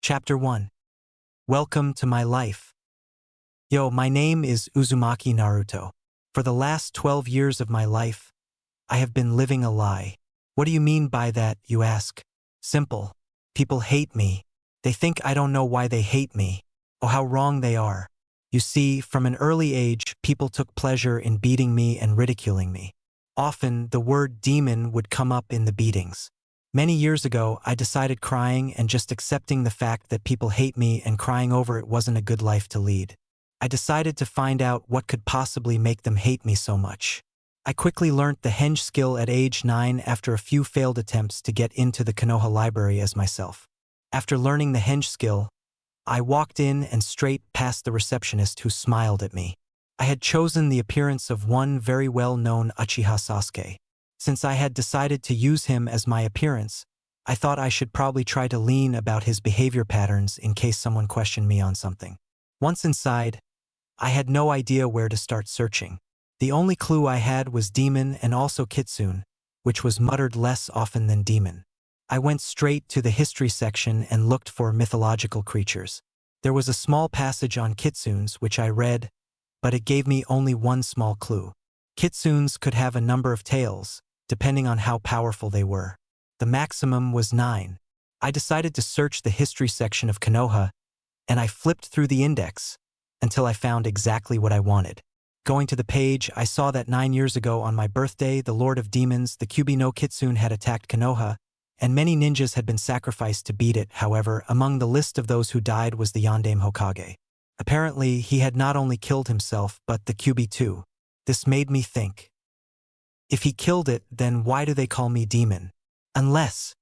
Chapter 1. Welcome to my life. Yo, my name is Uzumaki Naruto. For the last 12 years of my life, I have been living a lie. What do you mean by that, you ask? Simple. People hate me. They think I don't know why they hate me. Oh, how wrong they are. You see, from an early age, people took pleasure in beating me and ridiculing me. Often, the word demon would come up in the beatings. Many years ago, I decided crying and just accepting the fact that people hate me and crying over it wasn't a good life to lead. I decided to find out what could possibly make them hate me so much. I quickly learnt the henge skill at age 9 after a few failed attempts to get into the Konoha library as myself. After learning the henge skill, I walked in and straight past the receptionist who smiled at me. I had chosen the appearance of one very well-known Uchiha Sasuke. Since I had decided to use him as my appearance, I thought I should probably try to lean about his behavior patterns in case someone questioned me on something. Once inside, I had no idea where to start searching. The only clue I had was demon and also kitsune, which was muttered less often than demon. I went straight to the history section and looked for mythological creatures. There was a small passage on kitsunes which I read, but it gave me only one small clue. Kitsunes could have a number of tails, depending on how powerful they were. The maximum was 9. I decided to search the history section of Konoha, and I flipped through the index until I found exactly what I wanted. Going to the page, I saw that 9 years ago on my birthday, the Lord of Demons, the Kyuubi no Kitsune, had attacked Konoha, and many ninjas had been sacrificed to beat it. However, among the list of those who died was the Yondaime Hokage. Apparently, he had not only killed himself, but the Kyuubi too. This made me think. If he killed it, then why do they call me demon? Unless…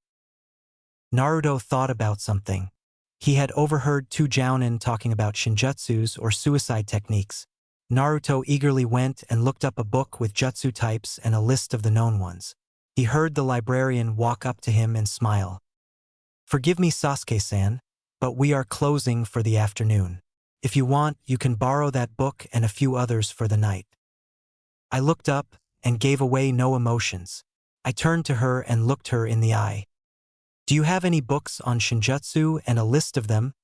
Naruto thought about something. He had overheard two jounin talking about shinjutsus or suicide techniques. Naruto eagerly went and looked up a book with jutsu types and a list of the known ones. He heard the librarian walk up to him and smile. "Forgive me, Sasuke-san, but we are closing for the afternoon. If you want, you can borrow that book and a few others for the night." I looked up and gave away no emotions. I turned to her and looked her in the eye. "Do you have any books on shinjutsu and a list of them,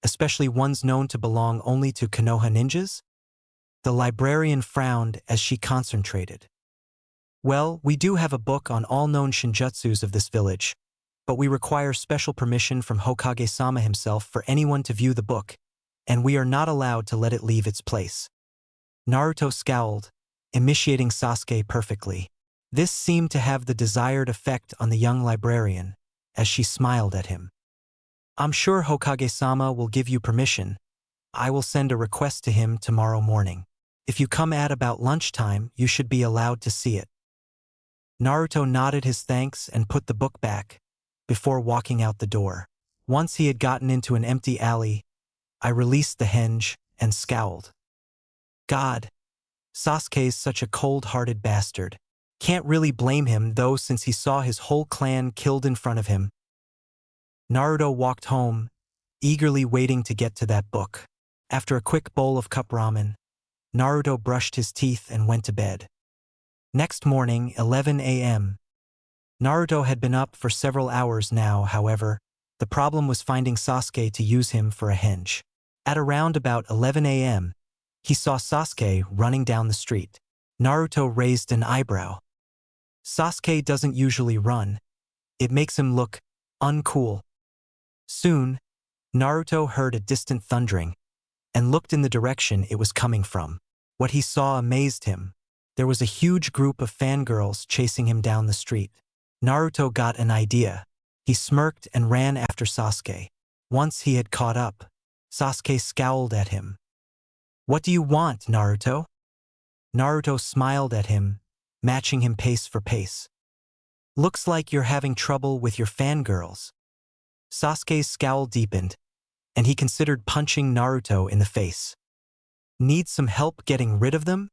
especially ones known to belong only to Konoha ninjas?" The librarian frowned as she concentrated. "Well, we do have a book on all known shinjutsus of this village, but we require special permission from Hokage-sama himself for anyone to view the book, and we are not allowed to let it leave its place." Naruto scowled, imitating Sasuke perfectly. This seemed to have the desired effect on the young librarian, as she smiled at him. "I'm sure Hokage-sama will give you permission. I will send a request to him tomorrow morning. If you come at about lunchtime, you should be allowed to see it." Naruto nodded his thanks and put the book back, before walking out the door. Once he had gotten into an empty alley, I released the henge and scowled. God, Sasuke's such a cold-hearted bastard. Can't really blame him though, since he saw his whole clan killed in front of him. Naruto walked home, eagerly waiting to get to that book. After a quick bowl of cup ramen, Naruto brushed his teeth and went to bed. Next morning, 11 a.m. Naruto had been up for several hours now. However, the problem was finding Sasuke to use him for a henge. At around about 11 a.m., he saw Sasuke running down the street. Naruto raised an eyebrow. Sasuke doesn't usually run. It makes him look uncool. Soon, Naruto heard a distant thundering and looked in the direction it was coming from. What he saw amazed him. There was a huge group of fangirls chasing him down the street. Naruto got an idea. He smirked and ran after Sasuke. Once he had caught up, Sasuke scowled at him. "What do you want, Naruto?" Naruto smiled at him, matching him pace for pace. "Looks like you're having trouble with your fangirls." Sasuke's scowl deepened, and he considered punching Naruto in the face. "Need some help getting rid of them?"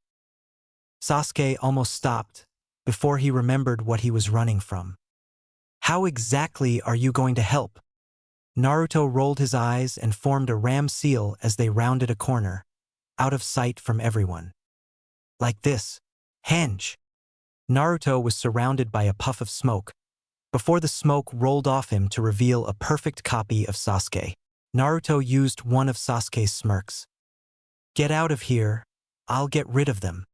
Sasuke almost stopped before he remembered what he was running from. "How exactly are you going to help?" Naruto rolled his eyes and formed a ram seal as they rounded a corner, out of sight from everyone. "Like this. Henge." Naruto was surrounded by a puff of smoke, before the smoke rolled off him to reveal a perfect copy of Sasuke. Naruto used one of Sasuke's smirks. Get out of here, I'll get rid of them.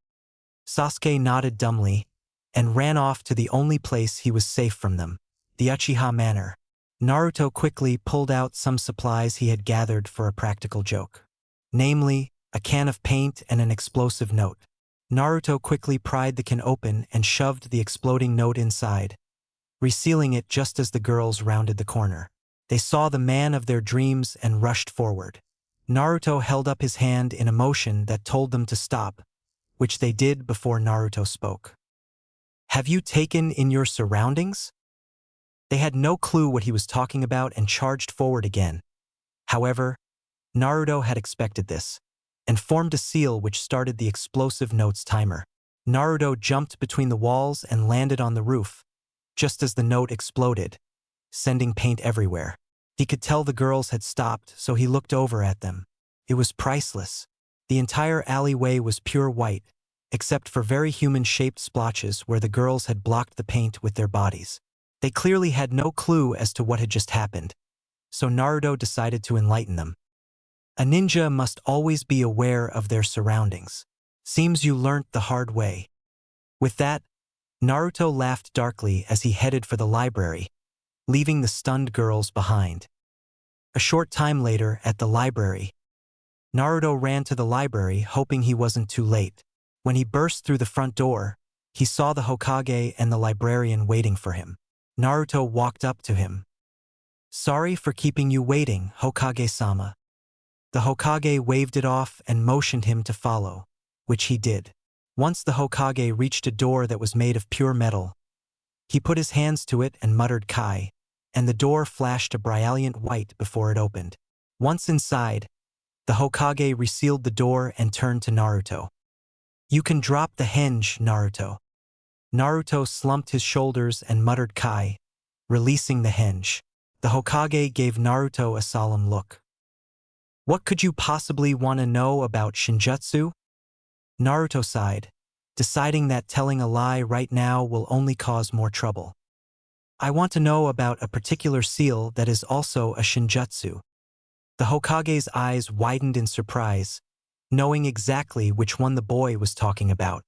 Sasuke nodded dumbly and ran off to the only place he was safe from them, the Uchiha Manor. Naruto quickly pulled out some supplies he had gathered for a practical joke. Namely, a can of paint and an explosive note. Naruto quickly pried the can open and shoved the exploding note inside, resealing it just as the girls rounded the corner. They saw the man of their dreams and rushed forward. Naruto held up his hand in a motion that told them to stop, which they did before Naruto spoke. Have you taken in your surroundings? They had no clue what he was talking about and charged forward again. However, Naruto had expected this, and formed a seal which started the explosive note's timer. Naruto jumped between the walls and landed on the roof, just as the note exploded, sending paint everywhere. He could tell the girls had stopped, so he looked over at them. It was priceless. The entire alleyway was pure white, except for very human-shaped splotches where the girls had blocked the paint with their bodies. They clearly had no clue as to what had just happened, so Naruto decided to enlighten them. A ninja must always be aware of their surroundings. Seems you learnt the hard way. With that, Naruto laughed darkly as he headed for the library, leaving the stunned girls behind. A short time later, at the library, Naruto ran to the library hoping he wasn't too late. When he burst through the front door, he saw the Hokage and the librarian waiting for him. Naruto walked up to him. Sorry for keeping you waiting, Hokage-sama. The Hokage waved it off and motioned him to follow, which he did. Once the Hokage reached a door that was made of pure metal, he put his hands to it and muttered Kai, and the door flashed a brilliant white before it opened. Once inside, the Hokage resealed the door and turned to Naruto. You can drop the hinge, Naruto. Naruto slumped his shoulders and muttered Kai, releasing the hinge. The Hokage gave Naruto a solemn look. What could you possibly want to know about Shinjutsu? Naruto sighed, deciding that telling a lie right now will only cause more trouble. I want to know about a particular seal that is also a Shinjutsu. The Hokage's eyes widened in surprise, knowing exactly which one the boy was talking about.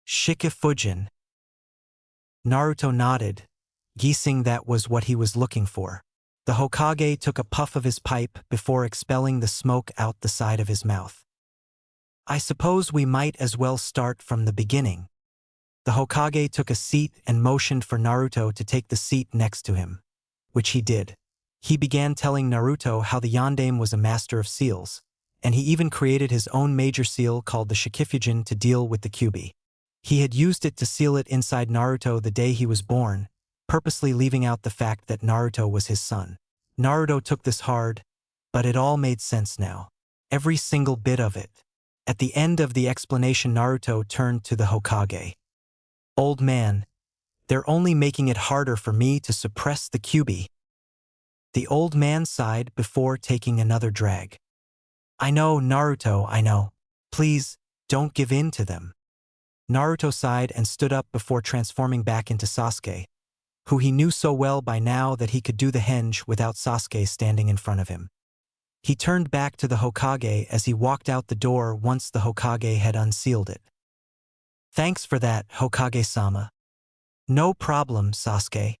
Shikifujin. Naruto nodded, guessing that was what he was looking for. The Hokage took a puff of his pipe before expelling the smoke out the side of his mouth. I suppose we might as well start from the beginning. The Hokage took a seat and motioned for Naruto to take the seat next to him, which he did. He began telling Naruto how the Yondaime was a master of seals, and he even created his own major seal called the Shikifujin to deal with the Kyuubi. He had used it to seal it inside Naruto the day he was born, purposely leaving out the fact that Naruto was his son. Naruto took this hard, but it all made sense now. Every single bit of it. At the end of the explanation, Naruto turned to the Hokage. Old man, they're only making it harder for me to suppress the Kyuubi. The old man sighed before taking another drag. I know, Naruto, I know. Please, don't give in to them. Naruto sighed and stood up before transforming back into Sasuke, who he knew so well by now that he could do the henge without Sasuke standing in front of him. He turned back to the Hokage as he walked out the door once the Hokage had unsealed it. Thanks for that, Hokage-sama. No problem, Sasuke.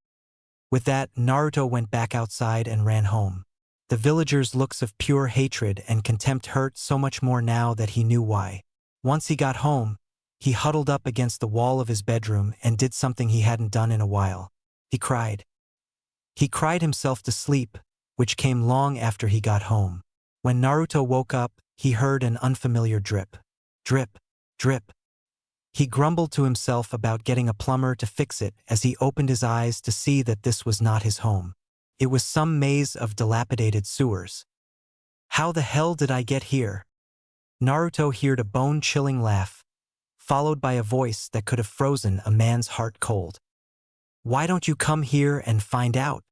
With that, Naruto went back outside and ran home. The villagers' looks of pure hatred and contempt hurt so much more now that he knew why. Once he got home, he huddled up against the wall of his bedroom and did something he hadn't done in a while. He cried. He cried himself to sleep, which came long after he got home. When Naruto woke up, he heard an unfamiliar drip. Drip, drip. He grumbled to himself about getting a plumber to fix it as he opened his eyes to see that this was not his home. It was some maze of dilapidated sewers. How the hell did I get here? Naruto heard a bone-chilling laugh, followed by a voice that could have frozen a man's heart cold. Why don't you come here and find out?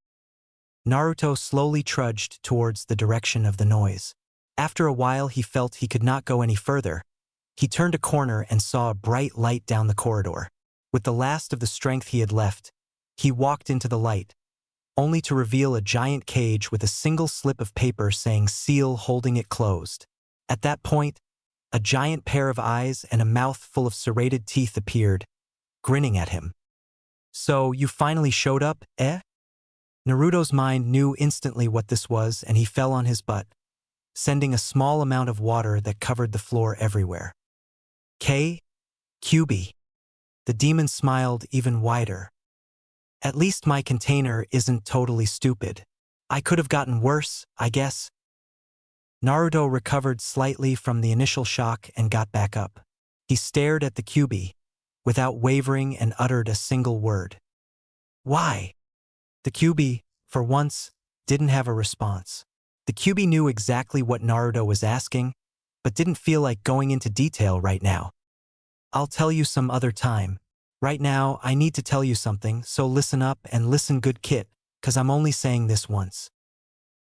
Naruto slowly trudged towards the direction of the noise. After a while he felt he could not go any further. He turned a corner and saw a bright light down the corridor. With the last of the strength he had left, he walked into the light, only to reveal a giant cage with a single slip of paper saying seal holding it closed. At that point, a giant pair of eyes and a mouth full of serrated teeth appeared, grinning at him. "So, you finally showed up, eh?" Naruto's mind knew instantly what this was, and he fell on his butt, sending a small amount of water that covered the floor everywhere. "Kyuubi." The demon smiled even wider. "At least my container isn't totally stupid. I could have gotten worse, I guess." Naruto recovered slightly from the initial shock and got back up. He stared at the Kyuubi, without wavering, and uttered a single word. "Why?" The Kyuubi, for once, didn't have a response. The Kyuubi knew exactly what Naruto was asking, but didn't feel like going into detail right now. "I'll tell you some other time. Right now, I need to tell you something, so listen up and listen good, kid, 'cause I'm only saying this once."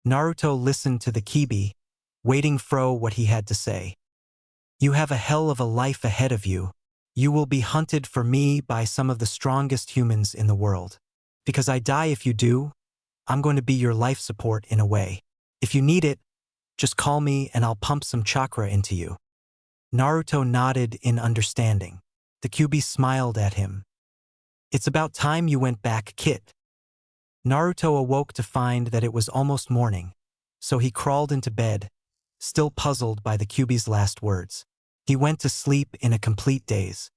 Naruto listened to the Kyuubi, waiting for what he had to say. "You have a hell of a life ahead of you. You will be hunted for me by some of the strongest humans in the world. Because I die if you do, I'm going to be your life support in a way. If you need it, just call me and I'll pump some chakra into you." Naruto nodded in understanding. The Kyuubi smiled at him. "It's about time you went back, kid." Naruto awoke to find that it was almost morning, so he crawled into bed, still puzzled by the Kyuubi's last words. He went to sleep in a complete daze.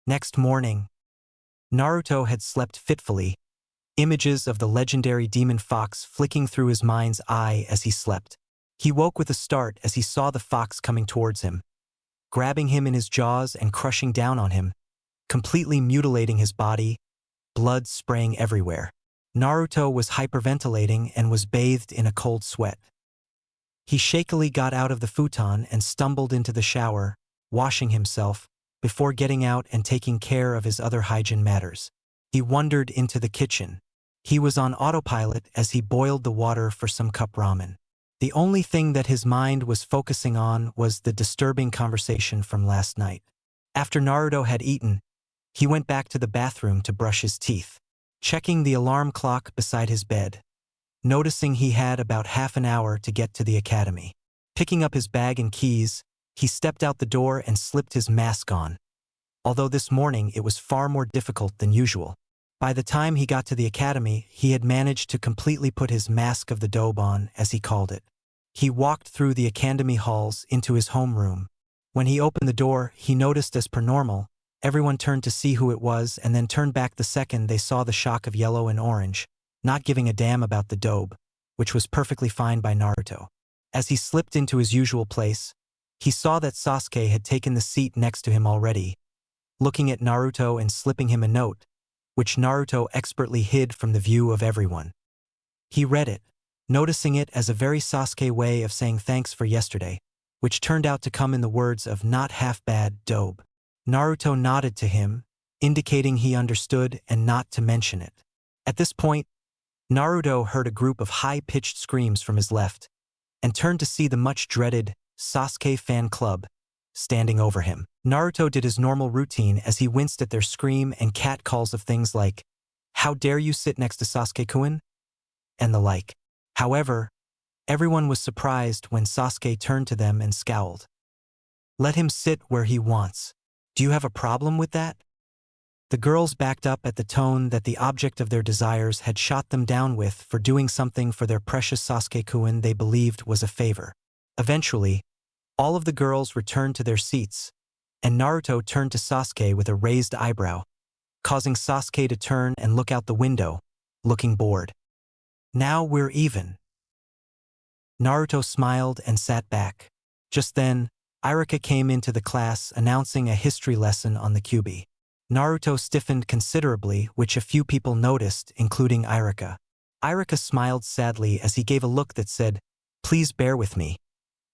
Next morning, Naruto had slept fitfully, images of the legendary demon fox flicking through his mind's eye as he slept. He woke with a start as he saw the fox coming towards him, grabbing him in his jaws and crushing down on him, completely mutilating his body, blood spraying everywhere. Naruto was hyperventilating and was bathed in a cold sweat. He shakily got out of the futon and stumbled into the shower, washing himself, before getting out and taking care of his other hygiene matters. He wandered into the kitchen. He was on autopilot as he boiled the water for some cup ramen. The only thing that his mind was focusing on was the disturbing conversation from last night. After Naruto had eaten, he went back to the bathroom to brush his teeth, checking the alarm clock beside his bed, noticing he had about half an hour to get to the academy. Picking up his bag and keys, he stepped out the door and slipped his mask on. Although this morning it was far more difficult than usual. By the time he got to the academy, he had managed to completely put his mask of the dobe on, as he called it. He walked through the academy halls into his homeroom. When he opened the door, he noticed, as per normal, everyone turned to see who it was and then turned back the second they saw the shock of yellow and orange, not giving a damn about the dobe, which was perfectly fine by Naruto. As he slipped into his usual place, he saw that Sasuke had taken the seat next to him already, looking at Naruto and slipping him a note, which Naruto expertly hid from the view of everyone. He read it, noticing it as a very Sasuke way of saying thanks for yesterday, which turned out to come in the words of "not half bad, dobe." Naruto nodded to him, indicating he understood and not to mention it. At this point, Naruto heard a group of high-pitched screams from his left, and turned to see the much-dreaded Sasuke fan club standing over him. Naruto did his normal routine as he winced at their scream and catcalls of things like, "How dare you sit next to Sasuke-kun?" and the like. However, everyone was surprised when Sasuke turned to them and scowled. "Let him sit where he wants. Do you have a problem with that?" The girls backed up at the tone that the object of their desires had shot them down with for doing something for their precious Sasuke-kun they believed was a favor. Eventually, all of the girls returned to their seats, and Naruto turned to Sasuke with a raised eyebrow, causing Sasuke to turn and look out the window, looking bored. "Now we're even." Naruto smiled and sat back. Just then, Irika came into the class announcing a history lesson on the Kyuubi. Naruto stiffened considerably, which a few people noticed, including Irika. Irika smiled sadly as he gave a look that said, "Please bear with me."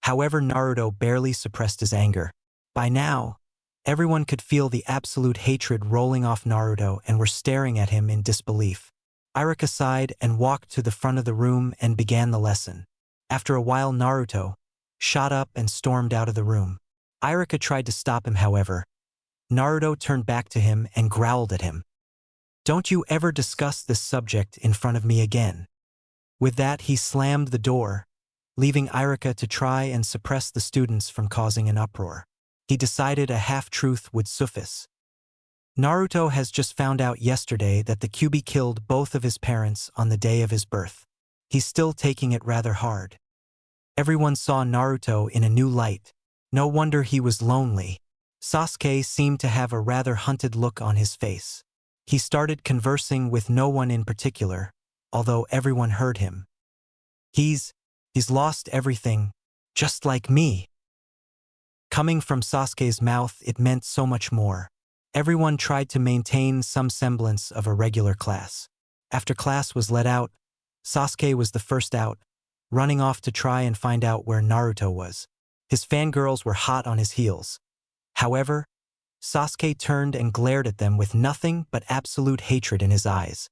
However, Naruto barely suppressed his anger. By now, everyone could feel the absolute hatred rolling off Naruto and were staring at him in disbelief. Irika sighed and walked to the front of the room and began the lesson. After a while, Naruto shot up and stormed out of the room. Irika tried to stop him, however. Naruto turned back to him and growled at him. Don't you ever discuss this subject in front of me again. With that, he slammed the door, leaving Irika to try and suppress the students from causing an uproar. He decided a half-truth would suffice. Naruto has just found out yesterday that the Kyuubi killed both of his parents on the day of his birth. He's still taking it rather hard. Everyone saw Naruto in a new light. No wonder he was lonely. Sasuke seemed to have a rather hunted look on his face. He started conversing with no one in particular, although everyone heard him. He's lost everything, just like me. Coming from Sasuke's mouth, it meant so much more. Everyone tried to maintain some semblance of a regular class. After class was let out, Sasuke was the first out, running off to try and find out where Naruto was. His fangirls were hot on his heels. However, Sasuke turned and glared at them with nothing but absolute hatred in his eyes.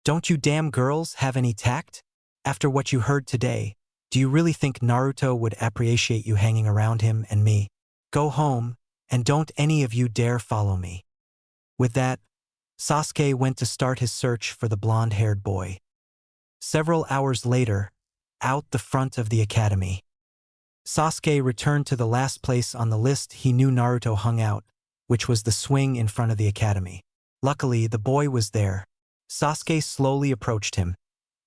Don't you damn girls have any tact? After what you heard today, do you really think Naruto would appreciate you hanging around him and me? Go home, and don't any of you dare follow me. With that, Sasuke went to start his search for the blonde-haired boy. Several hours later, out the front of the academy, Sasuke returned to the last place on the list he knew Naruto hung out, which was the swing in front of the academy. Luckily, the boy was there. Sasuke slowly approached him,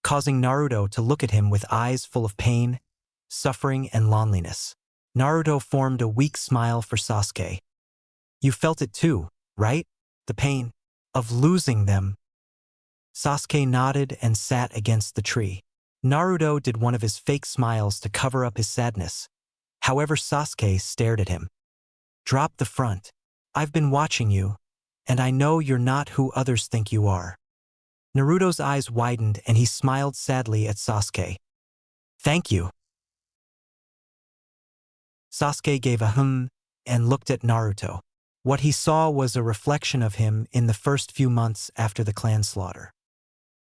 causing Naruto to look at him with eyes full of pain, suffering, and loneliness. Naruto formed a weak smile for Sasuke. You felt it too, right? The pain of losing them. Sasuke nodded and sat against the tree. Naruto did one of his fake smiles to cover up his sadness. However, Sasuke stared at him. Drop the front. I've been watching you, and I know you're not who others think you are. Naruto's eyes widened and he smiled sadly at Sasuke. Thank you. Sasuke gave a and looked at Naruto. What he saw was a reflection of him in the first few months after the clan slaughter.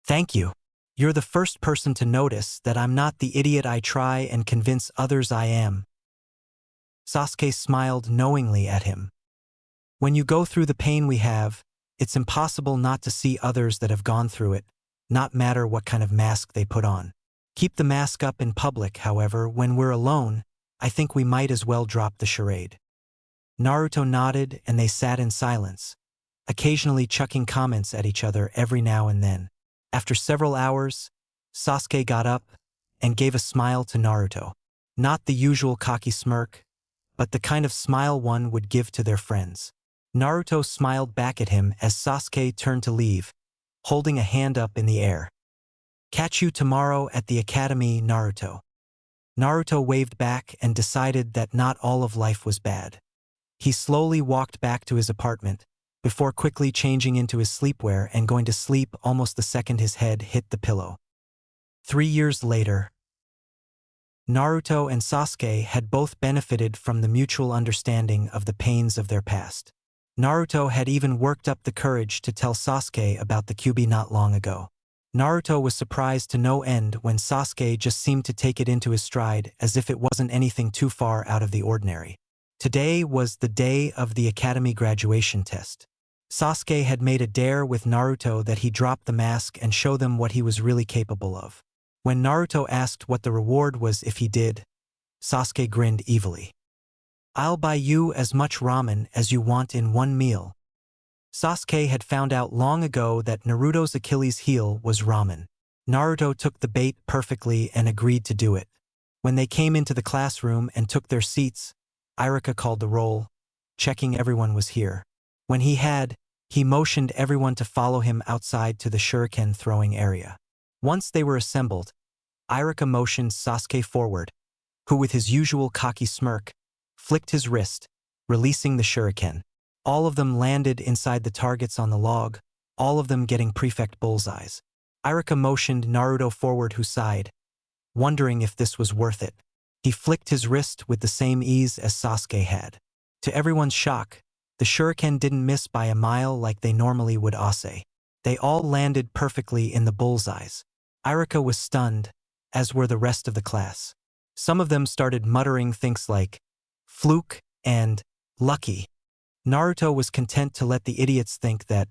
Thank you. You're the first person to notice that I'm not the idiot I try and convince others I am. Sasuke smiled knowingly at him. When you go through the pain we have, it's impossible not to see others that have gone through it, not matter what kind of mask they put on. Keep the mask up in public, however, when we're alone, I think we might as well drop the charade. Naruto nodded and they sat in silence, occasionally chucking comments at each other every now and then. After several hours, Sasuke got up and gave a smile to Naruto. Not the usual cocky smirk, but the kind of smile one would give to their friends. Naruto smiled back at him as Sasuke turned to leave, holding a hand up in the air. Catch you tomorrow at the academy, Naruto. Naruto waved back and decided that not all of life was bad. He slowly walked back to his apartment, before quickly changing into his sleepwear and going to sleep almost the second his head hit the pillow. 3 years later, Naruto and Sasuke had both benefited from the mutual understanding of the pains of their past. Naruto had even worked up the courage to tell Sasuke about the Kyuubi not long ago. Naruto was surprised to no end when Sasuke just seemed to take it into his stride as if it wasn't anything too far out of the ordinary. Today was the day of the academy graduation test. Sasuke had made a dare with Naruto that he drop the mask and show them what he was really capable of. When Naruto asked what the reward was if he did, Sasuke grinned evilly. I'll buy you as much ramen as you want in one meal. Sasuke had found out long ago that Naruto's Achilles heel was ramen. Naruto took the bait perfectly and agreed to do it. When they came into the classroom and took their seats, Irika called the roll, checking everyone was here. When he motioned everyone to follow him outside to the shuriken throwing area. Once they were assembled, Irika motioned Sasuke forward, who with his usual cocky smirk, flicked his wrist, releasing the shuriken. All of them landed inside the targets on the log, all of them getting prefect bullseyes. Irika motioned Naruto forward, who sighed, wondering if this was worth it. He flicked his wrist with the same ease as Sasuke had. To everyone's shock, the shuriken didn't miss by a mile like they normally would ase. They all landed perfectly in the bullseyes. Irika was stunned, as were the rest of the class. Some of them started muttering things like, fluke and lucky. Naruto was content to let the idiots think that,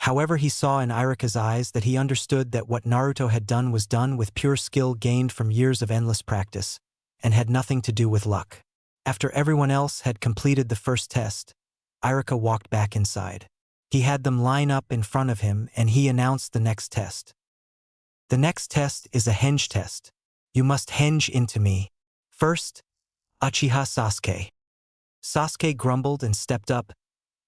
However, he saw in Irika's eyes that he understood that what Naruto had done was done with pure skill gained from years of endless practice, and had nothing to do with luck. After everyone else had completed the first test, Irika walked back inside. He had them line up in front of him and he announced the next test. The next test is a henge test. You must henge into me. First, Uchiha Sasuke. Sasuke grumbled and stepped up,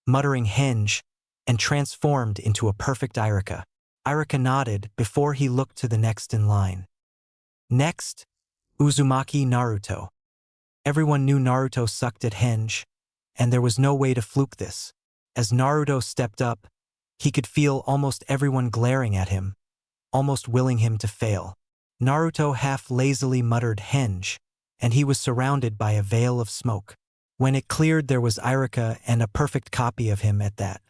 muttering henge, and transformed into a perfect Irika. Irika nodded before he looked to the next in line. Next, Uzumaki Naruto. Everyone knew Naruto sucked at henge, and there was no way to fluke this. As Naruto stepped up, he could feel almost everyone glaring at him, almost willing him to fail. Naruto half lazily muttered henge, and he was surrounded by a veil of smoke. When it cleared, there was Irika and a perfect copy of him at that.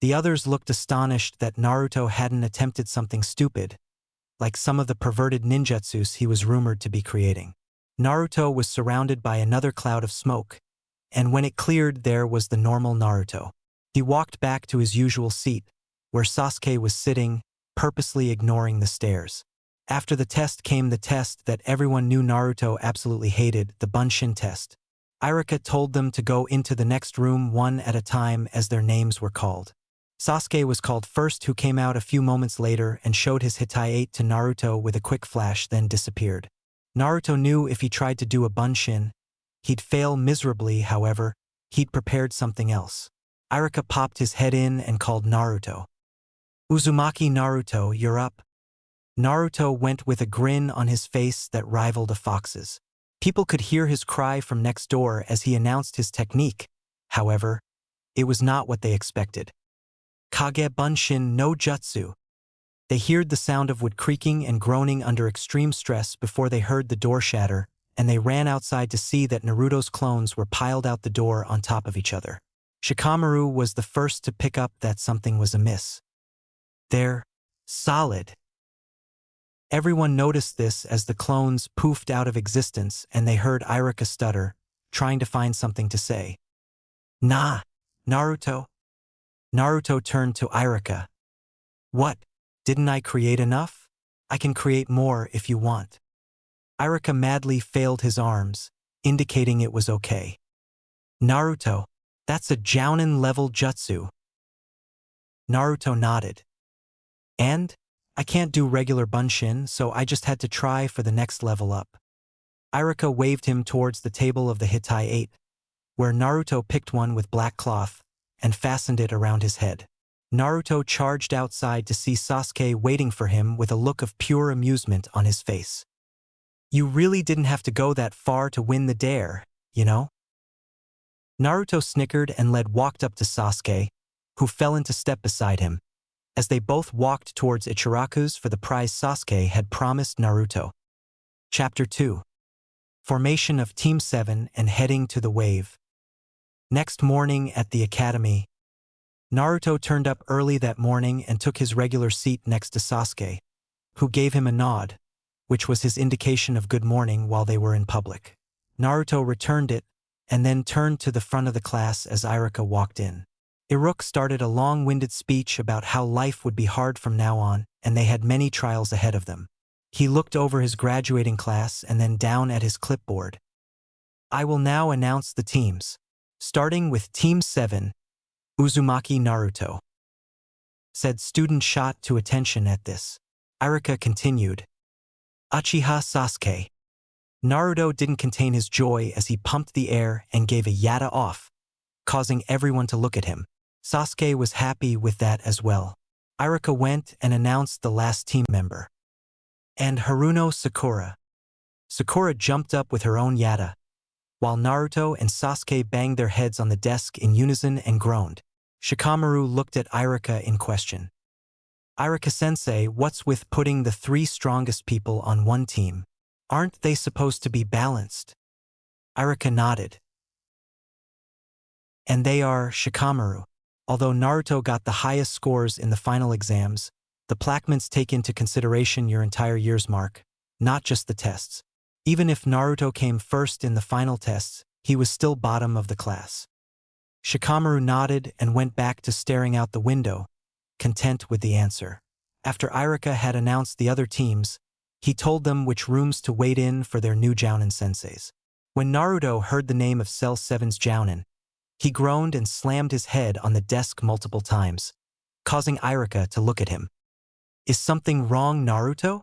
The others looked astonished that Naruto hadn't attempted something stupid, like some of the perverted ninjutsus he was rumored to be creating. Naruto was surrounded by another cloud of smoke, and when it cleared, there was the normal Naruto. He walked back to his usual seat, where Sasuke was sitting, purposely ignoring the stares. After the test came the test that everyone knew Naruto absolutely hated, the Bunshin test. Irika told them to go into the next room one at a time as their names were called. Sasuke was called first, who came out a few moments later and showed his Hittai to Naruto with a quick flash, then disappeared. Naruto knew if he tried to do a Bunshin, he'd fail miserably. However, he'd prepared something else. Irika popped his head in and called Naruto. Uzumaki Naruto, you're up. Naruto went with a grin on his face that rivaled a fox's. People could hear his cry from next door as he announced his technique. However, it was not what they expected. Kage Bunshin no Jutsu. They heard the sound of wood creaking and groaning under extreme stress before they heard the door shatter, and they ran outside to see that Naruto's clones were piled out the door on top of each other. Shikamaru was the first to pick up that something was amiss. They're solid. Everyone noticed this as the clones poofed out of existence and they heard Irika stutter, trying to find something to say. Nah, Naruto. Naruto turned to Irika. What? Didn't I create enough? I can create more if you want. Irika madly failed his arms, indicating it was okay. Naruto, that's a Jounin-level jutsu. Naruto nodded. And? I can't do regular Bunshin, so I just had to try for the next level up. Irika waved him towards the table of the Hittai 8, where Naruto picked one with black cloth and fastened it around his head. Naruto charged outside to see Sasuke waiting for him with a look of pure amusement on his face. You really didn't have to go that far to win the dare, you know? Naruto snickered and walked up to Sasuke, who fell into step beside him, as they both walked towards Ichiraku's for the prize Sasuke had promised Naruto. Chapter 2. Formation of Team 7 and heading to the wave. Next morning at the academy, Naruto turned up early that morning and took his regular seat next to Sasuke, who gave him a nod, which was his indication of good morning while they were in public. Naruto returned it and then turned to the front of the class as Irika walked in. Iruka started a long-winded speech about how life would be hard from now on and they had many trials ahead of them. He looked over his graduating class and then down at his clipboard. I will now announce the teams, starting with Team 7, Uzumaki Naruto. Said student shot to attention at this. Irika continued. Uchiha Sasuke. Naruto didn't contain his joy as he pumped the air and gave a yada off, causing everyone to look at him. Sasuke was happy with that as well. Irika went and announced the last team member. And Haruno Sakura. Sakura jumped up with her own yada, while Naruto and Sasuke banged their heads on the desk in unison and groaned. Shikamaru looked at Irika in question. Irika-sensei, what's with putting the 3 strongest people on one team? Aren't they supposed to be balanced? Irika nodded. And they are Shikamaru. Although Naruto got the highest scores in the final exams, the placements take into consideration your entire year's mark, not just the tests. Even if Naruto came first in the final tests, he was still bottom of the class. Shikamaru nodded and went back to staring out the window, content with the answer. After Irika had announced the other teams, he told them which rooms to wait in for their new Jounin senseis. When Naruto heard the name of Cell 7's Jounin, he groaned and slammed his head on the desk multiple times, causing Irika to look at him. Is something wrong, Naruto?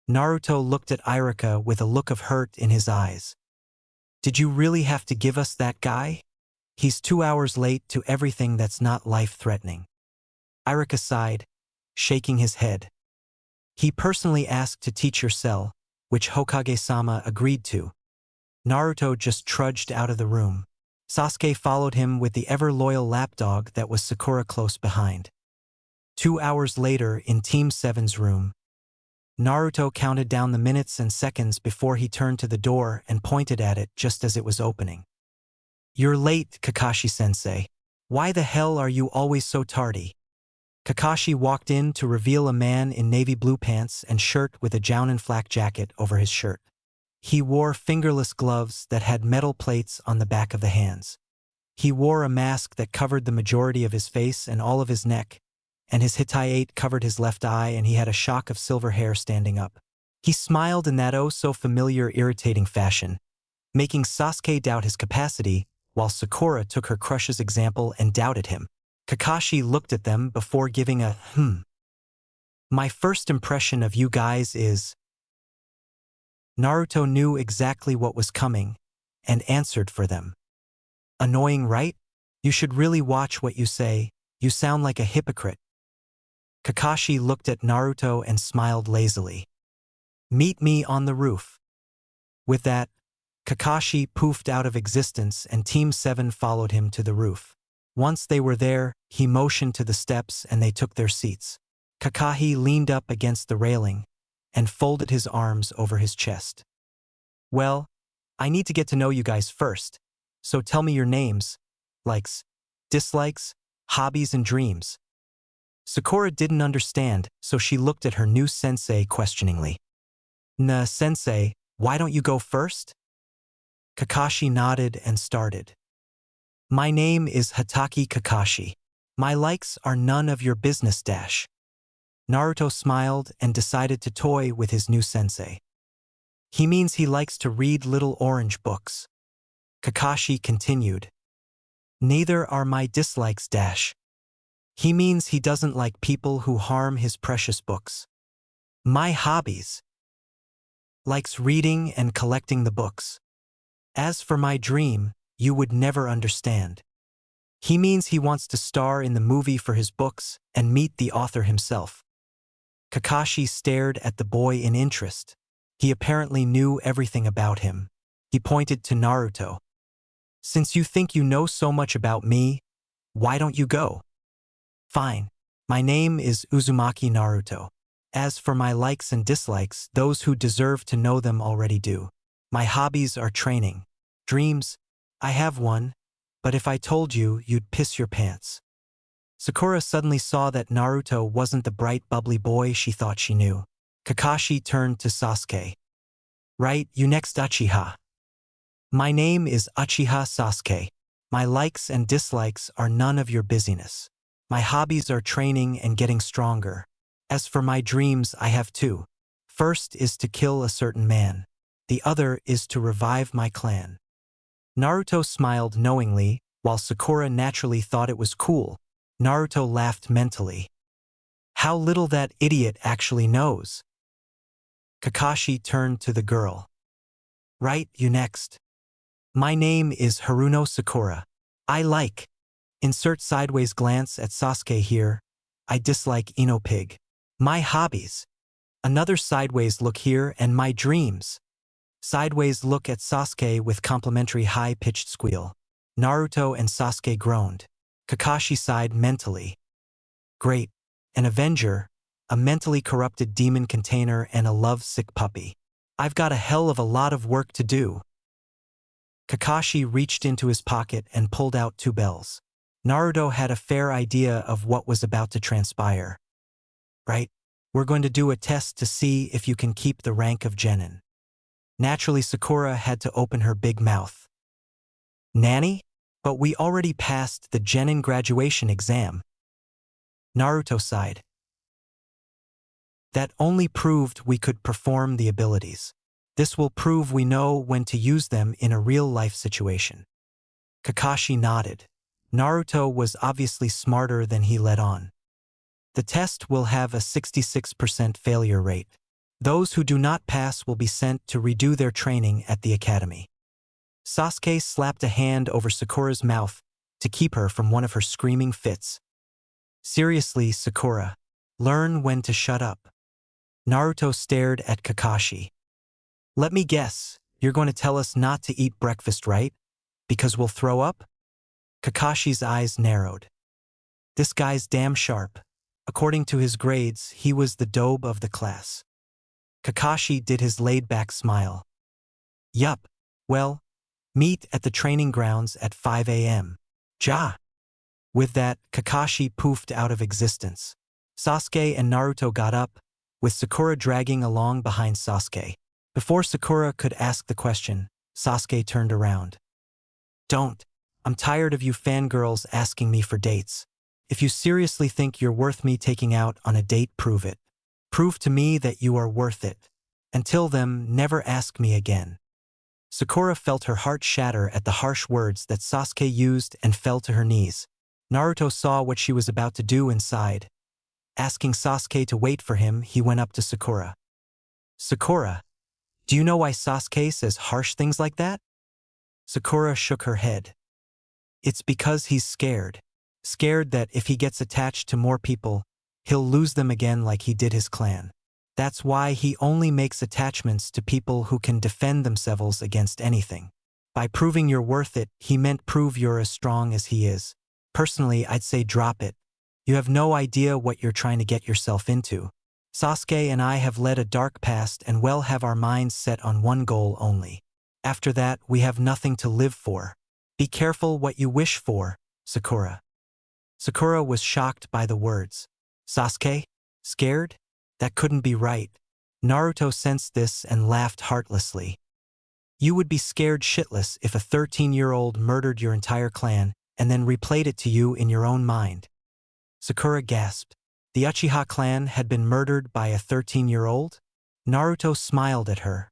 Naruto looked at Irika with a look of hurt in his eyes. Did you really have to give us that guy? He's 2 hours late to everything that's not life-threatening. Irika sighed, shaking his head. He personally asked to teach your cell, which Hokage-sama agreed to. Naruto just trudged out of the room. Sasuke followed him with the ever-loyal lapdog that was Sakura close behind. 2 hours later, in Team 7's room, Naruto counted down the minutes and seconds before he turned to the door and pointed at it just as it was opening. You're late, Kakashi-sensei. Why the hell are you always so tardy? Kakashi walked in to reveal a man in navy blue pants and shirt with a Jounin flak jacket over his shirt. He wore fingerless gloves that had metal plates on the back of the hands. He wore a mask that covered the majority of his face and all of his neck, and his Hittite covered his left eye, and he had a shock of silver hair standing up. He smiled in that oh-so-familiar irritating fashion, making Sasuke doubt his capacity, while Sakura took her crush's example and doubted him. Kakashi looked at them before giving a My first impression of you guys is... Naruto knew exactly what was coming, and answered for them. Annoying, right? You should really watch what you say. You sound like a hypocrite. Kakashi looked at Naruto and smiled lazily. Meet me on the roof. With that, Kakashi poofed out of existence and Team 7 followed him to the roof. Once they were there, he motioned to the steps and they took their seats. Kakashi leaned up against the railing and folded his arms over his chest. Well, I need to get to know you guys first, so tell me your names, likes, dislikes, hobbies, and dreams. Sakura didn't understand, so she looked at her new sensei questioningly. Sensei, why don't you go first? Kakashi nodded and started. My name is Hatake Kakashi. My likes are none of your business dash. Naruto smiled and decided to toy with his new sensei. He means he likes to read little orange books. Kakashi continued. Neither are my dislikes dash. He means he doesn't like people who harm his precious books. My hobbies. Likes reading and collecting the books. As for my dream, you would never understand. He means he wants to star in the movie for his books and meet the author himself. Kakashi stared at the boy in interest. He apparently knew everything about him. He pointed to Naruto. Since you think you know so much about me, why don't you go? Fine. My name is Uzumaki Naruto. As for my likes and dislikes, those who deserve to know them already do. My hobbies are training. Dreams, I have one, but if I told you, you'd piss your pants. Sakura suddenly saw that Naruto wasn't the bright, bubbly boy she thought she knew. Kakashi turned to Sasuke. Right, you next, Uchiha. My name is Uchiha Sasuke. My likes and dislikes are none of your business. My hobbies are training and getting stronger. As for my dreams, I have two. First is to kill a certain man. The other is to revive my clan. Naruto smiled knowingly, while Sakura naturally thought it was cool. Naruto laughed mentally. How little that idiot actually knows. Kakashi turned to the girl. Right, you next. My name is Haruno Sakura. I like. Insert sideways glance at Sasuke here. I dislike Ino Pig. My hobbies. Another sideways look here, and my dreams. Sideways look at Sasuke with complimentary high-pitched squeal. Naruto and Sasuke groaned. Kakashi sighed mentally. Great. An Avenger, a mentally corrupted demon container, and a love-sick puppy. I've got a hell of a lot of work to do. Kakashi reached into his pocket and pulled out 2 bells. Naruto had a fair idea of what was about to transpire. Right? We're going to do a test to see if you can keep the rank of Genin. Naturally, Sakura had to open her big mouth. Nanny? But we already passed the Genin graduation exam. Naruto sighed. That only proved we could perform the abilities. This will prove we know when to use them in a real-life situation. Kakashi nodded. Naruto was obviously smarter than he let on. The test will have a 66% failure rate. Those who do not pass will be sent to redo their training at the academy. Sasuke slapped a hand over Sakura's mouth to keep her from one of her screaming fits. Seriously, Sakura, learn when to shut up. Naruto stared at Kakashi. Let me guess, you're going to tell us not to eat breakfast, right? Because we'll throw up? Kakashi's eyes narrowed. This guy's damn sharp. According to his grades, he was the dobe of the class. Kakashi did his laid-back smile. Yup, well, meet at the training grounds at 5 a.m. Ja! With that, Kakashi poofed out of existence. Sasuke and Naruto got up, with Sakura dragging along behind Sasuke. Before Sakura could ask the question, Sasuke turned around. Don't. I'm tired of you fangirls asking me for dates. If you seriously think you're worth me taking out on a date, prove it. Prove to me that you are worth it. Until then, never ask me again. Sakura felt her heart shatter at the harsh words that Sasuke used and fell to her knees. Naruto saw what she was about to do inside. Asking Sasuke to wait for him, he went up to Sakura. Sakura, do you know why Sasuke says harsh things like that? Sakura shook her head. It's because he's scared. Scared that if he gets attached to more people, he'll lose them again like he did his clan. That's why he only makes attachments to people who can defend themselves against anything. By proving you're worth it, he meant prove you're as strong as he is. Personally, I'd say drop it. You have no idea what you're trying to get yourself into. Sasuke and I have led a dark past and well have our minds set on one goal only. After that, we have nothing to live for. Be careful what you wish for, Sakura. Sakura was shocked by the words. Sasuke? Scared? That couldn't be right. Naruto sensed this and laughed heartlessly. You would be scared shitless if a 13-year-old murdered your entire clan and then replayed it to you in your own mind. Sakura gasped. The Uchiha clan had been murdered by a 13-year-old? Naruto smiled at her,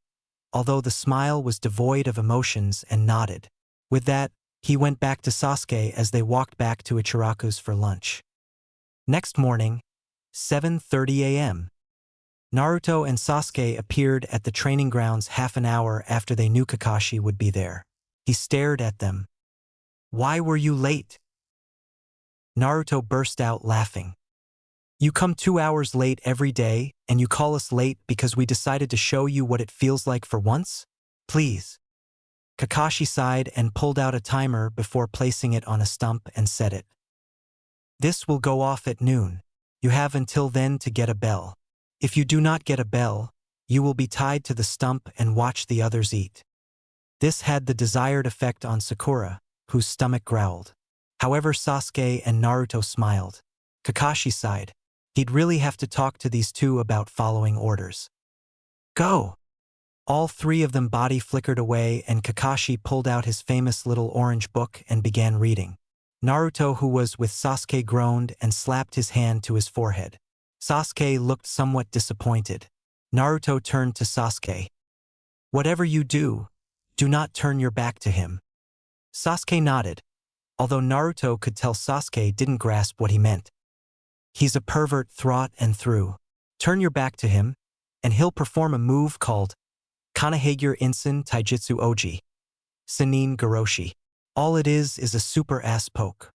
although the smile was devoid of emotions, and nodded. With that, he went back to Sasuke as they walked back to Ichiraku's for lunch. Next morning, 7:30 a.m. Naruto and Sasuke appeared at the training grounds half an hour after they knew Kakashi would be there. He stared at them. Why were you late? Naruto burst out laughing. You come 2 hours late every day, and you call us late because we decided to show you what it feels like for once? Please. Kakashi sighed and pulled out a timer before placing it on a stump and set it. This will go off at noon. You have until then to get a bell. If you do not get a bell, you will be tied to the stump and watch the others eat. This had the desired effect on Sakura, whose stomach growled. However, Sasuke and Naruto smiled. Kakashi sighed. He'd really have to talk to these two about following orders. Go! All three of them body flickered away, and Kakashi pulled out his famous little orange book and began reading. Naruto, who was with Sasuke, groaned and slapped his hand to his forehead. Sasuke looked somewhat disappointed. Naruto turned to Sasuke. Whatever you do, do not turn your back to him. Sasuke nodded, although Naruto could tell Sasuke didn't grasp what he meant. He's a pervert through and through. Turn your back to him, and he'll perform a move called Kanahagure Insen Taijutsu Oji. Senin Goroshi. All it is a super ass poke.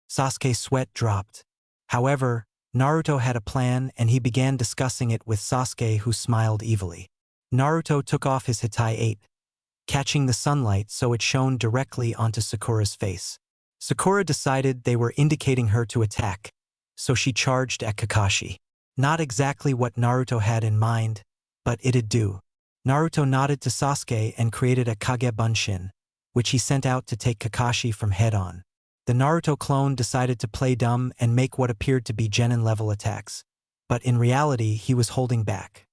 Sasuke's sweat dropped. However, Naruto had a plan, and he began discussing it with Sasuke, who smiled evilly. Naruto took off his Hitai 8, catching the sunlight so it shone directly onto Sakura's face. Sakura decided they were indicating her to attack, so she charged at Kakashi. Not exactly what Naruto had in mind, but it'd do. Naruto nodded to Sasuke and created a Kage Bunshin, which he sent out to take Kakashi from head-on. The Naruto clone decided to play dumb and make what appeared to be genin-level attacks, but in reality he was holding back.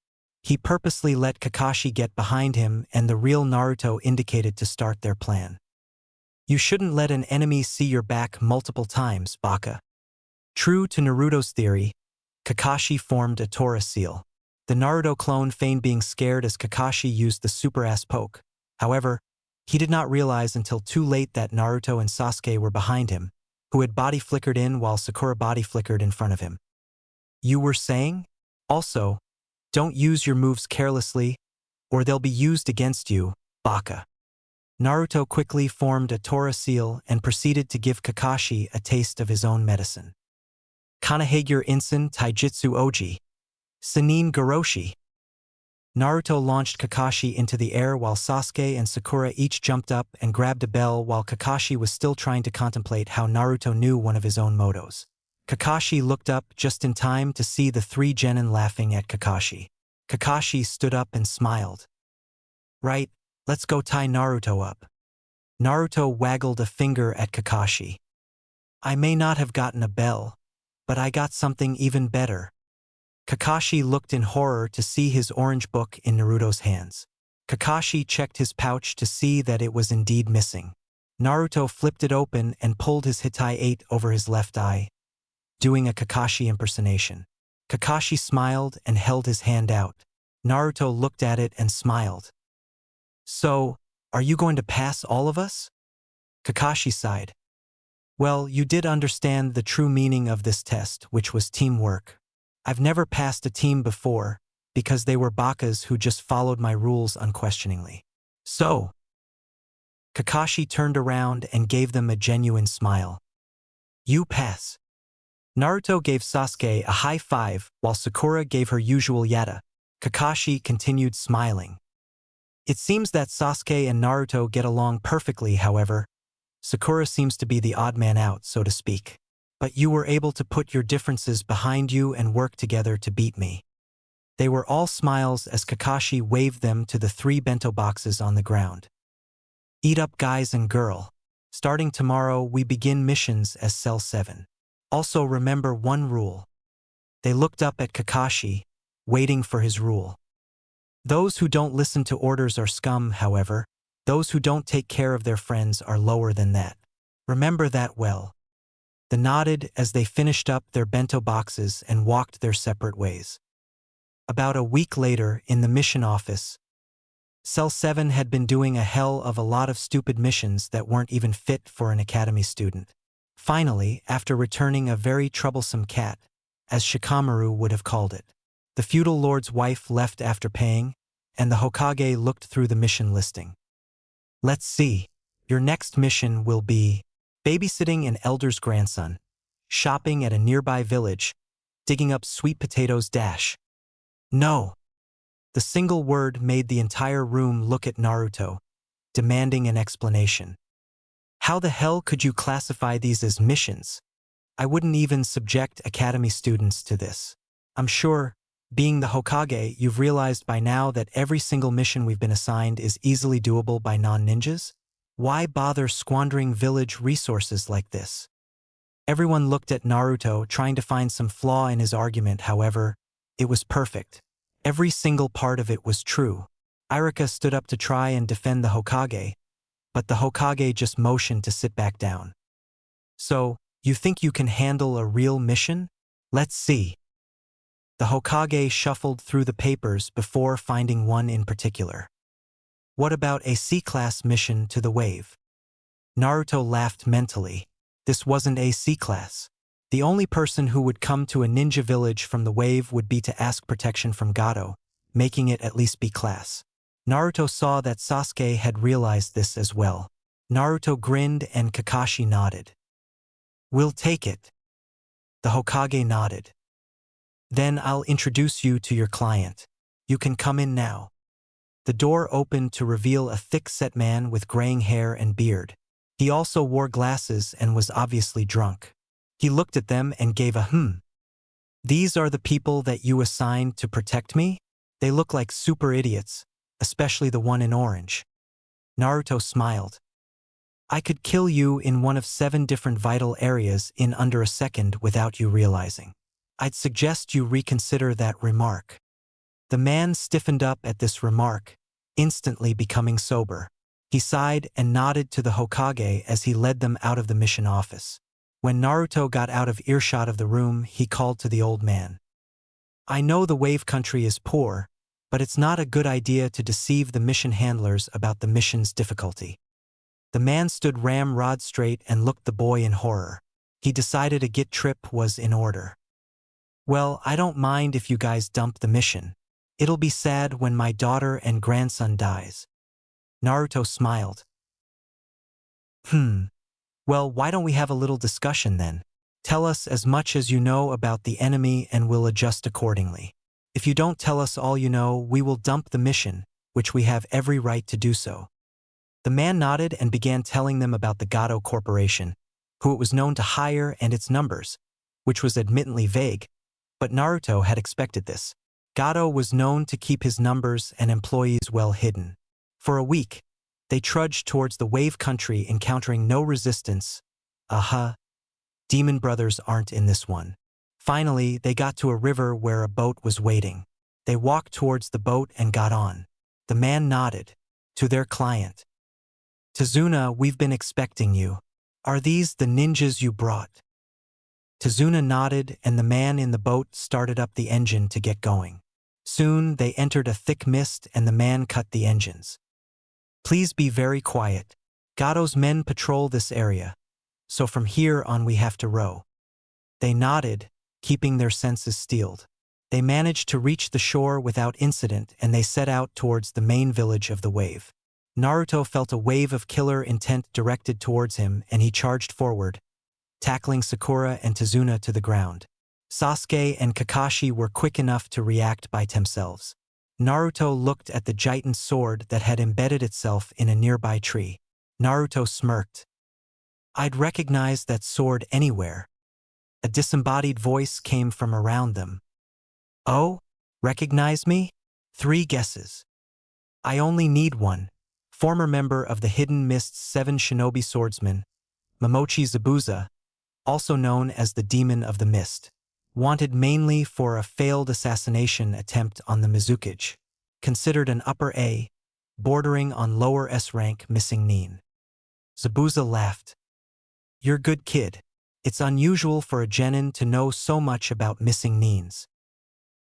He purposely let Kakashi get behind him, and the real Naruto indicated to start their plan. You shouldn't let an enemy see your back multiple times, Baka. True to Naruto's theory, Kakashi formed a Tora seal. The Naruto clone feigned being scared as Kakashi used the super-ass poke. However, he did not realize until too late that Naruto and Sasuke were behind him, who had body flickered in while Sakura body flickered in front of him. You were saying? Also, don't use your moves carelessly, or they'll be used against you, baka. Naruto quickly formed a Tora seal and proceeded to give Kakashi a taste of his own medicine. Kanahagure Insen Taijutsu Oji. Sannin Goroshi. Naruto launched Kakashi into the air while Sasuke and Sakura each jumped up and grabbed a bell while Kakashi was still trying to contemplate how Naruto knew one of his own motos. Kakashi looked up just in time to see the three genin laughing at Kakashi. Kakashi stood up and smiled. Right, let's go tie Naruto up. Naruto waggled a finger at Kakashi. I may not have gotten a bell, but I got something even better. Kakashi looked in horror to see his orange book in Naruto's hands. Kakashi checked his pouch to see that it was indeed missing. Naruto flipped it open and pulled his Hitai 8 over his left eye, doing a Kakashi impersonation. Kakashi smiled and held his hand out. Naruto looked at it and smiled. So, are you going to pass all of us? Kakashi sighed. Well, you did understand the true meaning of this test, which was teamwork. I've never passed a team before, because they were bakas who just followed my rules unquestioningly. So, Kakashi turned around and gave them a genuine smile. You pass. Naruto gave Sasuke a high five while Sakura gave her usual yata. Kakashi continued smiling. It seems that Sasuke and Naruto get along perfectly, however. Sakura seems to be the odd man out, so to speak. But you were able to put your differences behind you and work together to beat me. They were all smiles as Kakashi waved them to the three bento boxes on the ground. Eat up, guys and girl. Starting tomorrow, we begin missions as Cell 7. Also remember one rule. They looked up at Kakashi, waiting for his rule. Those who don't listen to orders are scum, however. Those who don't take care of their friends are lower than that. Remember that well. They nodded as they finished up their bento boxes and walked their separate ways. About a week later, in the mission office, Cell 7 had been doing a hell of a lot of stupid missions that weren't even fit for an academy student. Finally, after returning a very troublesome cat, as Shikamaru would have called it, the feudal lord's wife left after paying, and the Hokage looked through the mission listing. Let's see. Your next mission will be babysitting an elder's grandson, shopping at a nearby village, digging up sweet potatoes dash. No. The single word made the entire room look at Naruto, demanding an explanation. How the hell could you classify these as missions? I wouldn't even subject academy students to this. I'm sure, being the Hokage, you've realized by now that every single mission we've been assigned is easily doable by non-ninjas? Why bother squandering village resources like this? Everyone looked at Naruto, trying to find some flaw in his argument. However, it was perfect. Every single part of it was true. Irika stood up to try and defend the Hokage, but the Hokage just motioned to sit back down. So, you think you can handle a real mission? Let's see. The Hokage shuffled through the papers before finding one in particular. What about a C-class mission to the wave? Naruto laughed mentally. This wasn't a C-class. The only person who would come to a ninja village from the wave would be to ask protection from Gato, making it at least B-class. Naruto saw that Sasuke had realized this as well. Naruto grinned and Kakashi nodded. We'll take it. The Hokage nodded. Then I'll introduce you to your client. You can come in now. The door opened to reveal a thick-set man with graying hair and beard. He also wore glasses and was obviously drunk. He looked at them and gave a hmm. These are the people that you assigned to protect me? They look like super idiots, especially the one in orange. Naruto smiled. I could kill you in one of 7 different vital areas in under a second without you realizing. I'd suggest you reconsider that remark. The man stiffened up at this remark, instantly becoming sober. He sighed and nodded to the Hokage as he led them out of the mission office. When Naruto got out of earshot of the room, he called to the old man. I know the wave country is poor, but it's not a good idea to deceive the mission handlers about the mission's difficulty. The man stood ramrod straight and looked the boy in horror. He decided a get trip was in order. Well, I don't mind if you guys dump the mission. It'll be sad when my daughter and grandson dies. Naruto smiled. Well, why don't we have a little discussion then? Tell us as much as you know about the enemy and we'll adjust accordingly. If you don't tell us all you know, we will dump the mission, which we have every right to do so. The man nodded and began telling them about the Gato Corporation, who it was known to hire, and its numbers, which was admittedly vague, but Naruto had expected this. Gato was known to keep his numbers and employees well hidden. For a week, they trudged towards the wave country, encountering no resistance. Demon brothers aren't in this one. Finally, they got to a river where a boat was waiting. They walked towards the boat and got on. The man nodded to their client. Tazuna, we've been expecting you. Are these the ninjas you brought? Tazuna nodded, and the man in the boat started up the engine to get going. Soon, they entered a thick mist and the man cut the engines. Please be very quiet. Gato's men patrol this area, so from here on we have to row. They nodded, keeping their senses steeled. They managed to reach the shore without incident, and they set out towards the main village of the wave. Naruto felt a wave of killer intent directed towards him, and he charged forward, tackling Sakura and Tazuna to the ground. Sasuke and Kakashi were quick enough to react by themselves. Naruto looked at the giant sword that had embedded itself in a nearby tree. Naruto smirked. I'd recognize that sword anywhere. A disembodied voice came from around them. Oh, recognize me? 3 guesses. I only need one. Former member of the Hidden Mist's 7 shinobi swordsmen, Momochi Zabuza, also known as the Demon of the Mist, wanted mainly for a failed assassination attempt on the Mizukage, considered an upper A, bordering on lower S rank missing nin. Zabuza laughed. You're good kid. It's unusual for a genin to know so much about missing nins.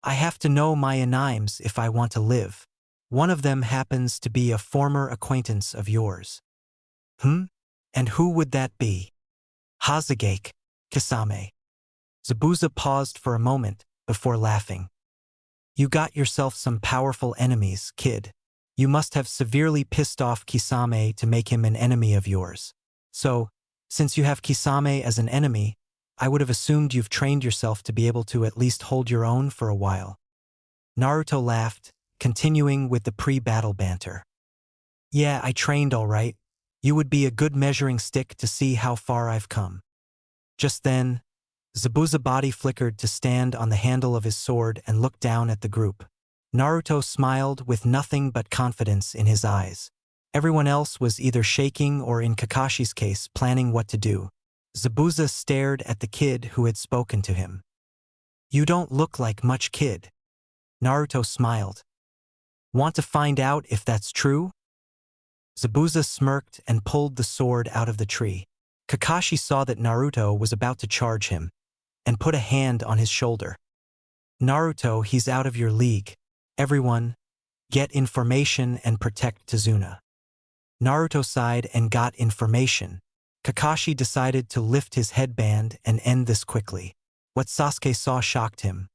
I have to know my animes if I want to live. One of them happens to be a former acquaintance of yours. And who would that be? Hazagake, Kisame. Zabuza paused for a moment before laughing. You got yourself some powerful enemies, kid. You must have severely pissed off Kisame to make him an enemy of yours. So, since you have Kisame as an enemy, I would have assumed you've trained yourself to be able to at least hold your own for a while. Naruto laughed, continuing with the pre-battle banter. Yeah, I trained all right. You would be a good measuring stick to see how far I've come. Just then, Zabuza's body flickered to stand on the handle of his sword and look down at the group. Naruto smiled with nothing but confidence in his eyes. Everyone else was either shaking or, in Kakashi's case, planning what to do. Zabuza stared at the kid who had spoken to him. You don't look like much, kid. Naruto smiled. Want to find out if that's true? Zabuza smirked and pulled the sword out of the tree. Kakashi saw that Naruto was about to charge him, and put a hand on his shoulder. Naruto, he's out of your league. Everyone, get information and protect Tazuna. Naruto sighed and got information. Kakashi decided to lift his headband and end this quickly. What Sasuke saw shocked him.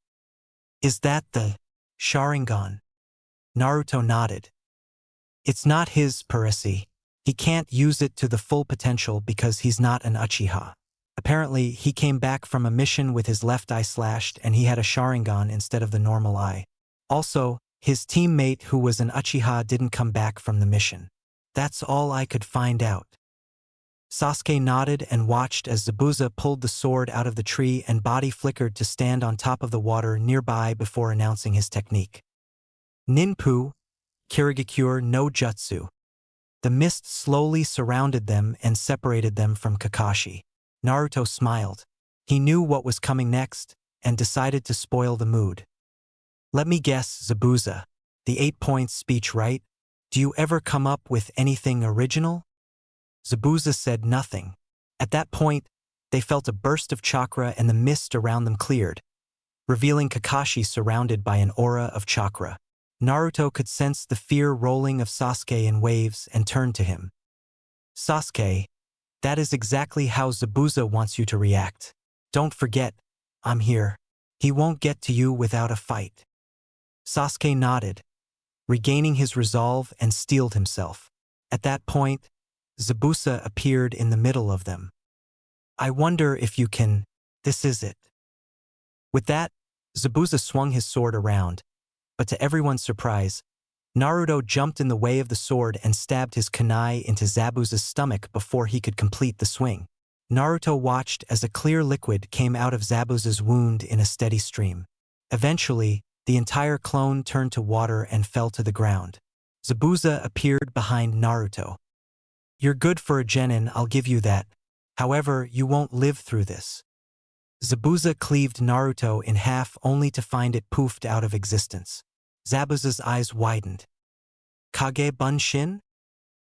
Is that the Sharingan? Naruto nodded. It's not his, Peresi. He can't use it to the full potential because he's not an Uchiha. Apparently, he came back from a mission with his left eye slashed and he had a Sharingan instead of the normal eye. Also, his teammate who was an Uchiha didn't come back from the mission. That's all I could find out. Sasuke nodded and watched as Zabuza pulled the sword out of the tree and body flickered to stand on top of the water nearby before announcing his technique. Ninpu, Kirigakure no Jutsu. The mist slowly surrounded them and separated them from Kakashi. Naruto smiled. He knew what was coming next and decided to spoil the mood. Let me guess, Zabuza. The 8-point speech, right? Do you ever come up with anything original? Zabuza said nothing. At that point, They felt a burst of chakra and the mist around them cleared, revealing Kakashi surrounded by an aura of chakra. Naruto could sense the fear rolling of Sasuke in waves and turned to him. Sasuke, that is exactly how Zabuza wants you to react. Don't forget, I'm here. He won't get to you without a fight. Sasuke nodded, regaining his resolve and steeled himself. At that point, Zabuza appeared in the middle of them. I wonder if you can. This is it. With that, Zabuza swung his sword around, but to everyone's surprise, Naruto jumped in the way of the sword and stabbed his kunai into Zabuza's stomach before he could complete the swing. Naruto watched as a clear liquid came out of Zabuza's wound in a steady stream. Eventually, the entire clone turned to water and fell to the ground. Zabuza appeared behind Naruto. You're good for a genin, I'll give you that. However, you won't live through this. Zabuza cleaved Naruto in half only to find it poofed out of existence. Zabuza's eyes widened. Kage Bunshin?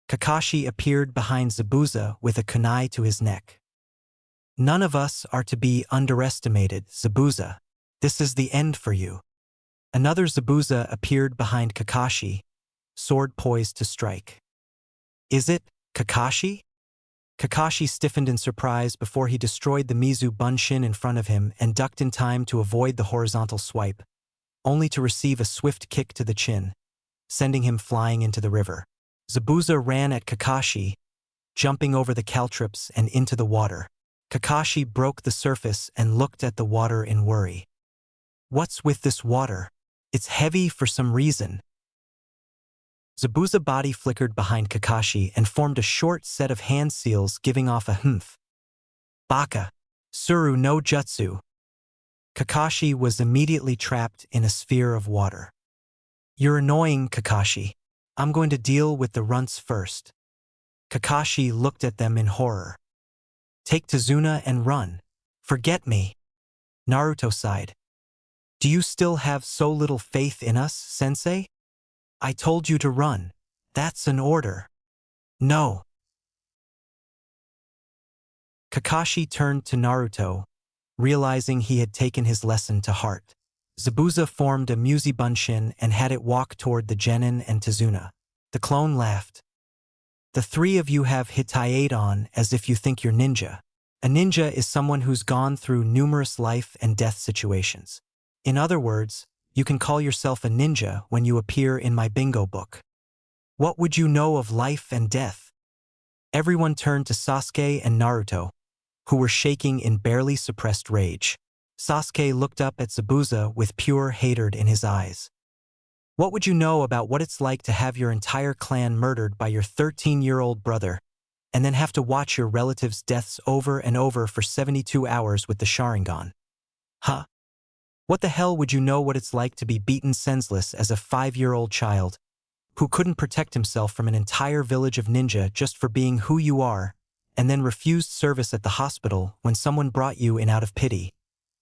Kakashi appeared behind Zabuza with a kunai to his neck. None of us are to be underestimated, Zabuza. This is the end for you. Another Zabuza appeared behind Kakashi, sword poised to strike. Is it, Kakashi? Kakashi stiffened in surprise before he destroyed the Mizu Bunshin in front of him and ducked in time to avoid the horizontal swipe, only to receive a swift kick to the chin, sending him flying into the river. Zabuza ran at Kakashi, jumping over the caltrips and into the water. Kakashi broke the surface and looked at the water in worry. What's with this water? It's heavy for some reason. Zabuza's body flickered behind Kakashi and formed a short set of hand seals giving off a humph. Baka. Suru no Jutsu. Kakashi was immediately trapped in a sphere of water. You're annoying, Kakashi. I'm going to deal with the runts first. Kakashi looked at them in horror. Take Tazuna and run. Forget me. Naruto sighed. Do you still have so little faith in us, Sensei? I told you to run. That's an order. No. Kakashi turned to Naruto, realizing he had taken his lesson to heart. Zabuza formed a Muzi Bunshin and had it walk toward the genin and Tazuna. The clone laughed. The three of you have Hitayate on as if you think you're ninja. A ninja is someone who's gone through numerous life and death situations. In other words, you can call yourself a ninja when you appear in my bingo book. What would you know of life and death? Everyone turned to Sasuke and Naruto, who were shaking in barely suppressed rage. Sasuke looked up at Zabuza with pure hatred in his eyes. What would you know about what it's like to have your entire clan murdered by your 13-year-old brother, and then have to watch your relatives' deaths over and over for 72 hours with the Sharingan? Huh? What the hell would you know what it's like to be beaten senseless as a 5-year-old child, who couldn't protect himself from an entire village of ninja just for being who you are, and then refused service at the hospital when someone brought you in out of pity,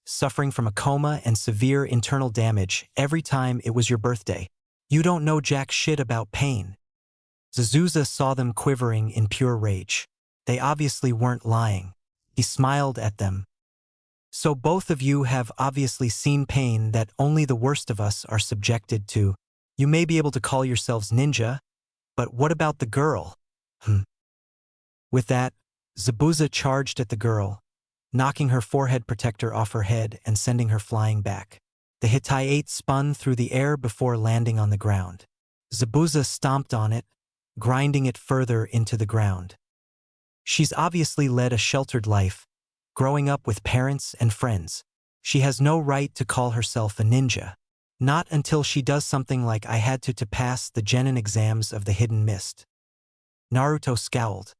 suffering from a coma and severe internal damage every time it was your birthday? You don't know jack shit about pain. Zabuza saw them quivering in pure rage. They obviously weren't lying. He smiled at them. So both of you have obviously seen pain that only the worst of us are subjected to. You may be able to call yourselves ninja, but what about the girl? With that, Zabuza charged at the girl, knocking her forehead protector off her head and sending her flying back. The Hitayate spun through the air before landing on the ground. Zabuza stomped on it, grinding it further into the ground. She's obviously led a sheltered life, growing up with parents and friends. She has no right to call herself a ninja. Not until she does something like I had to pass the genin exams of the Hidden Mist. Naruto scowled.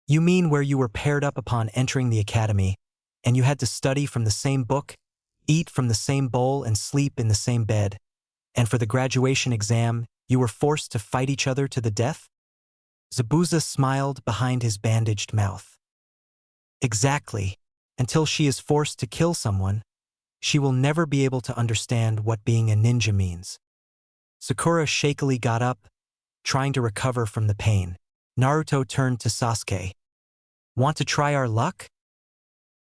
You mean where you were paired up upon entering the academy, and you had to study from the same book, eat from the same bowl and sleep in the same bed, and for the graduation exam, you were forced to fight each other to the death? Zabuza smiled behind his bandaged mouth. Exactly. Until she is forced to kill someone, she will never be able to understand what being a ninja means. Sakura shakily got up, trying to recover from the pain. Naruto turned to Sasuke. Want to try our luck?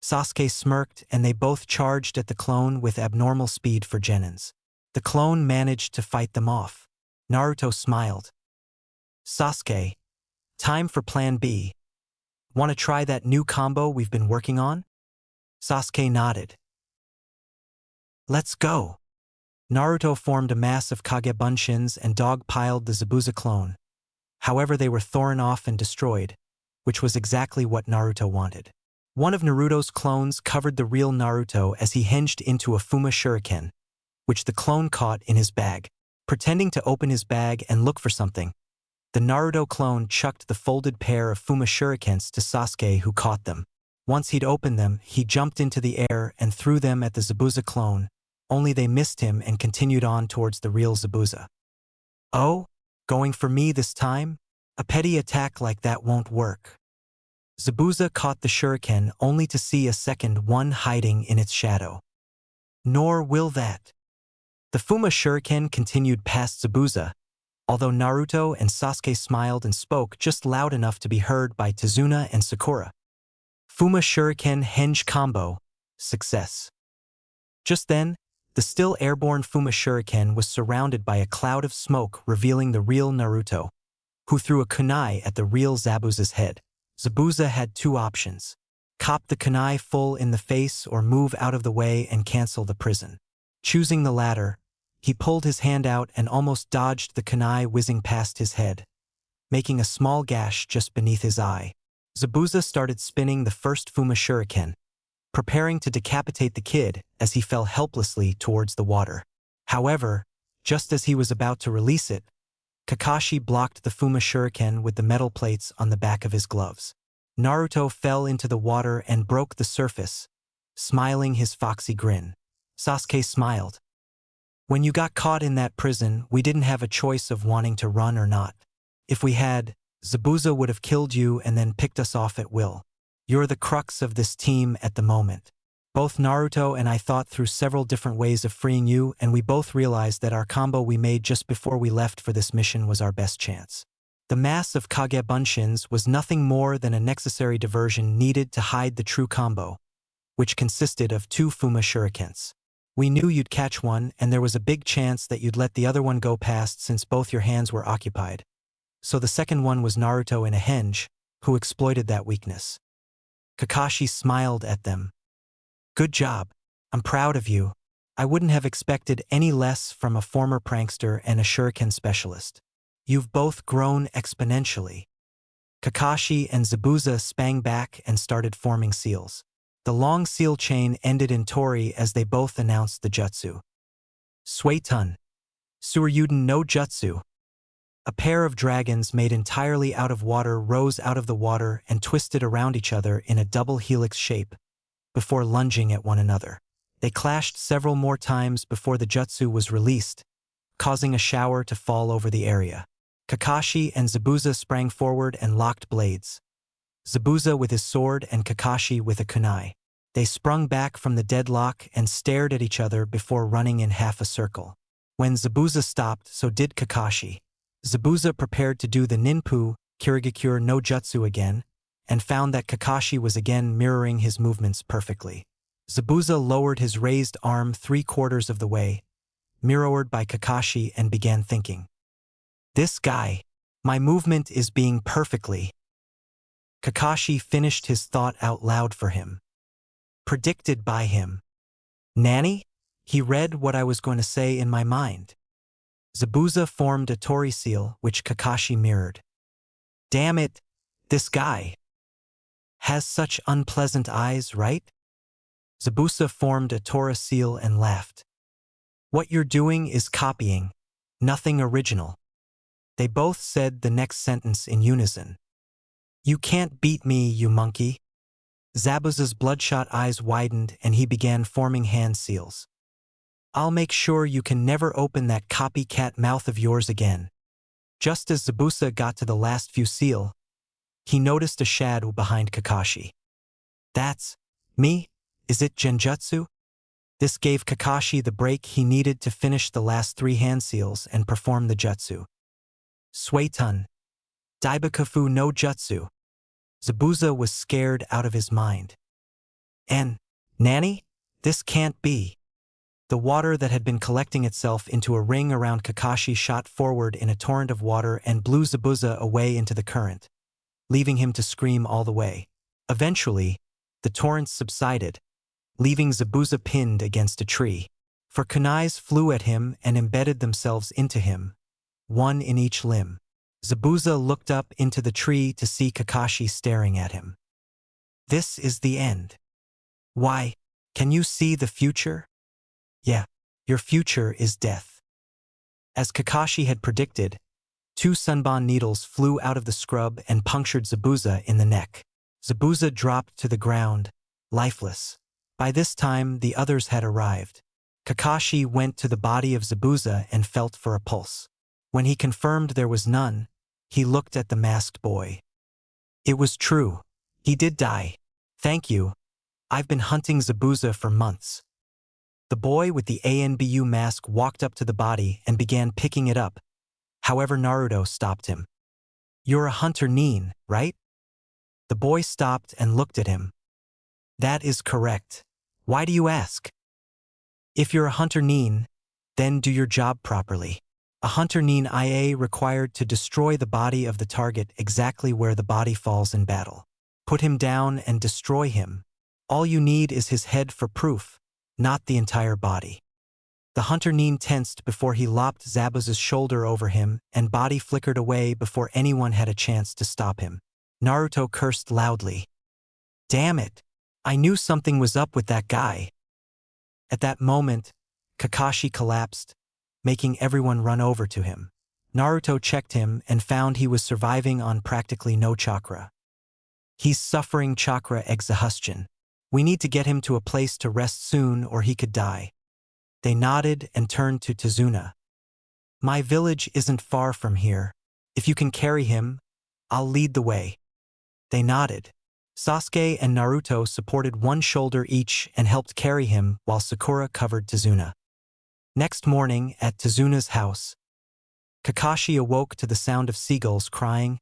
Sasuke smirked and they both charged at the clone with abnormal speed for genins. The clone managed to fight them off. Naruto smiled. Sasuke, time for plan B. Want to try that new combo we've been working on? Sasuke nodded. Let's go. Naruto formed a mass of Kagebunshin and dogpiled the Zabuza clone. However, they were torn off and destroyed, which was exactly what Naruto wanted. One of Naruto's clones covered the real Naruto as he hinged into a Fuma Shuriken, which the clone caught in his bag. Pretending to open his bag and look for something, the Naruto clone chucked the folded pair of Fuma Shurikens to Sasuke, who caught them. Once he'd opened them, he jumped into the air and threw them at the Zabuza clone, only they missed him and continued on towards the real Zabuza. Oh, going for me this time? A petty attack like that won't work. Zabuza caught the shuriken only to see a second one hiding in its shadow. Nor will that. The Fuma Shuriken continued past Zabuza, although Naruto and Sasuke smiled and spoke just loud enough to be heard by Tazuna and Sakura. Fuma Shuriken Henge combo, success. Just then, the still airborne Fuma Shuriken was surrounded by a cloud of smoke, revealing the real Naruto, who threw a kunai at the real Zabuza's head. Zabuza had two options: cop the kunai full in the face or move out of the way and cancel the prison. Choosing the latter, he pulled his hand out and almost dodged the kunai whizzing past his head, making a small gash just beneath his eye. Zabuza started spinning the first Fuma Shuriken, preparing to decapitate the kid as he fell helplessly towards the water. However, just as he was about to release it, Kakashi blocked the Fuma Shuriken with the metal plates on the back of his gloves. Naruto fell into the water and broke the surface, smiling his foxy grin. Sasuke smiled. When you got caught in that prison, we didn't have a choice of wanting to run or not. If we had, Zabuza would have killed you and then picked us off at will. You're the crux of this team at the moment. Both Naruto and I thought through several different ways of freeing you, and we both realized that our combo we made just before we left for this mission was our best chance. The mass of Kagebunshins was nothing more than a necessary diversion needed to hide the true combo, which consisted of two Fuma Shurikens. We knew you'd catch one, and there was a big chance that you'd let the other one go past since both your hands were occupied. So the second one was Naruto in a henge, who exploited that weakness. Kakashi smiled at them. Good job. I'm proud of you. I wouldn't have expected any less from a former prankster and a shuriken specialist. You've both grown exponentially. Kakashi and Zabuza sprang back and started forming seals. The long seal chain ended in Tori as they both announced the jutsu. Suetun. Suryuden no Jutsu. A pair of dragons made entirely out of water rose out of the water and twisted around each other in a double helix shape, before lunging at one another. They clashed several more times before the jutsu was released, causing a shower to fall over the area. Kakashi and Zabuza sprang forward and locked blades. Zabuza with his sword and Kakashi with a kunai. They sprung back from the deadlock and stared at each other before running in half a circle. When Zabuza stopped, so did Kakashi. Zabuza prepared to do the Ninpu Kirigakure no Jutsu again, and found that Kakashi was again mirroring his movements perfectly. Zabuza lowered his raised arm 3/4 of the way, mirrored by Kakashi, and began thinking. This guy. My movement is being perfectly. Kakashi finished his thought out loud for him. Predicted by him. Nanny? He read what I was going to say in my mind. Zabuza formed a Tori seal, which Kakashi mirrored. Damn it, this guy has such unpleasant eyes, right? Zabuza formed a Tora seal and laughed. What you're doing is copying, nothing original. They both said the next sentence in unison. You can't beat me, you monkey. Zabuza's bloodshot eyes widened and he began forming hand seals. I'll make sure you can never open that copycat mouth of yours again. Just as Zabuza got to the last few seal, he noticed a shadow behind Kakashi. That's me? Is it Genjutsu? This gave Kakashi the break he needed to finish the last 3 hand seals and perform the jutsu. Suetun. Daibakufu no Jutsu. Zabuza was scared out of his mind. And, Nanny? This can't be. The water that had been collecting itself into a ring around Kakashi shot forward in a torrent of water and blew Zabuza away into the current, leaving him to scream all the way. Eventually, the torrents subsided, leaving Zabuza pinned against a tree. For kunais flew at him and embedded themselves into him, one in each limb. Zabuza looked up into the tree to see Kakashi staring at him. This is the end. Why, can you see the future? Yeah, your future is death. As Kakashi had predicted, 2 sunbon needles flew out of the scrub and punctured Zabuza in the neck. Zabuza dropped to the ground, lifeless. By this time, the others had arrived. Kakashi went to the body of Zabuza and felt for a pulse. When he confirmed there was none, he looked at the masked boy. It was true. He did die. Thank you. I've been hunting Zabuza for months. The boy with the ANBU mask walked up to the body and began picking it up. However, Naruto stopped him. You're a hunter Nin, right? The boy stopped and looked at him. That is correct. Why do you ask? If you're a hunter Nin, then do your job properly. A hunter Nin IA required to destroy the body of the target exactly where the body falls in battle. Put him down and destroy him. All you need is his head for proof, not the entire body. The hunter Nin tensed before he lopped Zabuza's shoulder over him, and body flickered away before anyone had a chance to stop him. Naruto cursed loudly. Damn it! I knew something was up with that guy. At that moment, Kakashi collapsed, making everyone run over to him. Naruto checked him and found he was surviving on practically no chakra. He's suffering chakra exhaustion. We need to get him to a place to rest soon or he could die. They nodded and turned to Tazuna. My village isn't far from here. If you can carry him, I'll lead the way. They nodded. Sasuke and Naruto supported one shoulder each and helped carry him while Sakura covered Tazuna. Next morning, at Tazuna's house, Kakashi awoke to the sound of seagulls crying,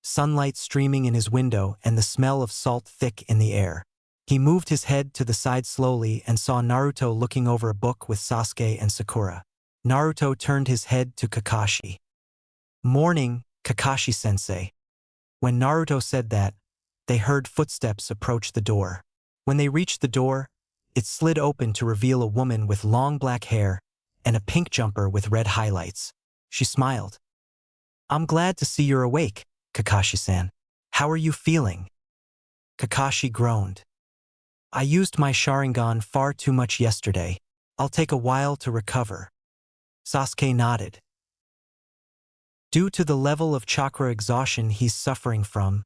sunlight streaming in his window and the smell of salt thick in the air. He moved his head to the side slowly and saw Naruto looking over a book with Sasuke and Sakura. Naruto turned his head to Kakashi. Morning, Kakashi-sensei. When Naruto said that, they heard footsteps approach the door. When they reached the door, it slid open to reveal a woman with long black hair and a pink jumper with red highlights. She smiled. I'm glad to see you're awake, Kakashi-san. How are you feeling? Kakashi groaned. I used my Sharingan far too much yesterday. I'll take a while to recover. Sasuke nodded. Due to the level of chakra exhaustion he's suffering from,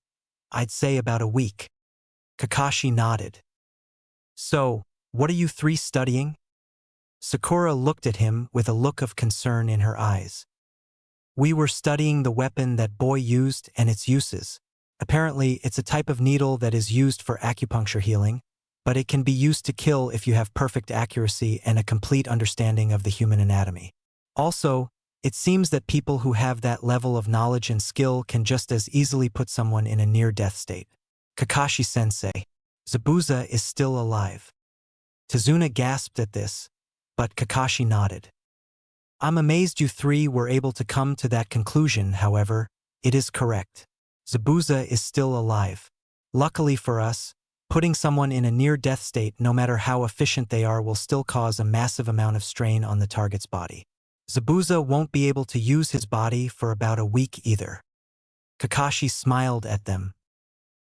I'd say about a week. Kakashi nodded. So, what are you 3 studying? Sakura looked at him with a look of concern in her eyes. We were studying the weapon that boy used and its uses. Apparently, it's a type of needle that is used for acupuncture healing, but it can be used to kill if you have perfect accuracy and a complete understanding of the human anatomy. Also, it seems that people who have that level of knowledge and skill can just as easily put someone in a near-death state. Kakashi-sensei, Zabuza is still alive. Tazuna gasped at this, but Kakashi nodded. I'm amazed you 3 were able to come to that conclusion, however, it is correct. Zabuza is still alive. Luckily for us, putting someone in a near-death state, no matter how efficient they are, will still cause a massive amount of strain on the target's body. Zabuza won't be able to use his body for about a week either. Kakashi smiled at them.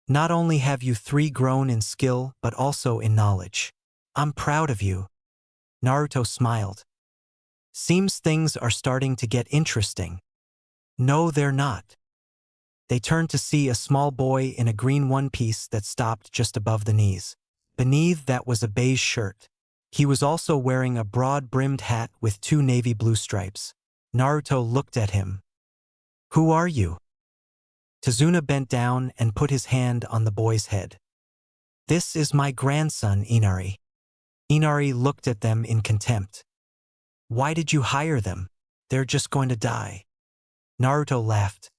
Not only have you 3 grown in skill, but also in knowledge. I'm proud of you. Naruto smiled. Seems things are starting to get interesting. No, they're not. They turned to see a small boy in a green one-piece that stopped just above the knees. Beneath that was a beige shirt. He was also wearing a broad-brimmed hat with 2 navy blue stripes. Naruto looked at him. Who are you? Tazuna bent down and put his hand on the boy's head. This is my grandson, Inari. Inari looked at them in contempt. Why did you hire them? They're just going to die. Naruto laughed.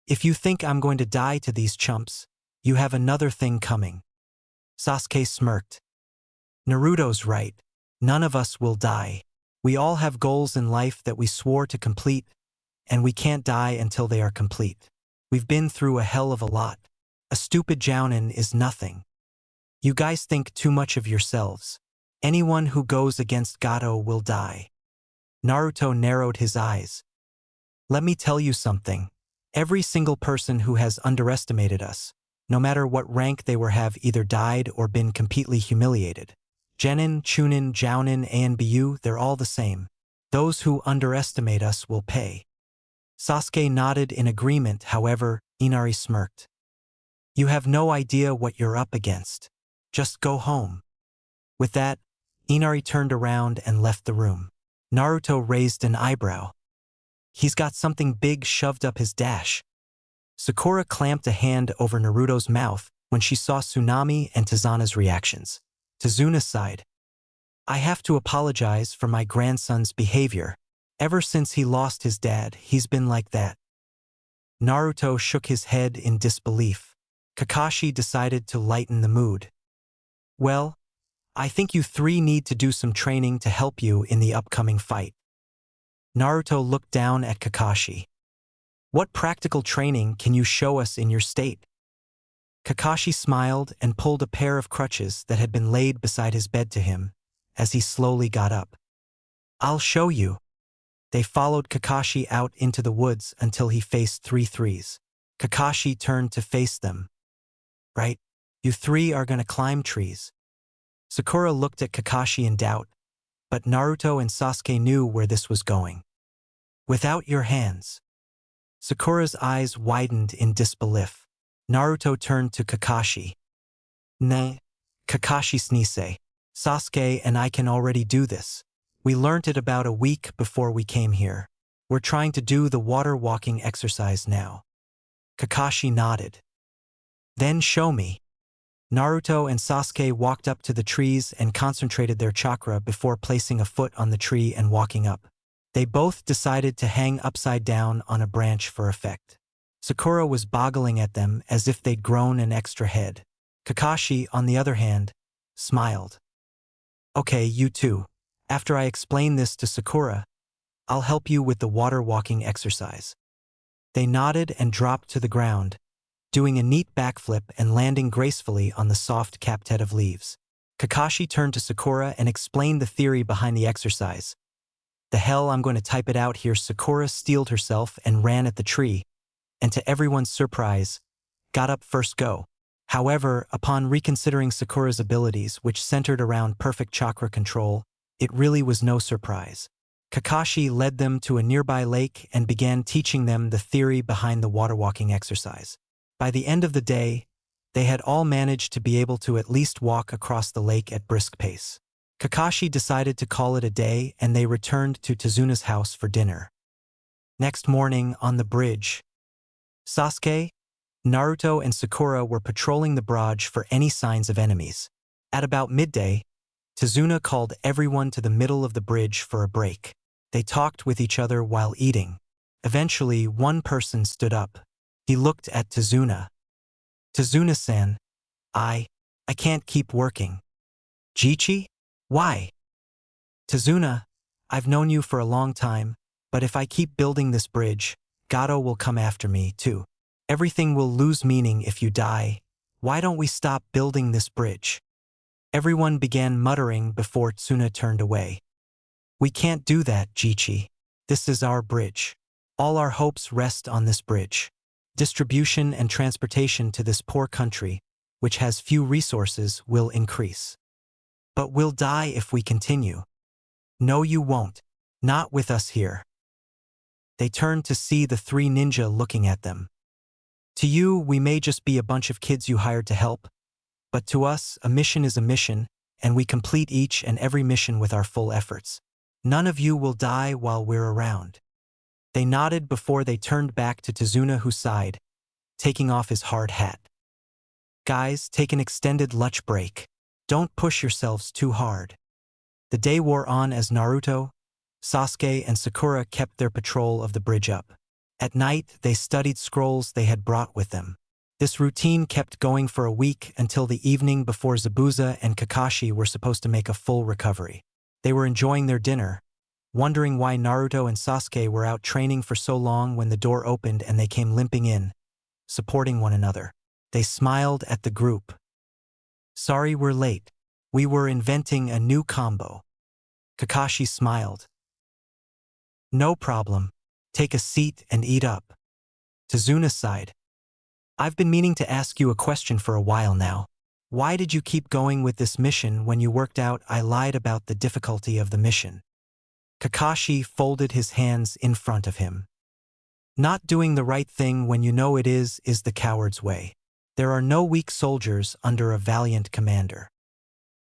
If you think I'm going to die to these chumps, you have another thing coming. Sasuke smirked. Naruto's right. None of us will die. We all have goals in life that we swore to complete, and we can't die until they are complete. We've been through a hell of a lot. A stupid jounin is nothing. You guys think too much of yourselves. Anyone who goes against Gato will die. Naruto narrowed his eyes. Let me tell you something. Every single person who has underestimated us, no matter what rank they were, have either died or been completely humiliated. Genin, Chunin, Jounin, Anbu, they're all the same. Those who underestimate us will pay. Sasuke nodded in agreement, however, Inari smirked. You have no idea what you're up against. Just go home. With that, Inari turned around and left the room. Naruto raised an eyebrow. He's got something big shoved up his dash. Sakura clamped a hand over Naruto's mouth when she saw Tsunami and Tazana's reactions. Tazuna sighed. I have to apologize for my grandson's behavior. Ever since he lost his dad, he's been like that. Naruto shook his head in disbelief. Kakashi decided to lighten the mood. Well, I think you three need to do some training to help you in the upcoming fight. Naruto looked down at Kakashi. What practical training can you show us in your state? Kakashi smiled and pulled a pair of crutches that had been laid beside his bed to him as he slowly got up. I'll show you. They followed Kakashi out into the woods until he faced three threes. Kakashi turned to face them. Right? You three are gonna climb trees. Sakura looked at Kakashi in doubt, but Naruto and Sasuke knew where this was going. Without your hands. Sakura's eyes widened in disbelief. Naruto turned to Kakashi. Nah. Kakashi sneezed. Sasuke and I can already do this. We learnt it about a week before we came here. We're trying to do the water walking exercise now. Kakashi nodded. Then show me. Naruto and Sasuke walked up to the trees and concentrated their chakra before placing a foot on the tree and walking up. They both decided to hang upside down on a branch for effect. Sakura was boggling at them as if they'd grown an extra head. Kakashi, on the other hand, smiled. Okay, you two. After I explain this to Sakura, I'll help you with the water walking exercise. They nodded and dropped to the ground, doing a neat backflip and landing gracefully on the soft capped head of leaves. Kakashi turned to Sakura and explained the theory behind the exercise. The hell, I'm going to type it out here. Sakura steeled herself and ran at the tree, and to everyone's surprise, got up first go. However, upon reconsidering Sakura's abilities, which centered around perfect chakra control, it really was no surprise. Kakashi led them to a nearby lake and began teaching them the theory behind the water walking exercise. By the end of the day, they had all managed to be able to at least walk across the lake at brisk pace. Kakashi decided to call it a day and they returned to Tazuna's house for dinner. Next morning, on the bridge, Sasuke, Naruto, and Sakura were patrolling the bridge for any signs of enemies. At about midday, Tazuna called everyone to the middle of the bridge for a break. They talked with each other while eating. Eventually, one person stood up. He looked at Tazuna. Tazuna-san, I can't keep working. Jichi? Why? Tazuna, I've known you for a long time, but if I keep building this bridge, Gato will come after me, too. Everything will lose meaning if you die. Why don't we stop building this bridge? Everyone began muttering before Tsuna turned away. We can't do that, Jichi. This is our bridge. All our hopes rest on this bridge. Distribution and transportation to this poor country, which has few resources, will increase. But we'll die if we continue. No, you won't. Not with us here. They turned to see the three ninja looking at them. To you, we may just be a bunch of kids you hired to help, but to us, a mission is a mission, and we complete each and every mission with our full efforts. None of you will die while we're around. They nodded before they turned back to Tazuna, who sighed, taking off his hard hat. Guys, take an extended lunch break. Don't push yourselves too hard. The day wore on as Naruto, Sasuke, and Sakura kept their patrol of the bridge up. At night, they studied scrolls they had brought with them. This routine kept going for a week until the evening before Zabuza and Kakashi were supposed to make a full recovery. They were enjoying their dinner, wondering why Naruto and Sasuke were out training for so long when the door opened and they came limping in, supporting one another. They smiled at the group. "Sorry we're late. We were inventing a new combo." Kakashi smiled. "No problem. Take a seat and eat up." Tazuna sighed. "I've been meaning to ask you a question for a while now. Why did you keep going with this mission when you worked out I lied about the difficulty of the mission?" Kakashi folded his hands in front of him. "Not doing the right thing when you know it is the coward's way. There are no weak soldiers under a valiant commander."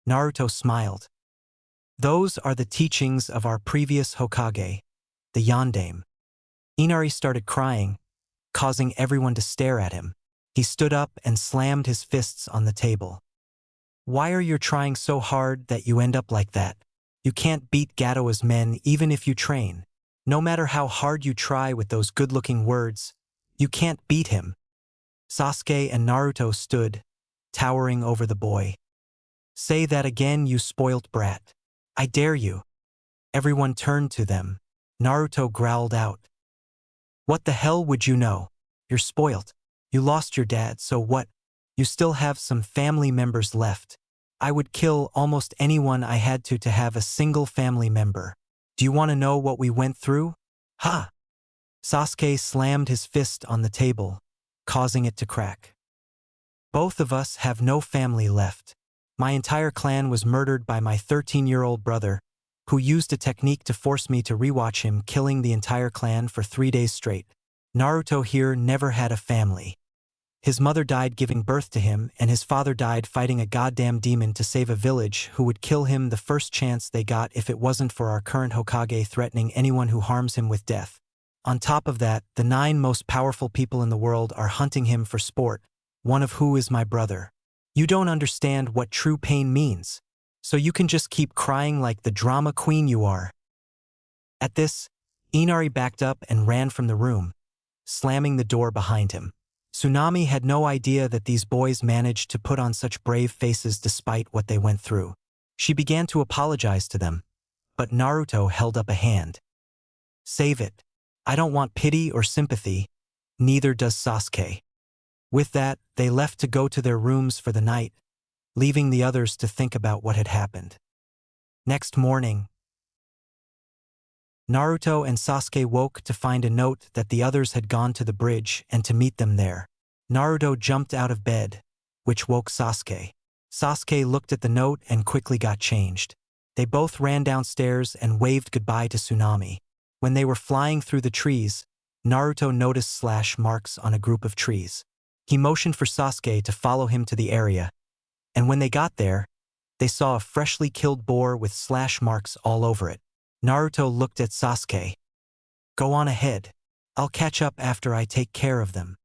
Naruto smiled. "Those are the teachings of our previous Hokage, the Yondaime." Inari started crying, causing everyone to stare at him. He stood up and slammed his fists on the table. "Why are you trying so hard that you end up like that? You can't beat Gatoa's men even if you train. No matter how hard you try with those good-looking words, you can't beat him." Sasuke and Naruto stood, towering over the boy. "Say that again, you spoilt brat. I dare you." Everyone turned to them. Naruto growled out, "What the hell would you know? You're spoilt. You lost your dad, so what? You still have some family members left. I would kill almost anyone I had to have a single family member. Do you want to know what we went through? Ha!" Sasuke slammed his fist on the table, causing it to crack. "Both of us have no family left. My entire clan was murdered by my 13-year-old brother, who used a technique to force me to rewatch him killing the entire clan for 3 days straight. Naruto here never had a family. His mother died giving birth to him, and his father died fighting a goddamn demon to save a village who would kill him the first chance they got if it wasn't for our current Hokage threatening anyone who harms him with death. On top of that, the 9 most powerful people in the world are hunting him for sport, one of who is my brother. You don't understand what true pain means, so you can just keep crying like the drama queen you are." At this, Inari backed up and ran from the room, slamming the door behind him. Tsunami had no idea that these boys managed to put on such brave faces despite what they went through. She began to apologize to them, but Naruto held up a hand. "Save it. I don't want pity or sympathy, neither does Sasuke." With that, they left to go to their rooms for the night, leaving the others to think about what had happened. Next morning, Naruto and Sasuke woke to find a note that the others had gone to the bridge and to meet them there. Naruto jumped out of bed, which woke Sasuke. Sasuke looked at the note and quickly got changed. They both ran downstairs and waved goodbye to Tsunami. When they were flying through the trees, Naruto noticed slash marks on a group of trees. He motioned for Sasuke to follow him to the area, and when they got there, they saw a freshly killed boar with slash marks all over it. Naruto looked at Sasuke. "Go on ahead. I'll catch up after I take care of them."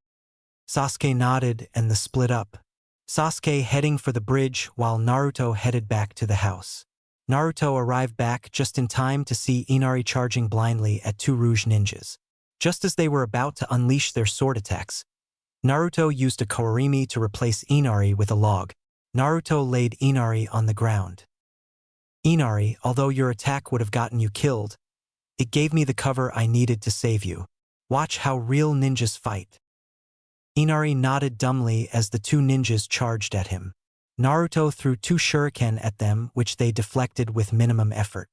Sasuke nodded and they split up. Sasuke heading for the bridge while Naruto headed back to the house. Naruto arrived back just in time to see Inari charging blindly at 2 Rouge ninjas. Just as they were about to unleash their sword attacks, Naruto used a Kourimi to replace Inari with a log. Naruto laid Inari on the ground. "Inari, although your attack would have gotten you killed, it gave me the cover I needed to save you. Watch how real ninjas fight." Inari nodded dumbly as the 2 ninjas charged at him. Naruto threw 2 shuriken at them, which they deflected with minimum effort.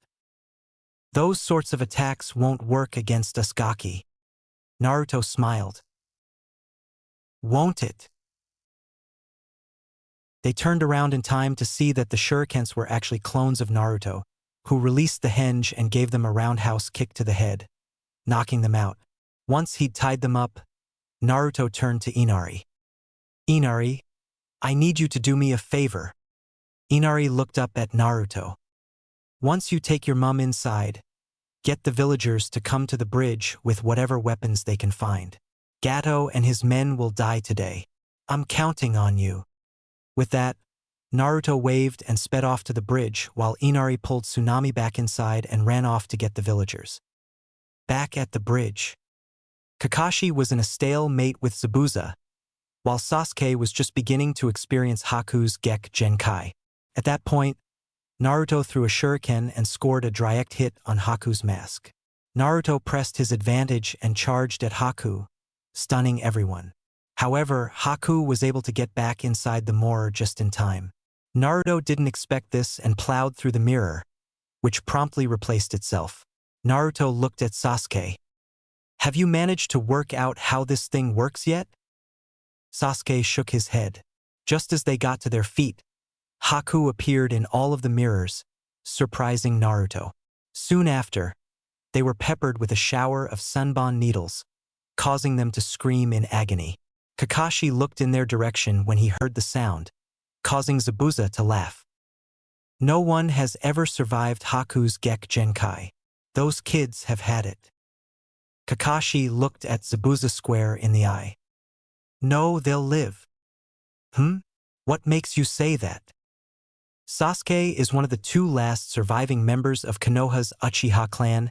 "Those sorts of attacks won't work against us Gaki." Naruto smiled. "Won't it?" They turned around in time to see that the shurikens were actually clones of Naruto, who released the henge and gave them a roundhouse kick to the head, knocking them out. Once he'd tied them up, Naruto turned to Inari. "Inari, I need you to do me a favor." Inari looked up at Naruto. "Once you take your mum inside, get the villagers to come to the bridge with whatever weapons they can find. Gato and his men will die today. I'm counting on you." With that, Naruto waved and sped off to the bridge while Inari pulled Tsunami back inside and ran off to get the villagers. Back at the bridge, Kakashi was in a stalemate with Zabuza, while Sasuke was just beginning to experience Haku's Gek Genkai. At that point, Naruto threw a shuriken and scored a direct hit on Haku's mask. Naruto pressed his advantage and charged at Haku, stunning everyone. However, Haku was able to get back inside the mirror just in time. Naruto didn't expect this and plowed through the mirror, which promptly replaced itself. Naruto looked at Sasuke. "Have you managed to work out how this thing works yet?" Sasuke shook his head. Just as they got to their feet, Haku appeared in all of the mirrors, surprising Naruto. Soon after, they were peppered with a shower of sunbon needles, causing them to scream in agony. Kakashi looked in their direction when he heard the sound, causing Zabuza to laugh. "No one has ever survived Haku's Gek Genkai. Those kids have had it." Kakashi looked at Zabuza square in the eye. "No, they'll live." What makes you say that?" Sasuke is one of the two last surviving members of Konoha's Uchiha clan,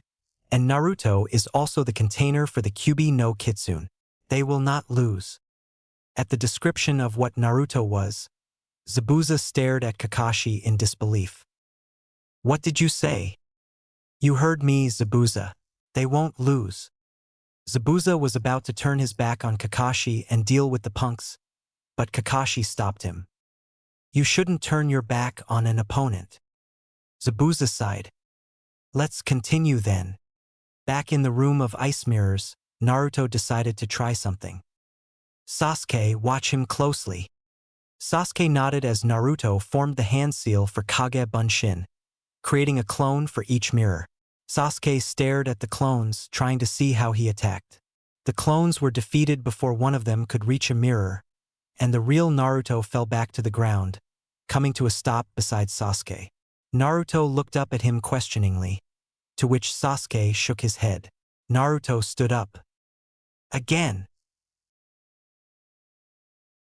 and Naruto is also the container for the Kyuubi no Kitsune. They will not lose. At the description of what Naruto was, Zabuza stared at Kakashi in disbelief. "What did you say?" "You heard me, Zabuza. They won't lose." Zabuza was about to turn his back on Kakashi and deal with the punks, but Kakashi stopped him. "You shouldn't turn your back on an opponent." Zabuza sighed. "Let's continue then." Back in the room of ice mirrors, Naruto decided to try something. "Sasuke, watch him closely." Sasuke nodded as Naruto formed the hand seal for Kage Bunshin, creating a clone for each mirror. Sasuke stared at the clones, trying to see how he attacked. The clones were defeated before one of them could reach a mirror, and the real Naruto fell back to the ground, coming to a stop beside Sasuke. Naruto looked up at him questioningly, to which Sasuke shook his head. Naruto stood up. Again,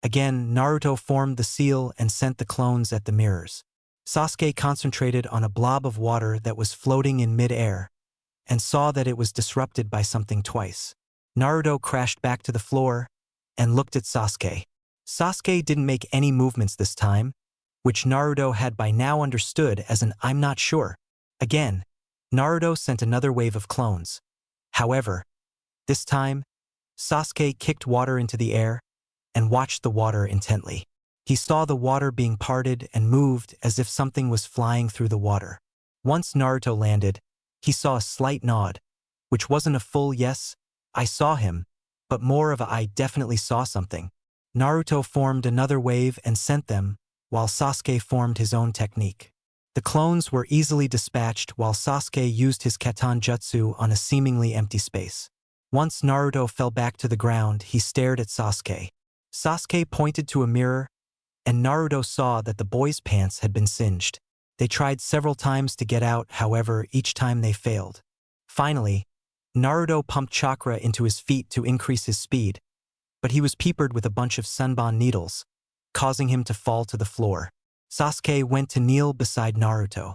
Naruto formed the seal and sent the clones at the mirrors. Sasuke concentrated on a blob of water that was floating in mid-air, and saw that it was disrupted by something twice. Naruto crashed back to the floor and looked at Sasuke. Sasuke didn't make any movements this time, which Naruto had by now understood as an "I'm not sure." Again, Naruto sent another wave of clones. However, this time, Sasuke kicked water into the air and watched the water intently. He saw the water being parted and moved as if something was flying through the water. Once Naruto landed, he saw a slight nod, which wasn't a full "yes, I saw him," but more of a "I definitely saw something." Naruto formed another wave and sent them, while Sasuke formed his own technique. The clones were easily dispatched while Sasuke used his Katan Jutsu on a seemingly empty space. Once Naruto fell back to the ground, he stared at Sasuke. Sasuke pointed to a mirror, and Naruto saw that the boy's pants had been singed. They tried several times to get out, however, each time they failed. Finally, Naruto pumped chakra into his feet to increase his speed, but he was peppered with a bunch of sunbon needles, causing him to fall to the floor. Sasuke went to kneel beside Naruto.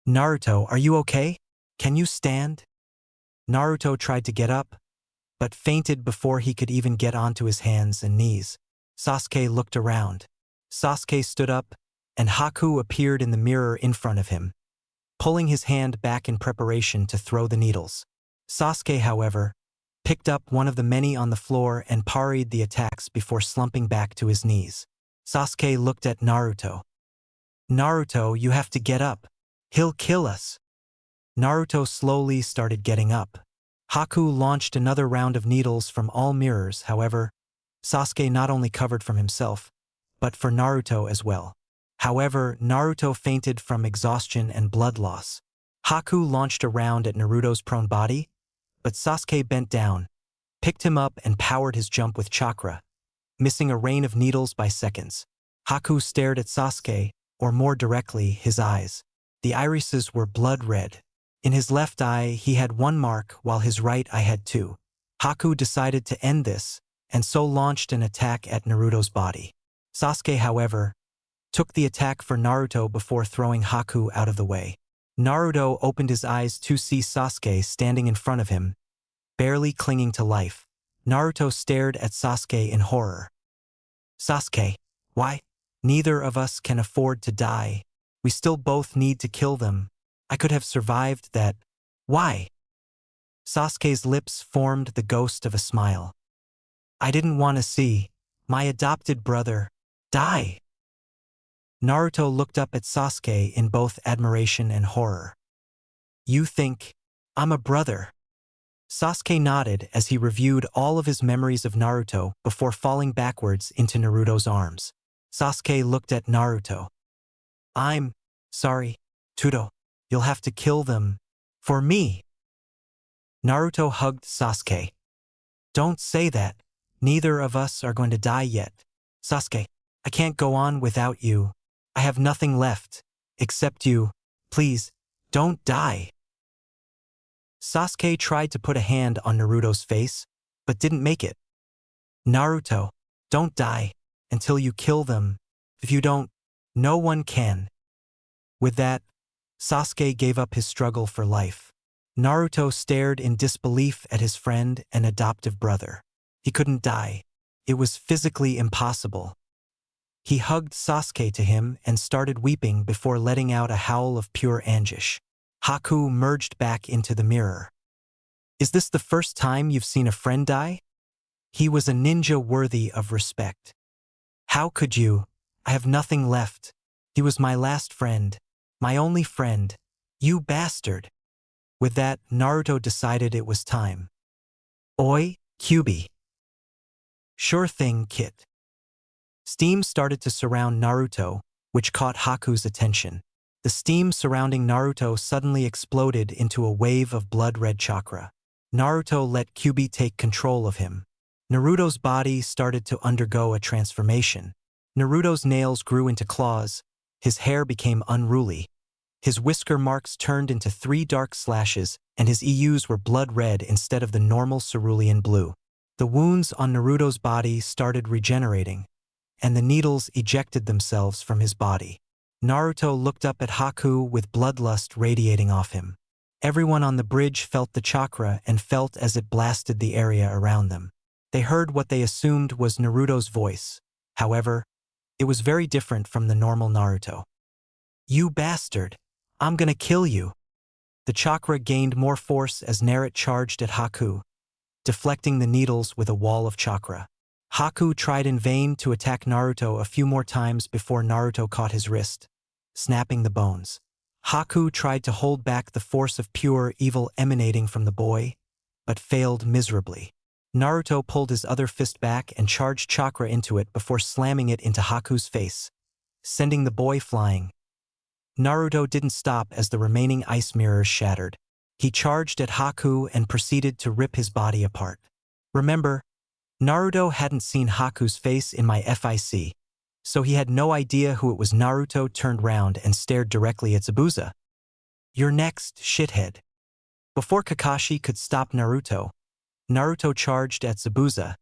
"Naruto, are you okay? Can you stand?" Naruto tried to get up, but fainted before he could even get onto his hands and knees. Sasuke looked around. Sasuke stood up, and Haku appeared in the mirror in front of him, pulling his hand back in preparation to throw the needles. Sasuke, however, picked up one of the many on the floor and parried the attacks before slumping back to his knees. Sasuke looked at Naruto. "Naruto, you have to get up. He'll kill us." Naruto slowly started getting up. Haku launched another round of needles from all mirrors, however, Sasuke not only covered from himself, but for Naruto as well. However, Naruto fainted from exhaustion and blood loss. Haku launched a round at Naruto's prone body, but Sasuke bent down, picked him up and powered his jump with chakra, missing a rain of needles by seconds. Haku stared at Sasuke, or more directly, his eyes. The irises were blood red. In his left eye, he had one mark, while his right eye had two. Haku decided to end this, and so launched an attack at Naruto's body. Sasuke, however, took the attack for Naruto before throwing Haku out of the way. Naruto opened his eyes to see Sasuke standing in front of him, barely clinging to life. Naruto stared at Sasuke in horror. Sasuke, why? Neither of us can afford to die. We still both need to kill them. I could have survived that. Why? Sasuke's lips formed the ghost of a smile. I didn't want to see my adopted brother die. Naruto looked up at Sasuke in both admiration and horror. You think I'm a brother? Sasuke nodded as he reviewed all of his memories of Naruto before falling backwards into Naruto's arms. Sasuke looked at Naruto. I'm sorry, Tudo. You'll have to kill them for me. Naruto hugged Sasuke. Don't say that. Neither of us are going to die yet. Sasuke, I can't go on without you. I have nothing left except you. Please, don't die. Sasuke tried to put a hand on Naruto's face, but didn't make it. Naruto, don't die until you kill them. If you don't, no one can. With that, Sasuke gave up his struggle for life. Naruto stared in disbelief at his friend and adoptive brother. He couldn't die. It was physically impossible. He hugged Sasuke to him and started weeping before letting out a howl of pure anguish. Haku merged back into the mirror. Is this the first time you've seen a friend die? He was a ninja worthy of respect. How could you? I have nothing left. He was my last friend. My only friend. You bastard. With that, Naruto decided it was time. Oi, Kyuubi. Sure thing, Kit. Steam started to surround Naruto, which caught Haku's attention. The steam surrounding Naruto suddenly exploded into a wave of blood-red chakra. Naruto let Kyuubi take control of him. Naruto's body started to undergo a transformation. Naruto's nails grew into claws, his hair became unruly. His whisker marks turned into 3 dark slashes, and his EUs were blood-red instead of the normal cerulean blue. The wounds on Naruto's body started regenerating, and the needles ejected themselves from his body. Naruto looked up at Haku with bloodlust radiating off him. Everyone on the bridge felt the chakra and felt as it blasted the area around them. They heard what they assumed was Naruto's voice. However, it was very different from the normal Naruto. You bastard! I'm gonna kill you! The chakra gained more force as Naruto charged at Haku, deflecting the needles with a wall of chakra. Haku tried in vain to attack Naruto a few more times before Naruto caught his wrist, snapping the bones. Haku tried to hold back the force of pure evil emanating from the boy, but failed miserably. Naruto pulled his other fist back and charged chakra into it before slamming it into Haku's face, sending the boy flying. Naruto didn't stop as the remaining ice mirrors shattered. He charged at Haku and proceeded to rip his body apart. Remember, Naruto hadn't seen Haku's face in my FIC, so he had no idea who it was. Naruto turned round and stared directly at Zabuza. You're next, shithead. Before Kakashi could stop Naruto, Naruto charged at Zabuza,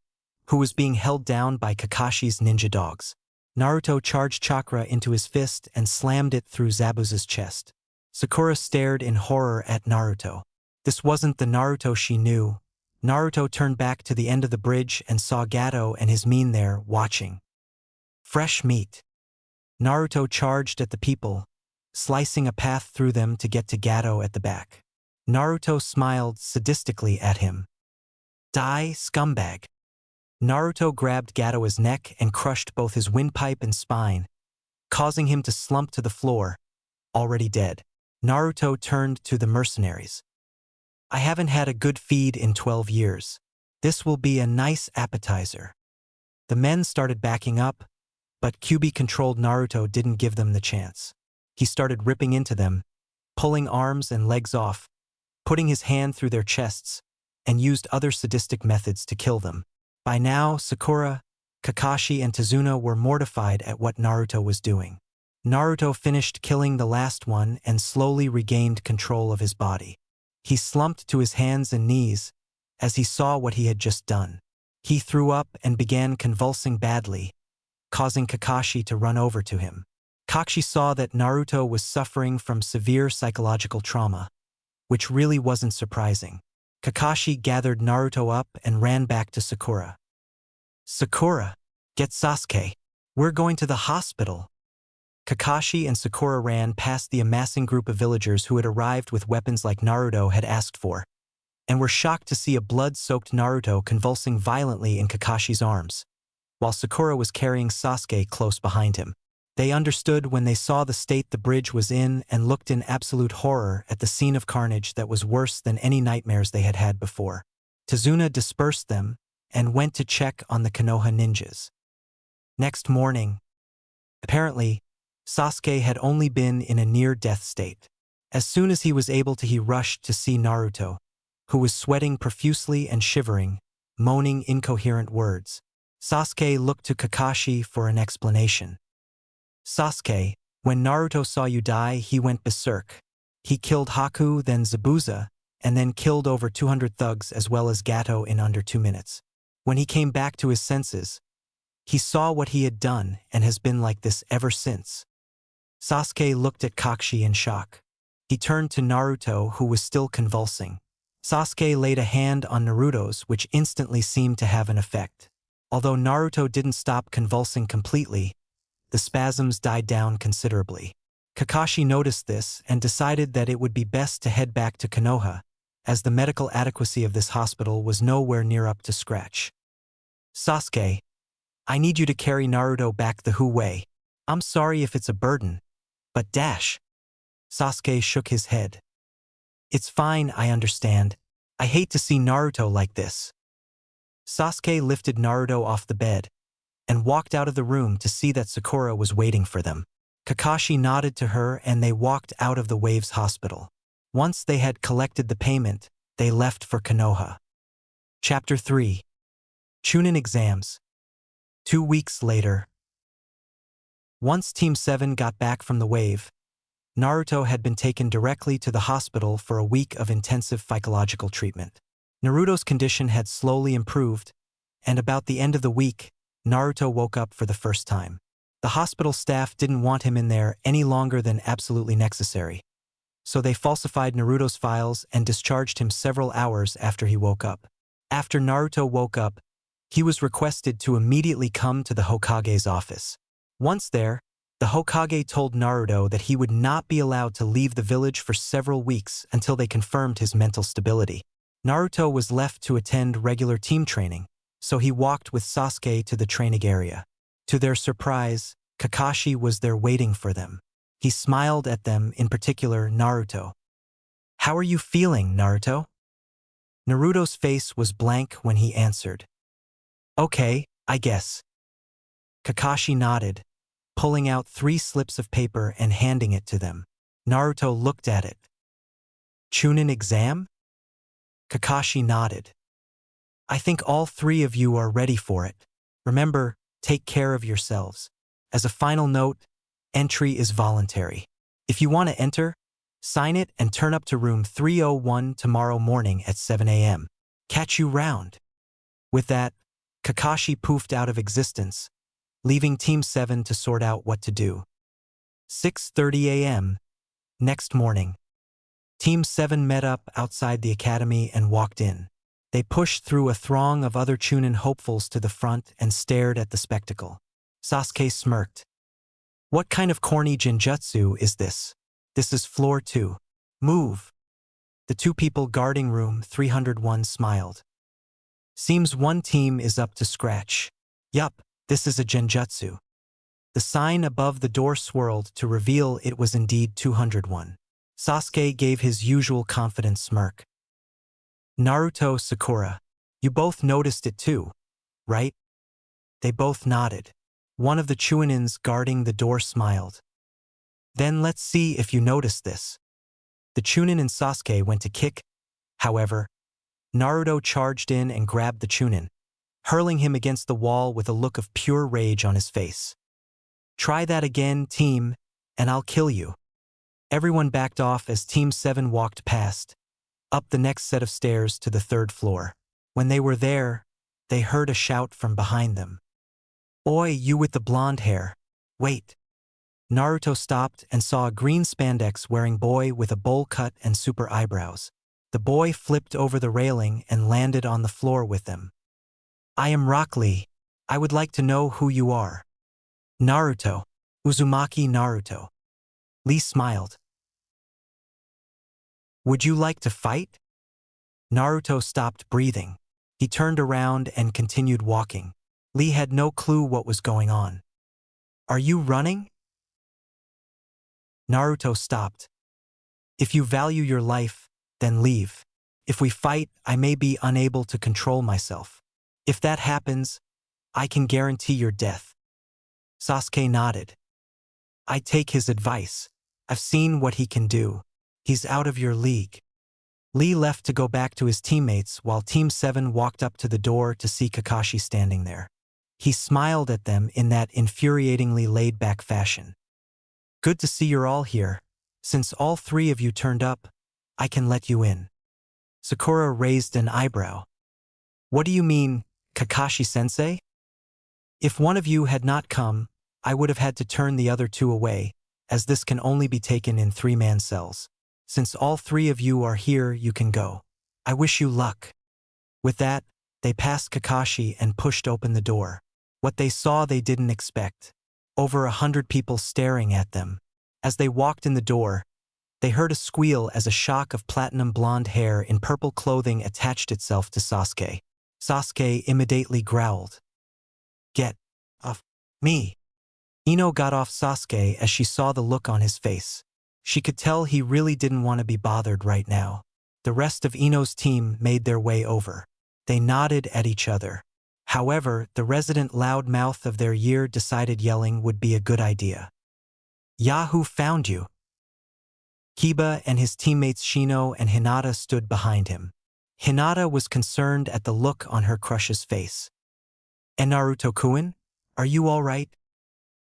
who was being held down by Kakashi's ninja dogs. Naruto charged chakra into his fist and slammed it through Zabuza's chest. Sakura stared in horror at Naruto. This wasn't the Naruto she knew. Naruto turned back to the end of the bridge and saw Gato and his mine there, watching. Fresh meat. Naruto charged at the people, slicing a path through them to get to Gato at the back. Naruto smiled sadistically at him. Die, scumbag. Naruto grabbed Gato's neck and crushed both his windpipe and spine, causing him to slump to the floor, already dead. Naruto turned to the mercenaries. I haven't had a good feed in 12 years. This will be a nice appetizer. The men started backing up, but Kyuubi-controlled Naruto didn't give them the chance. He started ripping into them, pulling arms and legs off, putting his hand through their chests, and used other sadistic methods to kill them. By now, Sakura, Kakashi, and Tazuna were mortified at what Naruto was doing. Naruto finished killing the last one and slowly regained control of his body. He slumped to his hands and knees as he saw what he had just done. He threw up and began convulsing badly, causing Kakashi to run over to him. Kakashi saw that Naruto was suffering from severe psychological trauma, which really wasn't surprising. Kakashi gathered Naruto up and ran back to Sakura. Sakura, Get Sasuke. We're going to the hospital. Kakashi and Sakura ran past the amassing group of villagers who had arrived with weapons like Naruto had asked for, and were shocked to see a blood-soaked Naruto convulsing violently in Kakashi's arms, while Sakura was carrying Sasuke close behind him. They understood when they saw the state the bridge was in and looked in absolute horror at the scene of carnage that was worse than any nightmares they had had before. Tazuna dispersed them and went to check on the Konoha ninjas. Next morning, apparently, Sasuke had only been in a near-death state. As soon as he was able to, he rushed to see Naruto, who was sweating profusely and shivering, moaning incoherent words. Sasuke looked to Kakashi for an explanation. Sasuke, when Naruto saw you die, he went berserk. He killed Haku, then Zabuza, and then killed over 200 thugs as well as Gato in under 2 minutes. When he came back to his senses, he saw what he had done and has been like this ever since. Sasuke looked at Kakashi in shock. He turned to Naruto, who was still convulsing. Sasuke laid a hand on Naruto's, which instantly seemed to have an effect. Although Naruto didn't stop convulsing completely, the spasms died down considerably. Kakashi noticed this and decided that it would be best to head back to Konoha, as the medical adequacy of this hospital was nowhere near up to scratch. Sasuke, I need you to carry Naruto back the Hu way. I'm sorry if it's a burden, but dash. Sasuke shook his head. It's fine, I understand. I hate to see Naruto like this. Sasuke lifted Naruto off the bed and walked out of the room to see that Sakura was waiting for them. Kakashi nodded to her and they walked out of the Waves Hospital. Once they had collected the payment, they left for Konoha. Chapter 3. Chunin Exams. 2 weeks later. Once Team 7 got back from the wave, Naruto had been taken directly to the hospital for a week of intensive psychological treatment. Naruto's condition had slowly improved, and about the end of the week, Naruto woke up for the first time. The hospital staff didn't want him in there any longer than absolutely necessary, so they falsified Naruto's files and discharged him several hours after he woke up. After Naruto woke up, he was requested to immediately come to the Hokage's office. Once there, the Hokage told Naruto that he would not be allowed to leave the village for several weeks until they confirmed his mental stability. Naruto was left to attend regular team training, so he walked with Sasuke to the training area. To their surprise, Kakashi was there waiting for them. He smiled at them, in particular Naruto. How are you feeling, Naruto? Naruto's face was blank when he answered. Okay, I guess. Kakashi nodded, pulling out 3 slips of paper and handing it to them. Naruto looked at it. Chunin exam? Kakashi nodded. I think all 3 of you are ready for it. Remember, take care of yourselves. As a final note, entry is voluntary. If you want to enter, sign it and turn up to room 301 tomorrow morning at 7 a.m. Catch you round. With that, Kakashi poofed out of existence, leaving Team 7 to sort out what to do. 6:30 a.m. Next morning. Team 7 met up outside the academy and walked in. They pushed through a throng of other Chunin hopefuls to the front and stared at the spectacle. Sasuke smirked. What kind of corny genjutsu is this? This is floor 2. Move. The 2 people guarding room 301 smiled. Seems one team is up to scratch. Yup, this is a genjutsu. The sign above the door swirled to reveal it was indeed 201. Sasuke gave his usual confident smirk. Naruto, Sakura, you both noticed it too, right? They both nodded. One of the Chuninins guarding the door smiled. Then let's see if you noticed this. The Chunin and Sasuke went to kick. However, Naruto charged in and grabbed the Chunin, hurling him against the wall with a look of pure rage on his face. Try that again, team, and I'll kill you. Everyone backed off as Team 7 walked past, up the next set of stairs to the 3rd floor. When they were there, they heard a shout from behind them. Oi, you with the blonde hair. Wait. Naruto stopped and saw a green spandex wearing boy with a bowl cut and super eyebrows. The boy flipped over the railing and landed on the floor with them. I am Rock Lee. I would like to know who you are. Naruto. Uzumaki Naruto. Lee smiled. Would you like to fight? Naruto stopped breathing. He turned around and continued walking. Lee had no clue what was going on. Are you running? Naruto stopped. If you value your life, then leave. If we fight, I may be unable to control myself. If that happens, I can guarantee your death. Sasuke nodded. I take his advice. I've seen what he can do. He's out of your league. Lee left to go back to his teammates while Team 7 walked up to the door to see Kakashi standing there. He smiled at them in that infuriatingly laid-back fashion. Good to see you're all here. Since all three of you turned up, I can let you in. Sakura raised an eyebrow. What do you mean, Kakashi-sensei? If one of you had not come, I would have had to turn the other two away, as this can only be taken in three-man cells. Since all three of you are here, you can go. I wish you luck. With that, they passed Kakashi and pushed open the door. What they saw they didn't expect. Over 100 people staring at them. As they walked in the door, they heard a squeal as a shock of platinum blonde hair in purple clothing attached itself to Sasuke. Sasuke immediately growled. Get off me. Ino got off Sasuke as she saw the look on his face. She could tell he really didn't want to be bothered right now. The rest of Ino's team made their way over. They nodded at each other. However, the resident loud mouth of their year decided yelling would be a good idea. Yahoo found you. Kiba and his teammates Shino and Hinata stood behind him. Hinata was concerned at the look on her crush's face. And Naruto-kun, are you all right?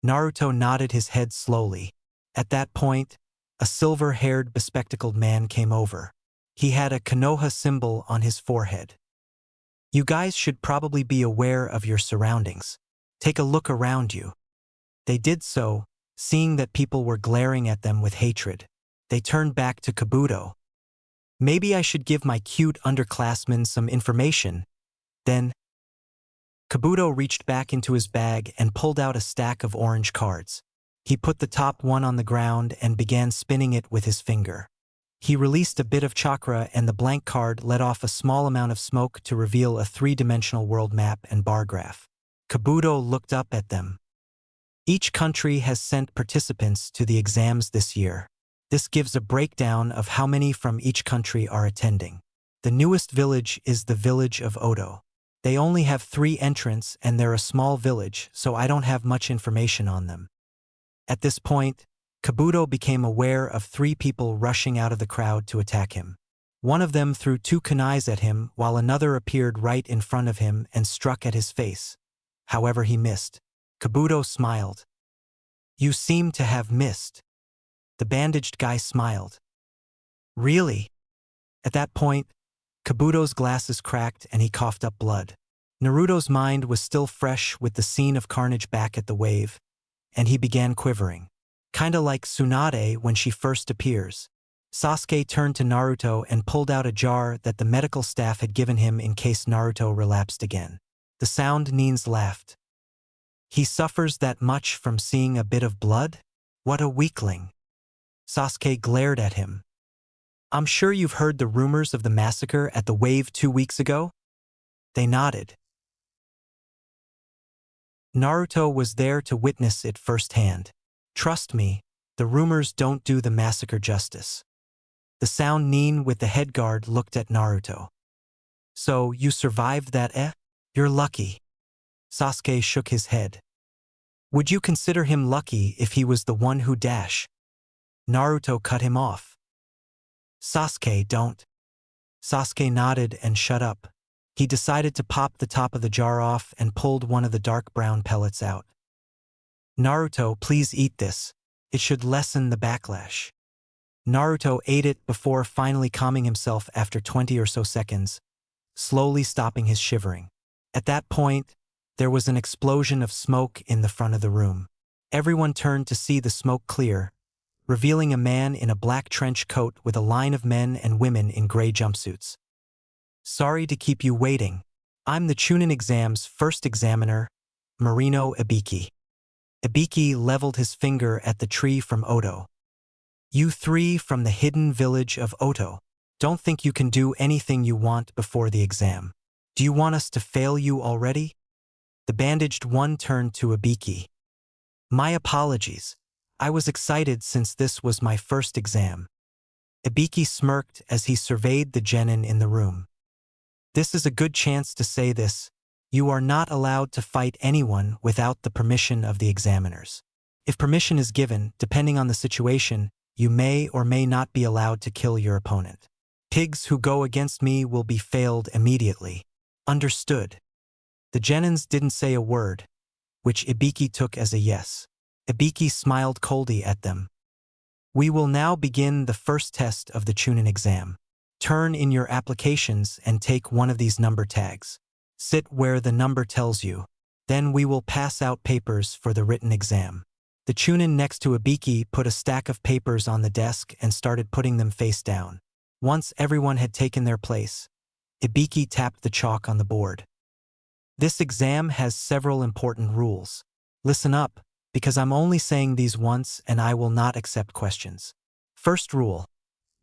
Naruto nodded his head slowly. At that point, a silver-haired bespectacled man came over. He had a Konoha symbol on his forehead. You guys should probably be aware of your surroundings. Take a look around you. They did so, seeing that people were glaring at them with hatred. They turned back to Kabuto. Maybe I should give my cute underclassmen some information. Then, Kabuto reached back into his bag and pulled out a stack of orange cards. He put the top one on the ground and began spinning it with his finger. He released a bit of chakra and the blank card let off a small amount of smoke to reveal a three-dimensional world map and bar graph. Kabuto looked up at them. Each country has sent participants to the exams this year. This gives a breakdown of how many from each country are attending. The newest village is the village of Odo. They only have 3 entrants and they're a small village, so I don't have much information on them. At this point, Kabuto became aware of 3 people rushing out of the crowd to attack him. One of them threw 2 kunais at him while another appeared right in front of him and struck at his face. However, he missed. Kabuto smiled. You seem to have missed. The bandaged guy smiled. Really? At that point, Kabuto's glasses cracked and he coughed up blood. Naruto's mind was still fresh with the scene of carnage back at the wave, and he began quivering. Kinda like Tsunade when she first appears. Sasuke turned to Naruto and pulled out a jar that the medical staff had given him in case Naruto relapsed again. The sound Nins laughed. He suffers that much from seeing a bit of blood? What a weakling. Sasuke glared at him. I'm sure you've heard the rumors of the massacre at the wave 2 weeks ago? They nodded. Naruto was there to witness it firsthand. Trust me, the rumors don't do the massacre justice. The sound Nin with the head guard looked at Naruto. So, you survived that, eh? You're lucky. Sasuke shook his head. Would you consider him lucky if he was the one who dash? Naruto cut him off. Sasuke, don't. Sasuke nodded and shut up. He decided to pop the top of the jar off and pulled one of the dark brown pellets out. Naruto, please eat this. It should lessen the backlash. Naruto ate it before finally calming himself after 20 or so seconds, slowly stopping his shivering. At that point, there was an explosion of smoke in the front of the room. Everyone turned to see the smoke clear, revealing a man in a black trench coat with a line of men and women in gray jumpsuits. Sorry to keep you waiting. I'm the Chunin exam's first examiner, Marino Ibiki. Ibiki leveled his finger at the tree from Oto. You three from the hidden village of Oto. Don't think you can do anything you want before the exam. Do you want us to fail you already? The bandaged one turned to Ibiki. My apologies. I was excited since this was my first exam. Ibiki smirked as he surveyed the genin in the room. This is a good chance to say this. You are not allowed to fight anyone without the permission of the examiners. If permission is given, depending on the situation, you may or may not be allowed to kill your opponent. Pigs who go against me will be failed immediately. Understood. The genins didn't say a word, which Ibiki took as a yes. Ibiki smiled coldly at them. We will now begin the first test of the Chunin exam. Turn in your applications and take one of these number tags. Sit where the number tells you. Then we will pass out papers for the written exam. The Chunin next to Ibiki put a stack of papers on the desk and started putting them face down. Once everyone had taken their place, Ibiki tapped the chalk on the board. This exam has several important rules. Listen up, because I'm only saying these once and I will not accept questions. First rule.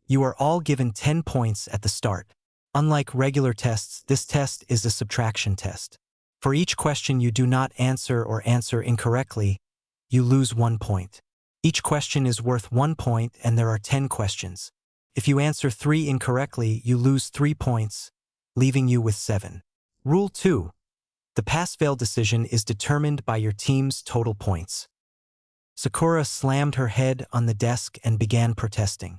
You are all given 10 points at the start. Unlike regular tests, this test is a subtraction test. For each question you do not answer or answer incorrectly, you lose 1 point. Each question is worth 1 point and there are 10 questions. If you answer 3 incorrectly, you lose 3 points, leaving you with 7. Rule 2. The pass-fail decision is determined by your team's total points. Sakura slammed her head on the desk and began protesting.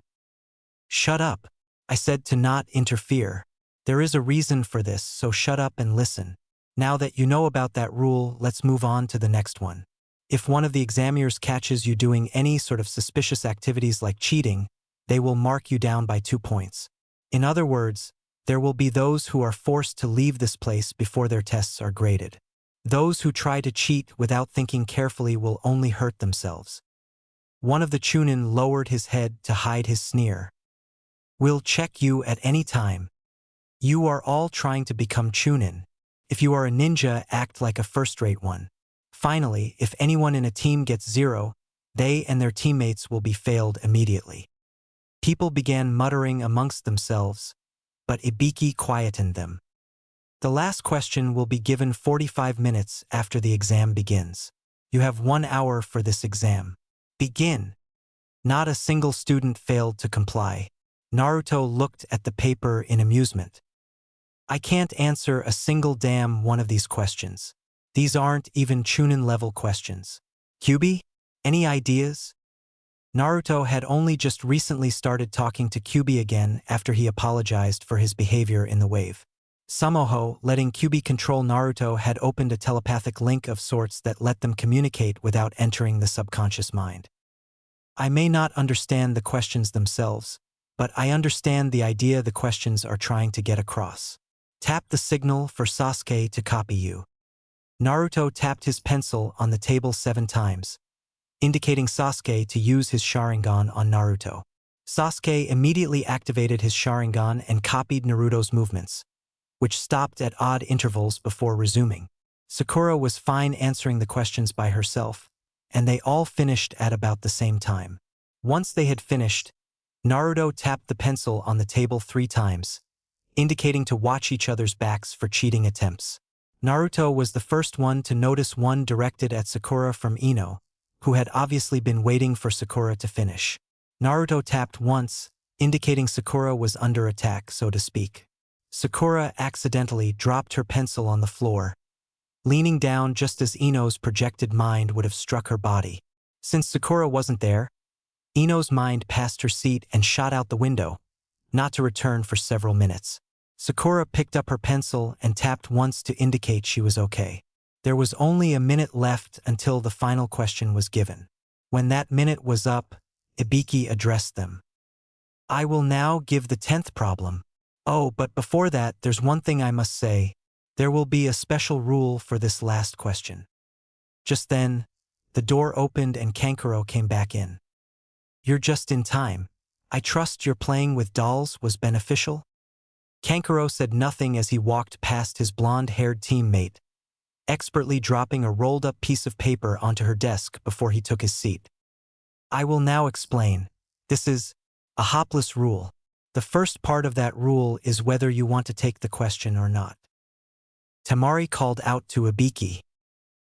Shut up. I said to not interfere. There is a reason for this, so shut up and listen. Now that you know about that rule, let's move on to the next one. If one of the examiners catches you doing any sort of suspicious activities like cheating, they will mark you down by 2 points. In other words, there will be those who are forced to leave this place before their tests are graded. Those who try to cheat without thinking carefully will only hurt themselves. One of the Chunin lowered his head to hide his sneer. We'll check you at any time. You are all trying to become Chunin. If you are a ninja, act like a first-rate one. Finally, if anyone in a team gets 0, they and their teammates will be failed immediately. People began muttering amongst themselves, but Ibiki quietened them. The last question will be given 45 minutes after the exam begins. You have 1 hour for this exam. Begin. Not a single student failed to comply. Naruto looked at the paper in amusement. I can't answer a single damn one of these questions. These aren't even Chunin-level questions. Kyubi, any ideas? Naruto had only just recently started talking to Kyubi again after he apologized for his behavior in the wave. Samoho, letting Kyubi control Naruto, had opened a telepathic link of sorts that let them communicate without entering the subconscious mind. I may not understand the questions themselves, but I understand the idea the questions are trying to get across. Tap the signal for Sasuke to copy you. Naruto tapped his pencil on the table 7 times, indicating Sasuke to use his Sharingan on Naruto. Sasuke immediately activated his Sharingan and copied Naruto's movements, which stopped at odd intervals before resuming. Sakura was fine answering the questions by herself, and they all finished at about the same time. Once they had finished, Naruto tapped the pencil on the table 3 times, indicating to watch each other's backs for cheating attempts. Naruto was the first one to notice one directed at Sakura from Ino, who had obviously been waiting for Sakura to finish. Naruto tapped once, indicating Sakura was under attack, so to speak. Sakura accidentally dropped her pencil on the floor, leaning down just as Ino's projected mind would have struck her body. Since Sakura wasn't there, Ino's mind passed her seat and shot out the window, not to return for several minutes. Sakura picked up her pencil and tapped once to indicate she was okay. There was only a minute left until the final question was given. When that minute was up, Ibiki addressed them. I will now give the 10th problem. Oh, but before that, there's one thing I must say. There will be a special rule for this last question. Just then, the door opened and Kankuro came back in. You're just in time. I trust your playing with dolls was beneficial? Kankuro said nothing as he walked past his blonde-haired teammate, expertly dropping a rolled-up piece of paper onto her desk before he took his seat. I will now explain. This is a hopless rule. The first part of that rule is whether you want to take the question or not. Temari called out to Ibiki.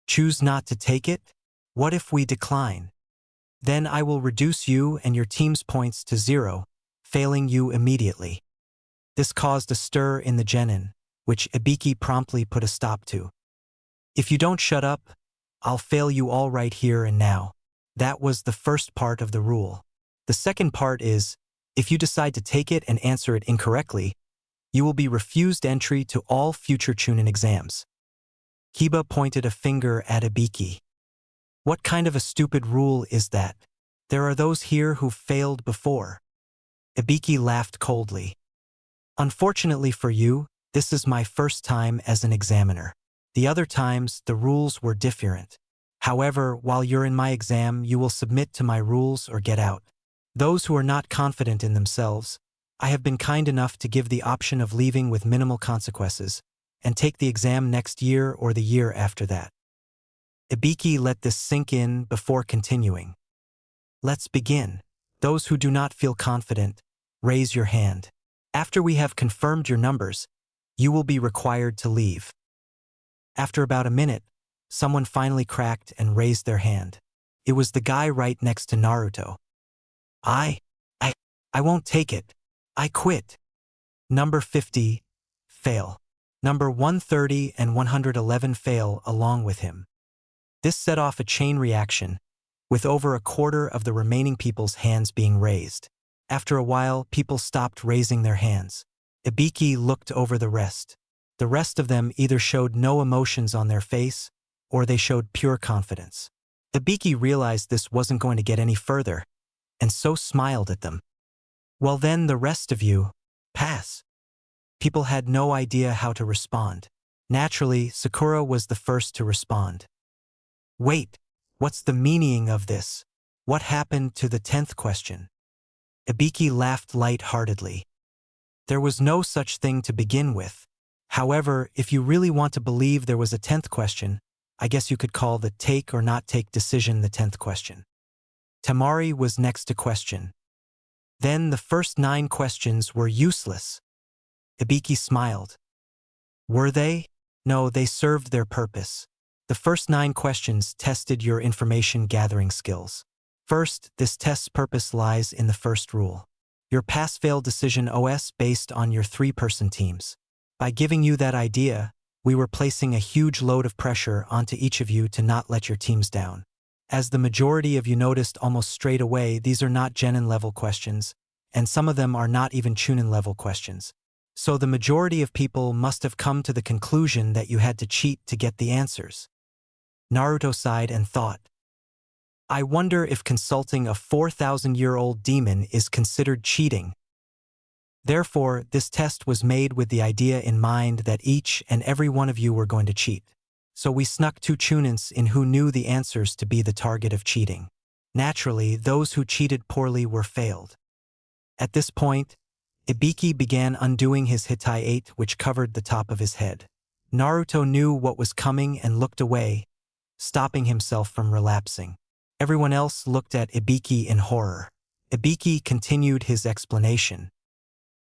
Choose not to take it? What if we decline? Then I will reduce you and your team's points to 0, failing you immediately. This caused a stir in the genin, which Ibiki promptly put a stop to. If you don't shut up, I'll fail you all right here and now. That was the first part of the rule. The second part is, if you decide to take it and answer it incorrectly, you will be refused entry to all future Chunin exams. Kiba pointed a finger at Ibiki. What kind of a stupid rule is that? There are those here who failed before. Ibiki laughed coldly. Unfortunately for you, this is my first time as an examiner. The other times, the rules were different. However, while you're in my exam, you will submit to my rules or get out. Those who are not confident in themselves, I have been kind enough to give the option of leaving with minimal consequences and take the exam next year or the year after that. Ibiki let this sink in before continuing. Let's begin. Those who do not feel confident, raise your hand. After we have confirmed your numbers, you will be required to leave. After about a minute, someone finally cracked and raised their hand. It was the guy right next to Naruto. I won't take it. I quit. Number 50, fail. Number 130 and 111 fail along with him. This set off a chain reaction, with over a quarter of the remaining people's hands being raised. After a while, people stopped raising their hands. Ibiki looked over the rest. The rest of them either showed no emotions on their face, or they showed pure confidence. Ibiki realized this wasn't going to get any further, and so smiled at them. Well then, the rest of you, pass. People had no idea how to respond. Naturally, Sakura was the first to respond. Wait, what's the meaning of this? What happened to the 10th question? Ibiki laughed light-heartedly. There was no such thing to begin with. However, if you really want to believe there was a 10th question, I guess you could call the take or not take decision the 10th question. Temari was next to question. Then the first 9 questions were useless. Ibiki smiled. Were they? No, they served their purpose. The first 9 questions tested your information gathering skills. First, this test's purpose lies in the first rule. Your pass-fail decision OS based on your 3-person teams. By giving you that idea, we were placing a huge load of pressure onto each of you to not let your teams down. As the majority of you noticed almost straight away, these are not Genin-level questions, and some of them are not even Chunin-level questions. So the majority of people must have come to the conclusion that you had to cheat to get the answers. Naruto sighed and thought. I wonder if consulting a 4,000-year-old demon is considered cheating. Therefore, this test was made with the idea in mind that each and every one of you were going to cheat. So we snuck 2 Chunins in who knew the answers to be the target of cheating. Naturally, those who cheated poorly were failed. At this point, Ibiki began undoing his Hitai 8, which covered the top of his head. Naruto knew what was coming and looked away, stopping himself from relapsing. Everyone else looked at Ibiki in horror. Ibiki continued his explanation.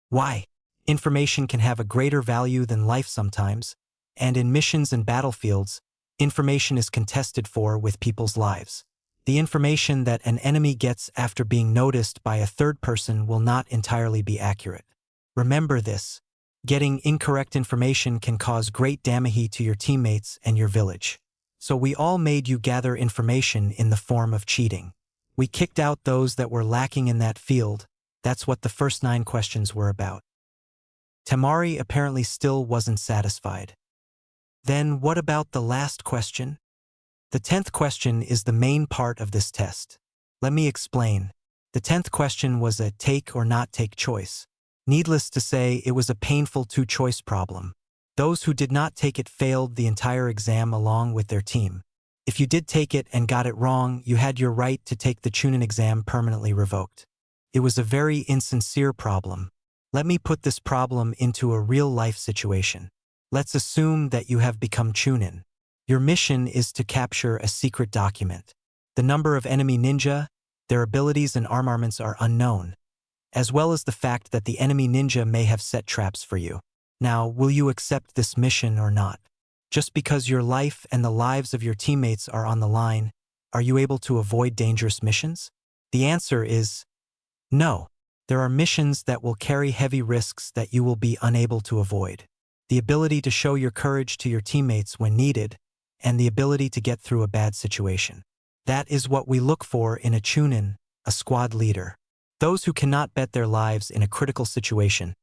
Why? Information can have a greater value than life sometimes, and in missions and battlefields, information is contested for with people's lives. The information that an enemy gets after being noticed by a third person will not entirely be accurate. Remember this. Getting incorrect information can cause great damage to your teammates and your village. So we all made you gather information in the form of cheating. We kicked out those that were lacking in that field. That's what the first 9 questions were about. Temari apparently still wasn't satisfied. Then what about the last question? The 10th question is the main part of this test. Let me explain. The 10th question was a take or not take choice. Needless to say, it was a painful 2-choice problem. Those who did not take it failed the entire exam along with their team. If you did take it and got it wrong, you had your right to take the Chunin exam permanently revoked. It was a very insincere problem. Let me put this problem into a real-life situation. Let's assume that you have become Chunin. Your mission is to capture a secret document. The number of enemy ninja, their abilities and armaments are unknown, as well as the fact that the enemy ninja may have set traps for you. Now, will you accept this mission or not? Just because your life and the lives of your teammates are on the line, are you able to avoid dangerous missions? The answer is no. There are missions that will carry heavy risks that you will be unable to avoid. The ability to show your courage to your teammates when needed, and the ability to get through a bad situation. That is what we look for in a chunin, a squad leader. Those who cannot bet their lives in a critical situation.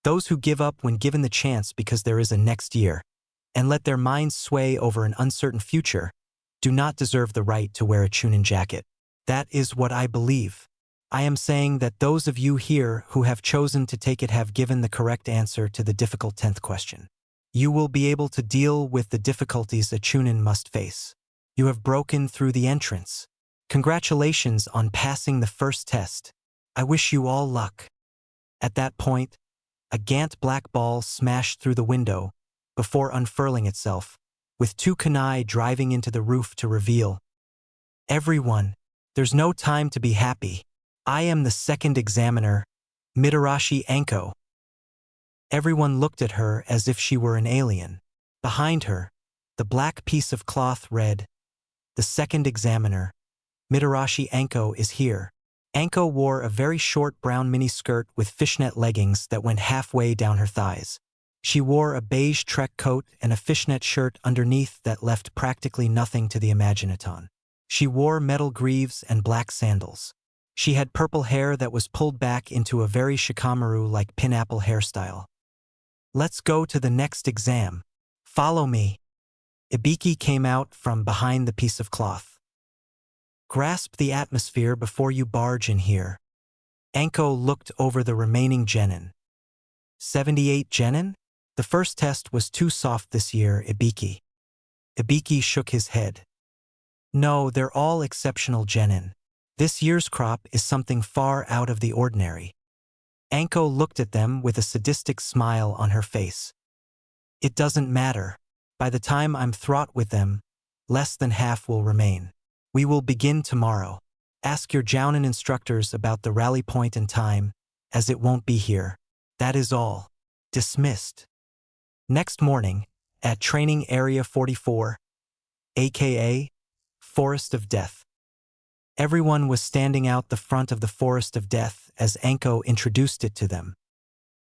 Those who give up when given the chance because there is a next year, and let their minds sway over an uncertain future, do not deserve the right to wear a chunin jacket. That is what I believe. I am saying that those of you here who have chosen to take it have given the correct answer to the difficult 10th question. You will be able to deal with the difficulties a chunin must face. You have broken through the entrance. Congratulations on passing the first test. I wish you all luck. At that point, a Gant black ball smashed through the window before unfurling itself, with two kunai driving into the roof to reveal. Everyone, there's no time to be happy. I am the second examiner, Mitarashi Anko. Everyone looked at her as if she were an alien. Behind her, the black piece of cloth read, "The second examiner, Mitarashi Anko is here." Anko wore a very short brown mini-skirt with fishnet leggings that went halfway down her thighs. She wore a beige trek coat and a fishnet shirt underneath that left practically nothing to the imaginaton. She wore metal greaves and black sandals. She had purple hair that was pulled back into a very shikamaru-like pineapple hairstyle. Let's go to the next exam. Follow me. Ibiki came out from behind the piece of cloth. Grasp the atmosphere before you barge in here. Anko looked over the remaining genin. 78 genin? The first test was too soft this year, Ibiki. Ibiki shook his head. No, they're all exceptional genin. This year's crop is something far out of the ordinary. Anko looked at them with a sadistic smile on her face. It doesn't matter. By the time I'm through with them, less than half will remain. We will begin tomorrow. Ask your Jounin instructors about the rally point and time, as it won't be here. That is all. Dismissed. Next morning, at Training Area 44, aka Forest of Death. Everyone was standing out the front of the Forest of Death as Anko introduced it to them.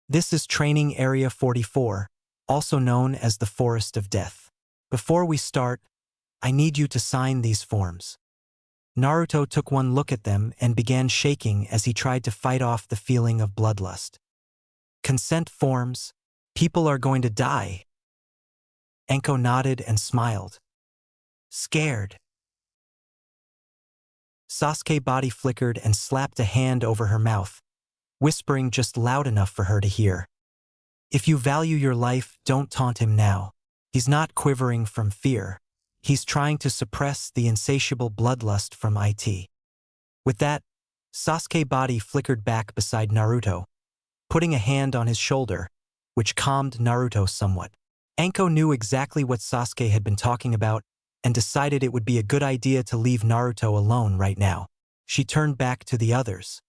This is Training Area 44, also known as the Forest of Death. Before we start, I need you to sign these forms. Naruto took one look at them and began shaking as he tried to fight off the feeling of bloodlust. Consent forms. People are going to die. Anko nodded and smiled. Scared. Sasuke's body flickered and slapped a hand over her mouth, whispering just loud enough for her to hear. If you value your life, don't taunt him now. He's not quivering from fear. He's trying to suppress the insatiable bloodlust from it. With that, Sasuke's body flickered back beside Naruto, putting a hand on his shoulder, which calmed Naruto somewhat. Anko knew exactly what Sasuke had been talking about and decided it would be a good idea to leave Naruto alone right now. She turned back to the others.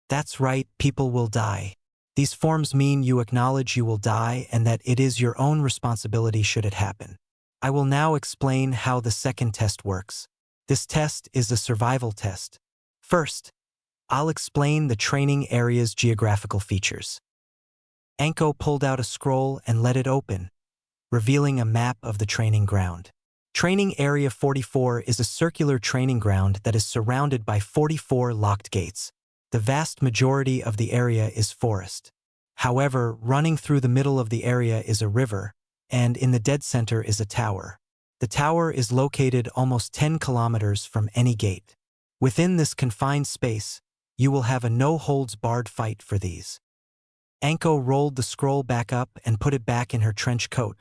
That's right, people will die. These forms mean you acknowledge you will die and that it is your own responsibility should it happen. I will now explain how the second test works. This test is a survival test. First, I'll explain the training area's geographical features. Anko pulled out a scroll and let it open, revealing a map of the training ground. Training Area 44 is a circular training ground that is surrounded by 44 locked gates. The vast majority of the area is forest. However, running through the middle of the area is a river, and in the dead center is a tower. The tower is located almost 10 kilometers from any gate. Within this confined space, you will have a no-holds-barred fight for these. Anko rolled the scroll back up and put it back in her trench coat,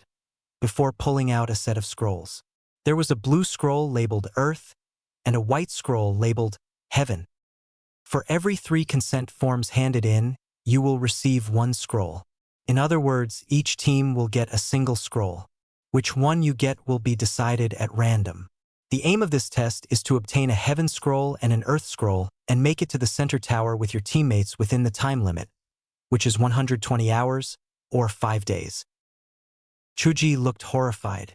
before pulling out a set of scrolls. There was a blue scroll labeled Earth and a white scroll labeled Heaven. For every 3 consent forms handed in, you will receive 1 scroll. In other words, each team will get a single scroll. Which one you get will be decided at random. The aim of this test is to obtain a heaven scroll and an earth scroll and make it to the center tower with your teammates within the time limit, which is 120 hours or 5 days. Chuji looked horrified.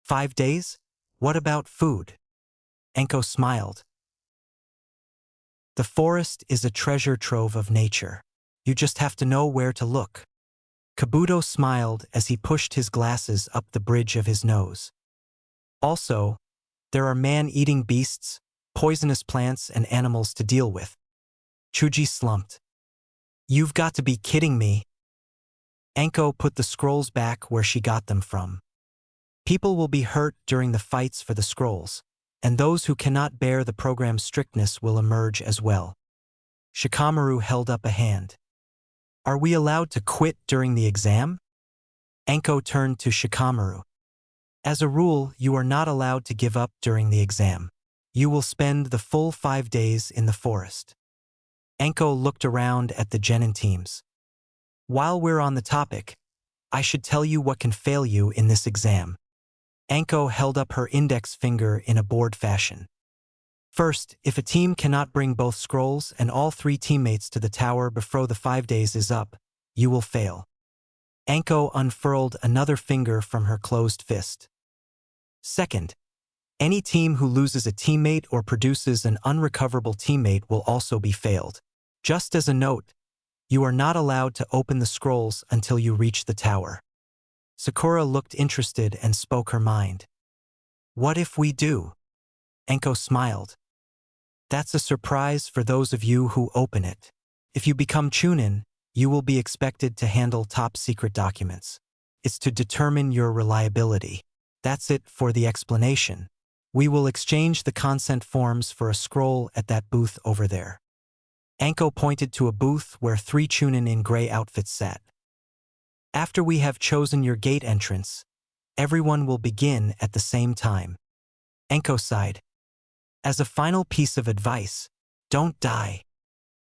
5 days? What about food? Enko smiled. The forest is a treasure trove of nature. You just have to know where to look. Kabuto smiled as he pushed his glasses up the bridge of his nose. Also, there are man-eating beasts, poisonous plants, and animals to deal with. Chuji slumped. You've got to be kidding me. Enko put the scrolls back where she got them from. People will be hurt during the fights for the scrolls, and those who cannot bear the program's strictness will emerge as well. Shikamaru held up a hand. Are we allowed to quit during the exam? Enko turned to Shikamaru. As a rule, you are not allowed to give up during the exam. You will spend the full 5 days in the forest. Enko looked around at the genin teams. While we're on the topic, I should tell you what can fail you in this exam. Enko held up her index finger in a bored fashion. First, if a team cannot bring both scrolls and all 3 teammates to the tower before the 5 days is up, you will fail. Enko unfurled another finger from her closed fist. Second, any team who loses a teammate or produces an unrecoverable teammate will also be failed. Just as a note, you are not allowed to open the scrolls until you reach the tower. Sakura looked interested and spoke her mind. What if we do? Enko smiled. That's a surprise for those of you who open it. If you become Chunin, you will be expected to handle top-secret documents. It's to determine your reliability. That's it for the explanation. We will exchange the consent forms for a scroll at that booth over there. Enko pointed to a booth where 3 Chunin in gray outfits sat. After we have chosen your gate entrance, everyone will begin at the same time. Enko sighed. As a final piece of advice, don't die.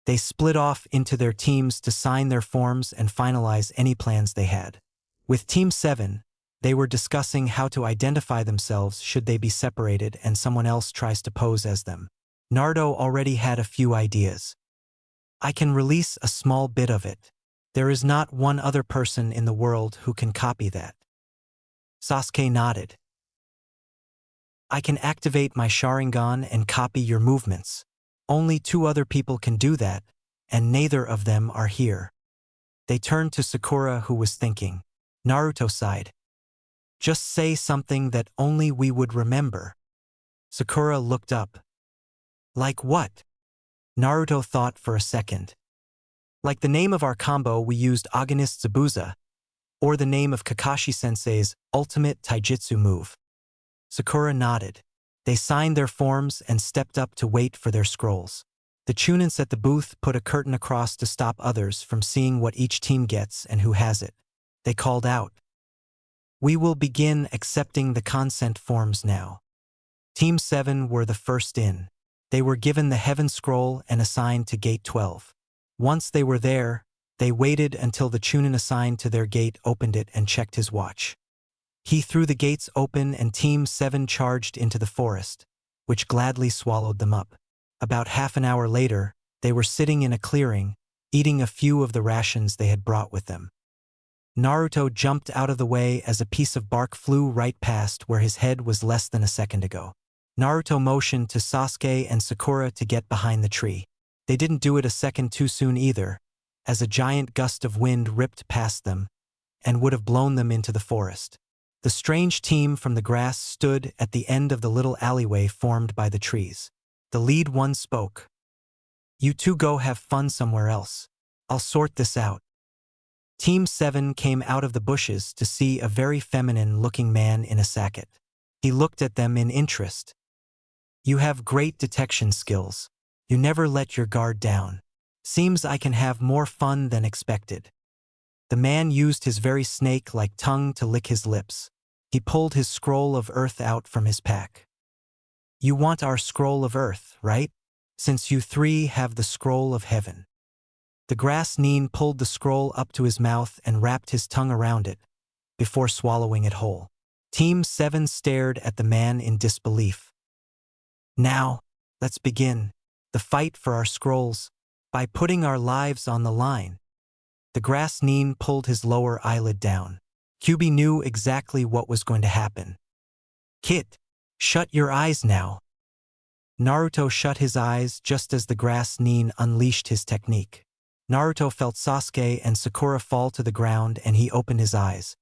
They split off into their teams to sign their forms and finalize any plans they had. With Team 7, they were discussing how to identify themselves should they be separated and someone else tries to pose as them. Naruto already had a few ideas. I can release a small bit of it. There is not one other person in the world who can copy that. Sasuke nodded. I can activate my Sharingan and copy your movements. Only 2 other people can do that, and neither of them are here. They turned to Sakura, who was thinking. Naruto sighed. Just say something that only we would remember. Sakura looked up. Like what? Naruto thought for a second. Like the name of our combo we used Agonist Zabuza, or the name of Kakashi-sensei's ultimate taijutsu move. Sakura nodded. They signed their forms and stepped up to wait for their scrolls. The Chunins at the booth put a curtain across to stop others from seeing what each team gets and who has it. They called out. We will begin accepting the consent forms now. Team 7 were the first in. They were given the Heaven Scroll and assigned to Gate 12. Once they were there, they waited until the Chunin assigned to their gate opened it and checked his watch. He threw the gates open and Team 7 charged into the forest, which gladly swallowed them up. About half an hour later, they were sitting in a clearing, eating a few of the rations they had brought with them. Naruto jumped out of the way as a piece of bark flew right past where his head was less than a second ago. Naruto motioned to Sasuke and Sakura to get behind the tree. They didn't do it a second too soon either, as a giant gust of wind ripped past them and would have blown them into the forest. The strange team from the grass stood at the end of the little alleyway formed by the trees. The lead one spoke. You 2 go have fun somewhere else. I'll sort this out. Team 7 came out of the bushes to see a very feminine-looking man in a sacket. He looked at them in interest. You have great detection skills. You never let your guard down. Seems I can have more fun than expected. The man used his very snake-like tongue to lick his lips. He pulled his scroll of earth out from his pack. You want our scroll of earth, right? Since you 3 have the scroll of heaven. The grass Nin pulled the scroll up to his mouth and wrapped his tongue around it, before swallowing it whole. Team 7 stared at the man in disbelief. Now, let's begin the fight for our scrolls by putting our lives on the line. The grass Nin pulled his lower eyelid down. Kyubi knew exactly what was going to happen. Kit, shut your eyes now. Naruto shut his eyes just as the grass Nin unleashed his technique. Naruto felt Sasuke and Sakura fall to the ground and he opened his eyes.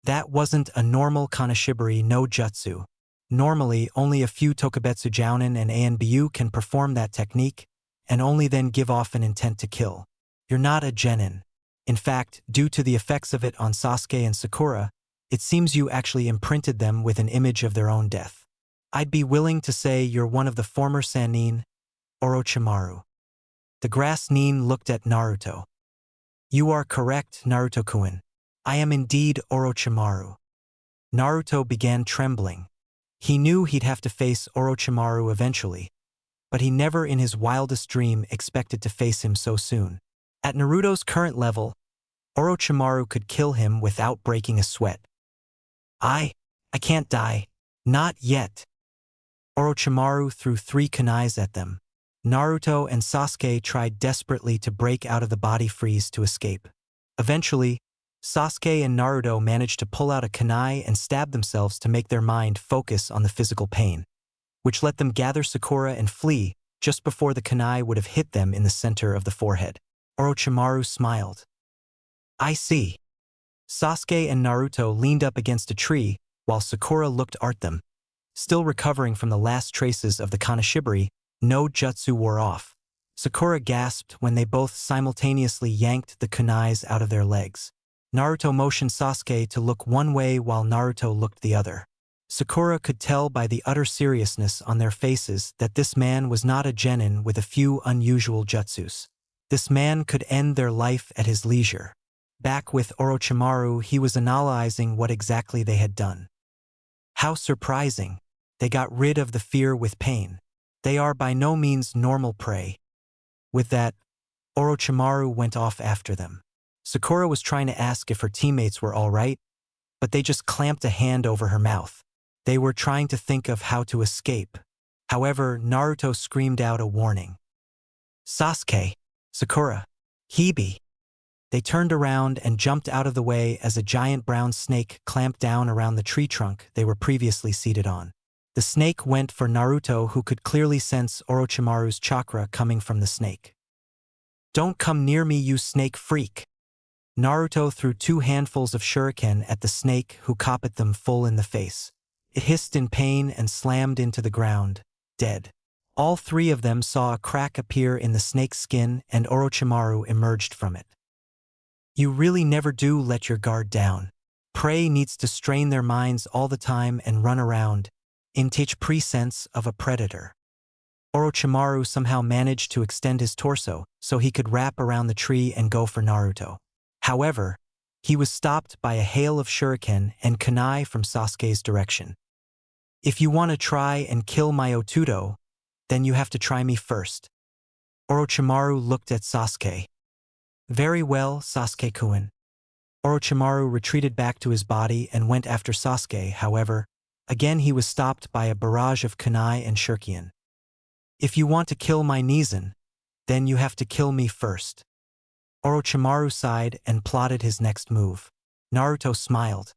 That wasn't a normal Kanashibari no jutsu. Normally, only a few Tokubetsu Jounin and Anbu can perform that technique, and only then give off an intent to kill. You're not a genin. In fact, due to the effects of it on Sasuke and Sakura, it seems you actually imprinted them with an image of their own death. I'd be willing to say you're one of the former Sannin, Orochimaru. The grass Nin looked at Naruto. You are correct, Naruto-kun. I am indeed Orochimaru. Naruto began trembling. He knew he'd have to face Orochimaru eventually, but he never in his wildest dream expected to face him so soon. At Naruto's current level, Orochimaru could kill him without breaking a sweat. I can't die. Not yet. Orochimaru threw 3 kunais at them. Naruto and Sasuke tried desperately to break out of the body freeze to escape. Eventually, Sasuke and Naruto managed to pull out a kunai and stab themselves to make their mind focus on the physical pain, which let them gather Sakura and flee just before the kunai would have hit them in the center of the forehead. Orochimaru smiled. I see. Sasuke and Naruto leaned up against a tree while Sakura looked at them. Still recovering from the last traces of the Kanashibari, no jutsu wore off. Sakura gasped when they both simultaneously yanked the kunais out of their legs. Naruto motioned Sasuke to look one way while Naruto looked the other. Sakura could tell by the utter seriousness on their faces that this man was not a genin with a few unusual jutsus. This man could end their life at his leisure. Back with Orochimaru, he was analyzing what exactly they had done. How surprising. They got rid of the fear with pain. They are by no means normal prey. With that, Orochimaru went off after them. Sakura was trying to ask if her teammates were all right, but they just clamped a hand over her mouth. They were trying to think of how to escape. However, Naruto screamed out a warning. Sasuke, Sakura, Hibi. They turned around and jumped out of the way as a giant brown snake clamped down around the tree trunk they were previously seated on. The snake went for Naruto, who could clearly sense Orochimaru's chakra coming from the snake. Don't come near me, you snake freak. Naruto threw 2 handfuls of shuriken at the snake, who caught them full in the face. It hissed in pain and slammed into the ground, dead. All 3 of them saw a crack appear in the snake's skin and Orochimaru emerged from it. You really never do let your guard down. Prey needs to strain their minds all the time and run around, in teach presence of a predator. Orochimaru somehow managed to extend his torso so he could wrap around the tree and go for Naruto. However, he was stopped by a hail of shuriken and kunai from Sasuke's direction. If you want to try and kill my Otudo, then you have to try me first. Orochimaru looked at Sasuke. Very well, Sasuke-kun. Orochimaru retreated back to his body and went after Sasuke. However, again he was stopped by a barrage of kunai and shuriken. If you want to kill my Nizan, then you have to kill me first. Orochimaru sighed and plotted his next move. Naruto smiled.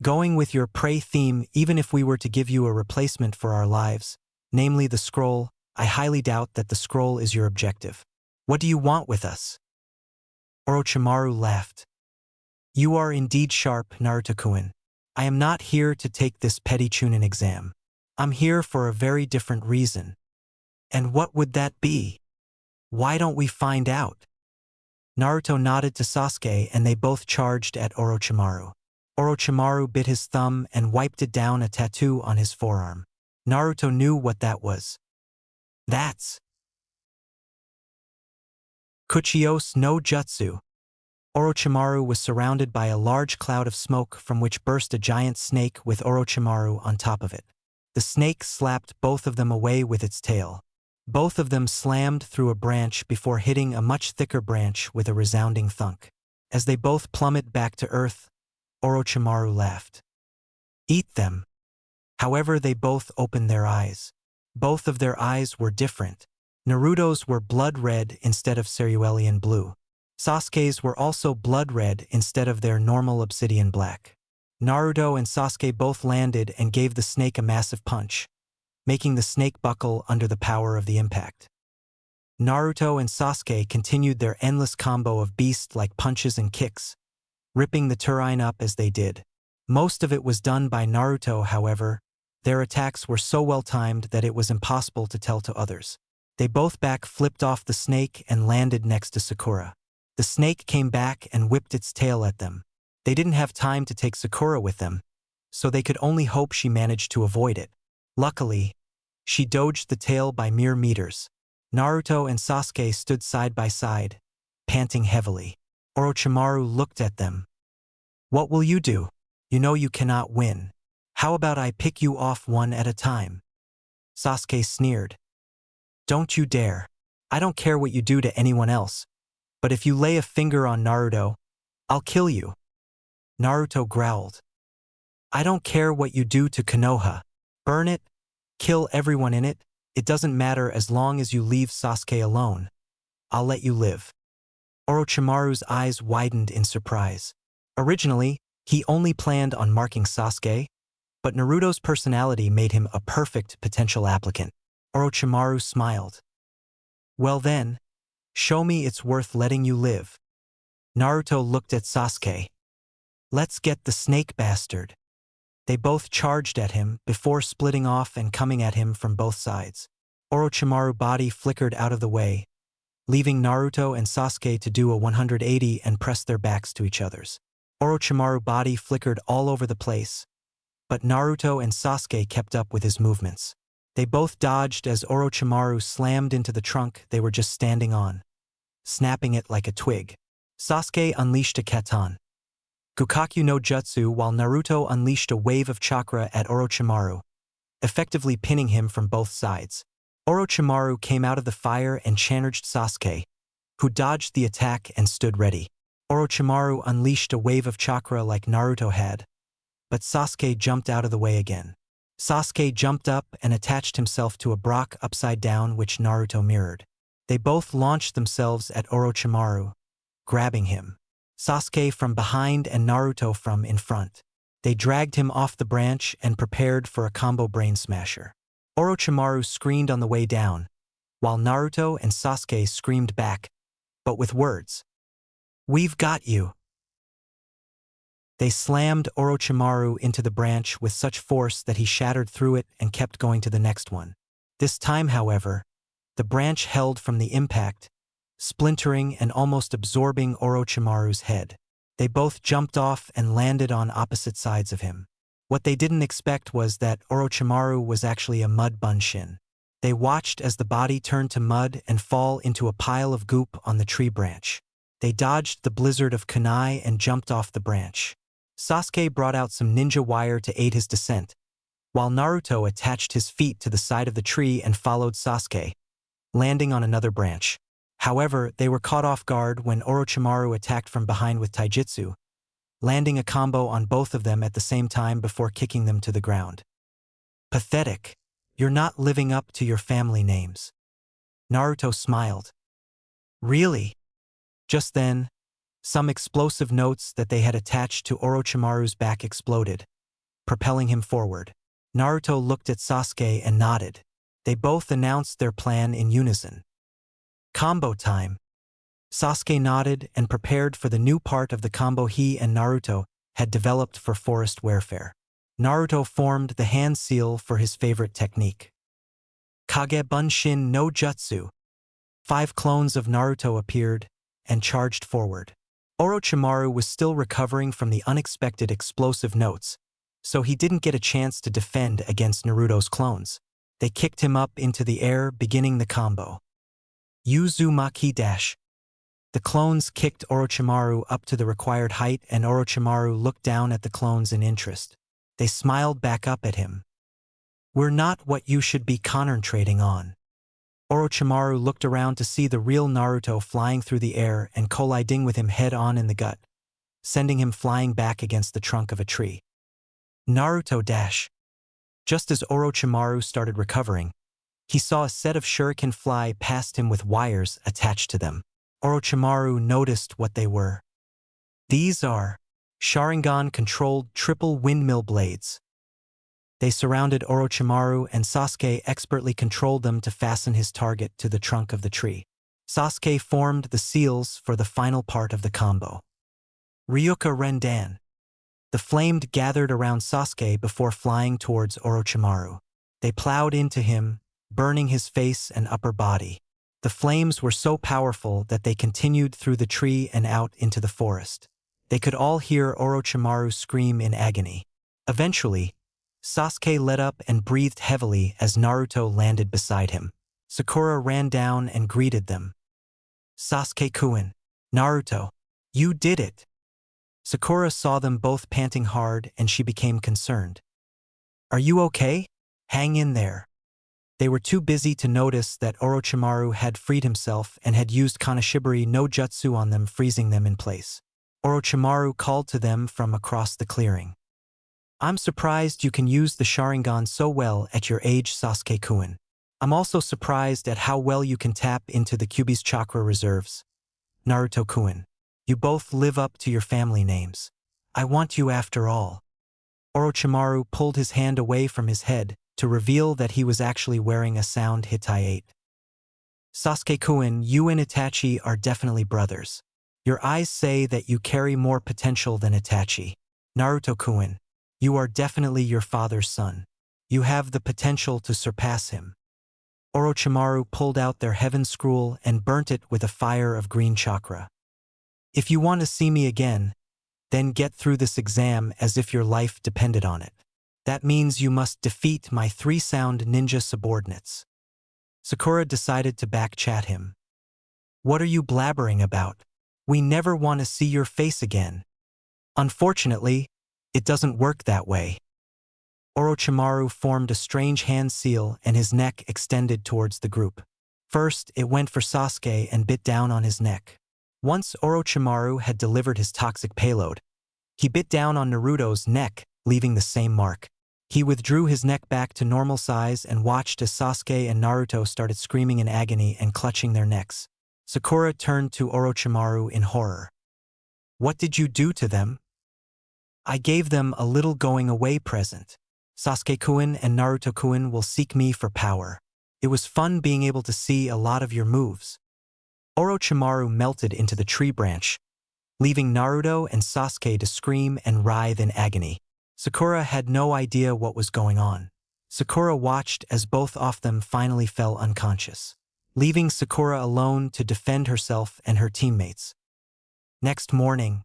Going with your prey theme, even if we were to give you a replacement for our lives, namely the scroll, I highly doubt that the scroll is your objective. What do you want with us? Orochimaru laughed. You are indeed sharp, Naruto-kun. I am not here to take this petty chunin exam. I'm here for a very different reason. And what would that be? Why don't we find out? Naruto nodded to Sasuke and they both charged at Orochimaru. Orochimaru bit his thumb and wiped it down a tattoo on his forearm. Naruto knew what that was. That's Kuchiyose no Jutsu. Orochimaru was surrounded by a large cloud of smoke from which burst a giant snake with Orochimaru on top of it. The snake slapped both of them away with its tail. Both of them slammed through a branch before hitting a much thicker branch with a resounding thunk. As they both plummeted back to earth, Orochimaru laughed. Eat them. However, they both opened their eyes. Both of their eyes were different. Naruto's were blood red instead of cerulean blue. Sasuke's were also blood red instead of their normal obsidian black. Naruto and Sasuke both landed and gave the snake a massive punch, making the snake buckle under the power of the impact. Naruto and Sasuke continued their endless combo of beast-like punches and kicks, ripping the terrain up as they did. Most of it was done by Naruto, however. Their attacks were so well-timed that it was impossible to tell to others. They both back-flipped off the snake and landed next to Sakura. The snake came back and whipped its tail at them. They didn't have time to take Sakura with them, so they could only hope she managed to avoid it. Luckily, she dodged the tail by mere meters. Naruto and Sasuke stood side by side, panting heavily. Orochimaru looked at them. "What will you do? You know you cannot win. How about I pick you off one at a time?" Sasuke sneered. "Don't you dare. I don't care what you do to anyone else, but if you lay a finger on Naruto, I'll kill you." Naruto growled. "I don't care what you do to Konoha. Burn it, kill everyone in it, it doesn't matter as long as you leave Sasuke alone. I'll let you live." Orochimaru's eyes widened in surprise. Originally, he only planned on marking Sasuke, but Naruto's personality made him a perfect potential applicant. Orochimaru smiled. "Well then, show me it's worth letting you live." Naruto looked at Sasuke. "Let's get the snake bastard." They both charged at him before splitting off and coming at him from both sides. Orochimaru's body flickered out of the way, leaving Naruto and Sasuke to do a 180 and press their backs to each other's. Orochimaru's body flickered all over the place, but Naruto and Sasuke kept up with his movements. They both dodged as Orochimaru slammed into the trunk they were just standing on, snapping it like a twig. Sasuke unleashed a Katon Gukakyu no Jutsu while Naruto unleashed a wave of chakra at Orochimaru, effectively pinning him from both sides. Orochimaru came out of the fire and challenged Sasuke, who dodged the attack and stood ready. Orochimaru unleashed a wave of chakra like Naruto had, but Sasuke jumped out of the way again. Sasuke jumped up and attached himself to a block upside down which Naruto mirrored. They both launched themselves at Orochimaru, grabbing him. Sasuke from behind and Naruto from in front. They dragged him off the branch and prepared for a combo brain smasher. Orochimaru screamed on the way down, while Naruto and Sasuke screamed back, but with words. "We've got you." They slammed Orochimaru into the branch with such force that he shattered through it and kept going to the next one. This time, however, the branch held from the impact, splintering and almost absorbing Orochimaru's head. They both jumped off and landed on opposite sides of him. What they didn't expect was that Orochimaru was actually a mud bunshin. They watched as the body turned to mud and fall into a pile of goop on the tree branch. They dodged the blizzard of kunai and jumped off the branch. Sasuke brought out some ninja wire to aid his descent, while Naruto attached his feet to the side of the tree and followed Sasuke, landing on another branch. However, they were caught off guard when Orochimaru attacked from behind with taijutsu, landing a combo on both of them at the same time before kicking them to the ground. "Pathetic. You're not living up to your family names." Naruto smiled. "Really?" Just then, some explosive notes that they had attached to Orochimaru's back exploded, propelling him forward. Naruto looked at Sasuke and nodded. They both announced their plan in unison. "Combo time." Sasuke nodded and prepared for the new part of the combo he and Naruto had developed for forest warfare. Naruto formed the hand seal for his favorite technique. Kage Bunshin no Jutsu. 5 clones of Naruto appeared and charged forward. Orochimaru was still recovering from the unexpected explosive notes, so he didn't get a chance to defend against Naruto's clones. They kicked him up into the air, beginning the combo. Uzumaki Dash. The clones kicked Orochimaru up to the required height and Orochimaru looked down at the clones in interest. They smiled back up at him. "We're not what you should be concentrating on." Orochimaru looked around to see the real Naruto flying through the air and colliding with him head-on in the gut, sending him flying back against the trunk of a tree. Naruto dash. Just as Orochimaru started recovering, he saw a set of shuriken fly past him with wires attached to them. Orochimaru noticed what they were. These are Sharingan-controlled triple windmill blades. They surrounded Orochimaru, and Sasuke expertly controlled them to fasten his target to the trunk of the tree. Sasuke formed the seals for the final part of the combo. Ryuka Rendan. The flamed gathered around Sasuke before flying towards Orochimaru. They plowed into him, burning his face and upper body. The flames were so powerful that they continued through the tree and out into the forest. They could all hear Orochimaru scream in agony. Eventually, Sasuke let up and breathed heavily as Naruto landed beside him. Sakura ran down and greeted them. Sasuke-kun, Naruto, you did it. Sakura saw them both panting hard and she became concerned. Are you okay? Hang in there. They were too busy to notice that Orochimaru had freed himself and had used Kanashibari no Jutsu on them, freezing them in place. Orochimaru called to them from across the clearing. I'm surprised you can use the Sharingan so well at your age, Sasuke-kun. I'm also surprised at how well you can tap into the Kyuubi's chakra reserves. Naruto-kun, you both live up to your family names. I want you after all. Orochimaru pulled his hand away from his head to reveal that he was actually wearing a sound Hitai-8. Sasuke-kun, you and Itachi are definitely brothers. Your eyes say that you carry more potential than Itachi. Naruto-kun, you are definitely your father's son. You have the potential to surpass him. Orochimaru pulled out their heaven scroll and burnt it with a fire of green chakra. If you want to see me again, then get through this exam as if your life depended on it. That means you must defeat my 3 sound ninja subordinates. Sakura decided to backchat him. What are you blabbering about? We never want to see your face again. Unfortunately, it doesn't work that way. Orochimaru formed a strange hand seal and his neck extended towards the group. First, it went for Sasuke and bit down on his neck. Once Orochimaru had delivered his toxic payload, he bit down on Naruto's neck, leaving the same mark. He withdrew his neck back to normal size and watched as Sasuke and Naruto started screaming in agony and clutching their necks. Sakura turned to Orochimaru in horror. What did you do to them? I gave them a little going-away present. Sasuke-kun and Naruto-kun will seek me for power. It was fun being able to see a lot of your moves. Orochimaru melted into the tree branch, leaving Naruto and Sasuke to scream and writhe in agony. Sakura had no idea what was going on. Sakura watched as both of them finally fell unconscious, leaving Sakura alone to defend herself and her teammates. Next morning,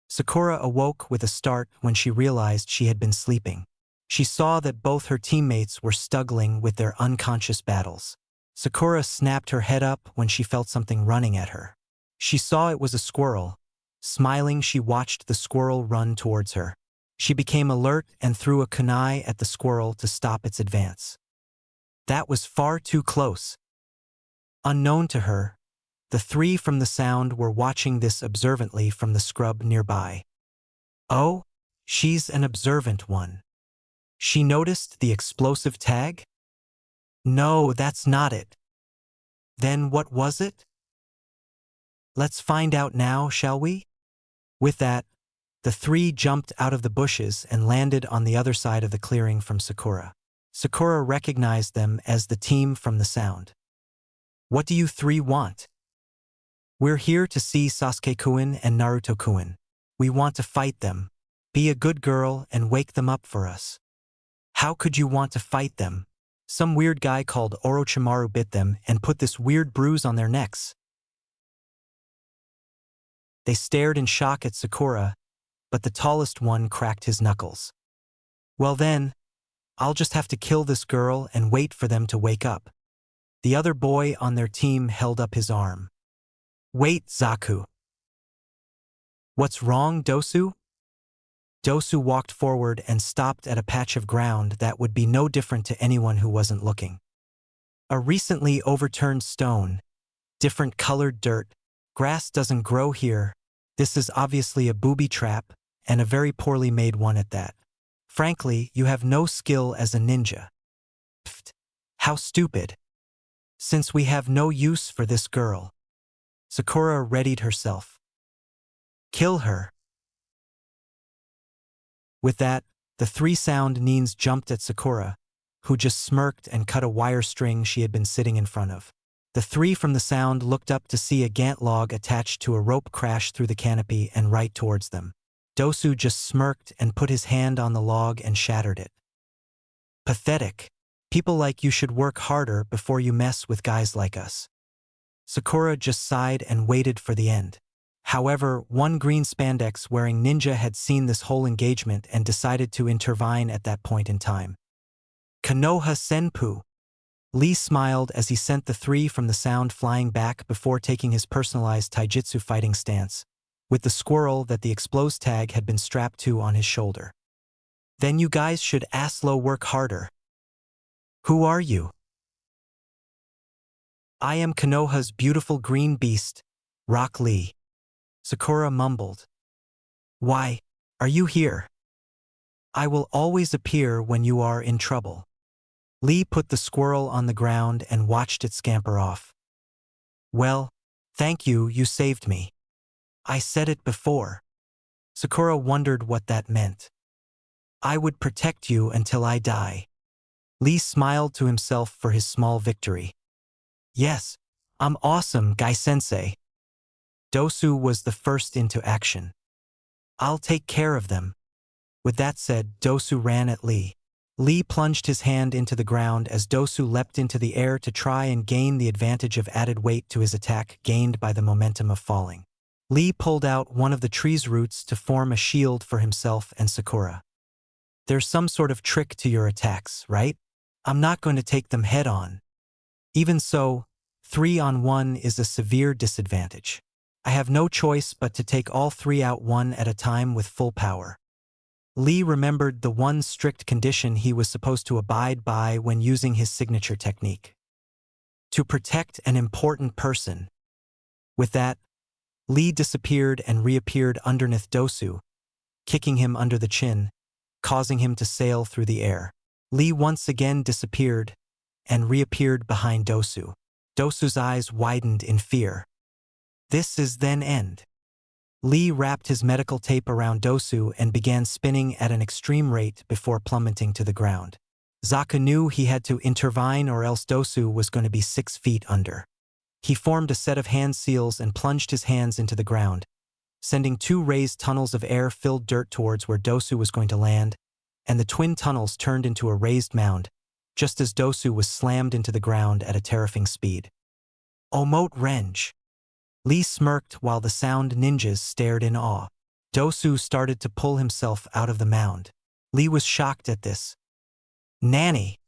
Sakura awoke with a start when she realized she had been sleeping. She saw that both her teammates were struggling with their unconscious battles. Sakura snapped her head up when she felt something running at her. She saw it was a squirrel. Smiling, she watched the squirrel run towards her. She became alert and threw a kunai at the squirrel to stop its advance. That was far too close. Unknown to her, the 3 from the sound were watching this observantly from the scrub nearby. Oh, she's an observant one. She noticed the explosive tag? No, that's not it. Then what was it? Let's find out now, shall we? With that, the 3 jumped out of the bushes and landed on the other side of the clearing from Sakura. Sakura recognized them as the team from the sound. What do you 3 want? We're here to see Sasuke-kun and Naruto-kun. We want to fight them. Be a good girl and wake them up for us. How could you want to fight them? Some weird guy called Orochimaru bit them and put this weird bruise on their necks. They stared in shock at Sakura, but the tallest one cracked his knuckles. Well then, I'll just have to kill this girl and wait for them to wake up. The other boy on their team held up his arm. Wait, Zaku. What's wrong, Dosu? Dosu walked forward and stopped at a patch of ground that would be no different to anyone who wasn't looking. A recently overturned stone, different colored dirt. Grass doesn't grow here. This is obviously a booby trap, and a very poorly made one at that. Frankly, you have no skill as a ninja. Pfft. How stupid. Since we have no use for this girl. Sakura readied herself. Kill her. With that, the three sound nines jumped at Sakura, who just smirked and cut a wire string she had been sitting in front of. The three from the sound looked up to see a Gantt log attached to a rope crash through the canopy and right towards them. Dosu just smirked and put his hand on the log and shattered it. Pathetic. People like you should work harder before you mess with guys like us. Sakura just sighed and waited for the end. However, one green spandex-wearing ninja had seen this whole engagement and decided to intervene at that point in time. Konoha Senpu. Lee smiled as he sent the three from the sound flying back before taking his personalized taijutsu fighting stance, with the squirrel that the explosive tag had been strapped to on his shoulder. Then you guys should aslo work harder. Who are you? I am Konoha's beautiful green beast, Rock Lee. Sakura mumbled. Why, are you here? I will always appear when you are in trouble. Lee put the squirrel on the ground and watched it scamper off. Well, thank you, you saved me. I said it before. Sakura wondered what that meant. I would protect you until I die. Lee smiled to himself for his small victory. Yes, I'm awesome, Guy-sensei. Dosu was the first into action. I'll take care of them. With that said, Dosu ran at Lee. Lee plunged his hand into the ground as Dosu leapt into the air to try and gain the advantage of added weight to his attack gained by the momentum of falling. Lee pulled out one of the tree's roots to form a shield for himself and Sakura. There's some sort of trick to your attacks, right? I'm not going to take them head-on. Even so, 3-on-1 is a severe disadvantage. I have no choice but to take all three out one at a time with full power. Lee remembered the one strict condition he was supposed to abide by when using his signature technique. To protect an important person. With that, Lee disappeared and reappeared underneath Dosu, kicking him under the chin, causing him to sail through the air. Lee once again disappeared and reappeared behind Dosu. Dosu's eyes widened in fear. This is then end. Lee wrapped his medical tape around Dosu and began spinning at an extreme rate before plummeting to the ground. Zaka knew he had to intervene or else Dosu was going to be 6 feet under. He formed a set of hand seals and plunged his hands into the ground, sending 2 raised tunnels of air-filled dirt towards where Dosu was going to land, and the twin tunnels turned into a raised mound, just as Dosu was slammed into the ground at a terrifying speed. Omote Renge. Lee smirked while the sound ninjas stared in awe. Dosu started to pull himself out of the mound. Lee was shocked at this. Nanny!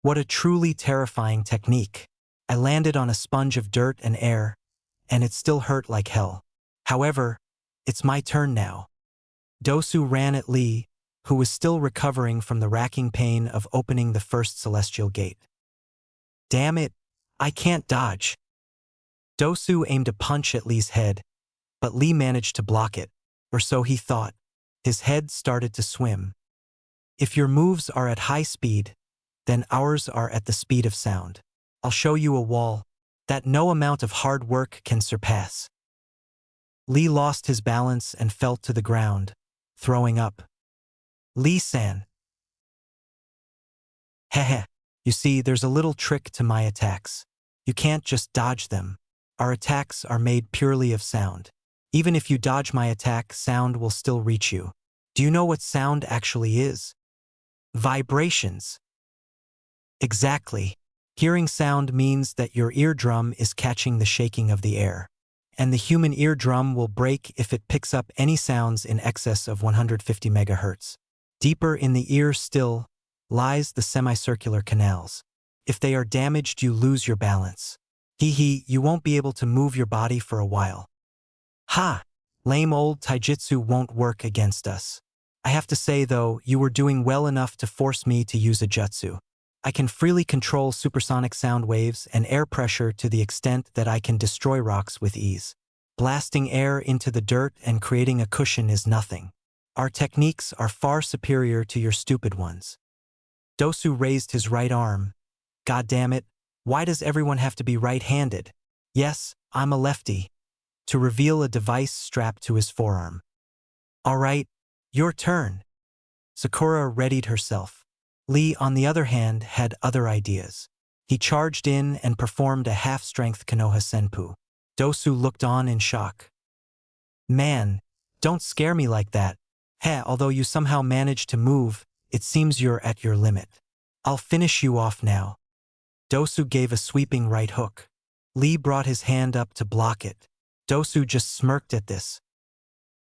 What a truly terrifying technique. I landed on a sponge of dirt and air, and it still hurt like hell. However, it's my turn now. Dosu ran at Lee, who was still recovering from the racking pain of opening the first celestial gate. Damn it, I can't dodge. Dosu aimed a punch at Lee's head, but Lee managed to block it, or so he thought. His head started to swim. If your moves are at high speed, then ours are at the speed of sound. I'll show you a wall that no amount of hard work can surpass. Lee lost his balance and fell to the ground, throwing up. Lee-san. Heh. You see, there's a little trick to my attacks. You can't just dodge them. Our attacks are made purely of sound. Even if you dodge my attack, sound will still reach you. Do you know what sound actually is? Vibrations. Exactly. Hearing sound means that your eardrum is catching the shaking of the air. And the human eardrum will break if it picks up any sounds in excess of 150 megahertz. Deeper in the ear still lies the semicircular canals. If they are damaged, you lose your balance. You won't be able to move your body for a while. Ha! Lame old taijutsu won't work against us. I have to say though, you were doing well enough to force me to use a jutsu. I can freely control supersonic sound waves and air pressure to the extent that I can destroy rocks with ease. Blasting air into the dirt and creating a cushion is nothing. Our techniques are far superior to your stupid ones. Dosu raised his right arm. God damn it, why does everyone have to be right-handed? Yes, I'm a lefty. To reveal a device strapped to his forearm. All right, your turn. Sakura readied herself. Lee, on the other hand, had other ideas. He charged in and performed a half-strength Konoha Senpu. Dosu looked on in shock. Man, don't scare me like that. Heh, although you somehow managed to move, it seems you're at your limit. I'll finish you off now. Dosu gave a sweeping right hook. Lee brought his hand up to block it. Dosu just smirked at this.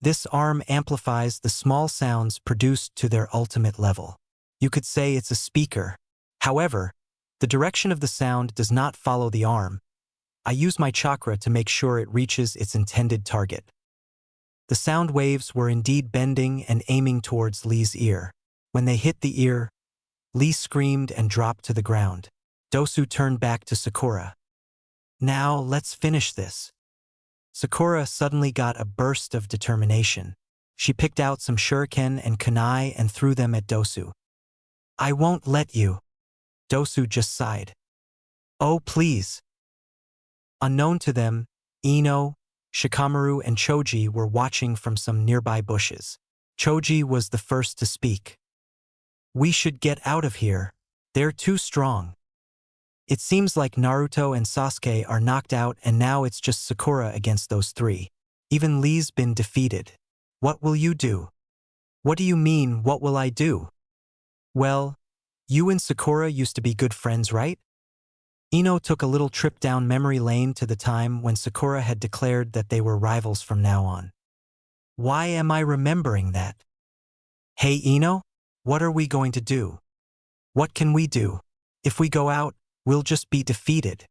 This arm amplifies the small sounds produced to their ultimate level. You could say it's a speaker. However, the direction of the sound does not follow the arm. I use my chakra to make sure it reaches its intended target. The sound waves were indeed bending and aiming towards Lee's ear. When they hit the ear, Lee screamed and dropped to the ground. Dosu turned back to Sakura. Now, let's finish this. Sakura suddenly got a burst of determination. She picked out some shuriken and kunai and threw them at Dosu. I won't let you. Dosu just sighed. Oh, please. Unknown to them, Ino, Shikamaru and Choji were watching from some nearby bushes. Choji was the first to speak. We should get out of here. They're too strong. It seems like Naruto and Sasuke are knocked out and now it's just Sakura against those three. Even Lee's been defeated. What will you do? What do you mean, what will I do? Well, you and Sakura used to be good friends, right? Ino took a little trip down memory lane to the time when Sakura had declared that they were rivals from now on. Why am I remembering that? Hey Ino, what are we going to do? What can we do? If we go out, we'll just be defeated.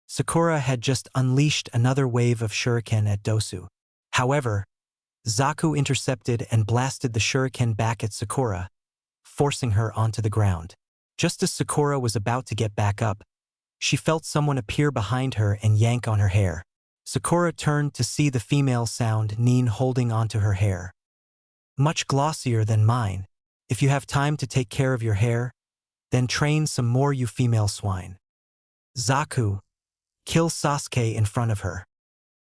Sakura had just unleashed another wave of shuriken at Dosu. However, Zaku intercepted and blasted the shuriken back at Sakura, forcing her onto the ground. Just as Sakura was about to get back up, she felt someone appear behind her and yank on her hair. Sakura turned to see the female sound Nin holding onto her hair. Much glossier than mine. If you have time to take care of your hair, then train some more, you female swine. Zaku, kill Sasuke in front of her.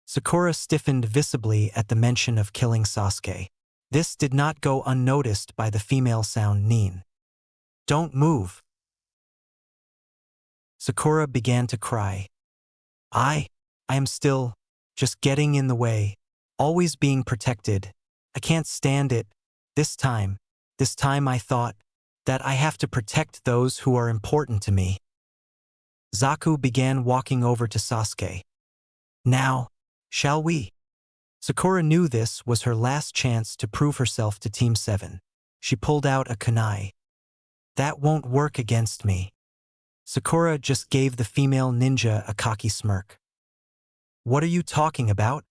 Sakura stiffened visibly at the mention of killing Sasuke. This did not go unnoticed by the female sound Nin. Don't move. Sakura began to cry. I am still just getting in the way, always being protected. I can't stand it. This time I thought that I have to protect those who are important to me. Zaku began walking over to Sasuke. Now, shall we? Sakura knew this was her last chance to prove herself to Team 7. She pulled out a kunai. That won't work against me. Sakura just gave the female ninja a cocky smirk. What are you talking about?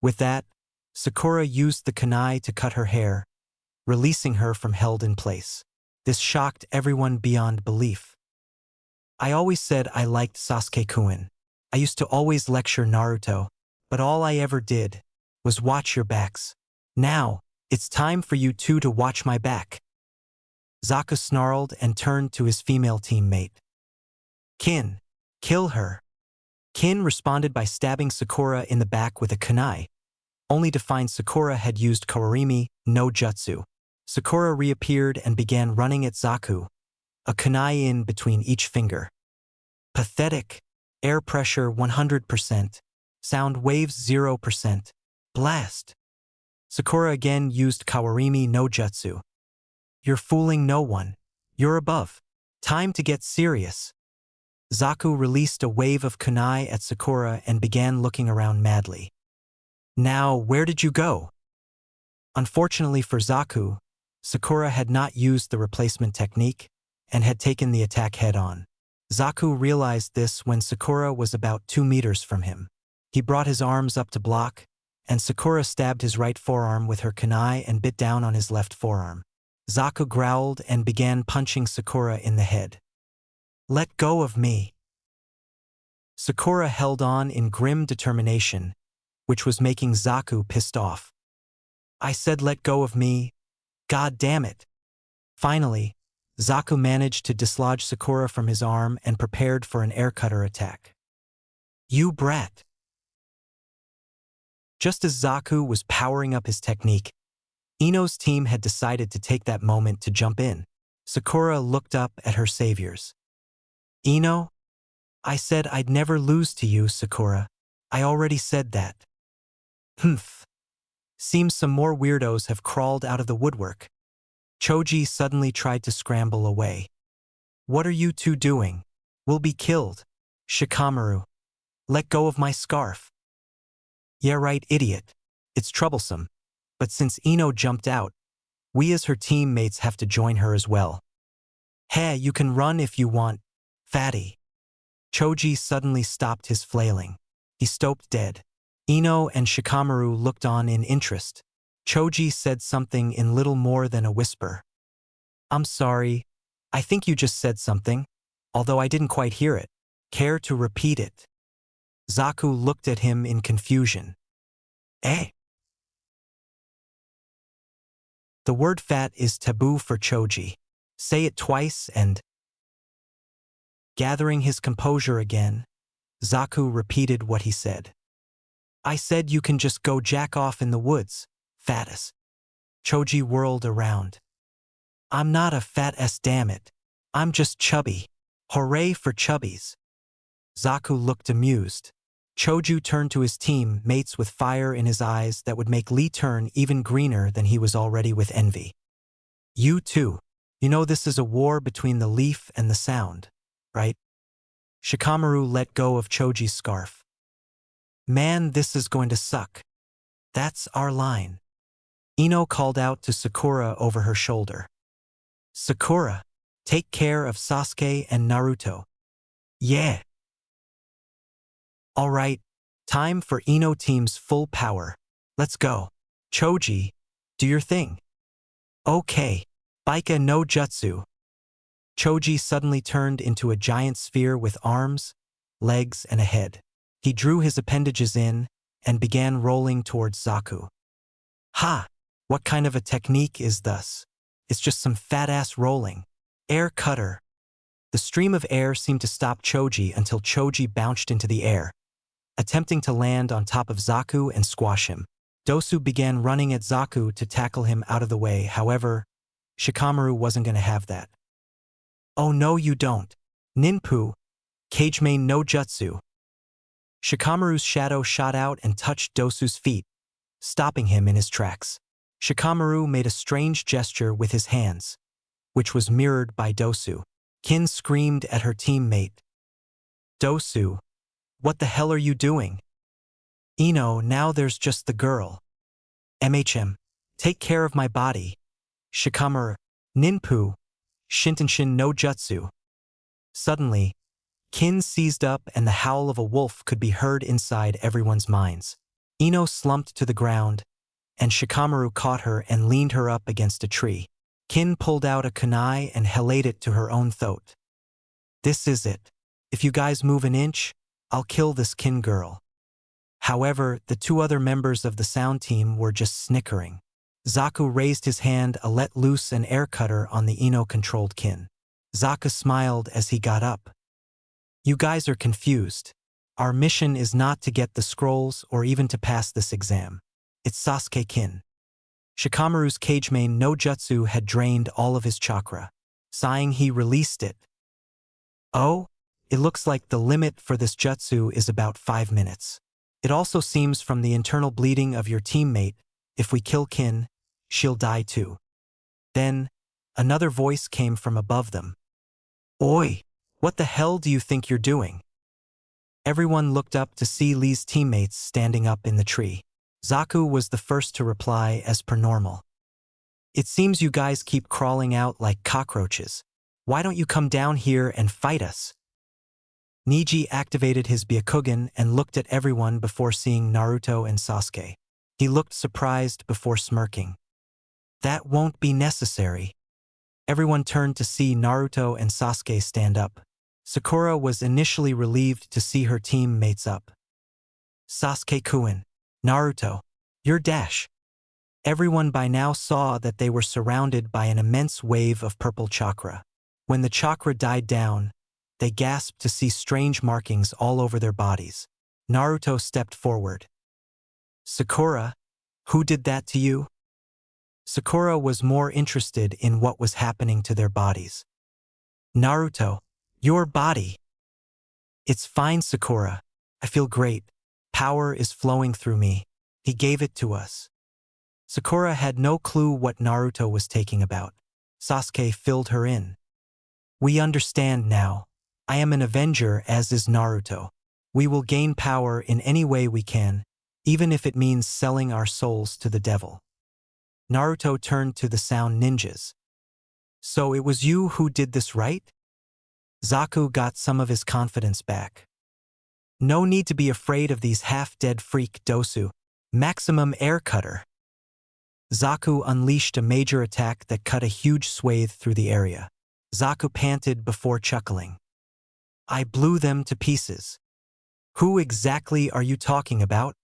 With that, Sakura used the kunai to cut her hair, releasing her from held in place. This shocked everyone beyond belief. I always said I liked Sasuke-kun. I used to always lecture Naruto, but all I ever did was watch your backs. Now, it's time for you two to watch my back. Zaku snarled and turned to his female teammate. Kin, kill her. Kin responded by stabbing Sakura in the back with a kunai, only to find Sakura had used Kawarimi no Jutsu. Sakura reappeared and began running at Zaku, a kunai in between each finger. Pathetic. Air pressure 100%. Sound waves 0%. Blast. Sakura again used Kawarimi no Jutsu. You're fooling no one. You're above. Time to get serious. Zaku released a wave of kunai at Sakura and began looking around madly. Now, where did you go? Unfortunately for Zaku, Sakura had not used the replacement technique and had taken the attack head-on. Zaku realized this when Sakura was about 2 meters from him. He brought his arms up to block, and Sakura stabbed his right forearm with her kunai and bit down on his left forearm. Zaku growled and began punching Sakura in the head. Let go of me. Sakura held on in grim determination, which was making Zaku pissed off. I said let go of me. God damn it. Finally, Zaku managed to dislodge Sakura from his arm and prepared for an air cutter attack. You brat. Just as Zaku was powering up his technique, Ino's team had decided to take that moment to jump in. Sakura looked up at her saviors. Ino? I said I'd never lose to you, Sakura. I already said that. Humph. Seems some more weirdos have crawled out of the woodwork. Choji suddenly tried to scramble away. What are you two doing? We'll be killed. Shikamaru. Let go of my scarf. Yeah right, idiot. It's troublesome. But since Ino jumped out, we as her teammates have to join her as well. Hey, you can run if you want, fatty. Choji suddenly stopped his flailing. He stopped dead. Ino and Shikamaru looked on in interest. Choji said something in little more than a whisper. I'm sorry. I think you just said something, although I didn't quite hear it. Care to repeat it? Zaku looked at him in confusion. Eh? The word fat is taboo for Choji. Say it twice and… Gathering his composure again, Zaku repeated what he said. I said you can just go jack off in the woods, fattass. Choji whirled around. I'm not a fat-ass, damn it. I'm just chubby. Hooray for chubbies. Zaku looked amused. Choju turned to his team mates with fire in his eyes that would make Lee turn even greener than he was already with envy. You too. You know this is a war between the leaf and the sound, right? Shikamaru let go of Choji's scarf. Man, this is going to suck. That's our line. Ino called out to Sakura over her shoulder. Sakura, take care of Sasuke and Naruto. Yeah. All right, time for Ino team's full power. Let's go. Choji, do your thing. Okay. Baika no Jutsu. Choji suddenly turned into a giant sphere with arms, legs, and a head. He drew his appendages in and began rolling towards Zaku. Ha! What kind of a technique is this? It's just some fat-ass rolling. Air cutter. The stream of air seemed to stop Choji until Choji bounced into the air, attempting to land on top of Zaku and squash him. Dosu began running at Zaku to tackle him out of the way. However, Shikamaru wasn't going to have that. Oh no you don't. Ninpu. Kagemain no Jutsu. Shikamaru's shadow shot out and touched Dosu's feet, stopping him in his tracks. Shikamaru made a strange gesture with his hands, which was mirrored by Dosu. Kin screamed at her teammate. Dosu, what the hell are you doing? Ino, now there's just the girl. MHM, take care of my body. Shikamaru, Ninpu, Shintenshin no Jutsu. Suddenly, Kin seized up and the howl of a wolf could be heard inside everyone's minds. Ino slumped to the ground, and Shikamaru caught her and leaned her up against a tree. Kin pulled out a kunai and held it to her own throat. This is it. If you guys move an inch, I'll kill this Kin girl. However, the two other members of the sound team were just snickering. Zaku raised his hand and let loose an air cutter on the Ino-controlled Kin. Zaku smiled as he got up. You guys are confused. Our mission is not to get the scrolls or even to pass this exam. It's Sasuke Kin. Shikamaru's Kagemain no Jutsu had drained all of his chakra. Sighing, he released it. Oh, it looks like the limit for this jutsu is about 5 minutes. It also seems from the internal bleeding of your teammate, if we kill Kin, she'll die too. Then, another voice came from above them. Oi, what the hell do you think you're doing? Everyone looked up to see Lee's teammates standing up in the tree. Zaku was the first to reply as per normal. It seems you guys keep crawling out like cockroaches. Why don't you come down here and fight us? Niji activated his Byakugan and looked at everyone before seeing Naruto and Sasuke. He looked surprised before smirking. That won't be necessary. Everyone turned to see Naruto and Sasuke stand up. Sakura was initially relieved to see her teammates up. Sasuke-kun, Naruto, your dash. Everyone by now saw that they were surrounded by an immense wave of purple chakra. When the chakra died down, they gasped to see strange markings all over their bodies. Naruto stepped forward. Sakura, who did that to you? Sakura was more interested in what was happening to their bodies. Naruto, your body. It's fine, Sakura. I feel great. Power is flowing through me. He gave it to us. Sakura had no clue what Naruto was taking about. Sasuke filled her in. We understand now. I am an avenger, as is Naruto. We will gain power in any way we can, even if it means selling our souls to the devil. Naruto turned to the sound ninjas. So it was you who did this, right? Zaku got some of his confidence back. No need to be afraid of these half-dead freak Dosu. Maximum air cutter. Zaku unleashed a major attack that cut a huge swathe through the area. Zaku panted before chuckling. I blew them to pieces. Who exactly are you talking about?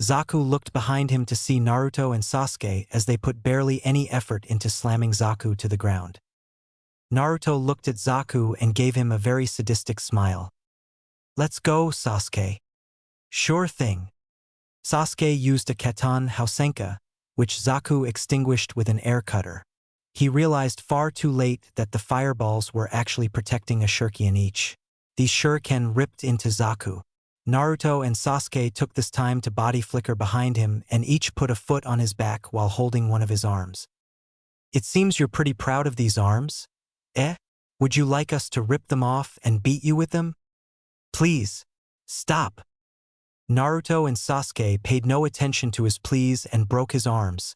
Zaku looked behind him to see Naruto and Sasuke as they put barely any effort into slamming Zaku to the ground. Naruto looked at Zaku and gave him a very sadistic smile. Let's go, Sasuke. Sure thing. Sasuke used a Katan Hausenka, which Zaku extinguished with an air cutter. He realized far too late that the fireballs were actually protecting a shuriken each. These shuriken ripped into Zaku. Naruto and Sasuke took this time to body flicker behind him and each put a foot on his back while holding one of his arms. It seems you're pretty proud of these arms? Would you like us to rip them off and beat you with them? Please, stop. Naruto and Sasuke paid no attention to his pleas and broke his arms,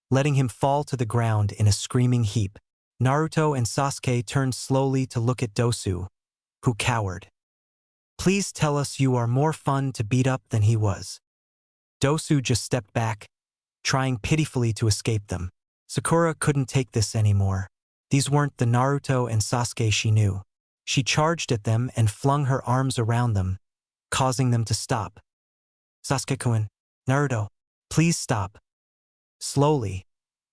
letting him fall to the ground in a screaming heap. Naruto and Sasuke turned slowly to look at Dosu, who cowered. Please tell us you are more fun to beat up than he was. Dosu just stepped back, trying pitifully to escape them. Sakura couldn't take this anymore. These weren't the Naruto and Sasuke she knew. She charged at them and flung her arms around them, causing them to stop. Sasuke-kun, Naruto, please stop. Slowly,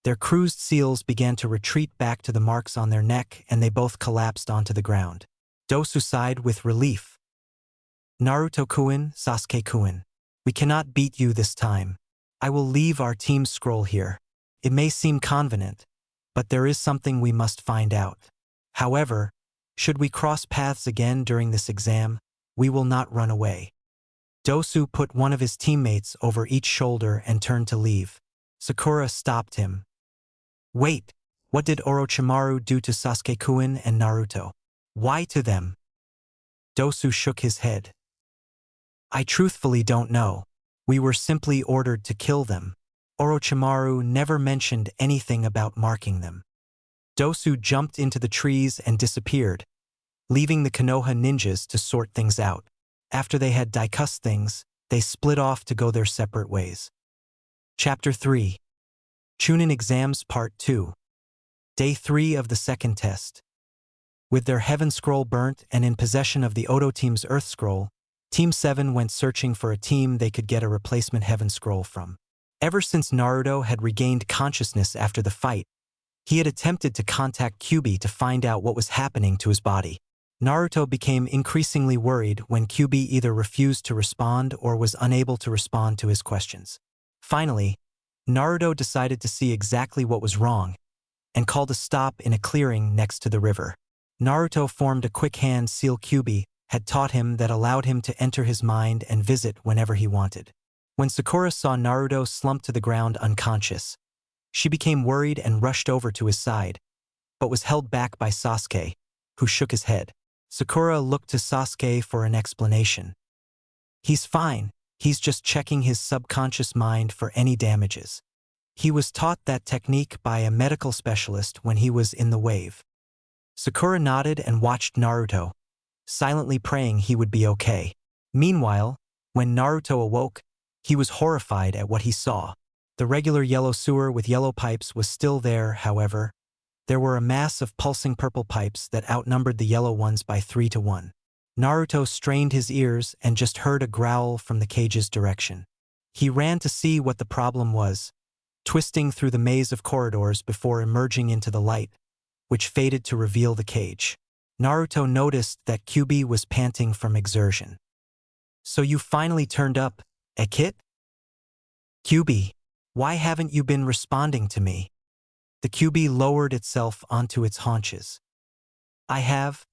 their bruised seals began to retreat back to the marks on their neck and they both collapsed onto the ground. Dosu sighed with relief. Naruto-kun, Sasuke-kun, we cannot beat you this time. I will leave our team's scroll here. It may seem convenient, but there is something we must find out. However, should we cross paths again during this exam, we will not run away. Dosu put one of his teammates over each shoulder and turned to leave. Sakura stopped him. Wait, what did Orochimaru do to Sasuke-kun and Naruto? Why to them? Dosu shook his head. I truthfully don't know. We were simply ordered to kill them. Orochimaru never mentioned anything about marking them. Dosu jumped into the trees and disappeared, leaving the Konoha ninjas to sort things out. After they had discussed things, they split off to go their separate ways. Chapter 3. Chunin Exams Part 2. Day 3 of the second test. With their Heaven Scroll burnt and in possession of the Odo team's Earth Scroll, Team 7 went searching for a team they could get a replacement Heaven Scroll from. Ever since Naruto had regained consciousness after the fight, he had attempted to contact Kyuubi to find out what was happening to his body. Naruto became increasingly worried when Kyuubi either refused to respond or was unable to respond to his questions. Finally, Naruto decided to see exactly what was wrong and called a stop in a clearing next to the river. Naruto formed a quick hand seal Kyuubi had taught him that allowed him to enter his mind and visit whenever he wanted. When Sakura saw Naruto slump to the ground unconscious, she became worried and rushed over to his side, but was held back by Sasuke, who shook his head. Sakura looked to Sasuke for an explanation. He's fine, he's just checking his subconscious mind for any damages. He was taught that technique by a medical specialist when he was in the wave. Sakura nodded and watched Naruto, silently praying he would be okay. Meanwhile, when Naruto awoke, he was horrified at what he saw. The regular yellow sewer with yellow pipes was still there, however. There were a mass of pulsing purple pipes that outnumbered the yellow ones by 3 to 1. Naruto strained his ears and just heard a growl from the cage's direction. He ran to see what the problem was, twisting through the maze of corridors before emerging into the light, which faded to reveal the cage. Naruto noticed that Kyuubi was panting from exertion. "So you finally turned up, eh, kid? Kyuubi, why haven't you been responding to me?" The Kyuubi lowered itself onto its haunches. "I have,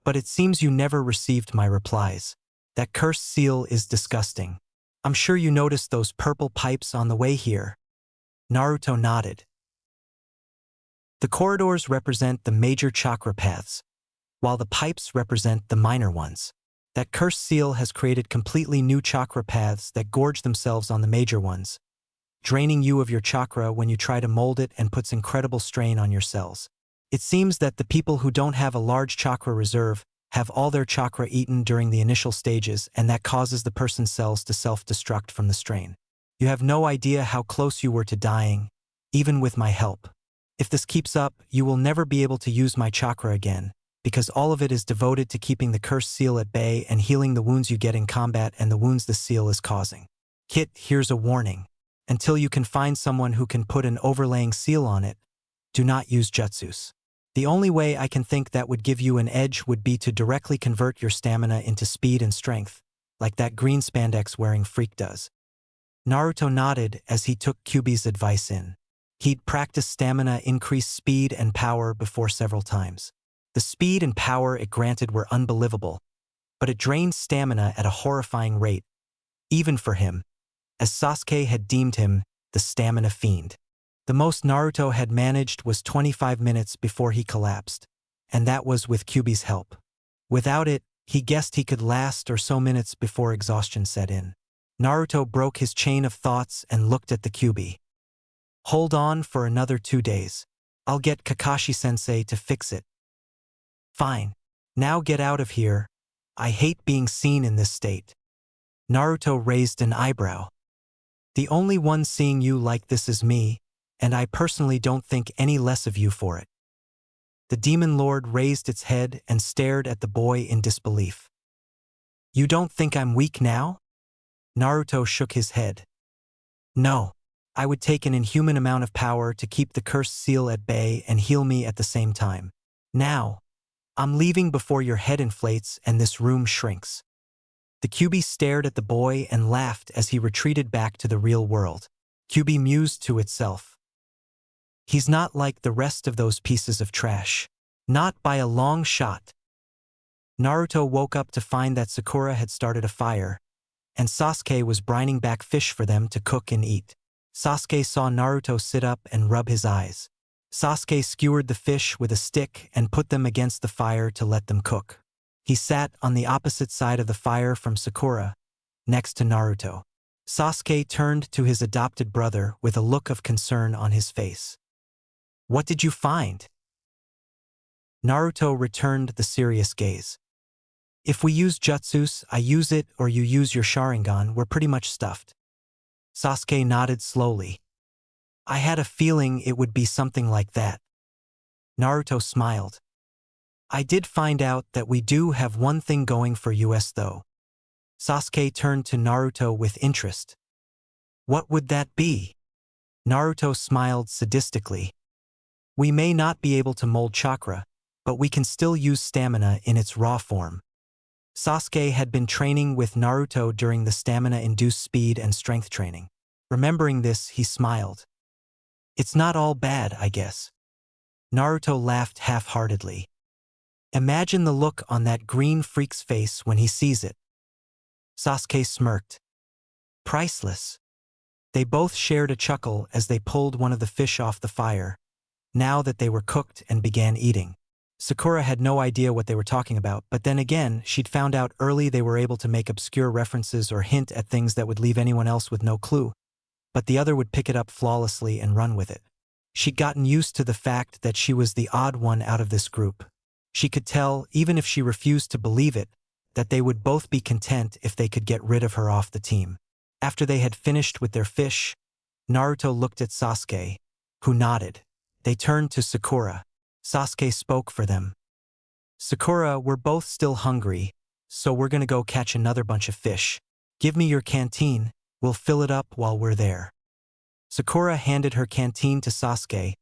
but it seems you never received my replies. That cursed seal is disgusting. I'm sure you noticed those purple pipes on the way here." Naruto nodded. The corridors represent the major chakra paths, while the pipes represent the minor ones. That cursed seal has created completely new chakra paths that gorge themselves on the major ones, draining you of your chakra when you try to mold it and puts incredible strain on your cells. It seems that the people who don't have a large chakra reserve have all their chakra eaten during the initial stages, and that causes the person's cells to self-destruct from the strain. You have no idea how close you were to dying, even with my help. If this keeps up, you will never be able to use my chakra again, because all of it is devoted to keeping the cursed seal at bay and healing the wounds you get in combat and the wounds the seal is causing. Kit, here's a warning. Until you can find someone who can put an overlaying seal on it, do not use jutsus. The only way I can think that would give you an edge would be to directly convert your stamina into speed and strength, like that green spandex-wearing freak does. Naruto nodded as he took Kyuubi's advice in. He'd practiced stamina increased speed and power before several times. The speed and power it granted were unbelievable, but it drained stamina at a horrifying rate, even for him, as Sasuke had deemed him the stamina fiend. The most Naruto had managed was 25 minutes before he collapsed, and that was with Kyuubi's help. Without it, he guessed he could last or so minutes before exhaustion set in. Naruto broke his chain of thoughts and looked at the Kyuubi. "Hold on for another 2 days. I'll get Kakashi-sensei to fix it." "Fine. Now get out of here. I hate being seen in this state." Naruto raised an eyebrow. "The only one seeing you like this is me, and I personally don't think any less of you for it." The Demon Lord raised its head and stared at the boy in disbelief. "You don't think I'm weak now?" Naruto shook his head. "No. I would take an inhuman amount of power to keep the cursed seal at bay and heal me at the same time. Now, I'm leaving before your head inflates and this room shrinks." The Kyuubi stared at the boy and laughed as he retreated back to the real world. Kyuubi mused to itself. "He's not like the rest of those pieces of trash. Not by a long shot." Naruto woke up to find that Sakura had started a fire, and Sasuke was brining back fish for them to cook and eat. Sasuke saw Naruto sit up and rub his eyes. Sasuke skewered the fish with a stick and put them against the fire to let them cook. He sat on the opposite side of the fire from Sakura, next to Naruto. Sasuke turned to his adopted brother with a look of concern on his face. "What did you find?" Naruto returned the serious gaze. "If we use jutsus, I use it, or you use your Sharingan, we're pretty much stuffed." Sasuke nodded slowly. "I had a feeling it would be something like that." Naruto smiled. "I did find out that we do have one thing going for us though." Sasuke turned to Naruto with interest. "What would that be?" Naruto smiled sadistically. "We may not be able to mold chakra, but we can still use stamina in its raw form." Sasuke had been training with Naruto during the stamina-induced speed and strength training. Remembering this, he smiled. "It's not all bad, I guess." Naruto laughed half-heartedly. "Imagine the look on that green freak's face when he sees it." Sasuke smirked. "Priceless." They both shared a chuckle as they pulled one of the fish off the fire, now that they were cooked, and began eating. Sakura had no idea what they were talking about, but then again, she'd found out early they were able to make obscure references or hint at things that would leave anyone else with no clue, but the other would pick it up flawlessly and run with it. She'd gotten used to the fact that she was the odd one out of this group. She could tell, even if she refused to believe it, that they would both be content if they could get rid of her off the team. After they had finished with their fish, Naruto looked at Sasuke, who nodded. They turned to Sakura. Sasuke spoke for them. "Sakura, we're both still hungry, so we're gonna go catch another bunch of fish. Give me your canteen, We'll fill it up while we're there. Sakura handed her canteen to Sasuke,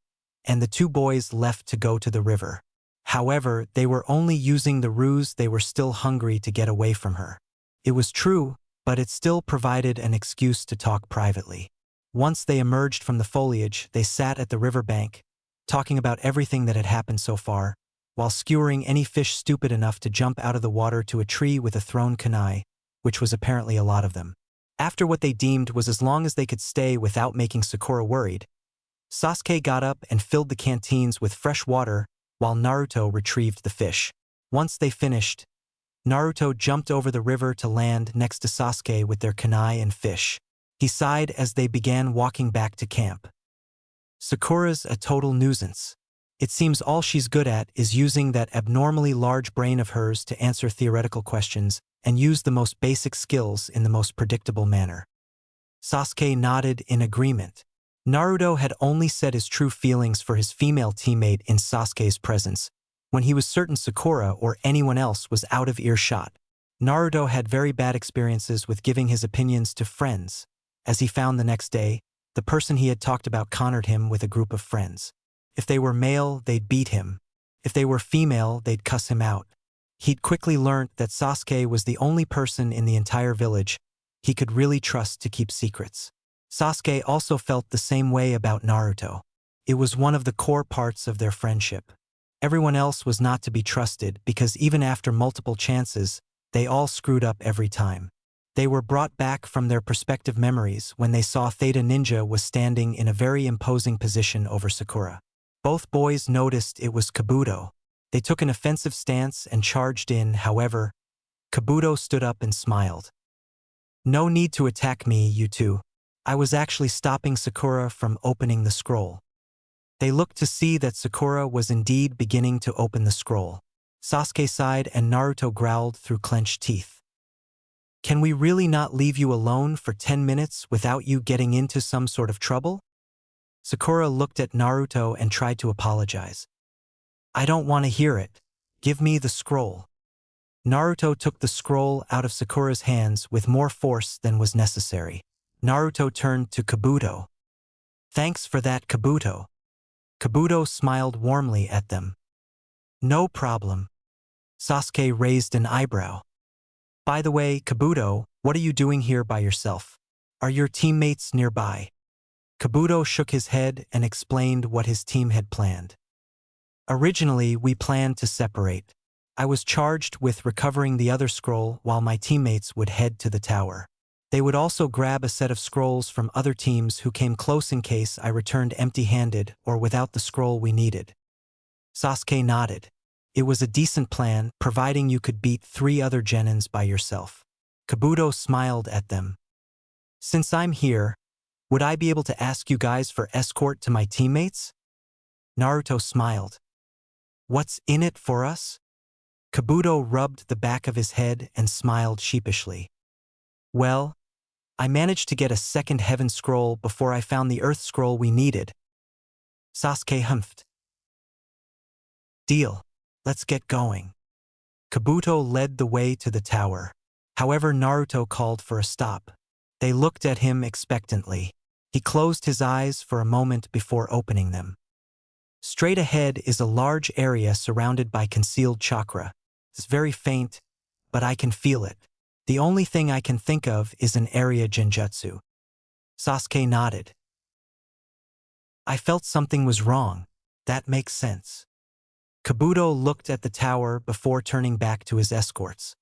and the two boys left to go to the river. However, they were only using the ruse they were still hungry to get away from her. It was true, but it still provided an excuse to talk privately. Once they emerged from the foliage, they sat at the riverbank, talking about everything that had happened so far, while skewering any fish stupid enough to jump out of the water to a tree with a thrown kunai, which was apparently a lot of them. After what they deemed was as long as they could stay without making Sakura worried, Sasuke got up and filled the canteens with fresh water while Naruto retrieved the fish. Once they finished, Naruto jumped over the river to land next to Sasuke with their kunai and fish. He sighed as they began walking back to camp. Sakura's a total nuisance. It seems all she's good at is using that abnormally large brain of hers to answer theoretical questions and use the most basic skills in the most predictable manner. Sasuke nodded in agreement. Naruto had only said his true feelings for his female teammate in Sasuke's presence, when he was certain Sakura or anyone else was out of earshot. Naruto had very bad experiences with giving his opinions to friends. As he found the next day, the person he had talked about cornered him with a group of friends. If they were male, they'd beat him. If they were female, they'd cuss him out. He'd quickly learnt that Sasuke was the only person in the entire village he could really trust to keep secrets. Sasuke also felt the same way about Naruto. It was one of the core parts of their friendship. Everyone else was not to be trusted because even after multiple chances, they all screwed up every time. They were brought back from their perspective memories when they saw Theta Ninja was standing in a very imposing position over Sakura. Both boys noticed it was Kabuto. They took an offensive stance and charged in, however, Kabuto stood up and smiled. "No need to attack me, you two. I was actually stopping Sakura from opening the scroll." They looked to see that Sakura was indeed beginning to open the scroll. Sasuke sighed and Naruto growled through clenched teeth. "Can we really not leave you alone for 10 minutes without you getting into some sort of trouble?" Sakura looked at Naruto and tried to apologize. "I don't want to hear it. Give me the scroll." Naruto took the scroll out of Sakura's hands with more force than was necessary. Naruto turned to Kabuto. "Thanks for that, Kabuto." Kabuto smiled warmly at them. "No problem." Sasuke raised an eyebrow. "By the way, Kabuto, what are you doing here by yourself? Are your teammates nearby?" Kabuto shook his head and explained what his team had planned. "Originally, we planned to separate. I was charged with recovering the other scroll while my teammates would head to the tower. They would also grab a set of scrolls from other teams who came close in case I returned empty-handed or without the scroll we needed." Sasuke nodded. It was a decent plan, providing you could beat 3 other genins by yourself. Kabuto smiled at them. "Since I'm here, would I be able to ask you guys for escort to my teammates?" Naruto smiled. "What's in it for us?" Kabuto rubbed the back of his head and smiled sheepishly. "Well, I managed to get a second heaven scroll before I found the earth scroll we needed." Sasuke humphed. "Deal. Let's get going." Kabuto led the way to the tower. However, Naruto called for a stop. They looked at him expectantly. He closed his eyes for a moment before opening them. Straight ahead is a large area surrounded by concealed chakra. It's very faint, but I can feel it. The only thing I can think of is an area genjutsu. Sasuke nodded. "I felt something was wrong. That makes sense." Kabuto looked at the tower before turning back to his escorts.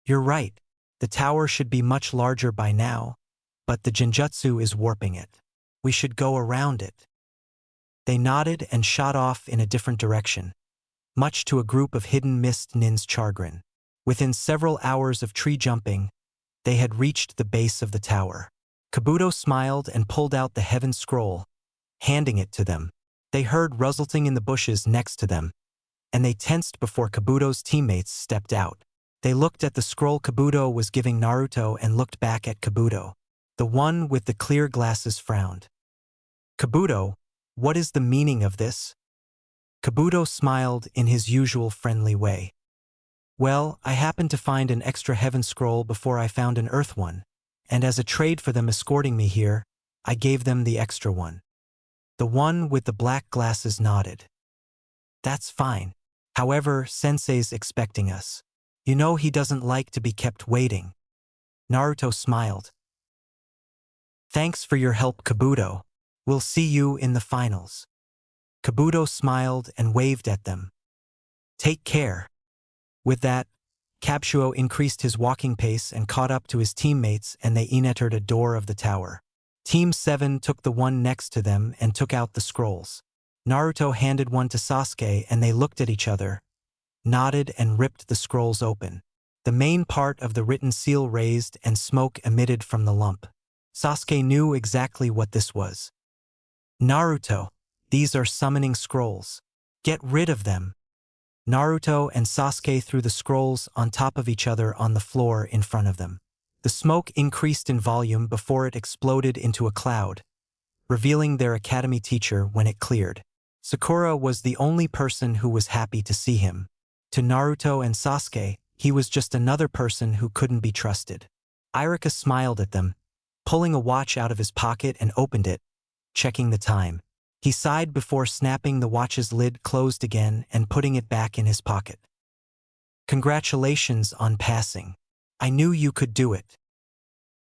"You're right. The tower should be much larger by now, but the genjutsu is warping it. We should go around it." They nodded and shot off in a different direction, much to a group of hidden mist nin's chagrin. Within several hours of tree jumping, they had reached the base of the tower. Kabuto smiled and pulled out the heaven scroll, handing it to them. They heard rustling in the bushes next to them, and they tensed before Kabuto's teammates stepped out. They looked at the scroll Kabuto was giving Naruto and looked back at Kabuto. The one with the clear glasses frowned. "Kabuto, what is the meaning of this?" Kabuto smiled in his usual friendly way. "Well, I happened to find an extra heaven scroll before I found an earth one, and as a trade for them escorting me here, I gave them the extra one. The one with the black glasses nodded. That's fine. However, Sensei's expecting us. You know he doesn't like to be kept waiting. Naruto smiled. Thanks for your help, Kabuto. We'll see you in the finals. Kabuto smiled and waved at them. Take care. With that, Capsuo increased his walking pace and caught up to his teammates, and they entered a door of the tower. Team 7 took the one next to them and took out the scrolls. Naruto handed one to Sasuke and they looked at each other, nodded and ripped the scrolls open. The main part of the written seal raised and smoke emitted from the lump. Sasuke knew exactly what this was. Naruto, these are summoning scrolls. Get rid of them. Naruto and Sasuke threw the scrolls on top of each other on the floor in front of them. The smoke increased in volume before it exploded into a cloud, revealing their academy teacher when it cleared. Sakura was the only person who was happy to see him. To Naruto and Sasuke, he was just another person who couldn't be trusted. Iruka smiled at them, pulling a watch out of his pocket and opened it, checking the time. He sighed before snapping the watch's lid closed again and putting it back in his pocket. Congratulations on passing. I knew you could do it.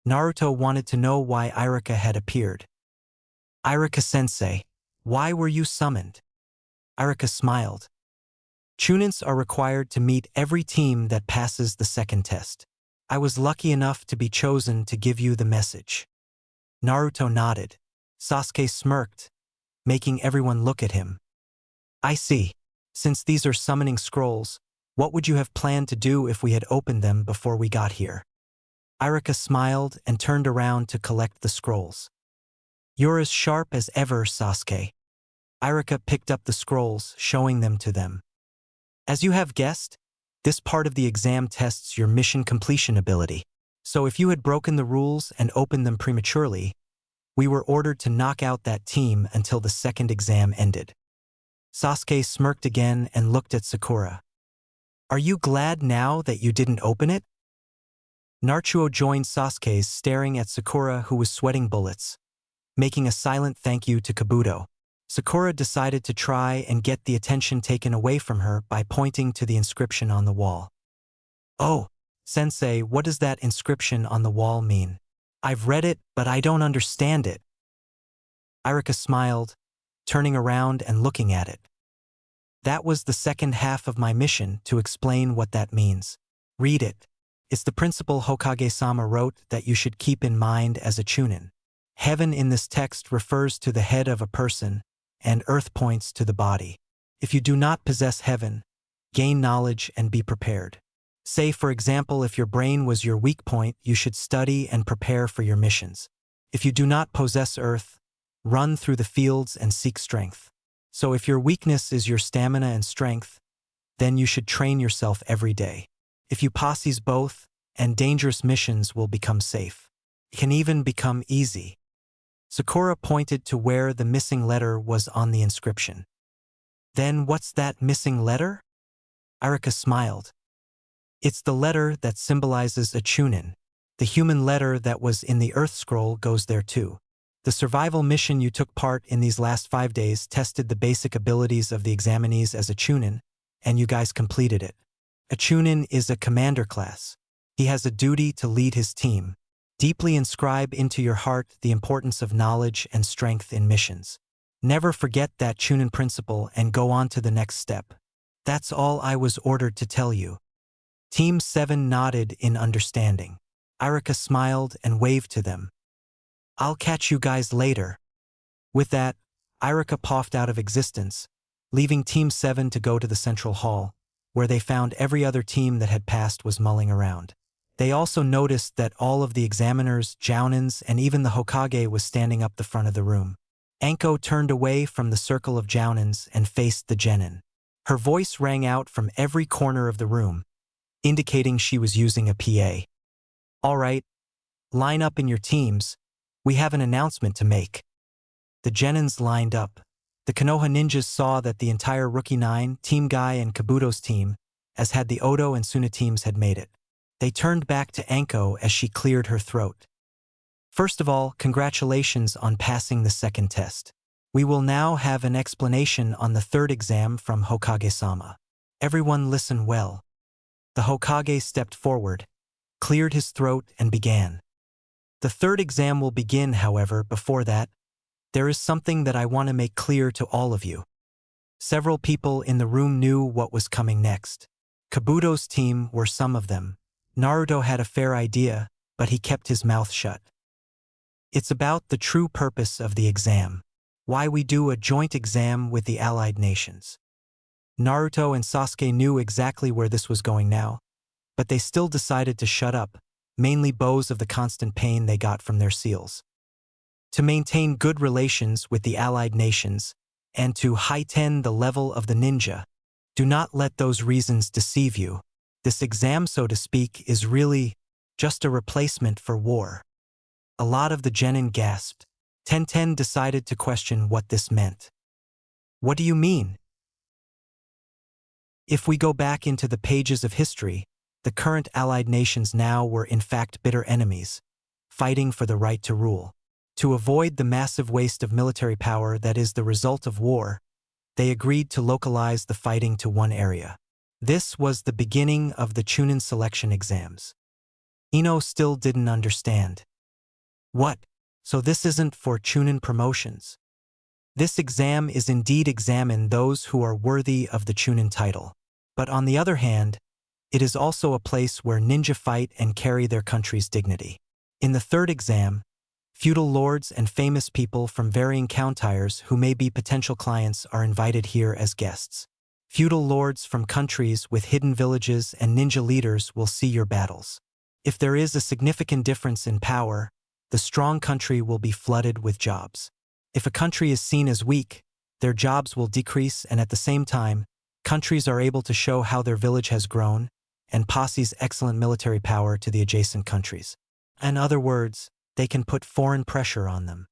Naruto wanted to know why Iruka had appeared. Iruka-sensei, why were you summoned? Iruka smiled. Chunins are required to meet every team that passes the second test. I was lucky enough to be chosen to give you the message. Naruto nodded. Sasuke smirked, making everyone look at him. I see. Since these are summoning scrolls, what would you have planned to do if we had opened them before we got here? Iruka smiled and turned around to collect the scrolls. You're as sharp as ever, Sasuke. Iruka picked up the scrolls, showing them to them. As you have guessed, this part of the exam tests your mission completion ability. So if you had broken the rules and opened them prematurely, we were ordered to knock out that team until the second exam ended. Sasuke smirked again and looked at Sakura. Are you glad now that you didn't open it? Naruto joined Sasuke's, staring at Sakura, who was sweating bullets, making a silent thank you to Kabuto. Sakura decided to try and get the attention taken away from her by pointing to the inscription on the wall. Oh, Sensei, what does that inscription on the wall mean? I've read it, but I don't understand it. Iruka smiled, turning around and looking at it. That was the second half of my mission, to explain what that means. Read it. It's the principle Hokage-sama wrote that you should keep in mind as a chunin. Heaven in this text refers to the head of a person, and earth points to the body. If you do not possess heaven, gain knowledge and be prepared. Say, for example, if your brain was your weak point, you should study and prepare for your missions. If you do not possess earth, run through the fields and seek strength. So if your weakness is your stamina and strength, then you should train yourself every day. If you possess both, and dangerous missions will become safe. It can even become easy. Sakura pointed to where the missing letter was on the inscription. Then what's that missing letter? Iruka smiled. It's the letter that symbolizes a chunin. The human letter that was in the Earth Scroll goes there too. The survival mission you took part in these last 5 days tested the basic abilities of the examinees as a chunin, and you guys completed it. A chunin is a commander class. He has a duty to lead his team. Deeply inscribe into your heart the importance of knowledge and strength in missions. Never forget that chunin principle and go on to the next step. That's all I was ordered to tell you. Team 7 nodded in understanding. Iruka smiled and waved to them. I'll catch you guys later. With that, Iruka puffed out of existence, leaving Team 7 to go to the central hall, where they found every other team that had passed was mulling around. They also noticed that all of the examiners, jounins, and even the Hokage was standing up the front of the room. Anko turned away from the circle of jounins and faced the genin. Her voice rang out from every corner of the room, indicating she was using a PA. All right, line up in your teams. We have an announcement to make. The genins lined up. The Konoha ninjas saw that the entire Rookie 9, Team Guy, and Kabuto's team, as had the Odo and Suna teams, had made it. They turned back to Anko as she cleared her throat. First of all, congratulations on passing the second test. We will now have an explanation on the third exam from Hokage-sama. Everyone listen well. The Hokage stepped forward, cleared his throat, and began. The third exam will begin, however, before that, there is something that I want to make clear to all of you. Several people in the room knew what was coming next. Kabuto's team were some of them. Naruto had a fair idea, but he kept his mouth shut. It's about the true purpose of the exam. Why we do a joint exam with the allied nations. Naruto and Sasuke knew exactly where this was going now, but they still decided to shut up, mainly bows of the constant pain they got from their seals. To maintain good relations with the allied nations, and to heighten the level of the ninja, do not let those reasons deceive you. This exam, so to speak, is really just a replacement for war. A lot of the genin gasped. Tenten decided to question what this meant. What do you mean? If we go back into the pages of history, the current allied nations now were in fact bitter enemies, fighting for the right to rule. To avoid the massive waste of military power that is the result of war, they agreed to localize the fighting to one area. This was the beginning of the Chunin selection exams. Ino still didn't understand. What? So this isn't for Chunin promotions? This exam is indeed examine those who are worthy of the Chunin title. But on the other hand, it is also a place where ninja fight and carry their country's dignity. In the third exam, feudal lords and famous people from varying counties who may be potential clients are invited here as guests. Feudal lords from countries with hidden villages and ninja leaders will see your battles. If there is a significant difference in power, the strong country will be flooded with jobs. If a country is seen as weak, their jobs will decrease, and at the same time, countries are able to show how their village has grown and posse's excellent military power to the adjacent countries. In other words, they can put foreign pressure on them.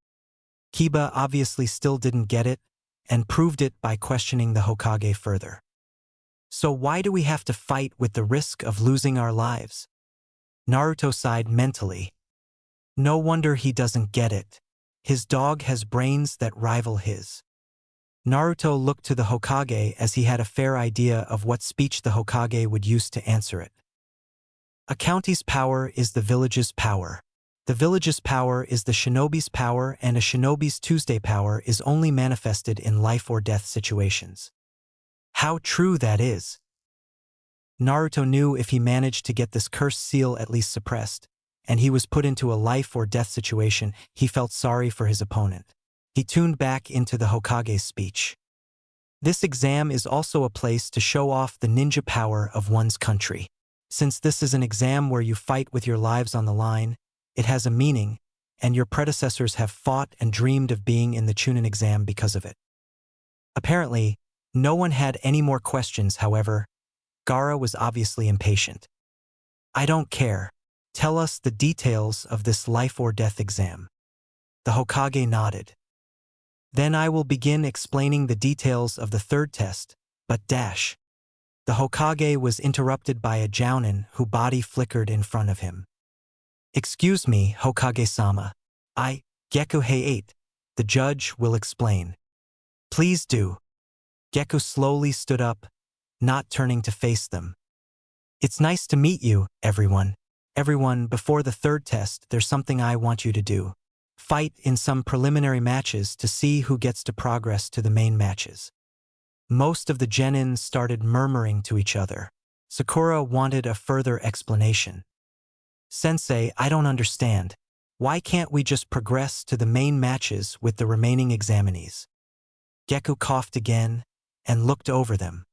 Kiba obviously still didn't get it and proved it by questioning the Hokage further. So why do we have to fight with the risk of losing our lives? Naruto sighed mentally. No wonder he doesn't get it. His dog has brains that rival his. Naruto looked to the Hokage as he had a fair idea of what speech the Hokage would use to answer it. A county's power is the village's power. The village's power is the shinobi's power, and a shinobi's Tuesday power is only manifested in life or death situations. How true that is. Naruto knew if he managed to get this cursed seal at least suppressed, and he was put into a life or death situation, he felt sorry for his opponent. He tuned back into the Hokage's speech. This exam is also a place to show off the ninja power of one's country. Since this is an exam where you fight with your lives on the line, it has a meaning, and your predecessors have fought and dreamed of being in the Chunin exam because of it. Apparently, no one had any more questions, however. Gaara was obviously impatient. I don't care. Tell us the details of this life or death exam. The Hokage nodded. Then I will begin explaining the details of the third test, but dash. The Hokage was interrupted by a jounin whose body flickered in front of him. Excuse me, Hokage-sama. Geku Hei-8. The judge will explain. Please do. Geku slowly stood up, not turning to face them. It's nice to meet you, everyone. Everyone, before the third test, there's something I want you to do. Fight in some preliminary matches to see who gets to progress to the main matches. Most of the genin started murmuring to each other. Sakura wanted a further explanation. Sensei, I don't understand. Why can't we just progress to the main matches with the remaining examinees? Geku coughed again and looked over them.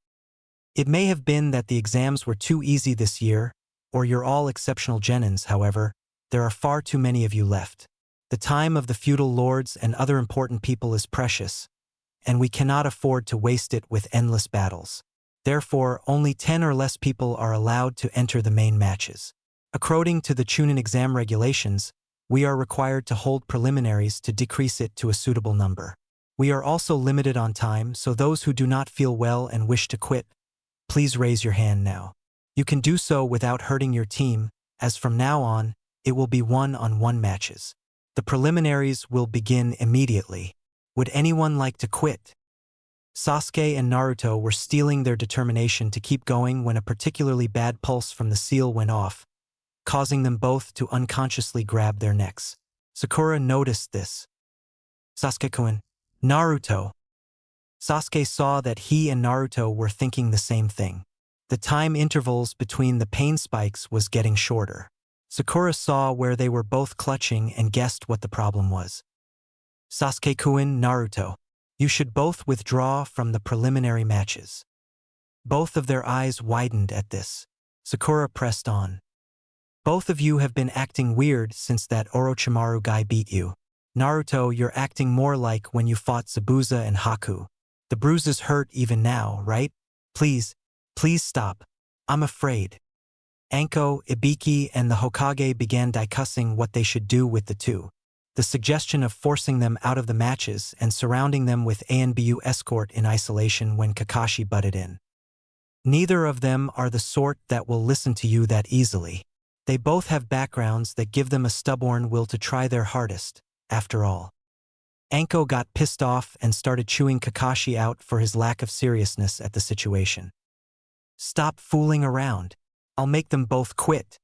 It may have been that the exams were too easy this year, or you're all exceptional genins. However, there are far too many of you left. The time of the feudal lords and other important people is precious, and we cannot afford to waste it with endless battles. Therefore, only 10 or less people are allowed to enter the main matches. According to the Chunin exam regulations, we are required to hold preliminaries to decrease it to a suitable number. We are also limited on time, so those who do not feel well and wish to quit, please raise your hand now. You can do so without hurting your team, as from now on, it will be one-on-one matches. The preliminaries will begin immediately. Would anyone like to quit? Sasuke and Naruto were steeling their determination to keep going when a particularly bad pulse from the seal went off, causing them both to unconsciously grab their necks. Sakura noticed this. Sasuke-kun, Naruto. Sasuke saw that he and Naruto were thinking the same thing. The time intervals between the pain spikes was getting shorter. Sakura saw where they were both clutching and guessed what the problem was. Sasuke-kun, Naruto, you should both withdraw from the preliminary matches. Both of their eyes widened at this. Sakura pressed on. Both of you have been acting weird since that Orochimaru guy beat you. Naruto, you're acting more like when you fought Zabuza and Haku. The bruises hurt even now, right? Please stop. I'm afraid. Anko, Ibiki, and the Hokage began discussing what they should do with the two. The suggestion of forcing them out of the matches and surrounding them with ANBU escort in isolation when Kakashi butted in. Neither of them are the sort that will listen to you that easily. They both have backgrounds that give them a stubborn will to try their hardest, after all. Anko got pissed off and started chewing Kakashi out for his lack of seriousness at the situation. Stop fooling around. I'll make them both quit.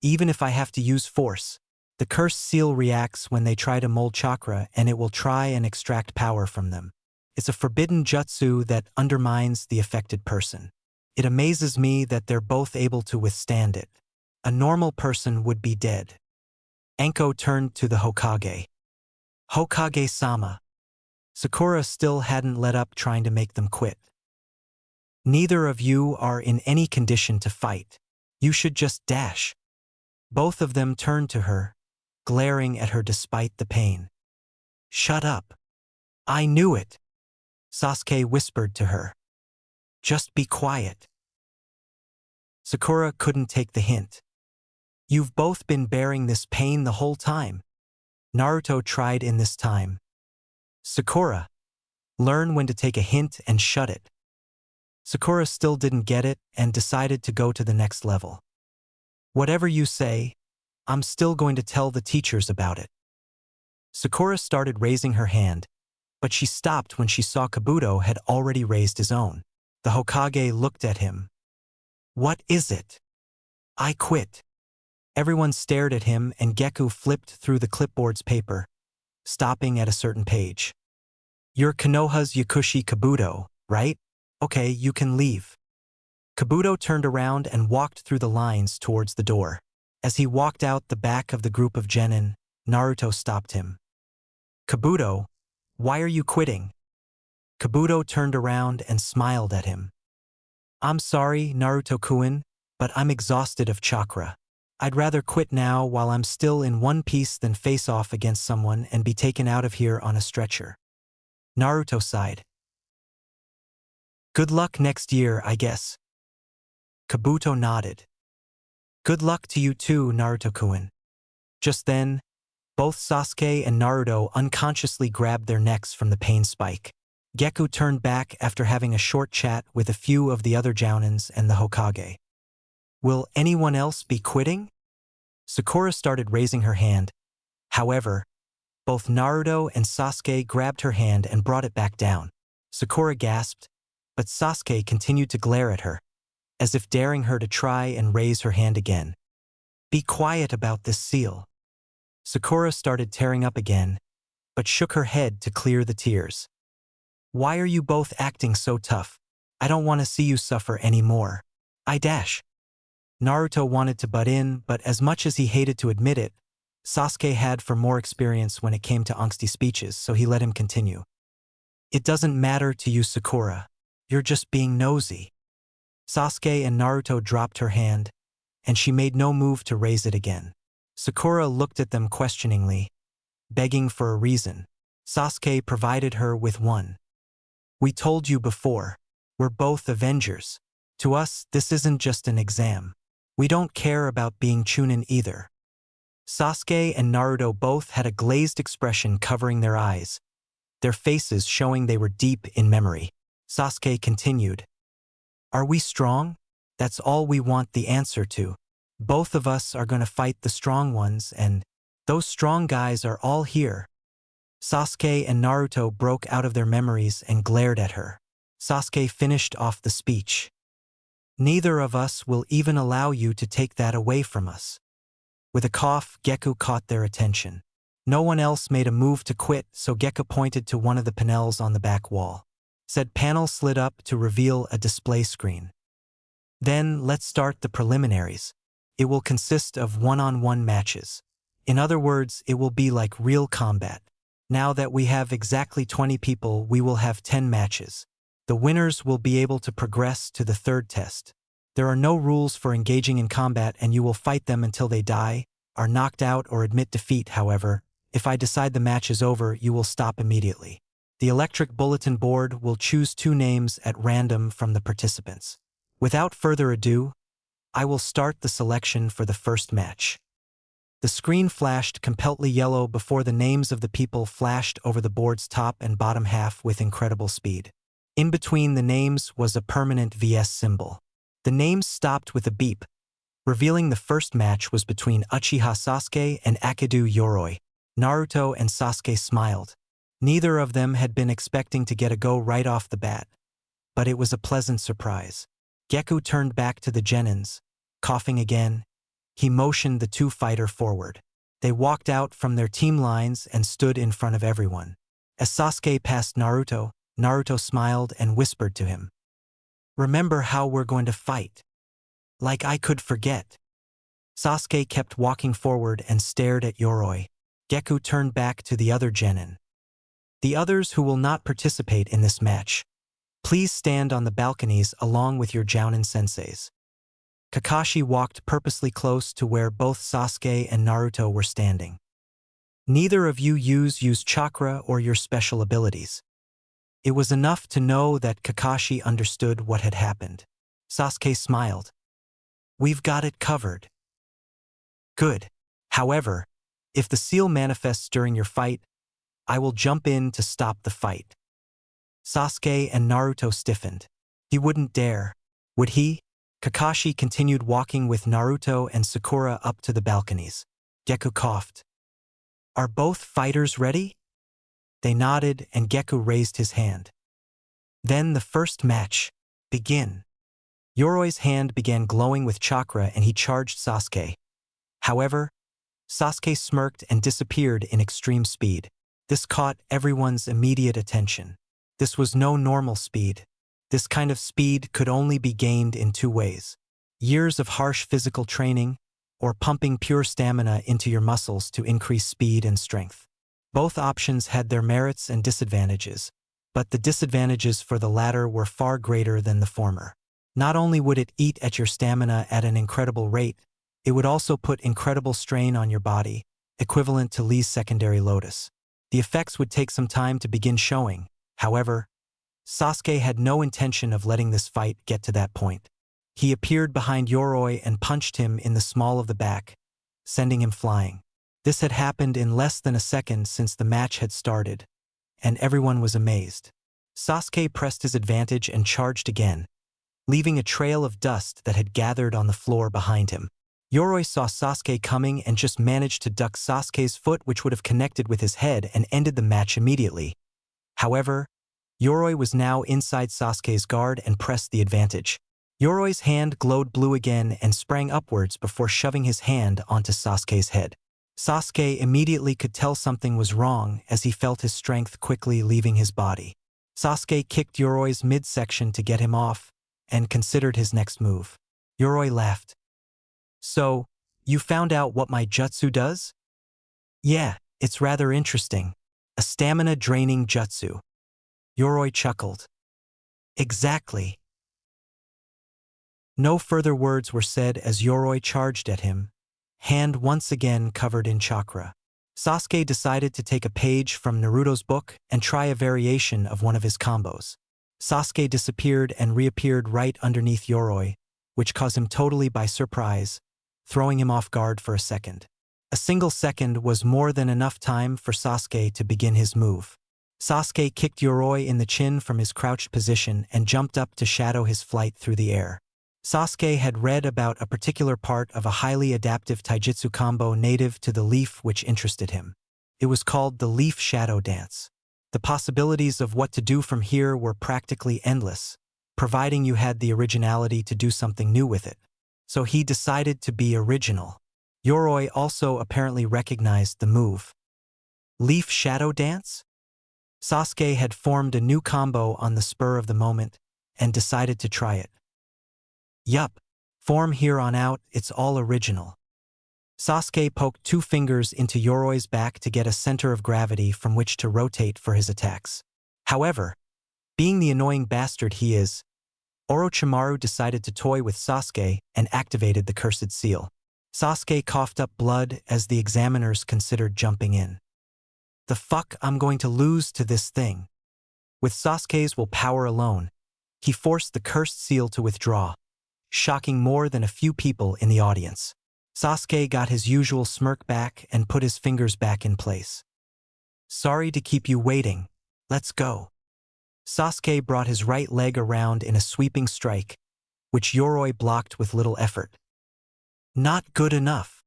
Even if I have to use force. The cursed seal reacts when they try to mold chakra and it will try and extract power from them. It's a forbidden jutsu that undermines the affected person. It amazes me that they're both able to withstand it. A normal person would be dead. Anko turned to the Hokage. Hokage-sama. Sakura still hadn't let up trying to make them quit. Neither of you are in any condition to fight. You should just dash. Both of them turned to her, glaring at her despite the pain. Shut up. I knew it. Sasuke whispered to her. Just be quiet. Sakura couldn't take the hint. You've both been bearing this pain the whole time. Naruto tried in this time. Sakura, learn when to take a hint and shut it. Sakura still didn't get it and decided to go to the next level. Whatever you say, I'm still going to tell the teachers about it. Sakura started raising her hand, but she stopped when she saw Kabuto had already raised his own. The Hokage looked at him. What is it? I quit. Everyone stared at him and Geku flipped through the clipboard's paper, stopping at a certain page. You're Konoha's Yakushi Kabuto, right? Okay, you can leave. Kabuto turned around and walked through the lines towards the door. As he walked out the back of the group of genin, Naruto stopped him. Kabuto, why are you quitting? Kabuto turned around and smiled at him. I'm sorry, Naruto-kun, but I'm exhausted of chakra. I'd rather quit now while I'm still in one piece than face off against someone and be taken out of here on a stretcher. Naruto sighed. Good luck next year, I guess. Kabuto nodded. Good luck to you too, Naruto-kun. Just then, both Sasuke and Naruto unconsciously grabbed their necks from the pain spike. Geku turned back after having a short chat with a few of the other Jounins and the Hokage. Will anyone else be quitting? Sakura started raising her hand. However, both Naruto and Sasuke grabbed her hand and brought it back down. Sakura gasped, but Sasuke continued to glare at her, as if daring her to try and raise her hand again. Be quiet about this seal. Sakura started tearing up again, but shook her head to clear the tears. Why are you both acting so tough? I don't want to see you suffer anymore. I dash. Naruto wanted to butt in, but as much as he hated to admit it, Sasuke had for more experience when it came to angsty speeches, so he let him continue. It doesn't matter to you, Sakura. You're just being nosy. Sasuke and Naruto dropped her hand, and she made no move to raise it again. Sakura looked at them questioningly, begging for a reason. Sasuke provided her with one. We told you before, we're both Avengers. To us, this isn't just an exam. We don't care about being Chunin either. Sasuke and Naruto both had a glazed expression covering their eyes, their faces showing they were deep in memory. Sasuke continued. Are we strong? That's all we want the answer to. Both of us are going to fight the strong ones and... Those strong guys are all here. Sasuke and Naruto broke out of their memories and glared at her. Sasuke finished off the speech. Neither of us will even allow you to take that away from us. With a cough, Geku caught their attention. No one else made a move to quit, so Geku pointed to one of the panels on the back wall. Said panel slid up to reveal a display screen. Then let's start the preliminaries. It will consist of one-on-one matches. In other words, it will be like real combat. Now that we have exactly 20 people, we will have 10 matches. The winners will be able to progress to the third test. There are no rules for engaging in combat, and you will fight them until they die, are knocked out, or admit defeat. However, if I decide the match is over, you will stop immediately. The electric bulletin board will choose 2 names at random from the participants. Without further ado, I will start the selection for the first match. The screen flashed completely yellow before the names of the people flashed over the board's top and bottom half with incredible speed. In between the names was a permanent VS symbol. The names stopped with a beep, revealing the first match was between Uchiha Sasuke and Akido Yoroi. Naruto and Sasuke smiled. Neither of them had been expecting to get a go right off the bat, but it was a pleasant surprise. Geku turned back to the genins, coughing again. He motioned the 2 fighters forward. They walked out from their team lines and stood in front of everyone. As Sasuke passed Naruto, Naruto smiled and whispered to him, "Remember how we're going to fight." Like I could forget. Sasuke kept walking forward and stared at Yoroi. Geku turned back to the other genin. "The others who will not participate in this match, please stand on the balconies along with your Jounin senseis." Kakashi walked purposely close to where both Sasuke and Naruto were standing. "Neither of you use chakra or your special abilities." It was enough to know that Kakashi understood what had happened. Sasuke smiled. "We've got it covered." "Good. However, if the seal manifests during your fight, I will jump in to stop the fight." Sasuke and Naruto stiffened. He wouldn't dare, would he? Kakashi continued walking with Naruto and Sakura up to the balconies. Geku coughed. "Are both fighters ready?" They nodded and Geku raised his hand. "Then the first match. Begin." Yoroi's hand began glowing with chakra and he charged Sasuke. However, Sasuke smirked and disappeared in extreme speed. This caught everyone's immediate attention. This was no normal speed. This kind of speed could only be gained in 2 ways. Years of harsh physical training, or pumping pure stamina into your muscles to increase speed and strength. Both options had their merits and disadvantages, but the disadvantages for the latter were far greater than the former. Not only would it eat at your stamina at an incredible rate, it would also put incredible strain on your body, equivalent to Lee's secondary lotus. The effects would take some time to begin showing. However, Sasuke had no intention of letting this fight get to that point. He appeared behind Yoroi and punched him in the small of the back, sending him flying. This had happened in less than a second since the match had started, and everyone was amazed. Sasuke pressed his advantage and charged again, leaving a trail of dust that had gathered on the floor behind him. Yoroi saw Sasuke coming and just managed to duck Sasuke's foot, which would have connected with his head and ended the match immediately. However, Yoroi was now inside Sasuke's guard and pressed the advantage. Yoroi's hand glowed blue again and sprang upwards before shoving his hand onto Sasuke's head. Sasuke immediately could tell something was wrong as he felt his strength quickly leaving his body. Sasuke kicked Yoroi's midsection to get him off and considered his next move. Yoroi laughed. "So, you found out what my jutsu does?" "Yeah, it's rather interesting. A stamina-draining jutsu." Yoroi chuckled. "Exactly." No further words were said as Yoroi charged at him, hand once again covered in chakra. Sasuke decided to take a page from Naruto's book and try a variation of one of his combos. Sasuke disappeared and reappeared right underneath Yoroi, which caught him totally by surprise, throwing him off guard for a second. A single second was more than enough time for Sasuke to begin his move. Sasuke kicked Yoroi in the chin from his crouched position and jumped up to shadow his flight through the air. Sasuke had read about a particular part of a highly adaptive taijutsu combo native to the leaf which interested him. It was called the Leaf Shadow Dance. The possibilities of what to do from here were practically endless, providing you had the originality to do something new with it. So he decided to be original. Yoroi also apparently recognized the move. Leaf Shadow Dance? Sasuke had formed a new combo on the spur of the moment and decided to try it. Yup, from here on out, it's all original. Sasuke poked 2 fingers into Yoroi's back to get a center of gravity from which to rotate for his attacks. However, being the annoying bastard he is, Orochimaru decided to toy with Sasuke and activated the cursed seal. Sasuke coughed up blood as the examiners considered jumping in. The fuck, I'm going to lose to this thing. With Sasuke's willpower alone, he forced the cursed seal to withdraw, shocking more than a few people in the audience. Sasuke got his usual smirk back and put his fingers back in place. Sorry to keep you waiting. Let's go. Sasuke brought his right leg around in a sweeping strike, which Yoroi blocked with little effort. Not good enough.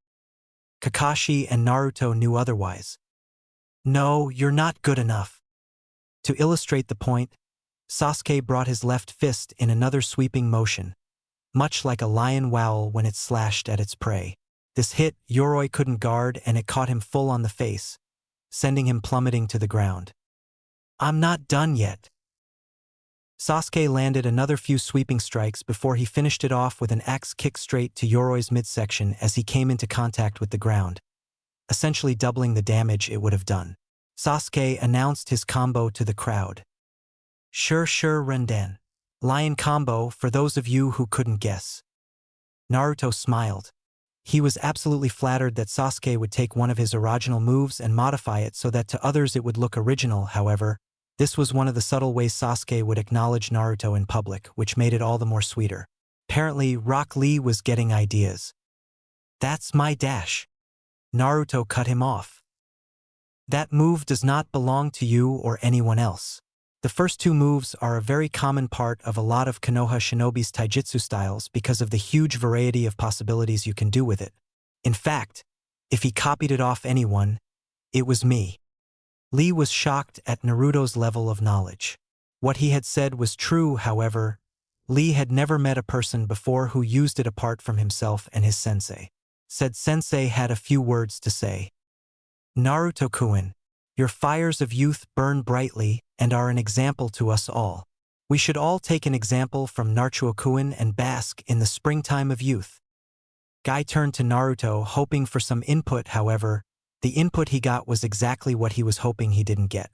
Kakashi and Naruto knew otherwise. No, you're not good enough. To illustrate the point, Sasuke brought his left fist in another sweeping motion, much like a lion growl when it slashed at its prey. This hit Yoroi couldn't guard and it caught him full on the face, sending him plummeting to the ground. I'm not done yet. Sasuke landed another few sweeping strikes before he finished it off with an axe kick straight to Yoroi's midsection as he came into contact with the ground, essentially doubling the damage it would have done. Sasuke announced his combo to the crowd. Sure Rendan. Lion combo for those of you who couldn't guess. Naruto smiled. He was absolutely flattered that Sasuke would take one of his original moves and modify it so that to others it would look original. However, this was one of the subtle ways Sasuke would acknowledge Naruto in public, which made it all the more sweeter. Apparently, Rock Lee was getting ideas. That's my dash. Naruto cut him off. That move does not belong to you or anyone else. The first 2 moves are a very common part of a lot of Konoha shinobi's taijutsu styles because of the huge variety of possibilities you can do with it. In fact, if he copied it off anyone, it was me. Lee was shocked at Naruto's level of knowledge. What he had said was true, however. Lee had never met a person before who used it apart from himself and his sensei. Said sensei had a few words to say. Naruto-kun, your fires of youth burn brightly and are an example to us all. We should all take an example from Naruto-kun and bask in the springtime of youth. Guy turned to Naruto hoping for some input. However, the input he got was exactly what he was hoping he didn't get.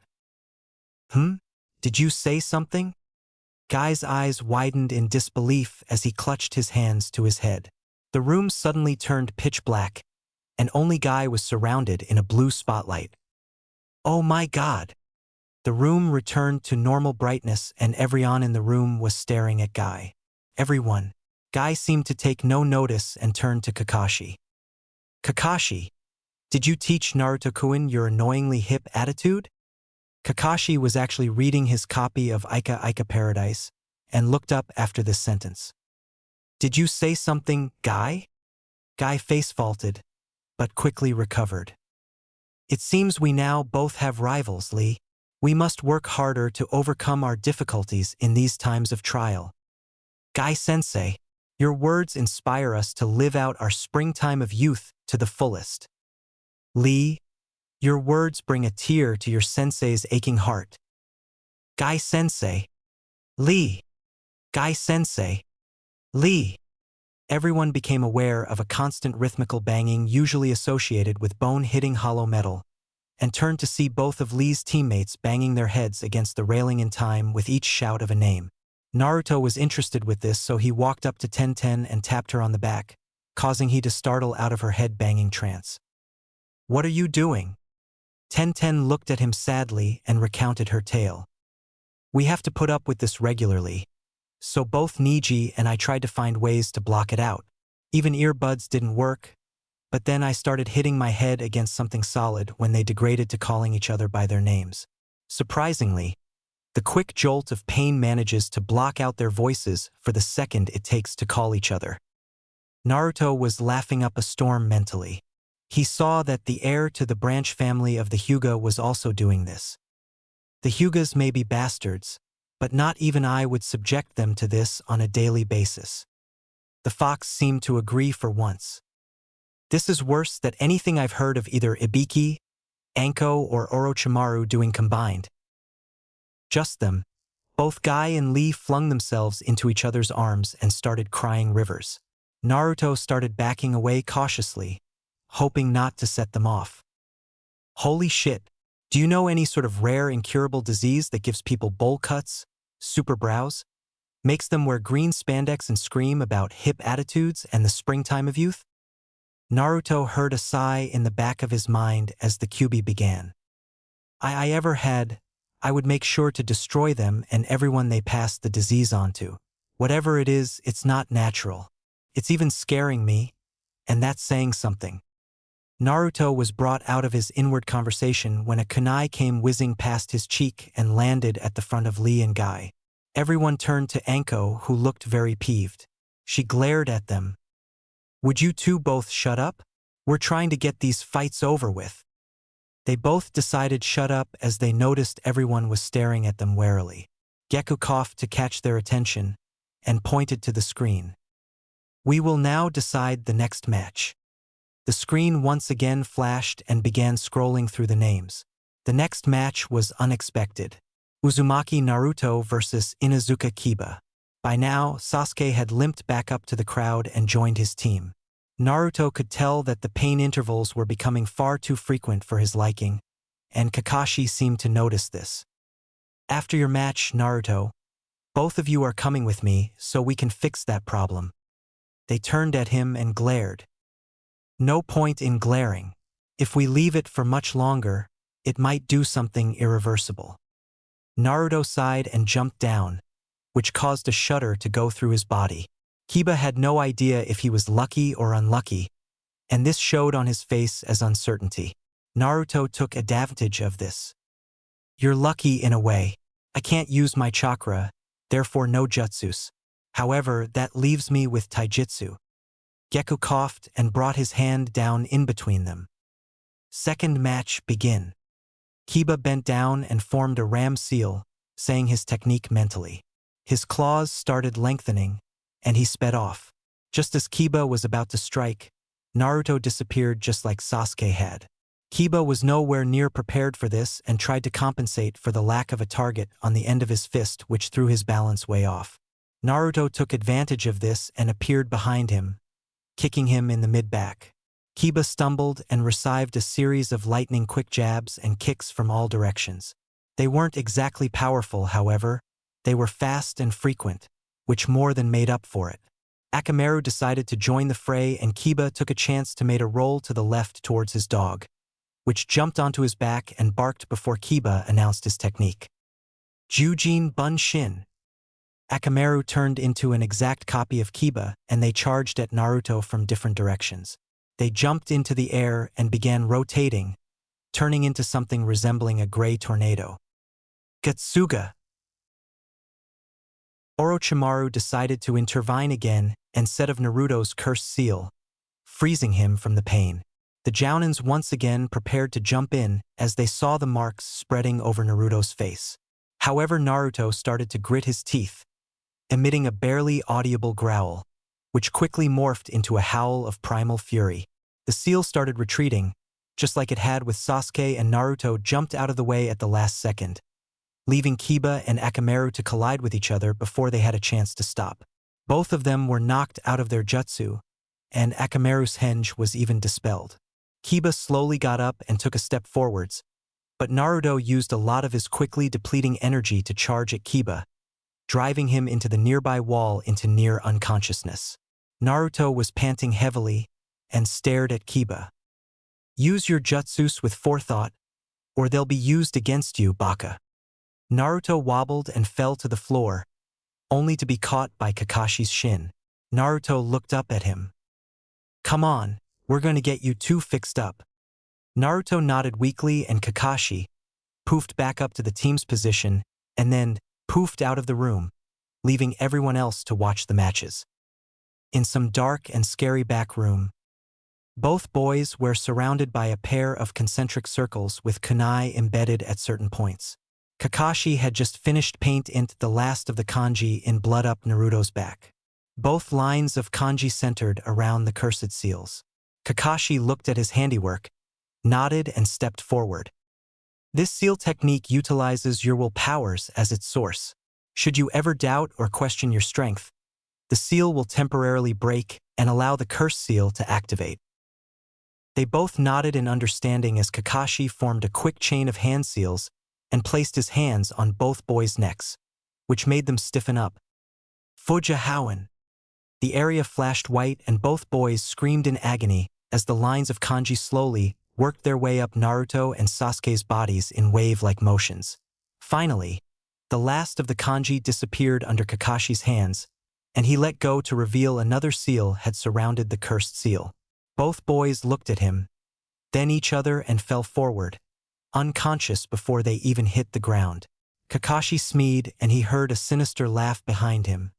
Did you say something? Guy's eyes widened in disbelief as he clutched his hands to his head. The room suddenly turned pitch black, and only Guy was surrounded in a blue spotlight. Oh my God! The room returned to normal brightness and everyone in the room was staring at Guy. Everyone. Guy seemed to take no notice and turned to Kakashi. Kakashi, did you teach Naruto-kun your annoyingly hip attitude? Kakashi was actually reading his copy of Ika Ika Paradise and looked up after this sentence. Did you say something, Guy? Guy face-faulted, but quickly recovered. It seems we now both have rivals, Lee. We must work harder to overcome our difficulties in these times of trial. Guy-sensei, your words inspire us to live out our springtime of youth to the fullest. Lee, your words bring a tear to your sensei's aching heart. Guy-sensei. Lee. Guy-sensei. Lee. Everyone became aware of a constant rhythmical banging usually associated with bone hitting hollow metal, and turned to see both of Lee's teammates banging their heads against the railing in time with each shout of a name. Naruto was interested with this, so he walked up to Tenten and tapped her on the back, causing he to startle out of her head-banging trance. What are you doing? Tenten looked at him sadly and recounted her tale. We have to put up with this regularly. So both Niji and I tried to find ways to block it out. Even earbuds didn't work, but then I started hitting my head against something solid when they degraded to calling each other by their names. Surprisingly, The quick jolt of pain manages to block out their voices for the second it takes to call each other. Naruto was laughing up a storm mentally. He saw that the heir to the branch family of the Hyuga was also doing this. The Hyugas may be bastards, but not even I would subject them to this on a daily basis. The fox seemed to agree for once. This is worse than anything I've heard of either Ibiki, Anko, or Orochimaru doing combined. Just them. Both Guy and Lee flung themselves into each other's arms and started crying rivers. Naruto started backing away cautiously, hoping not to set them off. Holy shit, do you know any sort of rare incurable disease that gives people bowl cuts, super brows, makes them wear green spandex and scream about hip attitudes and the springtime of youth? Naruto heard a sigh in the back of his mind as the Kyuubi began. I ever had, I would make sure to destroy them and everyone they passed the disease on to. Whatever it is, it's not natural. It's even scaring me, and that's saying something. Naruto was brought out of his inward conversation when a kunai came whizzing past his cheek and landed at the front of Lee and Guy. Everyone turned to Anko, who looked very peeved. She glared at them. Would you two both shut up? We're trying to get these fights over with. They both decided shut up as they noticed everyone was staring at them warily. Geku coughed to catch their attention and pointed to the screen. We will now decide the next match. The screen once again flashed and began scrolling through the names. The next match was unexpected. Uzumaki Naruto versus Inuzuka Kiba. By now, Sasuke had limped back up to the crowd and joined his team. Naruto could tell that the pain intervals were becoming far too frequent for his liking, and Kakashi seemed to notice this. After your match, Naruto, both of you are coming with me so we can fix that problem. They turned at him and glared. No point in glaring. If we leave it for much longer, it might do something irreversible. Naruto sighed and jumped down, which caused a shudder to go through his body. Kiba had no idea if he was lucky or unlucky, and this showed on his face as uncertainty. Naruto took advantage of this. You're lucky in a way. I can't use my chakra, therefore no jutsus. However, that leaves me with taijutsu. Geku coughed and brought his hand down in between them. Second match begin. Kiba bent down and formed a ram seal, saying his technique mentally. His claws started lengthening, and he sped off. Just as Kiba was about to strike, Naruto disappeared just like Sasuke had. Kiba was nowhere near prepared for this and tried to compensate for the lack of a target on the end of his fist, which threw his balance way off. Naruto took advantage of this and appeared behind him, kicking him in the mid-back. Kiba stumbled and received a series of lightning-quick jabs and kicks from all directions. They weren't exactly powerful, however. They were fast and frequent, which more than made up for it. Akamaru decided to join the fray, and Kiba took a chance to make a roll to the left towards his dog, which jumped onto his back and barked before Kiba announced his technique. Jujin Bunshin. Akamaru turned into an exact copy of Kiba, and they charged at Naruto from different directions. They jumped into the air and began rotating, turning into something resembling a gray tornado. Gatsuga. Orochimaru decided to intervene again instead of Naruto's cursed seal, freezing him from the pain. The Jounins once again prepared to jump in as they saw the marks spreading over Naruto's face. However, Naruto started to grit his teeth, emitting a barely audible growl, which quickly morphed into a howl of primal fury. The seal started retreating, just like it had with Sasuke, and Naruto jumped out of the way at the last second, leaving Kiba and Akamaru to collide with each other before they had a chance to stop. Both of them were knocked out of their jutsu, and Akamaru's henge was even dispelled. Kiba slowly got up and took a step forwards, but Naruto used a lot of his quickly depleting energy to charge at Kiba, driving him into the nearby wall into near unconsciousness. Naruto was panting heavily and stared at Kiba. Use your jutsus with forethought, or they'll be used against you, Baka. Naruto wobbled and fell to the floor, only to be caught by Kakashi's shin. Naruto looked up at him. Come on, we're going to get you two fixed up. Naruto nodded weakly, and Kakashi poofed back up to the team's position and then poofed out of the room, leaving everyone else to watch the matches. In some dark and scary back room, both boys were surrounded by a pair of concentric circles with kunai embedded at certain points. Kakashi had just finished painting the last of the kanji in blood up Naruto's back. Both lines of kanji centered around the cursed seals. Kakashi looked at his handiwork, nodded and stepped forward. This seal technique utilizes your will powers as its source. Should you ever doubt or question your strength, the seal will temporarily break and allow the curse seal to activate. They both nodded in understanding as Kakashi formed a quick chain of hand seals and placed his hands on both boys' necks, which made them stiffen up. Fuja Howen. The area flashed white and both boys screamed in agony as the lines of kanji slowly worked their way up Naruto and Sasuke's bodies in wave-like motions. Finally, the last of the kanji disappeared under Kakashi's hands, and he let go to reveal another seal had surrounded the cursed seal. Both boys looked at him, then each other and fell forward, unconscious before they even hit the ground. Kakashi smeed and he heard a sinister laugh behind him,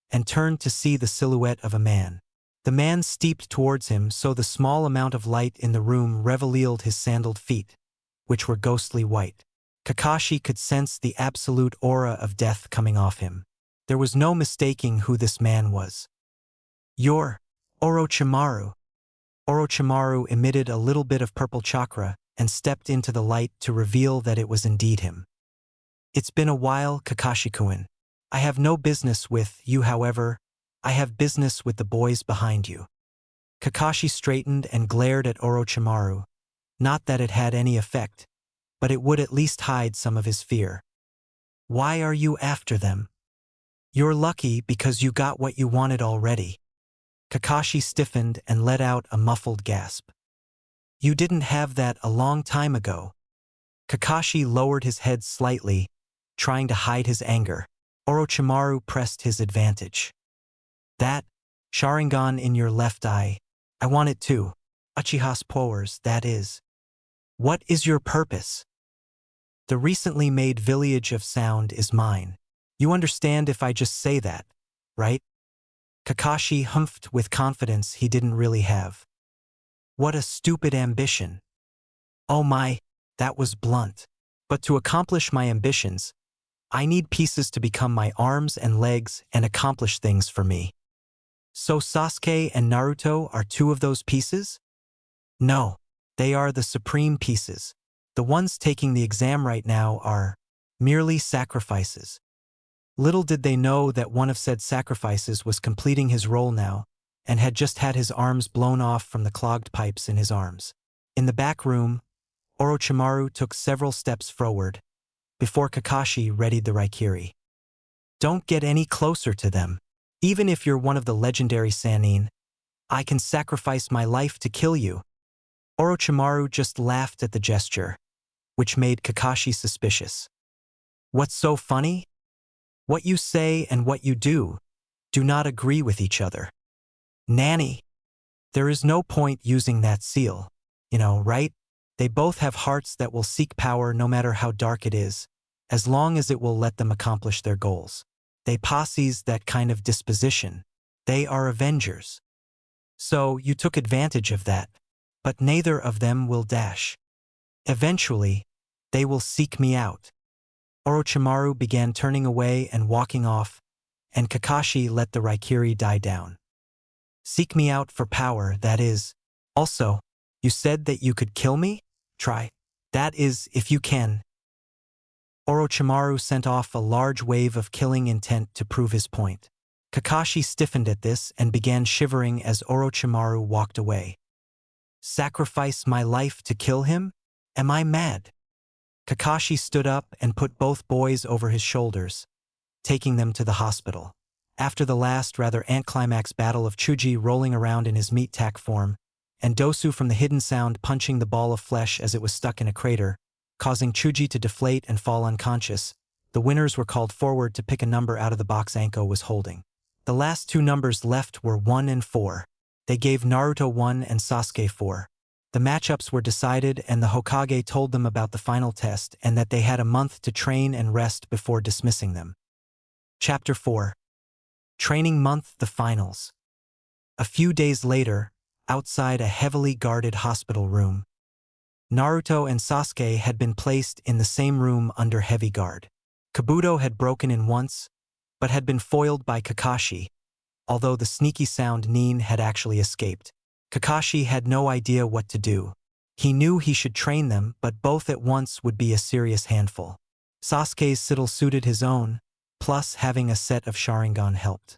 and turned to see the silhouette of a man. The man stepped towards him so the small amount of light in the room revealed his sandaled feet, which were ghostly white. Kakashi could sense the absolute aura of death coming off him. There was no mistaking who this man was. "You're Orochimaru." Orochimaru emitted a little bit of purple chakra and stepped into the light to reveal that it was indeed him. "It's been a while, Kakashi-kun. I have no business with you, however, I have business with the boys behind you." Kakashi straightened and glared at Orochimaru. Not that it had any effect, but it would at least hide some of his fear. "Why are you after them? You're lucky because you got what you wanted already." Kakashi stiffened and let out a muffled gasp. "You didn't have that a long time ago." Kakashi lowered his head slightly, trying to hide his anger. Orochimaru pressed his advantage. "That Sharingan in your left eye, I want it too. Uchiha's powers, that is. What is your purpose?" "The recently made village of sound is mine. You understand if I just say that, right?" Kakashi humphed with confidence he didn't really have. "What a stupid ambition." "Oh my, that was blunt. But to accomplish my ambitions, I need pieces to become my arms and legs and accomplish things for me." "So Sasuke and Naruto are two of those pieces?" "No, they are the supreme pieces. The ones taking the exam right now are merely sacrifices." Little did they know that one of said sacrifices was completing his role now, and had just had his arms blown off from the clogged pipes in his arms. In the back room, Orochimaru took several steps forward, before Kakashi readied the Raikiri. "Don't get any closer to them. Even if you're one of the legendary Sannin, I can sacrifice my life to kill you." Orochimaru just laughed at the gesture, which made Kakashi suspicious. "What's so funny? What you say and what you do not agree with each other. Nanny, there is no point using that seal, right? They both have hearts that will seek power no matter how dark it is, as long as it will let them accomplish their goals. They possess that kind of disposition. They are avengers. So you took advantage of that, but neither of them will dash. Eventually, they will seek me out." Orochimaru began turning away and walking off, and Kakashi let the Raikiri die down. "Seek me out for power, that is. Also, you said that you could kill me? Try. That is, if you can." Orochimaru sent off a large wave of killing intent to prove his point. Kakashi stiffened at this and began shivering as Orochimaru walked away. "Sacrifice my life to kill him? Am I mad?" Kakashi stood up and put both boys over his shoulders, taking them to the hospital. After the last rather anticlimax battle of Chuji rolling around in his meat tack form, and Dosu from the hidden sound punching the ball of flesh as it was stuck in a crater, causing Chuji to deflate and fall unconscious, the winners were called forward to pick a number out of the box Anko was holding. The last two numbers left were 1 and 4. They gave Naruto 1 and Sasuke 4. The matchups were decided and the Hokage told them about the final test and that they had a month to train and rest before dismissing them. Chapter 4. Training Month, the Finals. A few days later, outside a heavily guarded hospital room, Naruto and Sasuke had been placed in the same room under heavy guard. Kabuto had broken in once, but had been foiled by Kakashi, although the sneaky sound Nin had actually escaped. Kakashi had no idea what to do. He knew he should train them, but both at once would be a serious handful. Sasuke's sigil suited his own, plus having a set of Sharingan helped.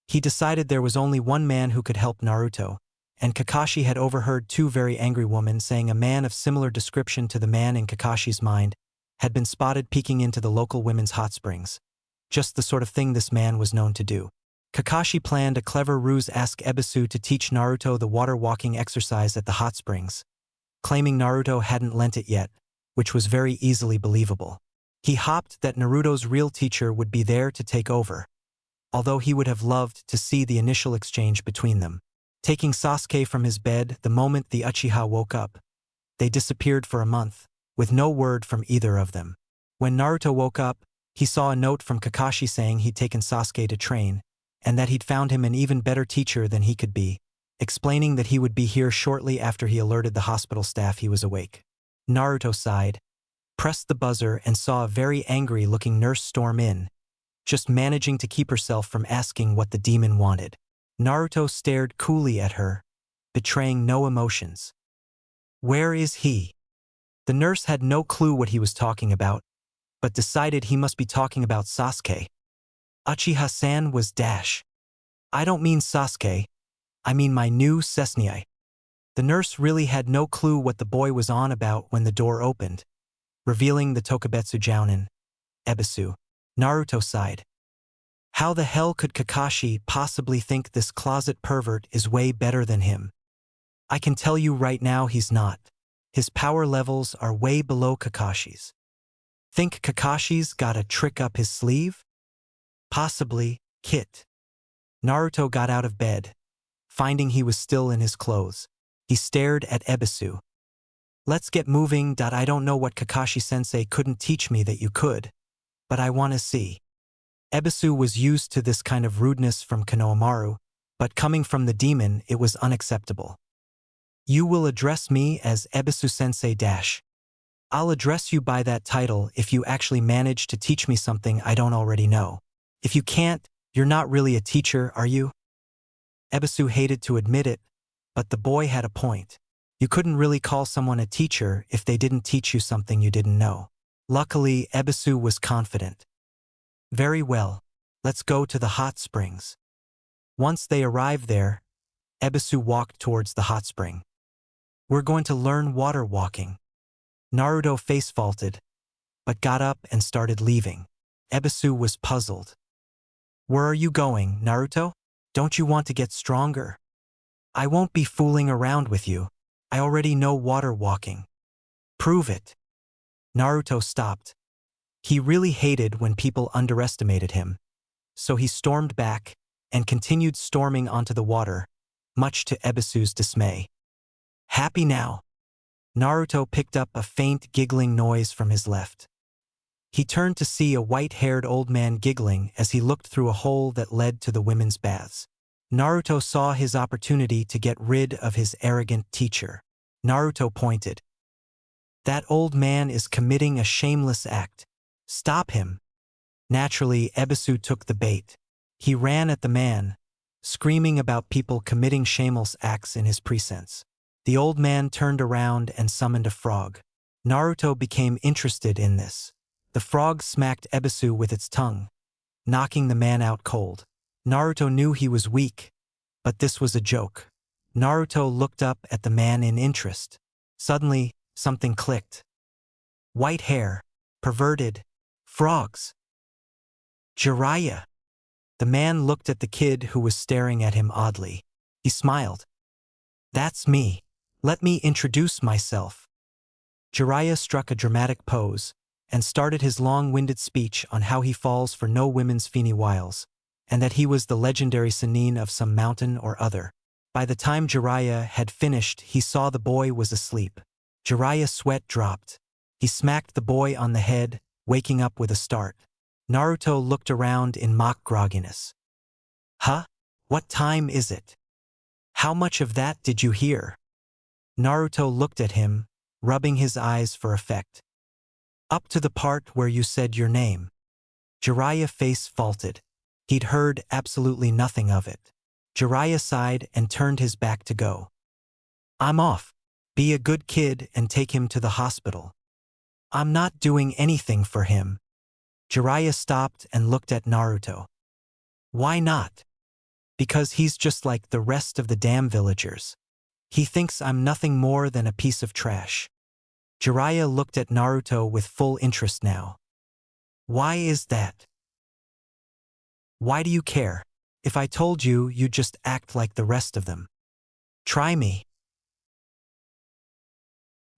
He decided there was only one man who could help Naruto, and Kakashi had overheard two very angry women saying a man of similar description to the man in Kakashi's mind had been spotted peeking into the local women's hot springs. Just the sort of thing this man was known to do. Kakashi planned a clever ruse: ask Ebisu to teach Naruto the water-walking exercise at the hot springs, claiming Naruto hadn't learnt it yet, which was very easily believable. He hoped that Naruto's real teacher would be there to take over, although he would have loved to see the initial exchange between them. Taking Sasuke from his bed the moment the Uchiha woke up, they disappeared for a month, with no word from either of them. When Naruto woke up, he saw a note from Kakashi saying he'd taken Sasuke to train, and that he'd found him an even better teacher than he could be, explaining that he would be here shortly after he alerted the hospital staff he was awake. Naruto sighed, pressed the buzzer and saw a very angry-looking nurse storm in, just managing to keep herself from asking what the demon wanted. Naruto stared coolly at her, betraying no emotions. "Where is he?" The nurse had no clue what he was talking about, but decided he must be talking about Sasuke. Uchiha-san was dash. "I don't mean Sasuke, I mean my new Sensei." The nurse really had no clue what the boy was on about when the door opened, revealing the Tokubetsu Jounin, Ebisu. Naruto sighed. How the hell could Kakashi possibly think this closet pervert is way better than him? I can tell you right now he's not. His power levels are way below Kakashi's. Think Kakashi's got a trick up his sleeve? Possibly, Kit. Naruto got out of bed, finding he was still in his clothes. He stared at Ebisu. "Let's get moving. I don't know what Kakashi-sensei couldn't teach me that you could, but I want to see." Ebisu was used to this kind of rudeness from Konohamaru, but coming from the demon it was unacceptable. "You will address me as Ebisu-sensei dash. I'll address you by that title if you actually manage to teach me something I don't already know. If you can't, you're not really a teacher, are you?" Ebisu hated to admit it, but the boy had a point. You couldn't really call someone a teacher if they didn't teach you something you didn't know. Luckily, Ebisu was confident. "Very well, let's go to the hot springs." Once they arrived there, Ebisu walked towards the hot spring. "We're going to learn water walking." Naruto face-faulted, but got up and started leaving. Ebisu was puzzled. "Where are you going, Naruto? Don't you want to get stronger?" "I won't be fooling around with you. I already know water walking." "Prove it." Naruto stopped. He really hated when people underestimated him, so he stormed back and continued storming onto the water, much to Ebisu's dismay. "Happy now?" Naruto picked up a faint giggling noise from his left. He turned to see a white-haired old man giggling as he looked through a hole that led to the women's baths. Naruto saw his opportunity to get rid of his arrogant teacher. Naruto pointed. "That old man is committing a shameless act. Stop him." Naturally, Ebisu took the bait. He ran at the man, screaming about people committing shameless acts in his precincts. The old man turned around and summoned a frog. Naruto became interested in this. The frog smacked Ebisu with its tongue, knocking the man out cold. Naruto knew he was weak, but this was a joke. Naruto looked up at the man in interest. Suddenly, something clicked. White hair, perverted, frogs. Jiraiya. The man looked at the kid who was staring at him oddly. He smiled. "That's me. Let me introduce myself." Jiraiya struck a dramatic pose and started his long-winded speech on how he falls for no women's feeny wiles, and that he was the legendary Sannin of some mountain or other. By the time Jiraiya had finished, he saw the boy was asleep. Jiraiya's sweat dropped. He smacked the boy on the head, waking up with a start. Naruto looked around in mock grogginess. Huh? What time is it? How much of that did you hear? Naruto looked at him, rubbing his eyes for effect. Up to the part where you said your name. Jiraiya's face faulted. He'd heard absolutely nothing of it. Jiraiya sighed and turned his back to go. I'm off. Be a good kid and take him to the hospital. I'm not doing anything for him. Jiraiya stopped and looked at Naruto. Why not? Because he's just like the rest of the damn villagers. He thinks I'm nothing more than a piece of trash. Jiraiya looked at Naruto with full interest now. Why is that? Why do you care? If I told you, you'd just act like the rest of them. Try me.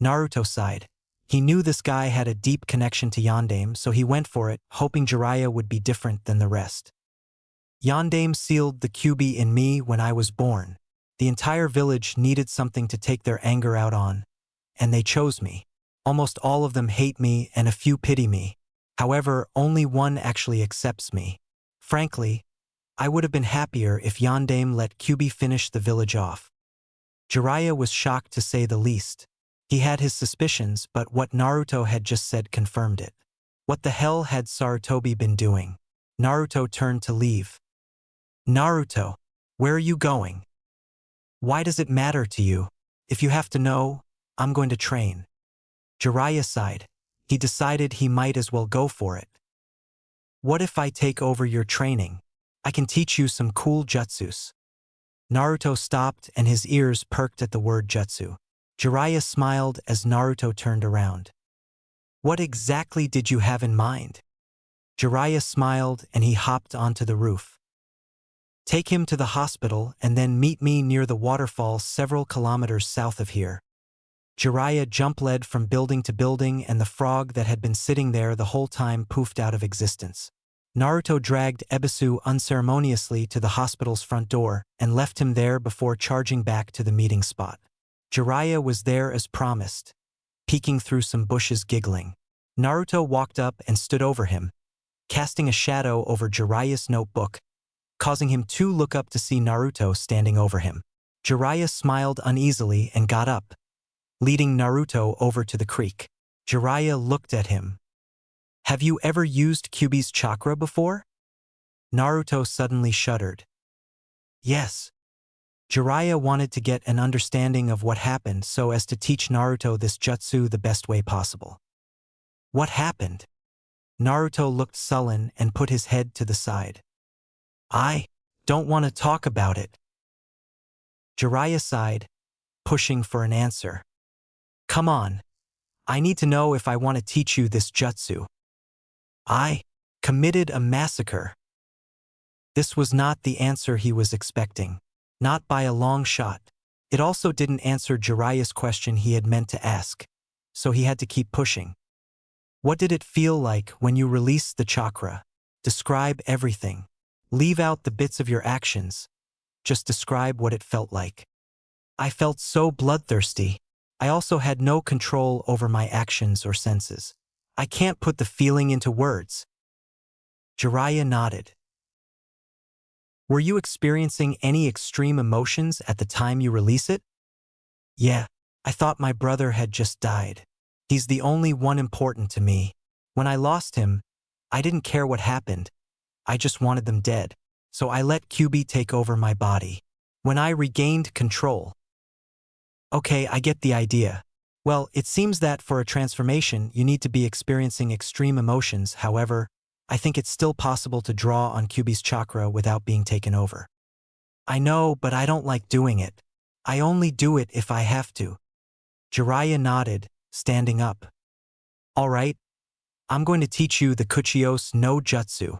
Naruto sighed. He knew this guy had a deep connection to Yondaime, so he went for it, hoping Jiraiya would be different than the rest. Yondaime sealed the Kyuubi in me when I was born. The entire village needed something to take their anger out on, and they chose me. Almost all of them hate me and a few pity me. However, only one actually accepts me. Frankly, I would have been happier if Yondaime let Kyuubi finish the village off. Jiraiya was shocked to say the least. He had his suspicions, but what Naruto had just said confirmed it. What the hell had Sarutobi been doing? Naruto turned to leave. Naruto, where are you going? Why does it matter to you? If you have to know, I'm going to train. Jiraiya sighed. He decided he might as well go for it. What if I take over your training? I can teach you some cool jutsus. Naruto stopped and his ears perked at the word jutsu. Jiraiya smiled as Naruto turned around. What exactly did you have in mind? Jiraiya smiled and he hopped onto the roof. Take him to the hospital and then meet me near the waterfall several kilometers south of here. Jiraiya jump-led from building to building and the frog that had been sitting there the whole time poofed out of existence. Naruto dragged Ebisu unceremoniously to the hospital's front door and left him there before charging back to the meeting spot. Jiraiya was there as promised, peeking through some bushes giggling. Naruto walked up and stood over him, casting a shadow over Jiraiya's notebook, causing him to look up to see Naruto standing over him. Jiraiya smiled uneasily and got up, leading Naruto over to the creek. Jiraiya looked at him. Have you ever used Kyuubi's chakra before? Naruto suddenly shuddered. Yes. Jiraiya wanted to get an understanding of what happened so as to teach Naruto this jutsu the best way possible. What happened? Naruto looked sullen and put his head to the side. I don't want to talk about it. Jiraiya sighed, pushing for an answer. Come on. I need to know if I want to teach you this jutsu. I committed a massacre. This was not the answer he was expecting. Not by a long shot. It also didn't answer Jiraiya's question he had meant to ask, so he had to keep pushing. What did it feel like when you released the chakra? Describe everything. Leave out the bits of your actions. Just describe what it felt like. I felt so bloodthirsty. I also had no control over my actions or senses. I can't put the feeling into words. Jiraiya nodded. Were you experiencing any extreme emotions at the time you release it? Yeah, I thought my brother had just died. He's the only one important to me. When I lost him, I didn't care what happened. I just wanted them dead. So I let Kyuubi take over my body. When I regained control. Okay, I get the idea. Well, it seems that for a transformation, you need to be experiencing extreme emotions. However, I think it's still possible to draw on Kyuubi's chakra without being taken over. I know, but I don't like doing it. I only do it if I have to. Jiraiya nodded, standing up. All right, I'm going to teach you the Kuchiyose no Jutsu.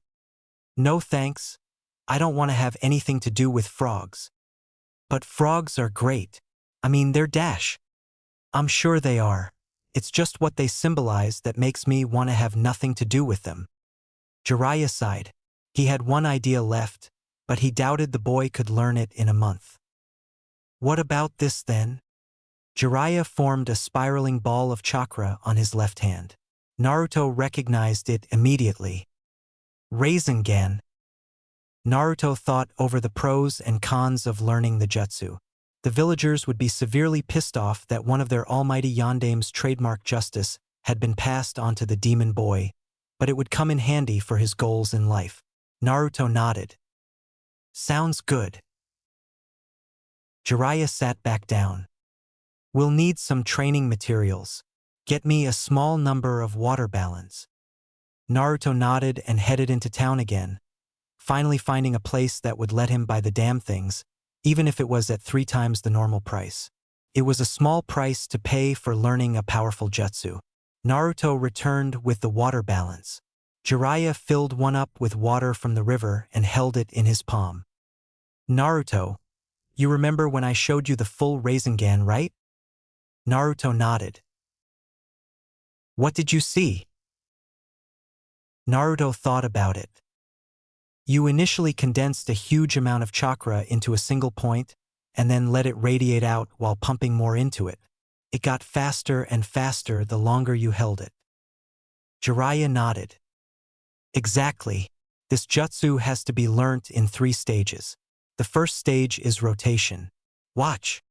No thanks. I don't want to have anything to do with frogs. But frogs are great. I mean, they're dash. I'm sure they are. It's just what they symbolize that makes me want to have nothing to do with them. Jiraiya sighed. He had one idea left, but he doubted the boy could learn it in a month. What about this then? Jiraiya formed a spiraling ball of chakra on his left hand. Naruto recognized it immediately. Rasengan. Naruto thought over the pros and cons of learning the jutsu. The villagers would be severely pissed off that one of their almighty Yandame's trademark justice had been passed on to the demon boy, but it would come in handy for his goals in life. Naruto nodded. Sounds good. Jiraiya sat back down. We'll need some training materials. Get me a small number of water balance. Naruto nodded and headed into town again, finally finding a place that would let him buy the damn things, even if it was at 3 times the normal price. It was a small price to pay for learning a powerful jutsu. Naruto returned with the water balance. Jiraiya filled one up with water from the river and held it in his palm. Naruto, you remember when I showed you the full Rasengan, right? Naruto nodded. What did you see? Naruto thought about it. You initially condensed a huge amount of chakra into a single point and then let it radiate out while pumping more into it. It got faster and faster the longer you held it. Jiraiya nodded. Exactly. This jutsu has to be learnt in 3 stages. The first stage is rotation. Watch.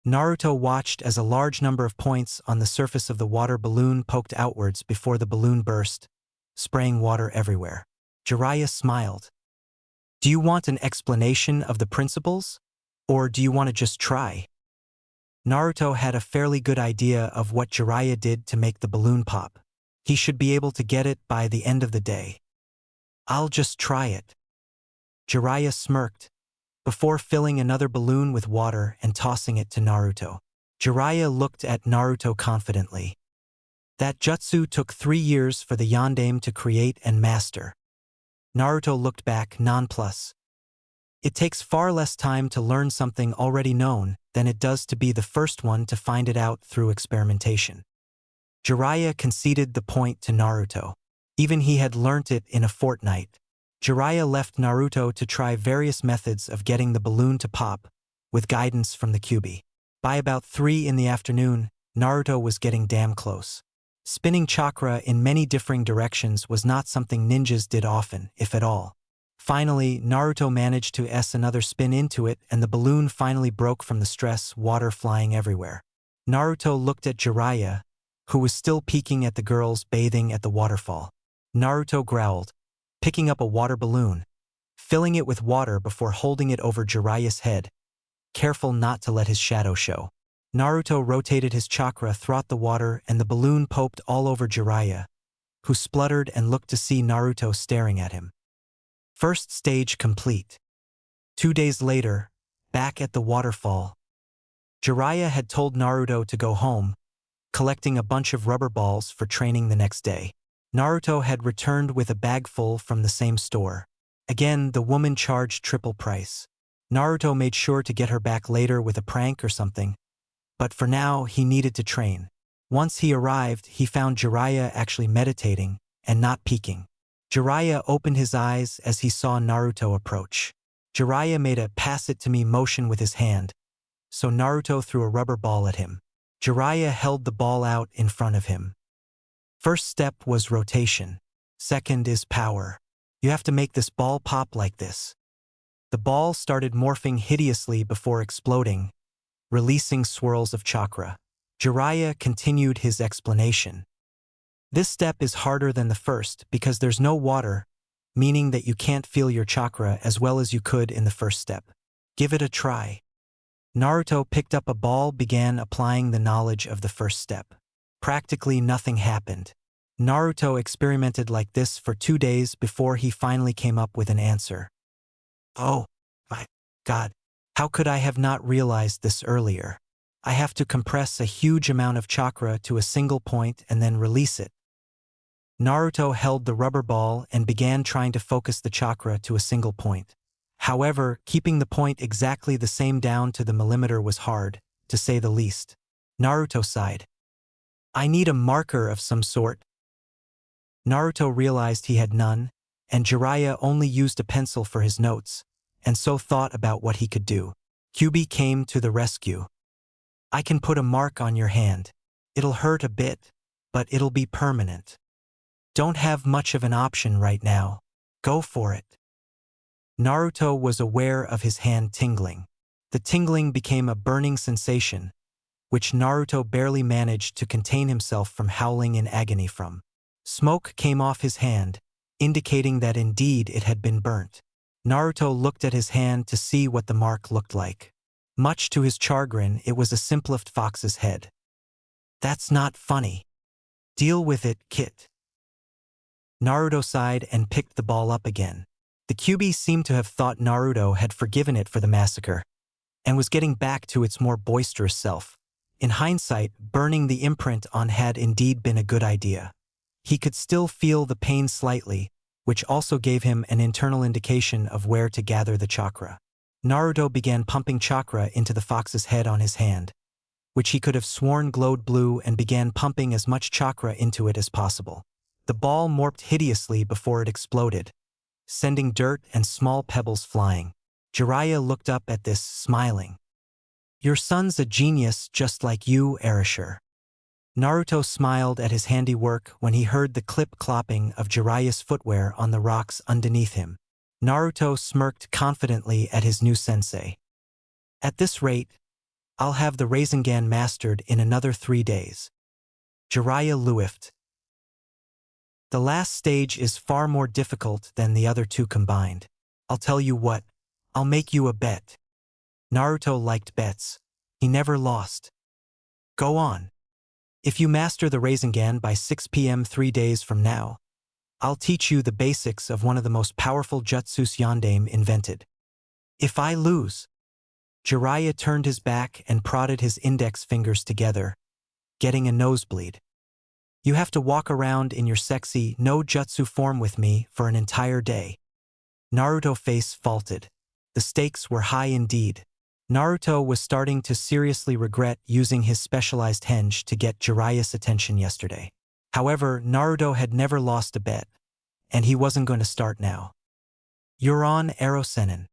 Naruto watched as a large number of points on the surface of the water balloon poked outwards before the balloon burst, spraying water everywhere. Jiraiya smiled. Do you want an explanation of the principles? Or do you want to just try? Naruto had a fairly good idea of what Jiraiya did to make the balloon pop. He should be able to get it by the end of the day. I'll just try it. Jiraiya smirked, before filling another balloon with water and tossing it to Naruto. Jiraiya looked at Naruto confidently. That jutsu took 3 years for the Yandame to create and master. Naruto looked back nonplussed. It takes far less time to learn something already known than it does to be the first one to find it out through experimentation. Jiraiya conceded the point to Naruto. Even he had learnt it in a fortnight. Jiraiya left Naruto to try various methods of getting the balloon to pop, with guidance from the Kyuubi. By about 3 in the afternoon, Naruto was getting damn close. Spinning chakra in many differing directions was not something ninjas did often, if at all. Finally, Naruto managed to another spin into it and the balloon finally broke from the stress, water flying everywhere. Naruto looked at Jiraiya, who was still peeking at the girls bathing at the waterfall. Naruto growled, picking up a water balloon, filling it with water before holding it over Jiraiya's head, careful not to let his shadow show. Naruto rotated his chakra throughout the water and the balloon poked all over Jiraiya, who spluttered and looked to see Naruto staring at him. First stage complete. 2 days later, back at the waterfall. Jiraiya had told Naruto to go home, collecting a bunch of rubber balls for training the next day. Naruto had returned with a bag full from the same store. Again, the woman charged triple price. Naruto made sure to get her back later with a prank or something, but for now he needed to train. Once he arrived, he found Jiraiya actually meditating and not peeking. Jiraiya opened his eyes as he saw Naruto approach. Jiraiya made a pass-it-to-me motion with his hand, so Naruto threw a rubber ball at him. Jiraiya held the ball out in front of him. First step was rotation. Second is power. You have to make this ball pop like this. The ball started morphing hideously before exploding, releasing swirls of chakra. Jiraiya continued his explanation. This step is harder than the first because there's no water, meaning that you can't feel your chakra as well as you could in the first step. Give it a try. Naruto picked up a ball, began applying the knowledge of the first step. Practically nothing happened. Naruto experimented like this for 2 days before he finally came up with an answer. Oh, my God, how could I have not realized this earlier? I have to compress a huge amount of chakra to a single point and then release it. Naruto held the rubber ball and began trying to focus the chakra to a single point. However, keeping the point exactly the same down to the millimeter was hard, to say the least. Naruto sighed. I need a marker of some sort. Naruto realized he had none, and Jiraiya only used a pencil for his notes, and so thought about what he could do. Kyuubi came to the rescue. I can put a mark on your hand. It'll hurt a bit, but it'll be permanent. Don't have much of an option right now. Go for it. Naruto was aware of his hand tingling. The tingling became a burning sensation, which Naruto barely managed to contain himself from howling in agony from. Smoke came off his hand, indicating that indeed it had been burnt. Naruto looked at his hand to see what the mark looked like. Much to his chagrin, it was a simplified fox's head. That's not funny. Deal with it, Kit. Naruto sighed and picked the ball up again. The Kyuubi seemed to have thought Naruto had forgiven it for the massacre, and was getting back to its more boisterous self. In hindsight, burning the imprint on had indeed been a good idea. He could still feel the pain slightly, which also gave him an internal indication of where to gather the chakra. Naruto began pumping chakra into the fox's head on his hand, which he could have sworn glowed blue, and began pumping as much chakra into it as possible. The ball morphed hideously before it exploded, sending dirt and small pebbles flying. Jiraiya looked up at this, smiling. Your son's a genius just like you, Erasure. Naruto smiled at his handiwork when he heard the clip-clopping of Jiraiya's footwear on the rocks underneath him. Naruto smirked confidently at his new sensei. At this rate, I'll have the Rasengan mastered in another 3 days. Jiraiya laughed. The last stage is far more difficult than the other two combined. I'll tell you what, I'll make you a bet. Naruto liked bets. He never lost. Go on. If you master the Rasengan by 6 p.m. 3 days from now, I'll teach you the basics of one of the most powerful jutsus Yondaime invented. If I lose, Jiraiya turned his back and prodded his index fingers together, getting a nosebleed. You have to walk around in your sexy no jutsu form with me for an entire day. Naruto's face faltered. The stakes were high indeed. Naruto was starting to seriously regret using his specialized henge to get Jiraiya's attention yesterday. However, Naruto had never lost a bet, and he wasn't going to start now. You're on, Erosenin.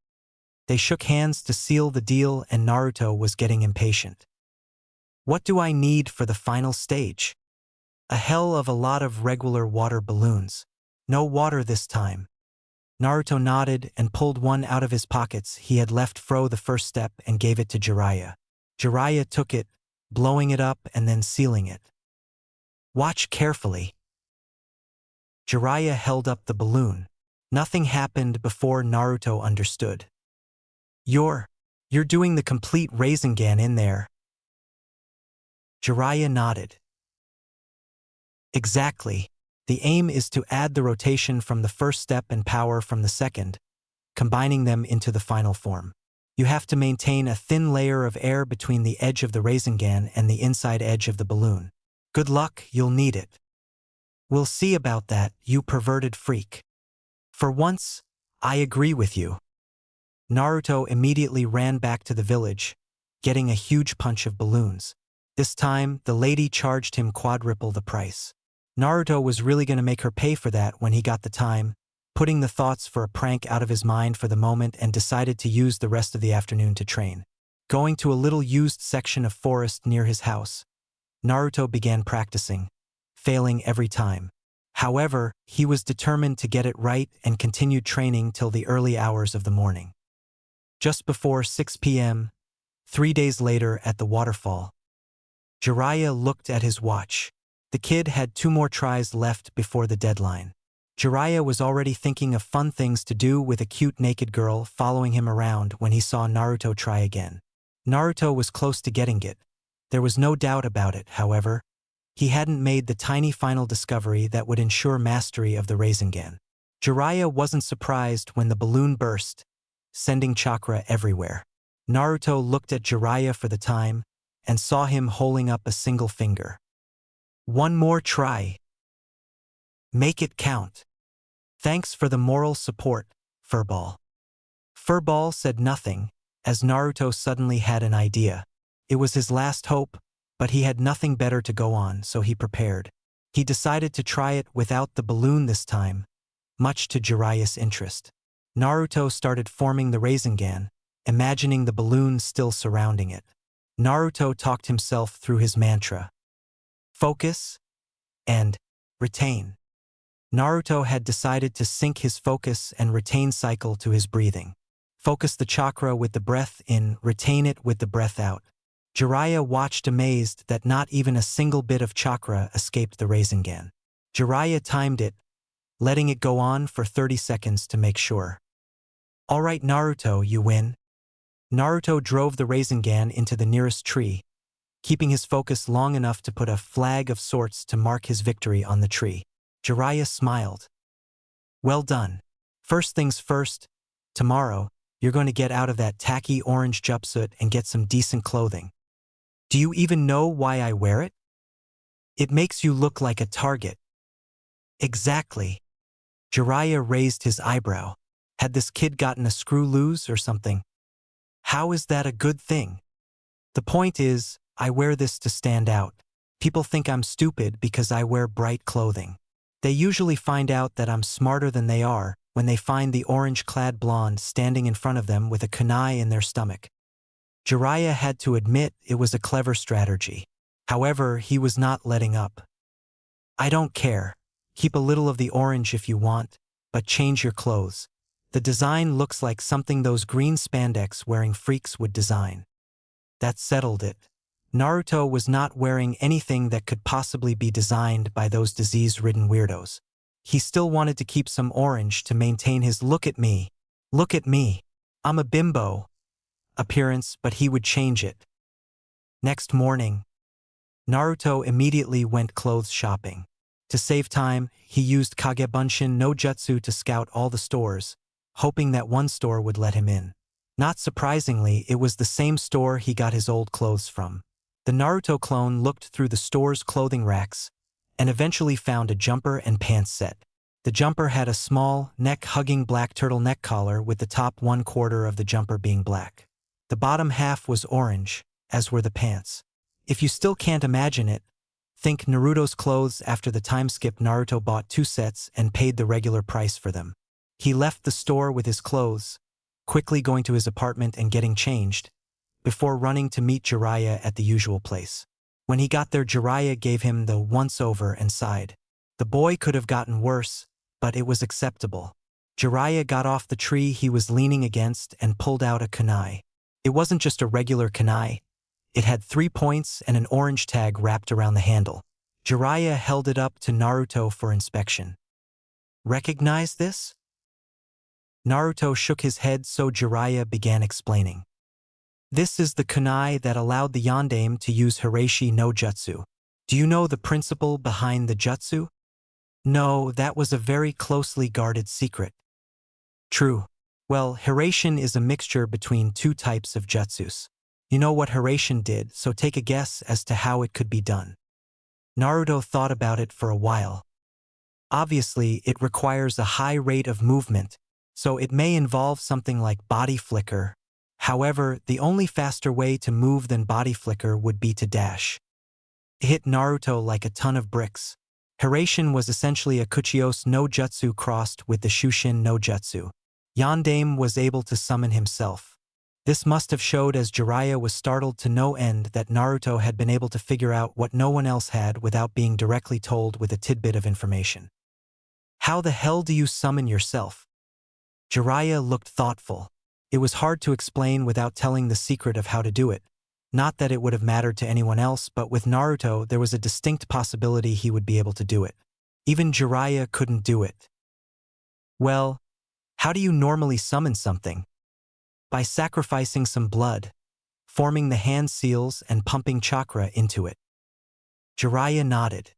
They shook hands to seal the deal, and Naruto was getting impatient. What do I need for the final stage? A hell of a lot of regular water balloons. No water this time. Naruto nodded and pulled one out of his pockets. He had left Fro the first step and gave it to Jiraiya. Jiraiya took it, blowing it up and then sealing it. Watch carefully. Jiraiya held up the balloon. Nothing happened before Naruto understood. You're doing the complete Rasengan in there. Jiraiya nodded. Exactly. The aim is to add the rotation from the first step and power from the second, combining them into the final form. You have to maintain a thin layer of air between the edge of the Rasengan and the inside edge of the balloon. Good luck, you'll need it. We'll see about that, you perverted freak. For once, I agree with you. Naruto immediately ran back to the village, getting a huge punch of balloons. This time, the lady charged him quadruple the price. Naruto was really going to make her pay for that when he got the time, putting the thoughts for a prank out of his mind for the moment, and decided to use the rest of the afternoon to train. Going to a little used section of forest near his house, Naruto began practicing, failing every time. However, he was determined to get it right and continued training till the early hours of the morning. Just before 6 p.m., 3 days later at the waterfall, Jiraiya looked at his watch. The kid had 2 more tries left before the deadline. Jiraiya was already thinking of fun things to do with a cute naked girl following him around when he saw Naruto try again. Naruto was close to getting it. There was no doubt about it, however. He hadn't made the tiny final discovery that would ensure mastery of the Rasengan. Jiraiya wasn't surprised when the balloon burst, sending chakra everywhere. Naruto looked at Jiraiya for the time and saw him holding up a single finger. One more try. Make it count. Thanks for the moral support, Furball. Furball said nothing, as Naruto suddenly had an idea. It was his last hope, but he had nothing better to go on, so he prepared. He decided to try it without the balloon this time, much to Jiraiya's interest. Naruto started forming the Rasengan, imagining the balloon still surrounding it. Naruto talked himself through his mantra. Focus and retain. Naruto had decided to sync his focus and retain cycle to his breathing. Focus the chakra with the breath in, retain it with the breath out. Jiraiya watched amazed that not even a single bit of chakra escaped the Rasengan. Jiraiya timed it, letting it go on for 30 seconds to make sure. Alright Naruto, you win. Naruto drove the Rasengan into the nearest tree, keeping his focus long enough to put a flag of sorts to mark his victory on the tree. Jiraiya smiled. Well done. First things first, tomorrow, you're going to get out of that tacky orange jumpsuit and get some decent clothing. Do you even know why I wear it? It makes you look like a target. Exactly. Jiraiya raised his eyebrow. Had this kid gotten a screw loose or something? How is that a good thing? The point is, I wear this to stand out. People think I'm stupid because I wear bright clothing. They usually find out that I'm smarter than they are when they find the orange-clad blonde standing in front of them with a kunai in their stomach. Jiraiya had to admit it was a clever strategy. However, he was not letting up. I don't care. Keep a little of the orange if you want, but change your clothes. The design looks like something those green spandex-wearing freaks would design. That settled it. Naruto was not wearing anything that could possibly be designed by those disease-ridden weirdos. He still wanted to keep some orange to maintain his look at me, I'm a bimbo appearance, but he would change it. Next morning, Naruto immediately went clothes shopping. To save time, he used Kagebunshin no Jutsu to scout all the stores, hoping that one store would let him in. Not surprisingly, it was the same store he got his old clothes from. The Naruto clone looked through the store's clothing racks and eventually found a jumper and pants set. The jumper had a small, neck-hugging black turtleneck collar with the top 1/4 of the jumper being black. The bottom half was orange, as were the pants. If you still can't imagine it, think Naruto's clothes. After the time skip, Naruto bought 2 sets and paid the regular price for them. He left the store with his clothes, quickly going to his apartment and getting changed, before running to meet Jiraiya at the usual place. When he got there, Jiraiya gave him the once-over and sighed. The boy could have gotten worse, but it was acceptable. Jiraiya got off the tree he was leaning against and pulled out a kunai. It wasn't just a regular kunai. It had 3 points and an orange tag wrapped around the handle. Jiraiya held it up to Naruto for inspection. Recognize this? Naruto shook his head, so Jiraiya began explaining. This is the kunai that allowed the Yondaime to use Hiraishi no Jutsu. Do you know the principle behind the jutsu? No, that was a very closely guarded secret. True. Well, Hiraishin is a mixture between 2 types of jutsus. You know what Hiraishin did, so take a guess as to how it could be done. Naruto thought about it for a while. Obviously, it requires a high rate of movement, so it may involve something like body flicker. However, the only faster way to move than body flicker would be to dash. It hit Naruto like a ton of bricks. Hiraishin was essentially a Kuchiyose no Jutsu crossed with the Shushin no Jutsu. Yondaime was able to summon himself. This must have showed, as Jiraiya was startled to no end that Naruto had been able to figure out what no one else had without being directly told with a tidbit of information. How the hell do you summon yourself? Jiraiya looked thoughtful. It was hard to explain without telling the secret of how to do it. Not that it would have mattered to anyone else, but with Naruto there was a distinct possibility he would be able to do it. Even Jiraiya couldn't do it. Well, how do you normally summon something? By sacrificing some blood, forming the hand seals and pumping chakra into it. Jiraiya nodded.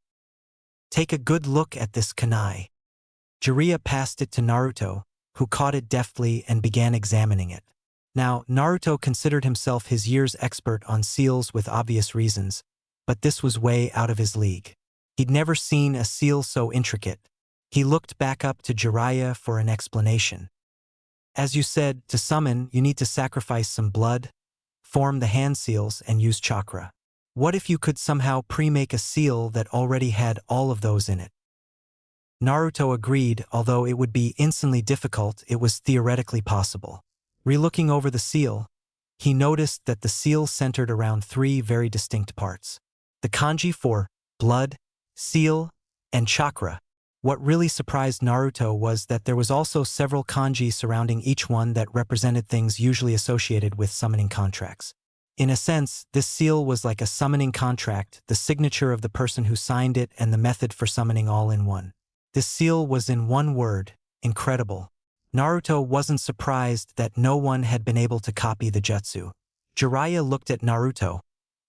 Take a good look at this kunai. Jiraiya passed it to Naruto, who caught it deftly and began examining it. Now, Naruto considered himself his year's expert on seals with obvious reasons, but this was way out of his league. He'd never seen a seal so intricate. He looked back up to Jiraiya for an explanation. As you said, to summon, you need to sacrifice some blood, form the hand seals, and use chakra. What if you could somehow pre-make a seal that already had all of those in it? Naruto agreed. Although it would be instantly difficult, it was theoretically possible. Relooking over the seal, he noticed that the seal centered around three very distinct parts. The kanji for blood, seal, and chakra. What really surprised Naruto was that there was also several kanji surrounding each one that represented things usually associated with summoning contracts. In a sense, this seal was like a summoning contract, the signature of the person who signed it and the method for summoning all in one. This seal was in one word: incredible. Naruto wasn't surprised that no one had been able to copy the jutsu. Jiraiya looked at Naruto,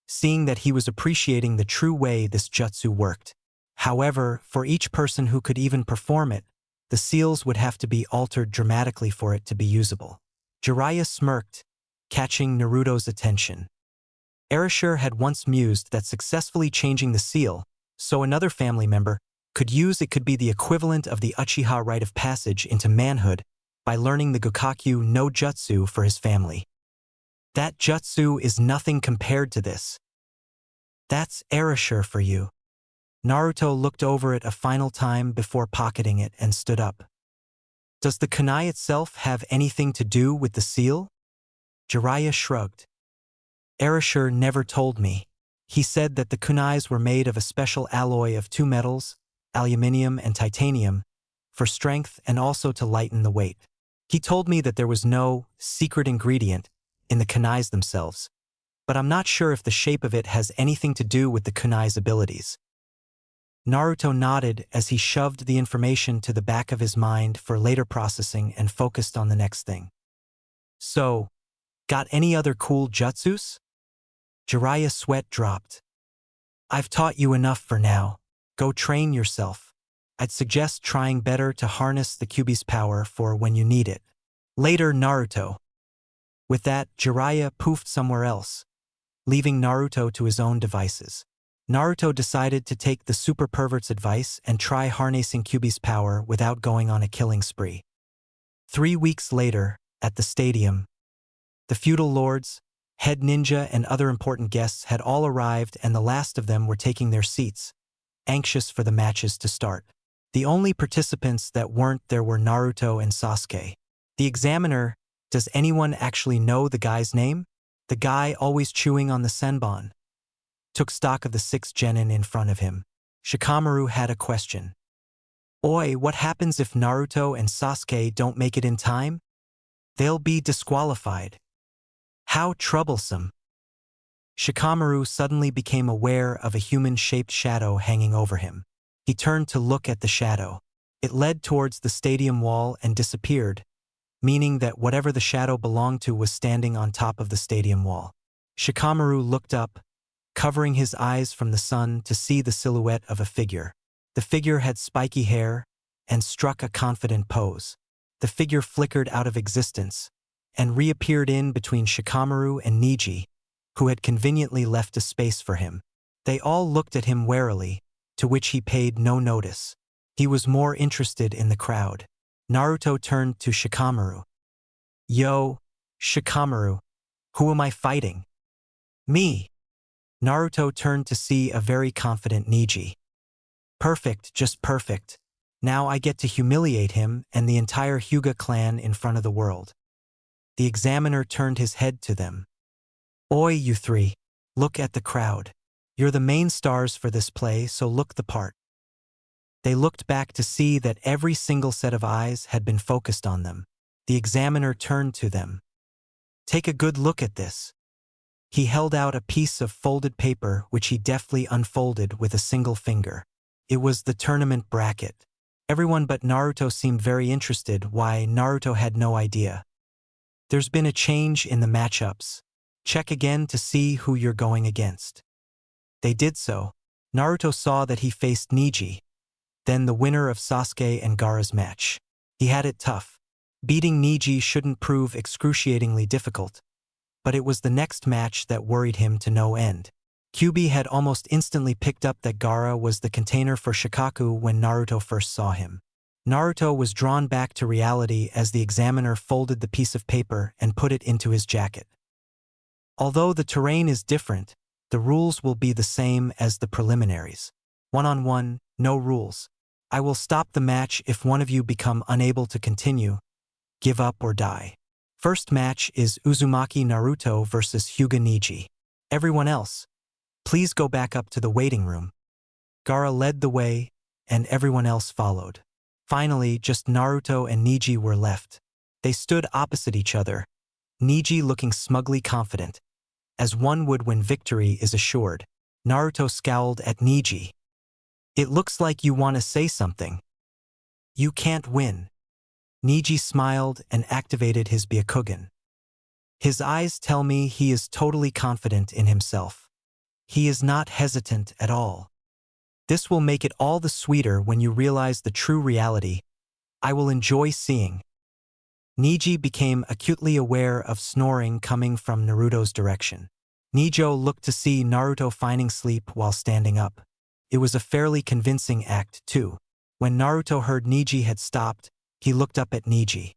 seeing that he was appreciating the true way this jutsu worked. However, for each person who could even perform it, the seals would have to be altered dramatically for it to be usable. Jiraiya smirked, catching Naruto's attention. Erasure had once mused that successfully changing the seal, so another family member could be the equivalent of the Uchiha rite of passage into manhood by learning the Gokakyu no Jutsu for his family. That jutsu is nothing compared to this. That's erasure for you. Naruto looked over it a final time before pocketing it and stood up. Does the kunai itself have anything to do with the seal? Jiraiya shrugged. Erasure never told me. He said that the kunais were made of a special alloy of two metals, aluminium and titanium, for strength and also to lighten the weight. He told me that there was no secret ingredient in the kunais themselves, but I'm not sure if the shape of it has anything to do with the kunai's abilities. Naruto nodded as he shoved the information to the back of his mind for later processing and focused on the next thing. So, got any other cool jutsus? Jiraiya's sweat dropped. I've taught you enough for now. Go train yourself. I'd suggest trying better to harness the Kyuubi's power for when you need it. Later, Naruto. With that, Jiraiya poofed somewhere else, leaving Naruto to his own devices. Naruto decided to take the super pervert's advice and try harnessing Kyuubi's power without going on a killing spree. 3 weeks later, at the stadium, the feudal lords, head ninja and other important guests had all arrived and the last of them were taking their seats, anxious for the matches to start. The only participants that weren't there were Naruto and Sasuke. The examiner, does anyone actually know the guy's name? The guy always chewing on the senbon took stock of the 6 genin in front of him. Shikamaru had a question. Oi, what happens if Naruto and Sasuke don't make it in time? They'll be disqualified. How troublesome. Shikamaru suddenly became aware of a human-shaped shadow hanging over him. He turned to look at the shadow. It led towards the stadium wall and disappeared, meaning that whatever the shadow belonged to was standing on top of the stadium wall. Shikamaru looked up, covering his eyes from the sun to see the silhouette of a figure. The figure had spiky hair and struck a confident pose. The figure flickered out of existence and reappeared in between Shikamaru and Neji, who had conveniently left a space for him. They all looked at him warily, to which he paid no notice. He was more interested in the crowd. Naruto turned to Shikamaru. Yo, Shikamaru, who am I fighting? Me. Naruto turned to see a very confident Neji. Perfect, just perfect. Now I get to humiliate him and the entire Hyuga clan in front of the world. The examiner turned his head to them. Oi, you three, look at the crowd. You're the main stars for this play, so look the part. They looked back to see that every single set of eyes had been focused on them. The examiner turned to them. Take a good look at this. He held out a piece of folded paper which he deftly unfolded with a single finger. It was the tournament bracket. Everyone but Naruto seemed very interested, why Naruto had no idea. There's been a change in the matchups. Check again to see who you're going against. They did so. Naruto saw that he faced Neji, then the winner of Sasuke and Gaara's match. He had it tough. Beating Neji shouldn't prove excruciatingly difficult, but it was the next match that worried him to no end. Kyuubi had almost instantly picked up that Gaara was the container for Shikaku when Naruto first saw him. Naruto was drawn back to reality as the examiner folded the piece of paper and put it into his jacket. Although the terrain is different, the rules will be the same as the preliminaries. One-on-one, no rules. I will stop the match if one of you become unable to continue, give up or die. First match is Uzumaki Naruto versus Hyuga Neji. Everyone else, please go back up to the waiting room. Gaara led the way, and everyone else followed. Finally, just Naruto and Neji were left. They stood opposite each other, Neji looking smugly confident, as one would when victory is assured. Naruto scowled at Neji. It looks like you want to say something. You can't win. Neji smiled and activated his Byakugan. His eyes tell me he is totally confident in himself. He is not hesitant at all. This will make it all the sweeter when you realize the true reality. I will enjoy seeing. Neji became acutely aware of snoring coming from Naruto's direction. Nejo looked to see Naruto finding sleep while standing up. It was a fairly convincing act, too. When Naruto heard Neji had stopped, he looked up at Neji.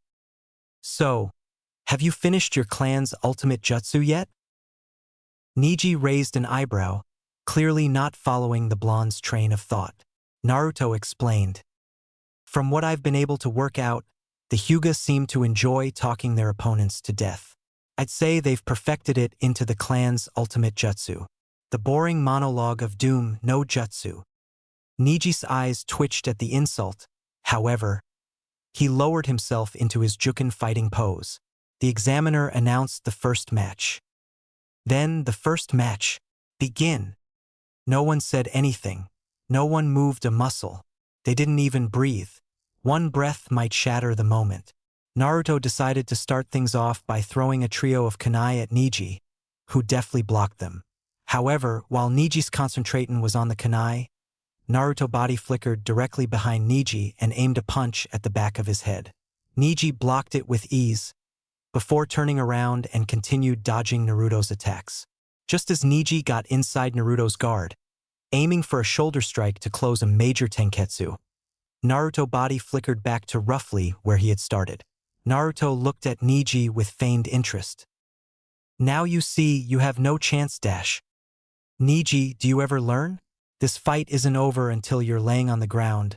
So, have you finished your clan's ultimate jutsu yet? Neji raised an eyebrow, clearly not following the blonde's train of thought. Naruto explained. From what I've been able to work out, the Hyuga seem to enjoy talking their opponents to death. I'd say they've perfected it into the clan's ultimate jutsu. The boring monologue of doom, no jutsu. Neji's eyes twitched at the insult. However, he lowered himself into his Juken fighting pose. The examiner announced the first match. Then the first match. Begin. No one said anything. No one moved a muscle. They didn't even breathe. One breath might shatter the moment. Naruto decided to start things off by throwing a trio of kunai at Neji, who deftly blocked them. However, while Neji's concentration was on the kunai, Naruto body flickered directly behind Neji and aimed a punch at the back of his head. Neji blocked it with ease, before turning around and continued dodging Naruto's attacks. Just as Neji got inside Naruto's guard, aiming for a shoulder strike to close a major tenketsu, Naruto body flickered back to roughly where he had started. Naruto looked at Neji with feigned interest. Now you see you have no chance dash. Neji, do you ever learn? This fight isn't over until you're laying on the ground,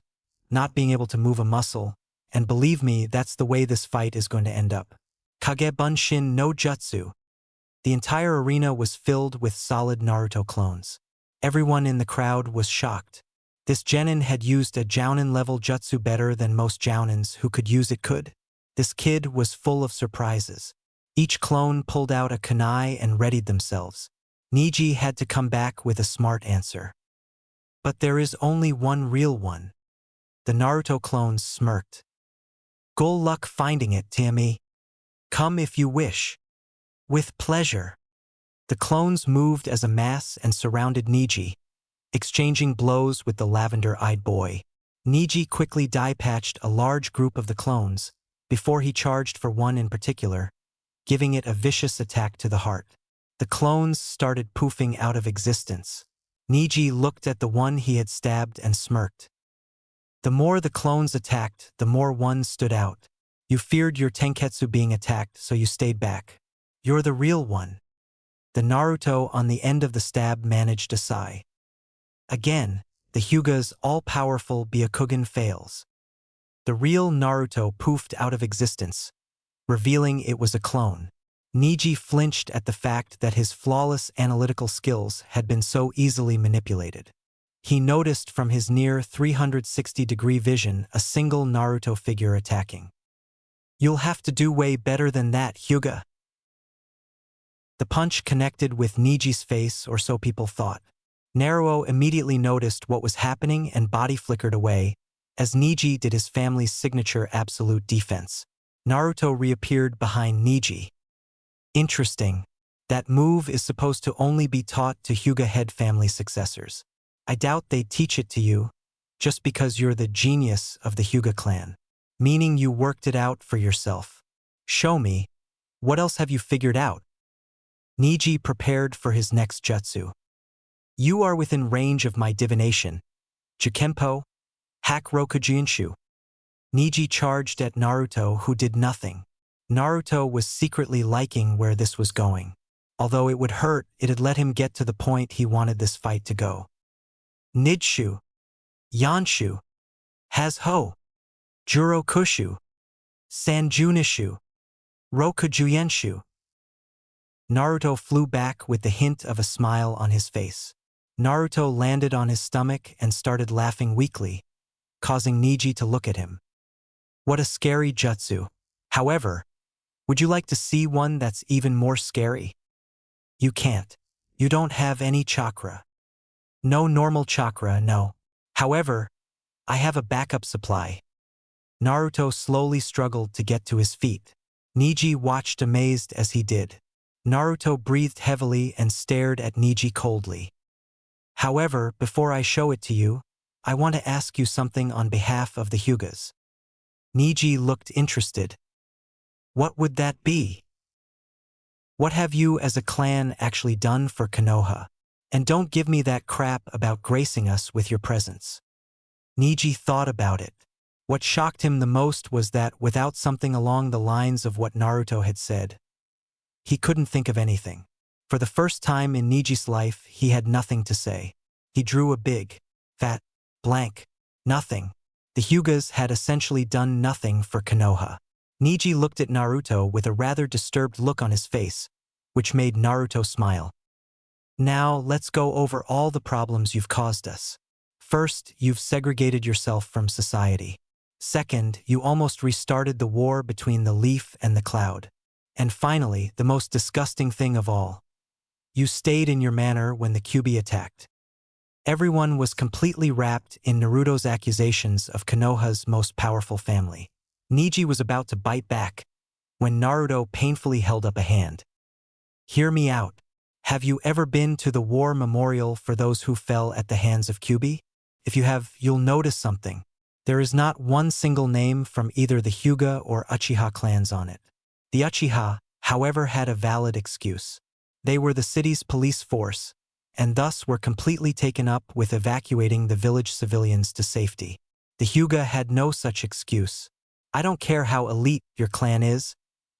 not being able to move a muscle, and believe me, that's the way this fight is going to end up. Kage Bunshin no Jutsu. The entire arena was filled with solid Naruto clones. Everyone in the crowd was shocked. This genin had used a jounin-level jutsu better than most jounins who could use it could. This kid was full of surprises. Each clone pulled out a kunai and readied themselves. Neji had to come back with a smart answer. But there is only one real one. The Naruto clones smirked. Good luck finding it, Timmy. Come if you wish. With pleasure. The clones moved as a mass and surrounded Neji, exchanging blows with the lavender-eyed boy. Neji quickly die-patched a large group of the clones, before he charged for one in particular, giving it a vicious attack to the heart. The clones started poofing out of existence. Neji looked at the one he had stabbed and smirked. The more the clones attacked, the more one stood out. You feared your tenketsu being attacked, so you stayed back. You're the real one. The Naruto on the end of the stab managed a sigh. Again, the Hyuga's all-powerful Byakugan fails. The real Naruto poofed out of existence, revealing it was a clone. Neji flinched at the fact that his flawless analytical skills had been so easily manipulated. He noticed from his near 360-degree vision a single Naruto figure attacking. You'll have to do way better than that, Hyuga. The punch connected with Neji's face, or so people thought. Naruto immediately noticed what was happening and body flickered away, as Neji did his family's signature absolute defense. Naruto reappeared behind Neji. Interesting. That move is supposed to only be taught to Hyuga head family successors. I doubt they'd teach it to you, just because you're the genius of the Hyuga clan. Meaning you worked it out for yourself. Show me. What else have you figured out? Neji prepared for his next jutsu. You are within range of my divination. Jukempo, Hack Rokujinshu. Neji charged at Naruto, who did nothing. Naruto was secretly liking where this was going. Although it would hurt, it had let him get to the point he wanted this fight to go. Nidshu, Yanshu, Hazho, Jurokushu, Sanjunishu. Roku Juyenshu. Naruto flew back with the hint of a smile on his face. Naruto landed on his stomach and started laughing weakly, causing Niji to look at him. What a scary jutsu. However, would you like to see one that's even more scary? You can't. You don't have any chakra. No normal chakra, no. However, I have a backup supply. Naruto slowly struggled to get to his feet. Niji watched amazed as he did. Naruto breathed heavily and stared at Niji coldly. However, before I show it to you, I want to ask you something on behalf of the Hyugas. Niji looked interested. What would that be? What have you as a clan actually done for Konoha? And don't give me that crap about gracing us with your presence. Niji thought about it. What shocked him the most was that without something along the lines of what Naruto had said, he couldn't think of anything. For the first time in Niji's life, he had nothing to say. He drew a big, fat, blank, nothing. The Hyugas had essentially done nothing for Konoha. Niji looked at Naruto with a rather disturbed look on his face, which made Naruto smile. Now, let's go over all the problems you've caused us. First, you've segregated yourself from society. Second, you almost restarted the war between the leaf and the cloud. And finally, the most disgusting thing of all, you stayed in your manor when the Kyuubi attacked. Everyone was completely wrapped in Naruto's accusations of Konoha's most powerful family. Niji was about to bite back when Naruto painfully held up a hand. Hear me out. Have you ever been to the war memorial for those who fell at the hands of Kyuubi? If you have, you'll notice something. There is not one single name from either the Hyuga or Uchiha clans on it. The Uchiha, however, had a valid excuse. They were the city's police force, and thus were completely taken up with evacuating the village civilians to safety. The Hyuga had no such excuse. I don't care how elite your clan is,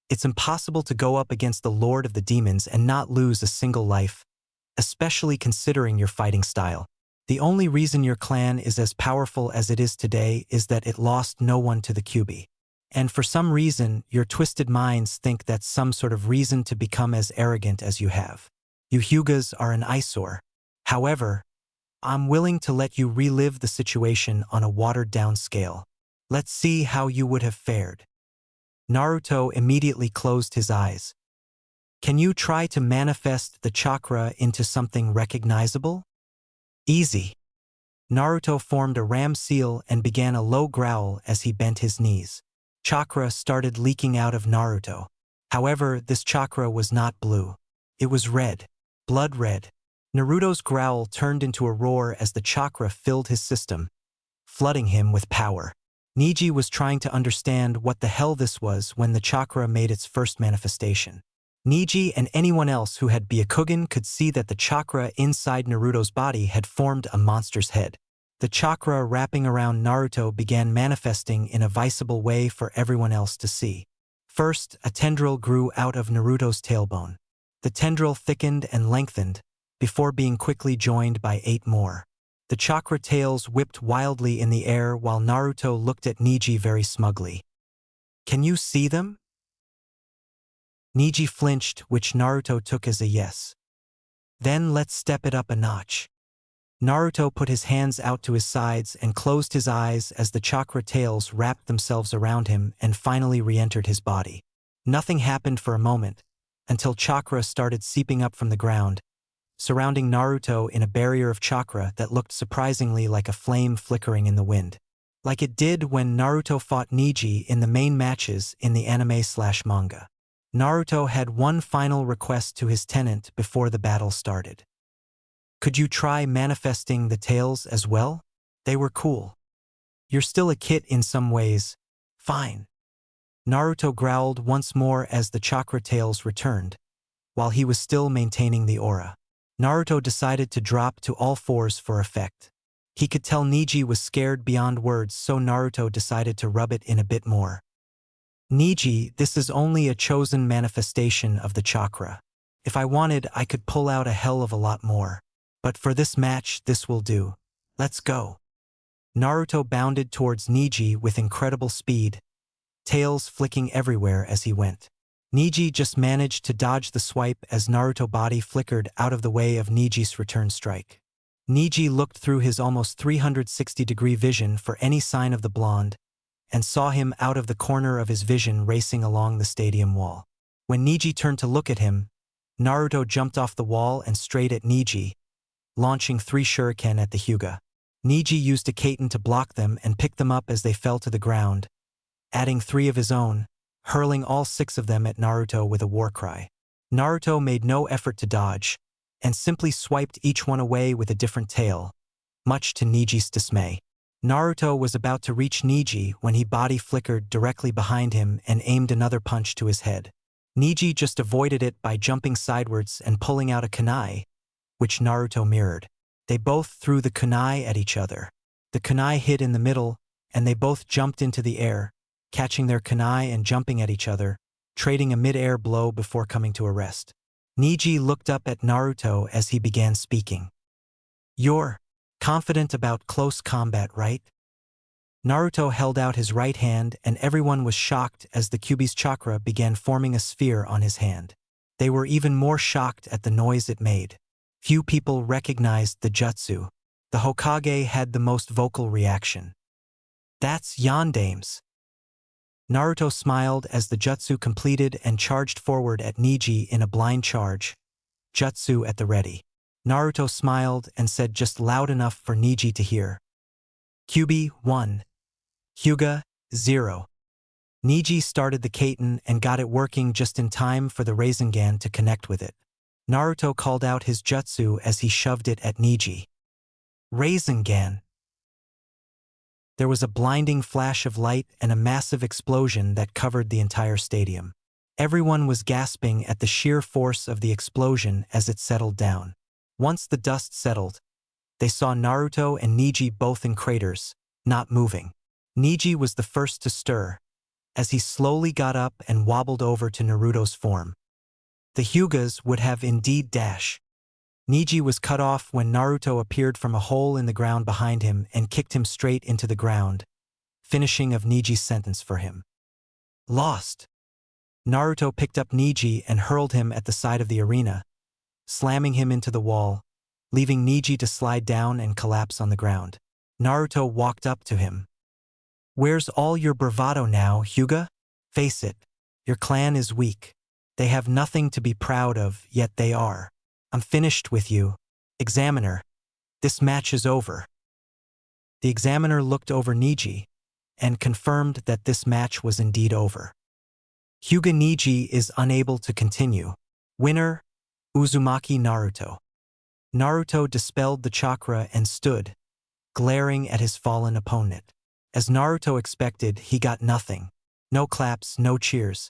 it's impossible to go up against the Lord of the Demons and not lose a single life, especially considering your fighting style. The only reason your clan is as powerful as it is today is that it lost no one to the Kyuubi. And for some reason, your twisted minds think that's some sort of reason to become as arrogant as you have. You Hyugas are an eyesore. However, I'm willing to let you relive the situation on a watered-down scale. Let's see how you would have fared. Naruto immediately closed his eyes. Can you try to manifest the chakra into something recognizable? Easy. Naruto formed a ram seal and began a low growl as he bent his knees. Chakra started leaking out of Naruto. However, this chakra was not blue. It was red. Blood red. Naruto's growl turned into a roar as the chakra filled his system, flooding him with power. Niji was trying to understand what the hell this was when the chakra made its first manifestation. Niji and anyone else who had Byakugan could see that the chakra inside Naruto's body had formed a monster's head. The chakra wrapping around Naruto began manifesting in a visible way for everyone else to see. First, a tendril grew out of Naruto's tailbone. The tendril thickened and lengthened, before being quickly joined by 8 more. The chakra tails whipped wildly in the air while Naruto looked at Niji very smugly. Can you see them? Niji flinched, which Naruto took as a yes. Then let's step it up a notch. Naruto put his hands out to his sides and closed his eyes as the chakra tails wrapped themselves around him and finally re-entered his body. Nothing happened for a moment, until chakra started seeping up from the ground, surrounding Naruto in a barrier of chakra that looked surprisingly like a flame flickering in the wind. Like it did when Naruto fought Niji in the main matches in the anime/manga. Naruto had one final request to his tenant before the battle started. Could you try manifesting the tails as well? They were cool. You're still a kid in some ways. Fine. Naruto growled once more as the chakra tails returned, while he was still maintaining the aura. Naruto decided to drop to all fours for effect. He could tell Niji was scared beyond words, so Naruto decided to rub it in a bit more. Niji, this is only a chosen manifestation of the chakra. If I wanted, I could pull out a hell of a lot more. But for this match, this will do. Let's go. Naruto bounded towards Niji with incredible speed, tails flicking everywhere as he went. Niji just managed to dodge the swipe as Naruto body flickered out of the way of Niji's return strike. Niji looked through his almost 360-degree vision for any sign of the blonde and saw him out of the corner of his vision racing along the stadium wall. When Niji turned to look at him, Naruto jumped off the wall and straight at Niji, launching 3 shuriken at the Hyuga. Niji used a Kaiten to block them and pick them up as they fell to the ground, adding 3 of his own, hurling all 6 of them at Naruto with a war cry. Naruto made no effort to dodge, and simply swiped each one away with a different tail, much to Niji's dismay. Naruto was about to reach Niji when he body flickered directly behind him and aimed another punch to his head. Niji just avoided it by jumping sidewards and pulling out a kunai, which Naruto mirrored. They both threw the kunai at each other. The kunai hit in the middle, and they both jumped into the air, catching their kunai and jumping at each other, trading a mid-air blow before coming to a rest. Niji looked up at Naruto as he began speaking. "You're confident about close combat, right?" Naruto held out his right hand and everyone was shocked as the Kyuubi's chakra began forming a sphere on his hand. They were even more shocked at the noise it made. Few people recognized the jutsu. The Hokage had the most vocal reaction. "That's Yandame's." Naruto smiled as the jutsu completed and charged forward at Niji in a blind charge, jutsu at the ready. Naruto smiled and said just loud enough for Niji to hear. "Kyuubi 1. Hyuga 0. Niji started the Kaiten and got it working just in time for the Rasengan to connect with it. Naruto called out his jutsu as he shoved it at Niji. Rasengan. There was a blinding flash of light and a massive explosion that covered the entire stadium. Everyone was gasping at the sheer force of the explosion as it settled down. Once the dust settled, they saw Naruto and Niji both in craters, not moving. Niji was the first to stir, as he slowly got up and wobbled over to Naruto's form. The Hyugas would have indeed dash. Niji was cut off when Naruto appeared from a hole in the ground behind him and kicked him straight into the ground, finishing of Niji's sentence for him. Lost. Naruto picked up Niji and hurled him at the side of the arena, slamming him into the wall, leaving Niji to slide down and collapse on the ground. Naruto walked up to him. "Where's all your bravado now, Hyuga? Face it, your clan is weak. They have nothing to be proud of, yet they are. I'm finished with you. Examiner, this match is over." The examiner looked over Niji and confirmed that this match was indeed over. Hyuga Niji is unable to continue. Winner, Uzumaki Naruto. Naruto dispelled the chakra and stood, glaring at his fallen opponent. As Naruto expected, he got nothing. No claps, no cheers.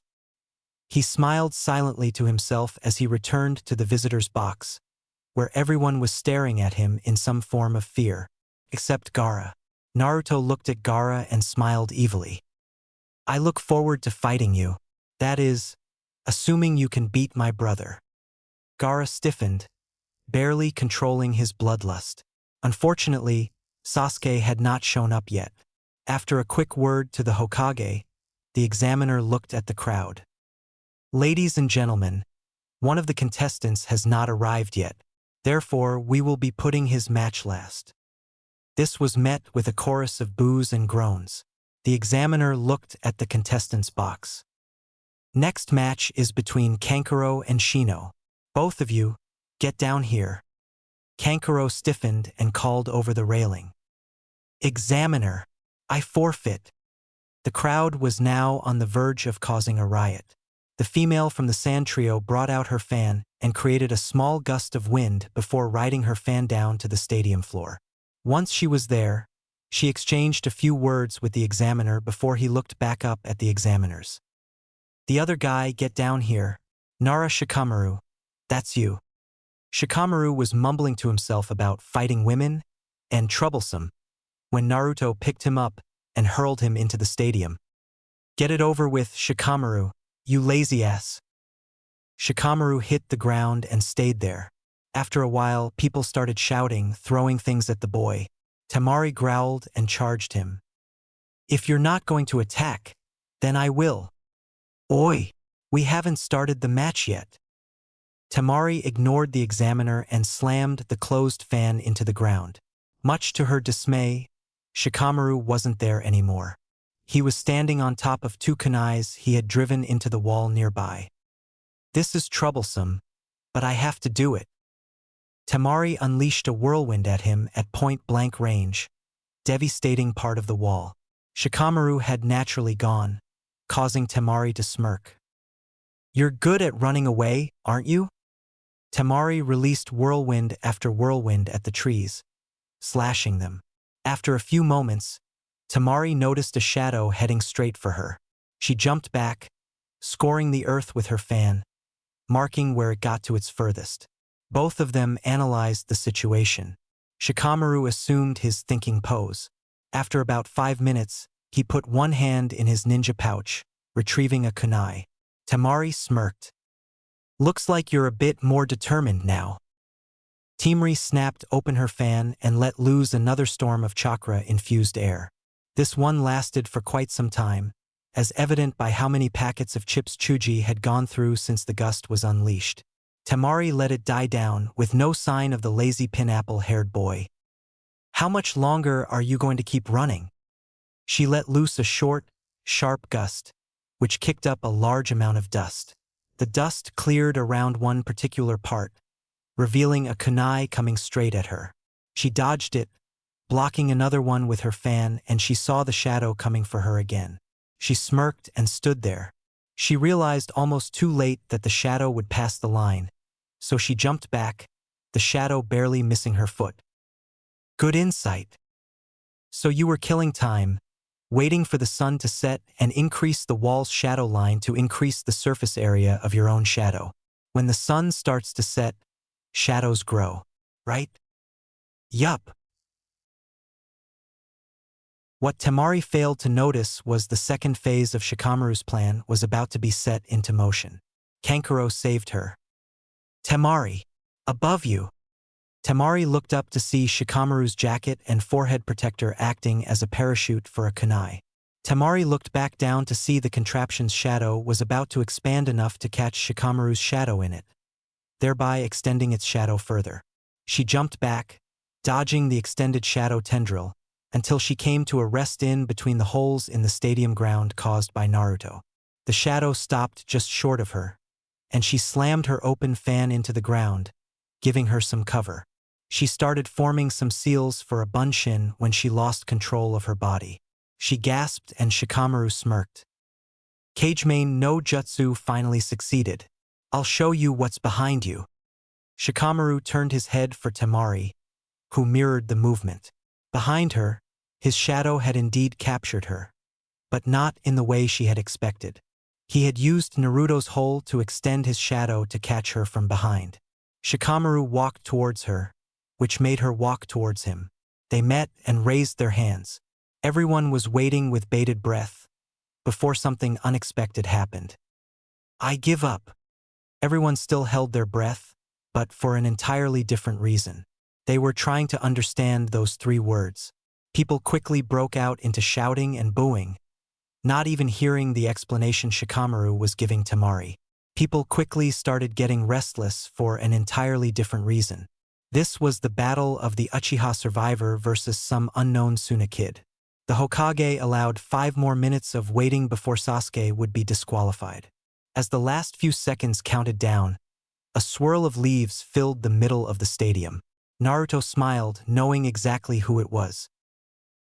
He smiled silently to himself as he returned to the visitor's box, where everyone was staring at him in some form of fear, except Gaara. Naruto looked at Gaara and smiled evilly. "I look forward to fighting you. That is, assuming you can beat my brother." Gaara stiffened, barely controlling his bloodlust. Unfortunately, Sasuke had not shown up yet. After a quick word to the Hokage, the examiner looked at the crowd. "Ladies and gentlemen, one of the contestants has not arrived yet. Therefore, we will be putting his match last." This was met with a chorus of boos and groans. The examiner looked at the contestants' box. "Next match is between Kankuro and Shino. Both of you, get down here." Kankuro stiffened and called over the railing. "Examiner, I forfeit." The crowd was now on the verge of causing a riot. The female from the sand trio brought out her fan and created a small gust of wind before riding her fan down to the stadium floor. Once she was there, she exchanged a few words with the examiner before he looked back up at the examiners. "The other guy, get down here. Nara Shikamaru, that's you." Shikamaru was mumbling to himself about fighting women and troublesome when Naruto picked him up and hurled him into the stadium. "Get it over with, Shikamaru, you lazy ass." Shikamaru hit the ground and stayed there. After a while, people started shouting, throwing things at the boy. Temari growled and charged him. "If you're not going to attack, then I will." "Oi! We haven't started the match yet. Temari ignored the examiner and slammed the closed fan into the ground. Much to her dismay, Shikamaru wasn't there anymore. He was standing on top of two kunais he had driven into the wall nearby. This is troublesome, but I have to do it. Temari unleashed a whirlwind at him at point-blank range, devastating part of the wall. Shikamaru had naturally gone, causing Temari to smirk. You're good at running away, aren't you? Temari released whirlwind after whirlwind at the trees, slashing them. After a few moments, Temari noticed a shadow heading straight for her. She jumped back, scoring the earth with her fan, marking where it got to its furthest. Both of them analyzed the situation. Shikamaru assumed his thinking pose. After about 5 minutes, he put one hand in his ninja pouch, retrieving a kunai. Temari smirked. Looks like you're a bit more determined now. Temari snapped open her fan and let loose another storm of chakra-infused air. This one lasted for quite some time, as evident by how many packets of chips Chuji had gone through since the gust was unleashed. Temari let it die down with no sign of the lazy pineapple-haired boy. How much longer are you going to keep running? She let loose a short, sharp gust, which kicked up a large amount of dust. The dust cleared around one particular part, revealing a kunai coming straight at her. She dodged it, blocking another one with her fan, and she saw the shadow coming for her again. She smirked and stood there. She realized almost too late that the shadow would pass the line, so she jumped back, the shadow barely missing her foot. Good insight. So you were killing time, waiting for the sun to set and increase the wall's shadow line to increase the surface area of your own shadow. When the sun starts to set, shadows grow, right? Yup. What Temari failed to notice was the second phase of Shikamaru's plan was about to be set into motion. Kankuro saved her. Temari, above you. Temari looked up to see Shikamaru's jacket and forehead protector acting as a parachute for a kunai. Temari looked back down to see the contraption's shadow was about to expand enough to catch Shikamaru's shadow in it, thereby extending its shadow further. She jumped back, dodging the extended shadow tendril, until she came to a rest-in between the holes in the stadium ground caused by Naruto. The shadow stopped just short of her, and she slammed her open fan into the ground, giving her some cover. She started forming some seals for a bunshin when she lost control of her body. She gasped and Shikamaru smirked. Kagemain no Jutsu finally succeeded. I'll show you what's behind you. Shikamaru turned his head for Temari, who mirrored the movement. Behind her, his shadow had indeed captured her, but not in the way she had expected. He had used Naruto's hole to extend his shadow to catch her from behind. Shikamaru walked towards her, which made her walk towards him. They met and raised their hands. Everyone was waiting with bated breath, before something unexpected happened. I give up. Everyone still held their breath, but for an entirely different reason. They were trying to understand those 3 words. People quickly broke out into shouting and booing, not even hearing the explanation Shikamaru was giving Temari. People quickly started getting restless for an entirely different reason. This was the battle of the Uchiha survivor versus some unknown Suna kid. The Hokage allowed 5 more minutes of waiting before Sasuke would be disqualified. As the last few seconds counted down, a swirl of leaves filled the middle of the stadium. Naruto smiled, knowing exactly who it was.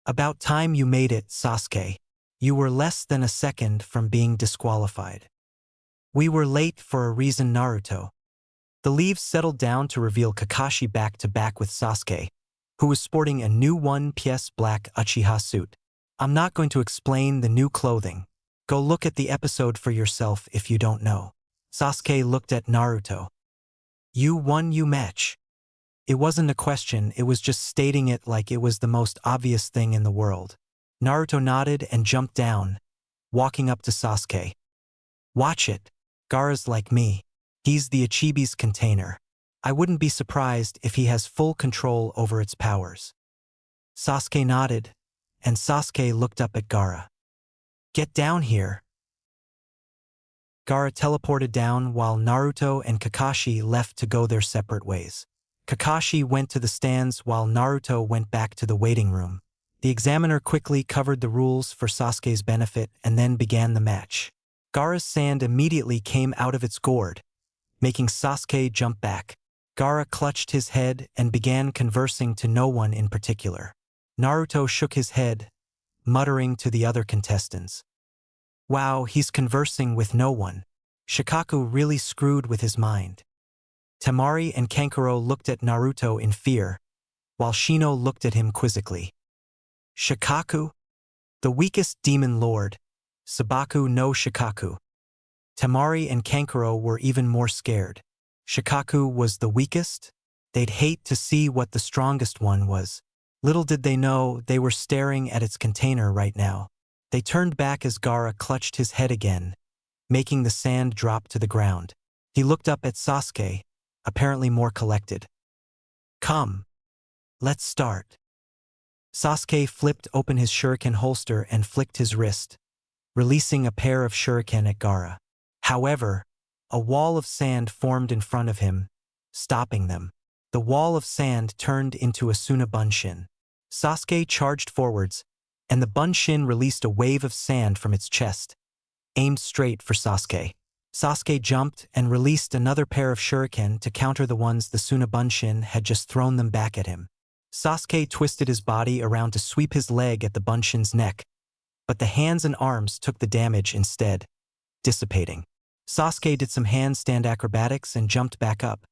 About time you made it, Sasuke. You were less than a second from being disqualified. We were late for a reason, Naruto. The leaves settled down to reveal Kakashi back to back with Sasuke, who was sporting a new one-piece black Uchiha suit. I'm not going to explain the new clothing. Go look at the episode for yourself if you don't know. Sasuke looked at Naruto. You won you match. It wasn't a question, it was just stating it like it was the most obvious thing in the world. Naruto nodded and jumped down, walking up to Sasuke. Watch it. Gaara's like me. He's the Ichibi's container. I wouldn't be surprised if he has full control over its powers. Sasuke nodded, and Sasuke looked up at Gaara. Get down here. Gaara teleported down while Naruto and Kakashi left to go their separate ways. Kakashi went to the stands while Naruto went back to the waiting room. The examiner quickly covered the rules for Sasuke's benefit and then began the match. Gaara's sand immediately came out of its gourd, making Sasuke jump back. Gaara clutched his head and began conversing to no one in particular. Naruto shook his head, muttering to the other contestants. Wow, he's conversing with no one. Shikaku really screwed with his mind. Temari and Kankuro looked at Naruto in fear, while Shino looked at him quizzically. Shikaku? The weakest demon lord. Sabaku no Shikaku. Temari and Kankuro were even more scared. Shikaku was the weakest? They'd hate to see what the strongest one was. Little did they know they were staring at its container right now. They turned back as Gaara clutched his head again, making the sand drop to the ground. He looked up at Sasuke, apparently more collected. Come. Let's start. Sasuke flipped open his shuriken holster and flicked his wrist, releasing a pair of shuriken at Gaara. However, a wall of sand formed in front of him, stopping them. The wall of sand turned into a Sunabunshin. Sasuke charged forwards, and the Bunshin released a wave of sand from its chest, aimed straight for Sasuke. Sasuke jumped and released another pair of shuriken to counter the ones the Sunabunshin had just thrown them back at him. Sasuke twisted his body around to sweep his leg at the Bunshin's neck, but the hands and arms took the damage instead, dissipating. Sasuke did some handstand acrobatics and jumped back up,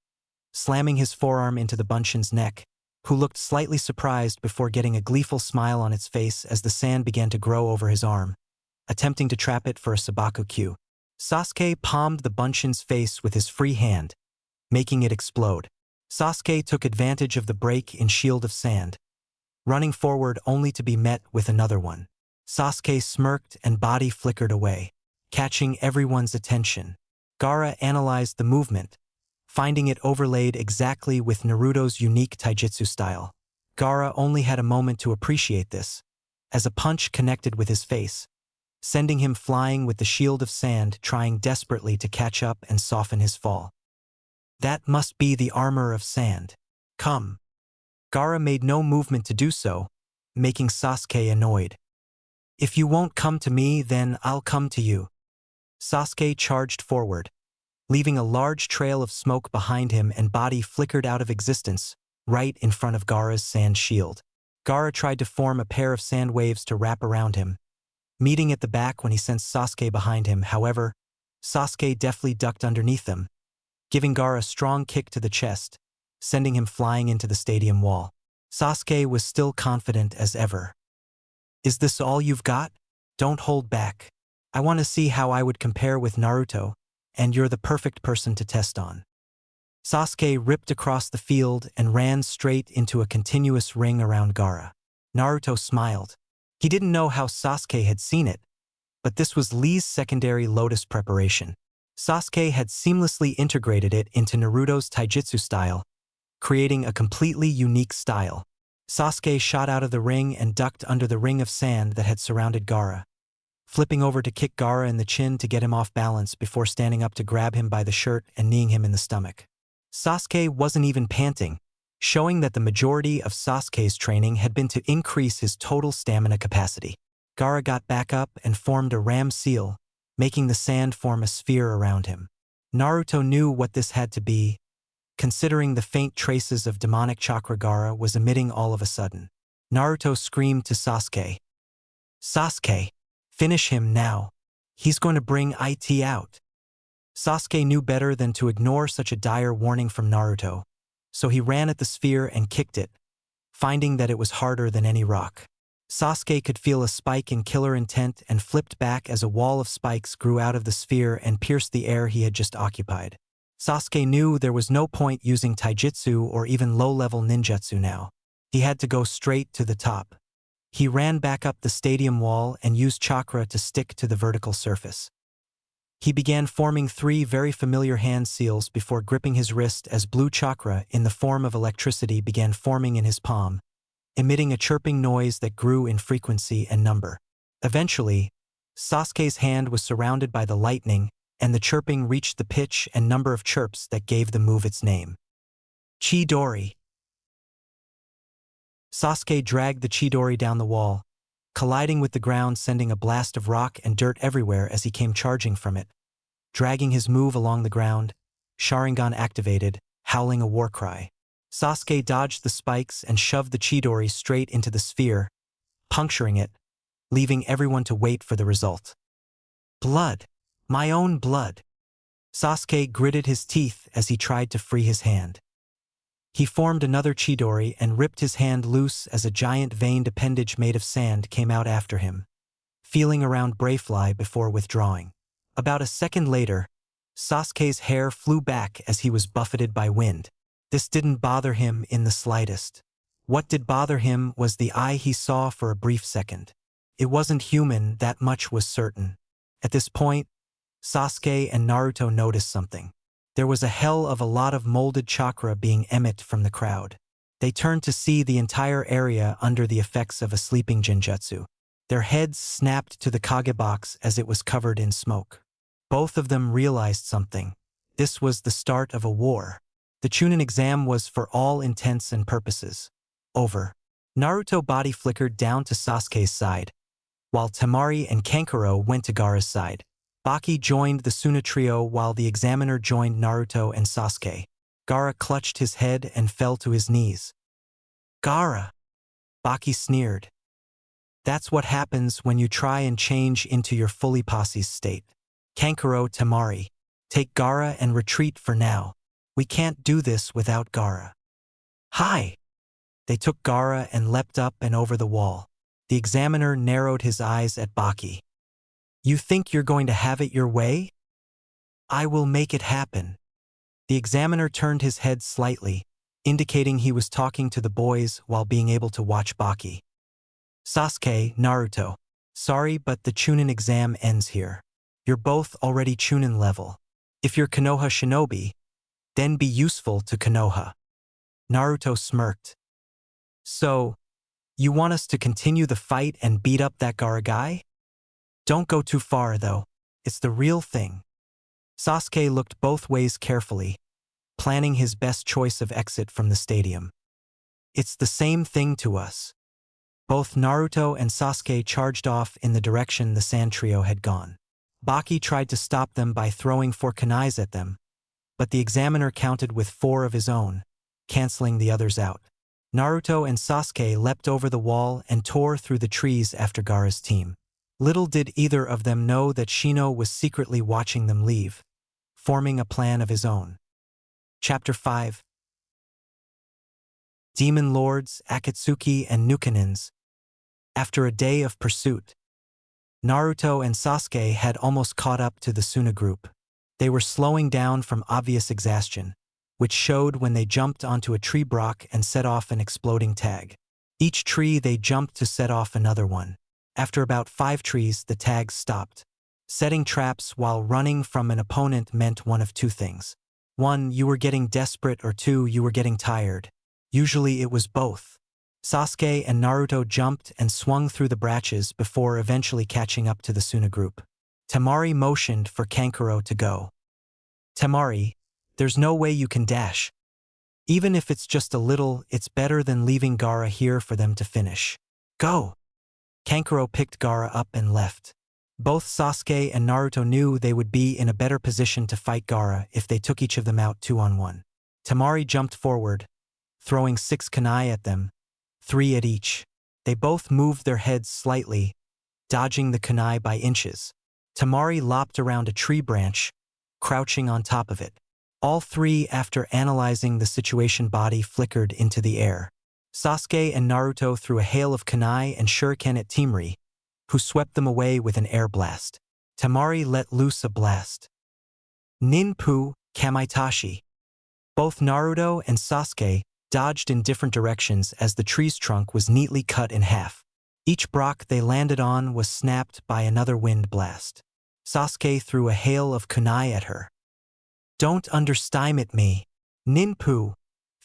slamming his forearm into the Bunshin's neck, who looked slightly surprised before getting a gleeful smile on its face as the sand began to grow over his arm, attempting to trap it for a Sabaku Q. Sasuke palmed the Bunshin's face with his free hand, making it explode. Sasuke took advantage of the break in Shield of Sand, running forward only to be met with another one. Sasuke smirked and body flickered away, catching everyone's attention. Gaara analyzed the movement, finding it overlaid exactly with Naruto's unique taijutsu style. Gaara only had a moment to appreciate this, as a punch connected with his face, sending him flying with the Shield of Sand, trying desperately to catch up and soften his fall. That must be the armor of sand. Come. Gaara made no movement to do so, making Sasuke annoyed. If you won't come to me, then I'll come to you. Sasuke charged forward, leaving a large trail of smoke behind him, and body flickered out of existence, right in front of Gaara's sand shield. Gaara tried to form a pair of sand waves to wrap around him, meeting at the back when he sensed Sasuke behind him. However, Sasuke deftly ducked underneath them, giving Gaara a strong kick to the chest, sending him flying into the stadium wall. Sasuke was still confident as ever. Is this all you've got? Don't hold back. I want to see how I would compare with Naruto, and you're the perfect person to test on. Sasuke ripped across the field and ran straight into a continuous ring around Gaara. Naruto smiled. He didn't know how Sasuke had seen it, but this was Lee's secondary lotus preparation. Sasuke had seamlessly integrated it into Naruto's taijutsu style, creating a completely unique style. Sasuke shot out of the ring and ducked under the ring of sand that had surrounded Gaara, flipping over to kick Gaara in the chin to get him off balance before standing up to grab him by the shirt and kneeing him in the stomach. Sasuke wasn't even panting, showing that the majority of Sasuke's training had been to increase his total stamina capacity. Gaara got back up and formed a ram seal, making the sand form a sphere around him. Naruto knew what this had to be, considering the faint traces of demonic chakra Gaara was emitting all of a sudden. Naruto screamed to Sasuke. Sasuke, finish him now. He's going to bring it out. Sasuke knew better than to ignore such a dire warning from Naruto, so he ran at the sphere and kicked it, finding that it was harder than any rock. Sasuke could feel a spike in killer intent and flipped back as a wall of spikes grew out of the sphere and pierced the air he had just occupied. Sasuke knew there was no point using taijutsu or even low-level ninjutsu now. He had to go straight to the top. He ran back up the stadium wall and used chakra to stick to the vertical surface. He began forming 3 very familiar hand seals before gripping his wrist as blue chakra in the form of electricity began forming in his palm, emitting a chirping noise that grew in frequency and number. Eventually, Sasuke's hand was surrounded by the lightning and the chirping reached the pitch and number of chirps that gave the move its name. Chidori. Sasuke dragged the Chidori down the wall, colliding with the ground, sending a blast of rock and dirt everywhere as he came charging from it. Dragging his move along the ground, Sharingan activated, howling a war cry. Sasuke dodged the spikes and shoved the Chidori straight into the sphere, puncturing it, leaving everyone to wait for the result. Blood. My own blood. Sasuke gritted his teeth as he tried to free his hand. He formed another Chidori and ripped his hand loose as a giant veined appendage made of sand came out after him, feeling around Brayfly before withdrawing. About a second later, Sasuke's hair flew back as he was buffeted by wind. This didn't bother him in the slightest. What did bother him was the eye he saw for a brief second. It wasn't human, that much was certain. At this point, Sasuke and Naruto noticed something. There was a hell of a lot of molded chakra being emitted from the crowd. They turned to see the entire area under the effects of a sleeping genjutsu. Their heads snapped to the Kage box as it was covered in smoke. Both of them realized something. This was the start of a war. The Chunin exam was, for all intents and purposes, over. Naruto's body flickered down to Sasuke's side, while Temari and Kankuro went to Gaara's side. Baki joined the Suna trio while the examiner joined Naruto and Sasuke. Gaara clutched his head and fell to his knees. Gaara! Baki sneered. That's what happens when you try and change into your fully posse's state. Kankuro, Temari, take Gaara and retreat for now. We can't do this without Gaara. Hi! They took Gaara and leapt up and over the wall. The examiner narrowed his eyes at Baki. You think you're going to have it your way? I will make it happen. The examiner turned his head slightly, indicating he was talking to the boys while being able to watch Baki. Sasuke, Naruto. Sorry, but the Chunin exam ends here. You're both already Chunin level. If you're Konoha shinobi, then be useful to Konoha. Naruto smirked. So, you want us to continue the fight and beat up that Gaara guy? Don't go too far, though. It's the real thing. Sasuke looked both ways carefully, planning his best choice of exit from the stadium. It's the same thing to us. Both Naruto and Sasuke charged off in the direction the sand trio had gone. Baki tried to stop them by throwing 4 kunais at them, but the examiner counted with 4 of his own, canceling the others out. Naruto and Sasuke leapt over the wall and tore through the trees after Gaara's team. Little did either of them know that Shino was secretly watching them leave, forming a plan of his own. Chapter 5. Demon Lords, Akatsuki and Nukanins. After a day of pursuit, Naruto and Sasuke had almost caught up to the Suna group. They were slowing down from obvious exhaustion, which showed when they jumped onto a tree block and set off an exploding tag. Each tree they jumped to set off another one. After about 5 trees, the tags stopped. Setting traps while running from an opponent meant one of 2 things. 1, you were getting desperate, or 2, you were getting tired. Usually it was both. Sasuke and Naruto jumped and swung through the branches before eventually catching up to the Suna group. Temari motioned for Kankuro to go. Temari, there's no way you can dash. Even if it's just a little, it's better than leaving Gaara here for them to finish. Go! Kankuro picked Gaara up and left. Both Sasuke and Naruto knew they would be in a better position to fight Gaara if they took each of them out 2-on-1. Temari jumped forward, throwing 6 kunai at them, 3 at each. They both moved their heads slightly, dodging the kunai by inches. Temari lopped around a tree branch, crouching on top of it. All 3, after analyzing the situation, body flickered into the air. Sasuke and Naruto threw a hail of kunai and shuriken at Temari, who swept them away with an air blast. Temari let loose a blast. Ninpu Kamaitachi. Both Naruto and Sasuke dodged in different directions as the tree's trunk was neatly cut in half. Each block they landed on was snapped by another wind blast. Sasuke threw a hail of kunai at her. Don't underestimate me. Ninpu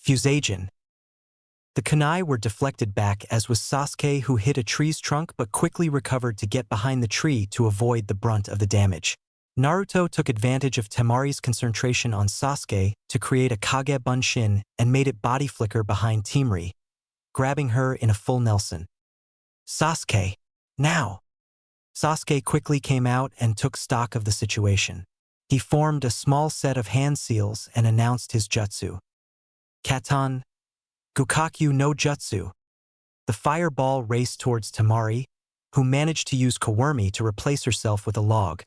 Fusagen. The kunai were deflected back, as was Sasuke, who hit a tree's trunk but quickly recovered to get behind the tree to avoid the brunt of the damage. Naruto took advantage of Temari's concentration on Sasuke to create a Kage Bunshin and made it body flicker behind Temari, grabbing her in a full Nelson. Sasuke, now! Sasuke quickly came out and took stock of the situation. He formed a small set of hand seals and announced his jutsu. Katan, Gukakyu no Jutsu. The fireball raced towards Temari, who managed to use Kawormi to replace herself with a log,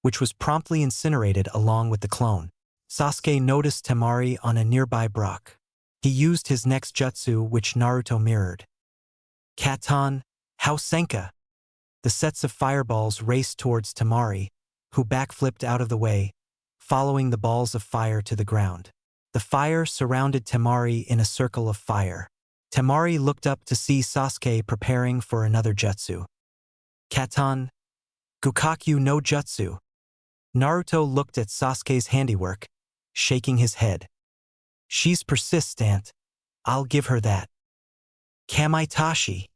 which was promptly incinerated along with the clone. Sasuke noticed Temari on a nearby block. He used his next jutsu, which Naruto mirrored. Katan, Hausenka. The sets of fireballs raced towards Temari, who backflipped out of the way, following the balls of fire to the ground. The fire surrounded Temari in a circle of fire. Temari looked up to see Sasuke preparing for another jutsu. Katan, Gukakyu no Jutsu. Naruto looked at Sasuke's handiwork, shaking his head. She's persistent. I'll give her that. Kamaitachi.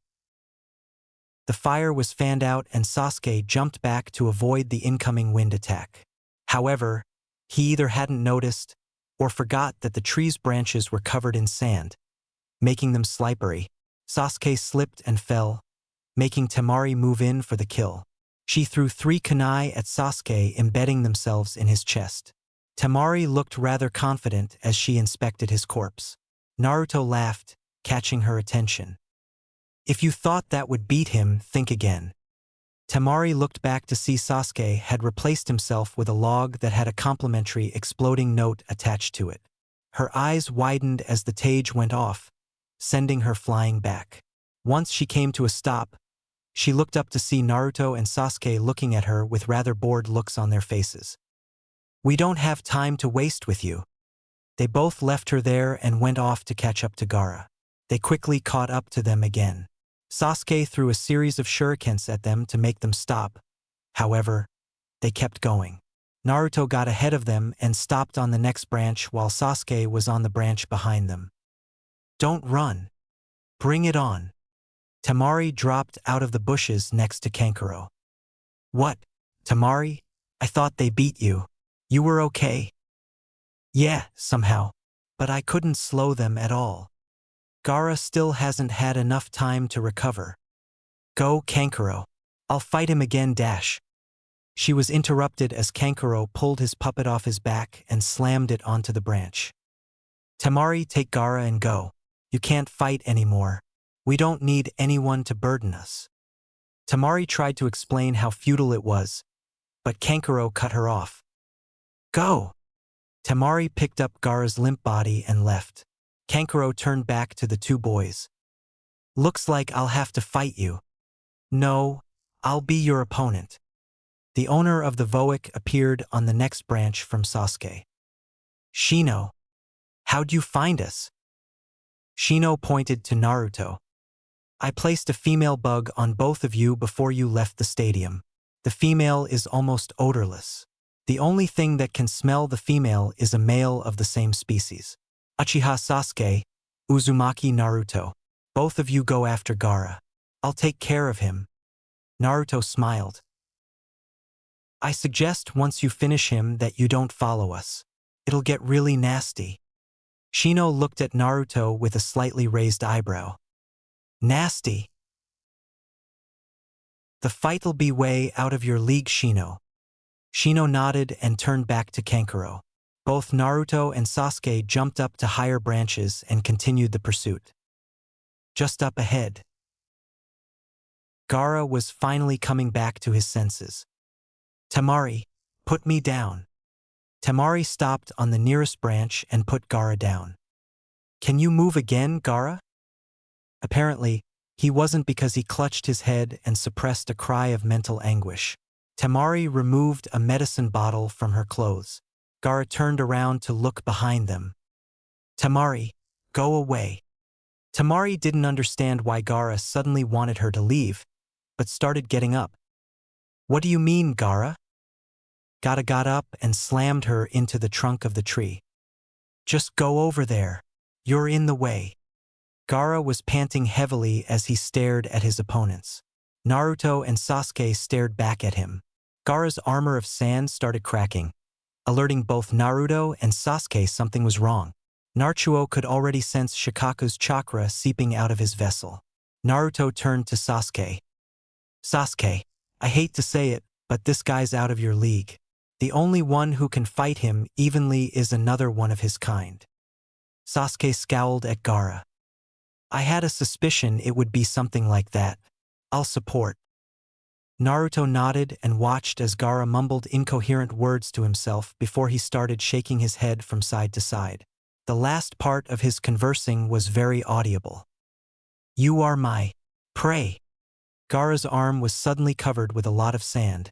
The fire was fanned out and Sasuke jumped back to avoid the incoming wind attack. However, he either hadn't noticed or forgot that the tree's branches were covered in sand, making them slippery. Sasuke slipped and fell, making Temari move in for the kill. She threw 3 kunai at Sasuke, embedding themselves in his chest. Temari looked rather confident as she inspected his corpse. Naruto laughed, catching her attention. If you thought that would beat him, think again. Temari looked back to see Sasuke had replaced himself with a log that had a complimentary exploding note attached to it. Her eyes widened as the tage went off, sending her flying back. Once she came to a stop, she looked up to see Naruto and Sasuke looking at her with rather bored looks on their faces. We don't have time to waste with you. They both left her there and went off to catch up to Gaara. They quickly caught up to them again. Sasuke threw a series of shurikens at them to make them stop. However, they kept going. Naruto got ahead of them and stopped on the next branch while Sasuke was on the branch behind them. Don't run. Bring it on. Temari dropped out of the bushes next to Kankuro. What, Temari? I thought they beat you. You were okay? Yeah, somehow. But I couldn't slow them at all. Gaara still hasn't had enough time to recover. Go, Kankuro. I'll fight him again dash. She was interrupted as Kankuro pulled his puppet off his back and slammed it onto the branch. Temari, take Gaara and go. You can't fight anymore. We don't need anyone to burden us. Temari tried to explain how futile it was, but Kankuro cut her off. Go! Temari picked up Gaara's limp body and left. Kankuro turned back to the 2 boys. Looks like I'll have to fight you. No, I'll be your opponent. The owner of the Voic appeared on the next branch from Sasuke. Shino, how'd you find us? Shino pointed to Naruto. I placed a female bug on both of you before you left the stadium. The female is almost odorless. The only thing that can smell the female is a male of the same species. Uchiha Sasuke, Uzumaki Naruto. Both of you go after Gaara. I'll take care of him. Naruto smiled. I suggest once you finish him that you don't follow us. It'll get really nasty. Shino looked at Naruto with a slightly raised eyebrow. Nasty? The fight'll be way out of your league, Shino. Shino nodded and turned back to Kankuro. Both Naruto and Sasuke jumped up to higher branches and continued the pursuit. Just up ahead, Gaara was finally coming back to his senses. Temari, put me down. Temari stopped on the nearest branch and put Gaara down. Can you move again, Gaara? Apparently, he wasn't because he clutched his head and suppressed a cry of mental anguish. Temari removed a medicine bottle from her clothes. Gaara turned around to look behind them. Temari, go away. Temari didn't understand why Gaara suddenly wanted her to leave, but started getting up. What do you mean, Gaara? Gaara got up and slammed her into the trunk of the tree. Just go over there. You're in the way. Gaara was panting heavily as he stared at his opponents. Naruto and Sasuke stared back at him. Gaara's armor of sand started cracking, alerting both Naruto and Sasuke something was wrong. Naruto could already sense Shikaku's chakra seeping out of his vessel. Naruto turned to Sasuke. Sasuke, I hate to say it, but this guy's out of your league. The only one who can fight him evenly is another one of his kind. Sasuke scowled at Gaara. I had a suspicion it would be something like that. I'll support. Naruto nodded and watched as Gaara mumbled incoherent words to himself before he started shaking his head from side to side. The last part of his conversing was very audible. You are my prey. Gaara's arm was suddenly covered with a lot of sand,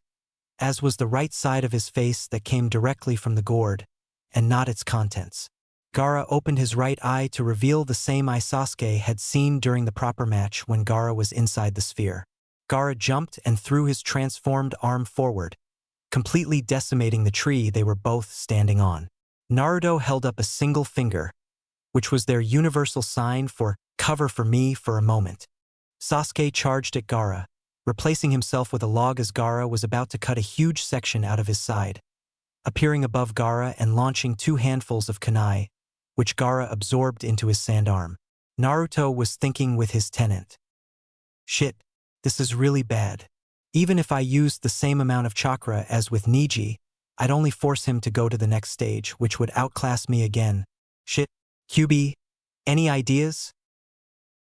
as was the right side of his face that came directly from the gourd, and not its contents. Gaara opened his right eye to reveal the same eye Sasuke had seen during the proper match when Gaara was inside the sphere. Gaara jumped and threw his transformed arm forward, completely decimating the tree they were both standing on. Naruto held up a single finger, which was their universal sign for cover for me for a moment. Sasuke charged at Gaara, replacing himself with a log as Gaara was about to cut a huge section out of his side, appearing above Gaara and launching 2 handfuls of kunai, which Gaara absorbed into his sand arm. Naruto was thinking with his tenant. Shit, this is really bad. Even if I used the same amount of chakra as with Neji, I'd only force him to go to the next stage, which would outclass me again. Shit, Kyuubi, any ideas?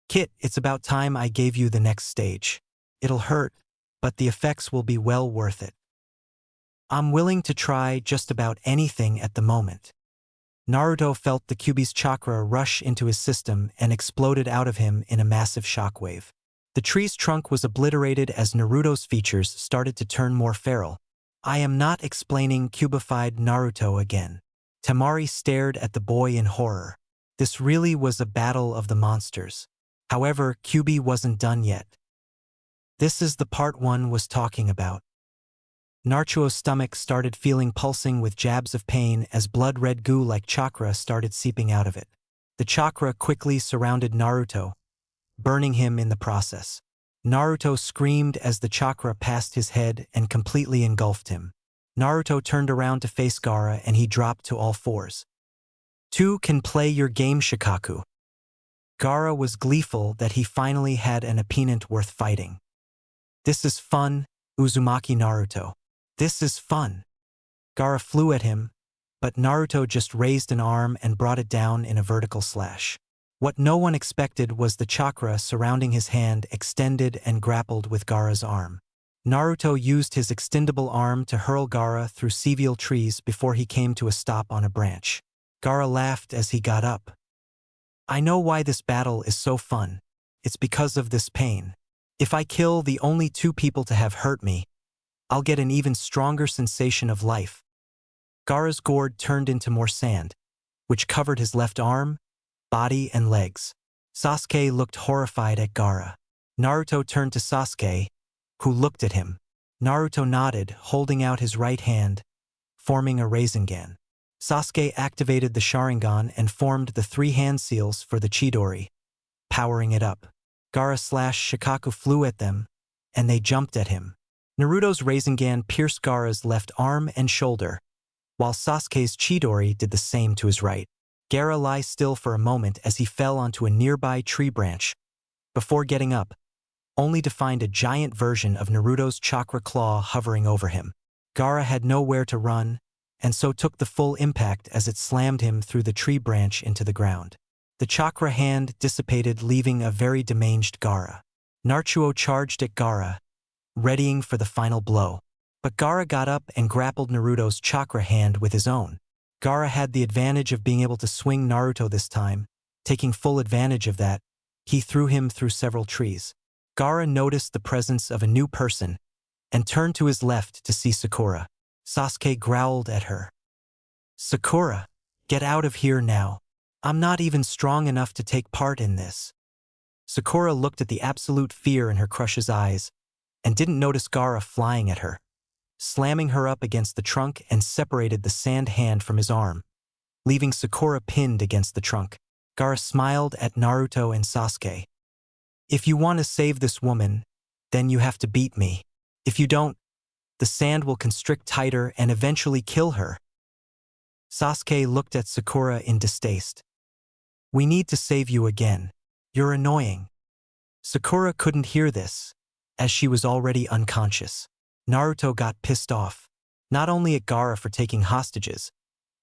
Kit, it's about time I gave you the next stage. It'll hurt, but the effects will be well worth it. I'm willing to try just about anything at the moment. Naruto felt the Kyuubi's chakra rush into his system and exploded out of him in a massive shockwave. The tree's trunk was obliterated as Naruto's features started to turn more feral. I am not explaining Kyuubified Naruto again. Temari stared at the boy in horror. This really was a battle of the monsters. However, Kyuubi wasn't done yet. This is the part one was talking about. Naruto's stomach started feeling pulsing with jabs of pain as blood-red goo like chakra started seeping out of it. The chakra quickly surrounded Naruto, burning him in the process. Naruto screamed as the chakra passed his head and completely engulfed him. Naruto turned around to face Gaara and he dropped to all fours. Two can play your game, Shikaku. Gaara was gleeful that he finally had an opponent worth fighting. This is fun, Uzumaki Naruto. This is fun. Gaara flew at him, but Naruto just raised an arm and brought it down in a vertical slash. What no one expected was the chakra surrounding his hand extended and grappled with Gaara's arm. Naruto used his extendable arm to hurl Gaara through several trees before he came to a stop on a branch. Gaara laughed as he got up. I know why this battle is so fun. It's because of this pain. If I kill the only 2 people to have hurt me, I'll get an even stronger sensation of life. Gaara's gourd turned into more sand, which covered his left arm, body, and legs. Sasuke looked horrified at Gaara. Naruto turned to Sasuke, who looked at him. Naruto nodded, holding out his right hand, forming a Rasengan. Sasuke activated the Sharingan and formed the 3 hand seals for the Chidori, powering it up. Gaara/Shikaku flew at them, and they jumped at him. Naruto's Rasengan pierced Gaara's left arm and shoulder, while Sasuke's Chidori did the same to his right. Gaara lay still for a moment as he fell onto a nearby tree branch, before getting up, only to find a giant version of Naruto's chakra claw hovering over him. Gaara had nowhere to run, and so took the full impact as it slammed him through the tree branch into the ground. The chakra hand dissipated, leaving a very damaged Gaara. Naruto charged at Gaara, readying for the final blow. But Gaara got up and grappled Naruto's chakra hand with his own. Gaara had the advantage of being able to swing Naruto this time. Taking full advantage of that, he threw him through several trees. Gaara noticed the presence of a new person and turned to his left to see Sakura. Sasuke growled at her. Sakura, get out of here now. I'm not even strong enough to take part in this. Sakura looked at the absolute fear in her crush's eyes and didn't notice Gaara flying at her, slamming her up against the trunk and separated the sand hand from his arm, leaving Sakura pinned against the trunk. Gaara smiled at Naruto and Sasuke. If you want to save this woman, then you have to beat me. If you don't, The sand will constrict tighter and eventually kill her. Sasuke looked at Sakura in distaste. We need to save you again. You're annoying. Sakura couldn't hear this, as she was already unconscious. Naruto got pissed off, not only at Gaara for taking hostages,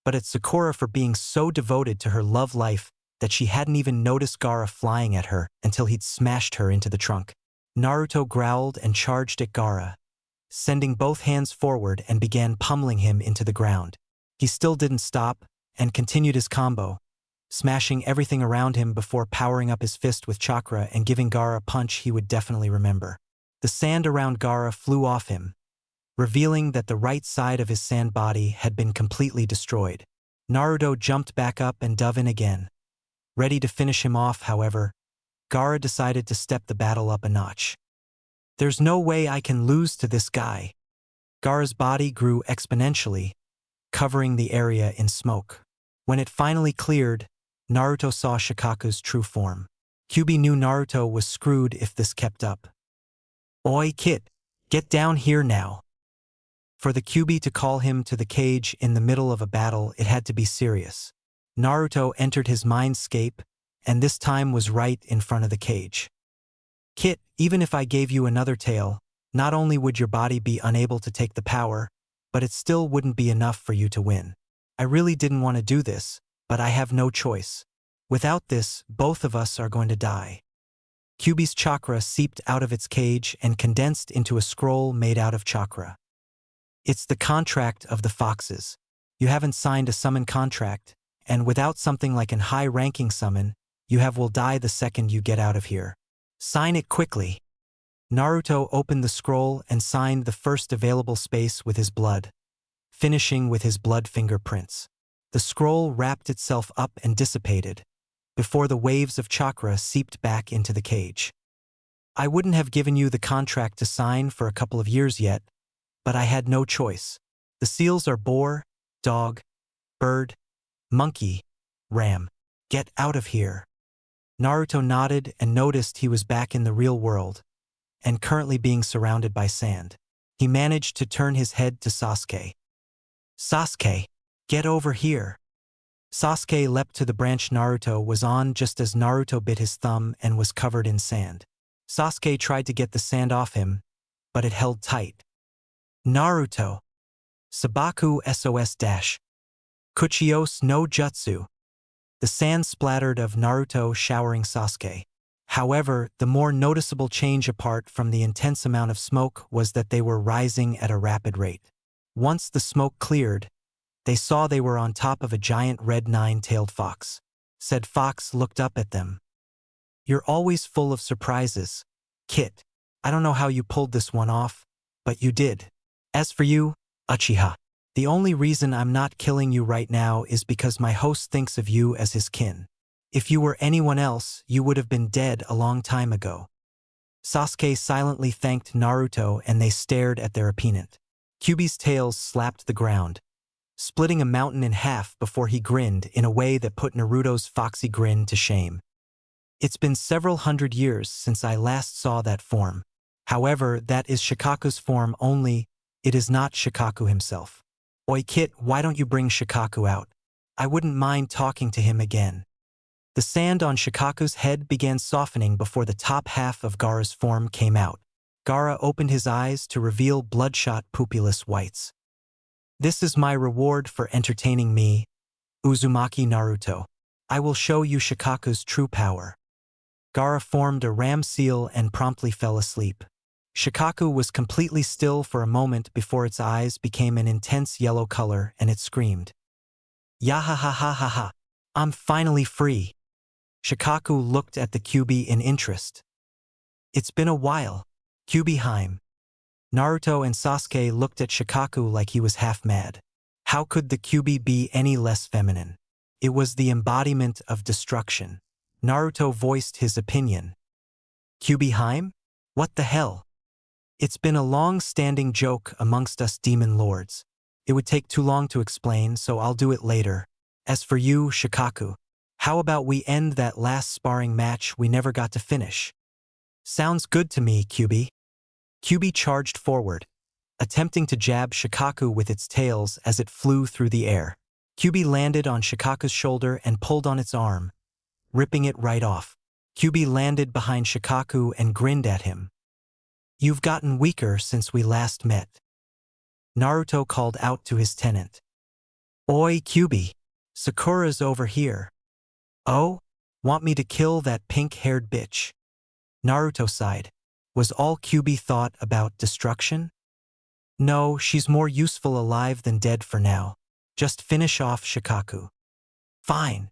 but at Sakura for being so devoted to her love life that she hadn't even noticed Gaara flying at her until he'd smashed her into the trunk. Naruto growled and charged at Gaara, sending both hands forward and began pummeling him into the ground. He still didn't stop and continued his combo, smashing everything around him before powering up his fist with chakra and giving Gaara a punch he would definitely remember. The sand around Gaara flew off him, revealing that the right side of his sand body had been completely destroyed. Naruto jumped back up and dove in again. Ready to finish him off, however, Gaara decided to step the battle up a notch. There's no way I can lose to this guy. Gaara's body grew exponentially, covering the area in smoke. When it finally cleared, Naruto saw Shikaku's true form. Kyuubi knew Naruto was screwed if this kept up. Oi, Kit, get down here now. For the Kyuubi to call him to the cage in the middle of a battle, it had to be serious. Naruto entered his mindscape, and this time was right in front of the cage. Kit, even if I gave you another tail, not only would your body be unable to take the power, but it still wouldn't be enough for you to win. I really didn't want to do this, but I have no choice. Without this, both of us are going to die. Kyuubi's chakra seeped out of its cage and condensed into a scroll made out of chakra. It's the contract of the foxes. You haven't signed a summon contract, and without something like an high-ranking summon, you will die the second you get out of here. Sign it quickly. Naruto opened the scroll and signed the first available space with his blood, finishing with his blood fingerprints. The scroll wrapped itself up and dissipated, before the waves of chakra seeped back into the cage. I wouldn't have given you the contract to sign for a couple of years yet, but I had no choice. The seals are boar, dog, bird, monkey, ram. Get out of here. Naruto nodded and noticed he was back in the real world, and currently being surrounded by sand. He managed to turn his head to Sasuke. Sasuke, get over here. Sasuke leapt to the branch Naruto was on just as Naruto bit his thumb and was covered in sand. Sasuke tried to get the sand off him, but it held tight. Naruto. Sabaku SOS dash. Kuchios no Jutsu. The sand splattered of Naruto showering Sasuke. However, the more noticeable change apart from the intense amount of smoke was that they were rising at a rapid rate. Once the smoke cleared, they saw they were on top of a giant red nine-tailed fox. Said fox looked up at them. You're always full of surprises, Kit. I don't know how you pulled this one off, but you did. As for you, Uchiha, the only reason I'm not killing you right now is because my host thinks of you as his kin. If you were anyone else, you would have been dead a long time ago. Sasuke silently thanked Naruto and they stared at their opponent. Kyuubi's tails slapped the ground, splitting a mountain in half before he grinned in a way that put Naruto's foxy grin to shame. It's been several hundred years since I last saw that form. However, that is Shikaku's form only, it is not Shikaku himself. Oi Kit, why don't you bring Shikaku out? I wouldn't mind talking to him again. The sand on Shikaku's head began softening before the top half of Gaara's form came out. Gaara opened his eyes to reveal bloodshot pupilless whites. This is my reward for entertaining me, Uzumaki Naruto. I will show you Shikaku's true power. Gaara formed a ram seal and promptly fell asleep. Shikaku was completely still for a moment before its eyes became an intense yellow color and it screamed. Yahahahaha! I'm finally free. Shikaku looked at the Kyuubi in interest. It's been a while. Kyuubi Heim. Naruto and Sasuke looked at Shikaku like he was half mad. How could the Kyuubi be any less feminine? It was the embodiment of destruction. Naruto voiced his opinion. Kyuubi Heim? What the hell? It's been a long-standing joke amongst us demon lords. It would take too long to explain, so I'll do it later. As for you, Shikaku, how about we end that last sparring match we never got to finish? Sounds good to me, Kyuubi. Kyuubi charged forward, attempting to jab Shikaku with its tails as it flew through the air. Kyuubi landed on Shikaku's shoulder and pulled on its arm, ripping it right off. Kyuubi landed behind Shikaku and grinned at him. "You've gotten weaker since we last met." Naruto called out to his tenant. "Oi, Kyuubi, Sakura's over here." "Oh? Want me to kill that pink-haired bitch?" Naruto sighed. Was all Kyuubi thought about destruction? No, she's more useful alive than dead for now. Just finish off Shikaku. Fine.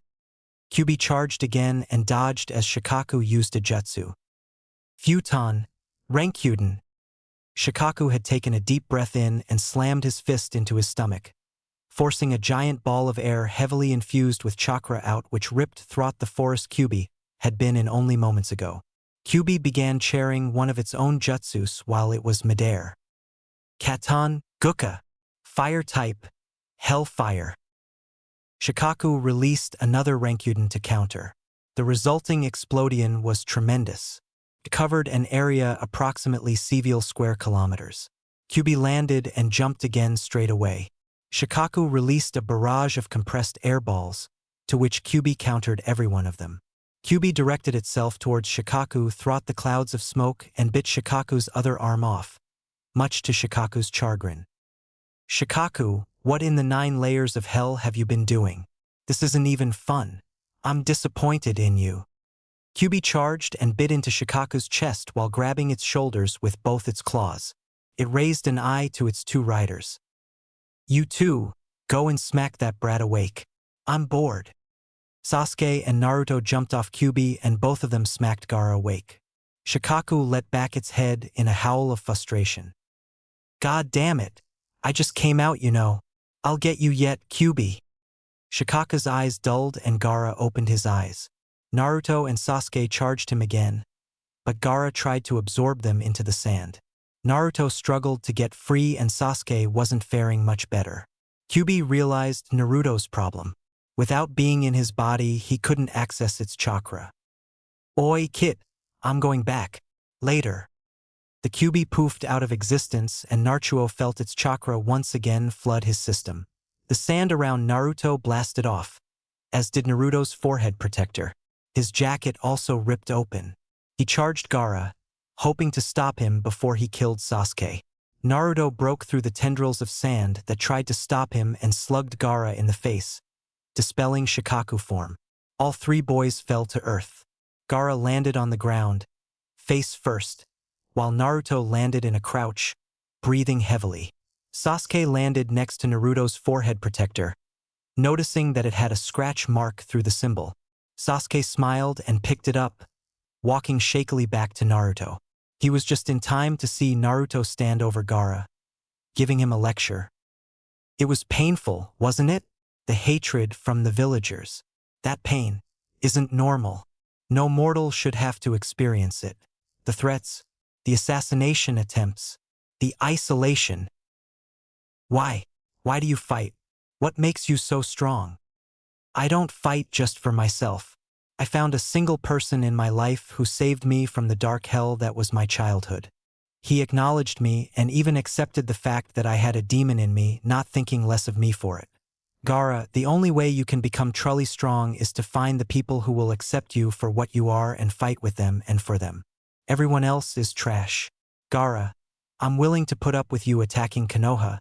Kyuubi charged again and dodged as Shikaku used a jutsu. Futon, Renkyuden. Shikaku had taken a deep breath in and slammed his fist into his stomach, forcing a giant ball of air heavily infused with chakra out, which ripped through the forest Kyuubi had been in only moments ago. Kyuubi began chairing one of its own jutsus while it was midair. Katan, Guka, Fire type, Hellfire. Shikaku released another Renkyuden to counter. The resulting explosion was tremendous. It covered an area approximately several square kilometers. Kyuubi landed and jumped again straight away. Shikaku released a barrage of compressed air balls, to which Kyuubi countered every one of them. Kyuubi directed itself towards Shikaku through the clouds of smoke and bit Shikaku's other arm off, much to Shikaku's chagrin. "Shikaku, what in the 9 layers of hell have you been doing? This isn't even fun. I'm disappointed in you." Kyuubi charged and bit into Shikaku's chest while grabbing its shoulders with both its claws. It raised an eye to its 2 riders. "You two, go and smack that brat awake. I'm bored." Sasuke and Naruto jumped off Kyuubi and both of them smacked Gaara awake. Shikaku let back its head in a howl of frustration. "God damn it. I just came out, you know. I'll get you yet, Kyuubi." Shikaku's eyes dulled and Gaara opened his eyes. Naruto and Sasuke charged him again, but Gaara tried to absorb them into the sand. Naruto struggled to get free and Sasuke wasn't faring much better. Kyuubi realized Naruto's problem. Without being in his body, he couldn't access its chakra. "Oi, Kit, I'm going back. Later." The Kyuubi poofed out of existence and Naruto felt its chakra once again flood his system. The sand around Naruto blasted off, as did Naruto's forehead protector. His jacket also ripped open. He charged Gaara, hoping to stop him before he killed Sasuke. Naruto broke through the tendrils of sand that tried to stop him and slugged Gaara in the face, dispelling Shikaku form. All 3 boys fell to earth. Gaara landed on the ground, face first, while Naruto landed in a crouch, breathing heavily. Sasuke landed next to Naruto's forehead protector, noticing that it had a scratch mark through the symbol. Sasuke smiled and picked it up, walking shakily back to Naruto. He was just in time to see Naruto stand over Gaara, giving him a lecture. It was painful, wasn't it? The hatred from the villagers. That pain isn't normal. No mortal should have to experience it. The threats, the assassination attempts, the isolation. Why? Why do you fight? What makes you so strong? I don't fight just for myself. I found a single person in my life who saved me from the dark hell that was my childhood. He acknowledged me and even accepted the fact that I had a demon in me, not thinking less of me for it. Gaara, the only way you can become truly strong is to find the people who will accept you for what you are and fight with them and for them. Everyone else is trash. Gaara, I'm willing to put up with you attacking Konoha,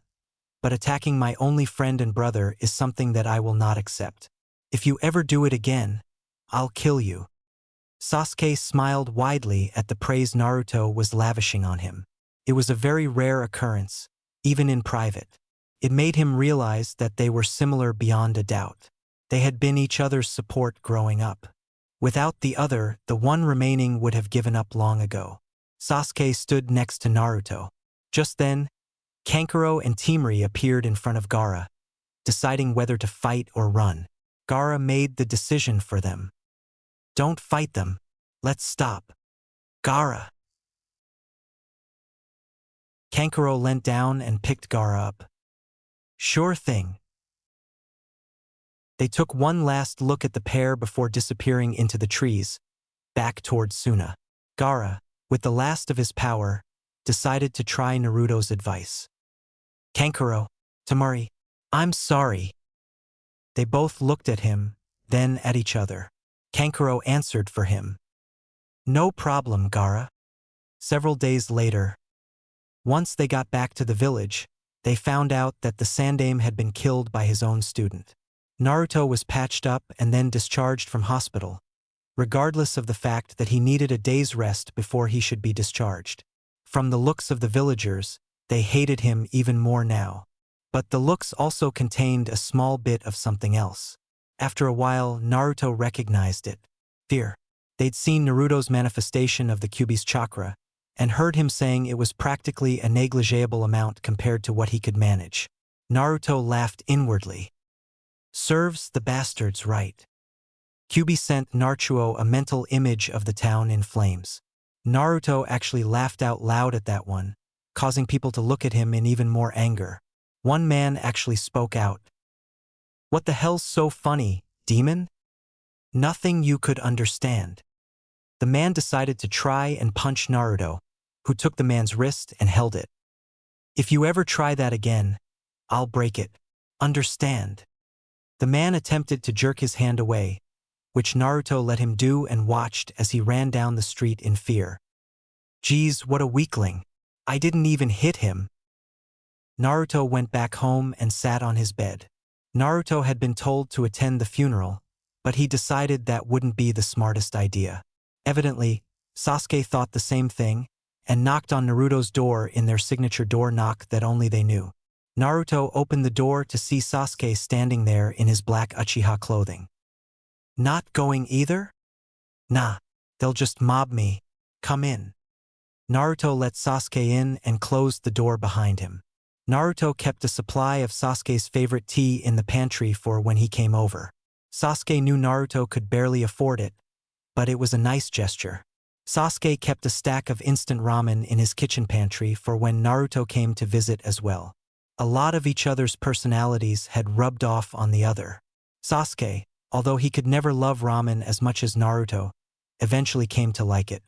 but attacking my only friend and brother is something that I will not accept. If you ever do it again, I'll kill you." Sasuke smiled widely at the praise Naruto was lavishing on him. It was a very rare occurrence, even in private. It made him realize that they were similar beyond a doubt. They had been each other's support growing up. Without the other, the one remaining would have given up long ago. Sasuke stood next to Naruto. Just then, Kankuro and Temari appeared in front of Gaara, deciding whether to fight or run. Gaara made the decision for them. "Don't fight them. Let's stop." "Gaara." Kankuro leant down and picked Gaara up. "Sure thing." They took one last look at the pair before disappearing into the trees, back towards Suna. Gaara, with the last of his power, decided to try Naruto's advice. Kankuro, Tamari, I'm sorry. They both looked at him, then at each other. Kankuro answered for him. No problem, Gaara. Several days later, once they got back to the village, they found out that the Sandaime had been killed by his own student. Naruto was patched up and then discharged from hospital, regardless of the fact that he needed a day's rest before he should be discharged. From the looks of the villagers, they hated him even more now. But the looks also contained a small bit of something else. After a while, Naruto recognized it. Fear. They'd seen Naruto's manifestation of the Kyuubi's chakra, and heard him saying it was practically a negligible amount compared to what he could manage. Naruto laughed inwardly. Serves the bastards right. Kyuubi sent Naruto a mental image of the town in flames. Naruto actually laughed out loud at that one, causing people to look at him in even more anger. One man actually spoke out. What the hell's so funny, demon? Nothing you could understand. The man decided to try and punch Naruto, who took the man's wrist and held it. If you ever try that again, I'll break it. Understand? The man attempted to jerk his hand away, which Naruto let him do and watched as he ran down the street in fear. Geez, what a weakling. I didn't even hit him. Naruto went back home and sat on his bed. Naruto had been told to attend the funeral, but he decided that wouldn't be the smartest idea. Evidently, Sasuke thought the same thing, and knocked on Naruto's door in their signature door knock that only they knew. Naruto opened the door to see Sasuke standing there in his black Uchiha clothing. Not going either? Nah, they'll just mob me. Come in. Naruto let Sasuke in and closed the door behind him. Naruto kept a supply of Sasuke's favorite tea in the pantry for when he came over. Sasuke knew Naruto could barely afford it, but it was a nice gesture. Sasuke kept a stack of instant ramen in his kitchen pantry for when Naruto came to visit as well. A lot of each other's personalities had rubbed off on the other. Sasuke, although he could never love ramen as much as Naruto, eventually came to like it.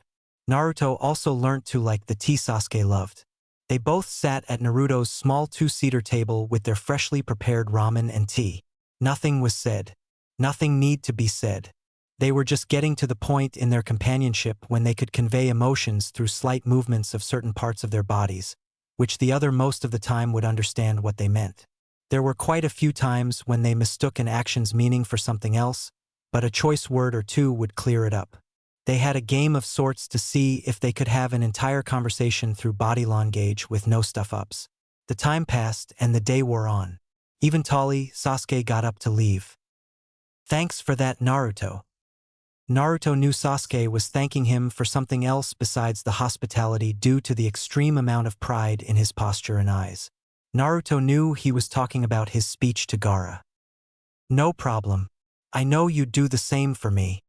Naruto also learnt to like the tea Sasuke loved. They both sat at Naruto's small two-seater table with their freshly prepared ramen and tea. Nothing was said. Nothing need to be said. They were just getting to the point in their companionship when they could convey emotions through slight movements of certain parts of their bodies, which the other most of the time would understand what they meant. There were quite a few times when they mistook an action's meaning for something else, but a choice word or two would clear it up. They had a game of sorts to see if they could have an entire conversation through body language with no stuff-ups. The time passed and the day wore on. Eventually, Sasuke got up to leave. Thanks for that, Naruto. Naruto knew Sasuke was thanking him for something else besides the hospitality due to the extreme amount of pride in his posture and eyes. Naruto knew he was talking about his speech to Gaara. No problem. I know you'd do the same for me.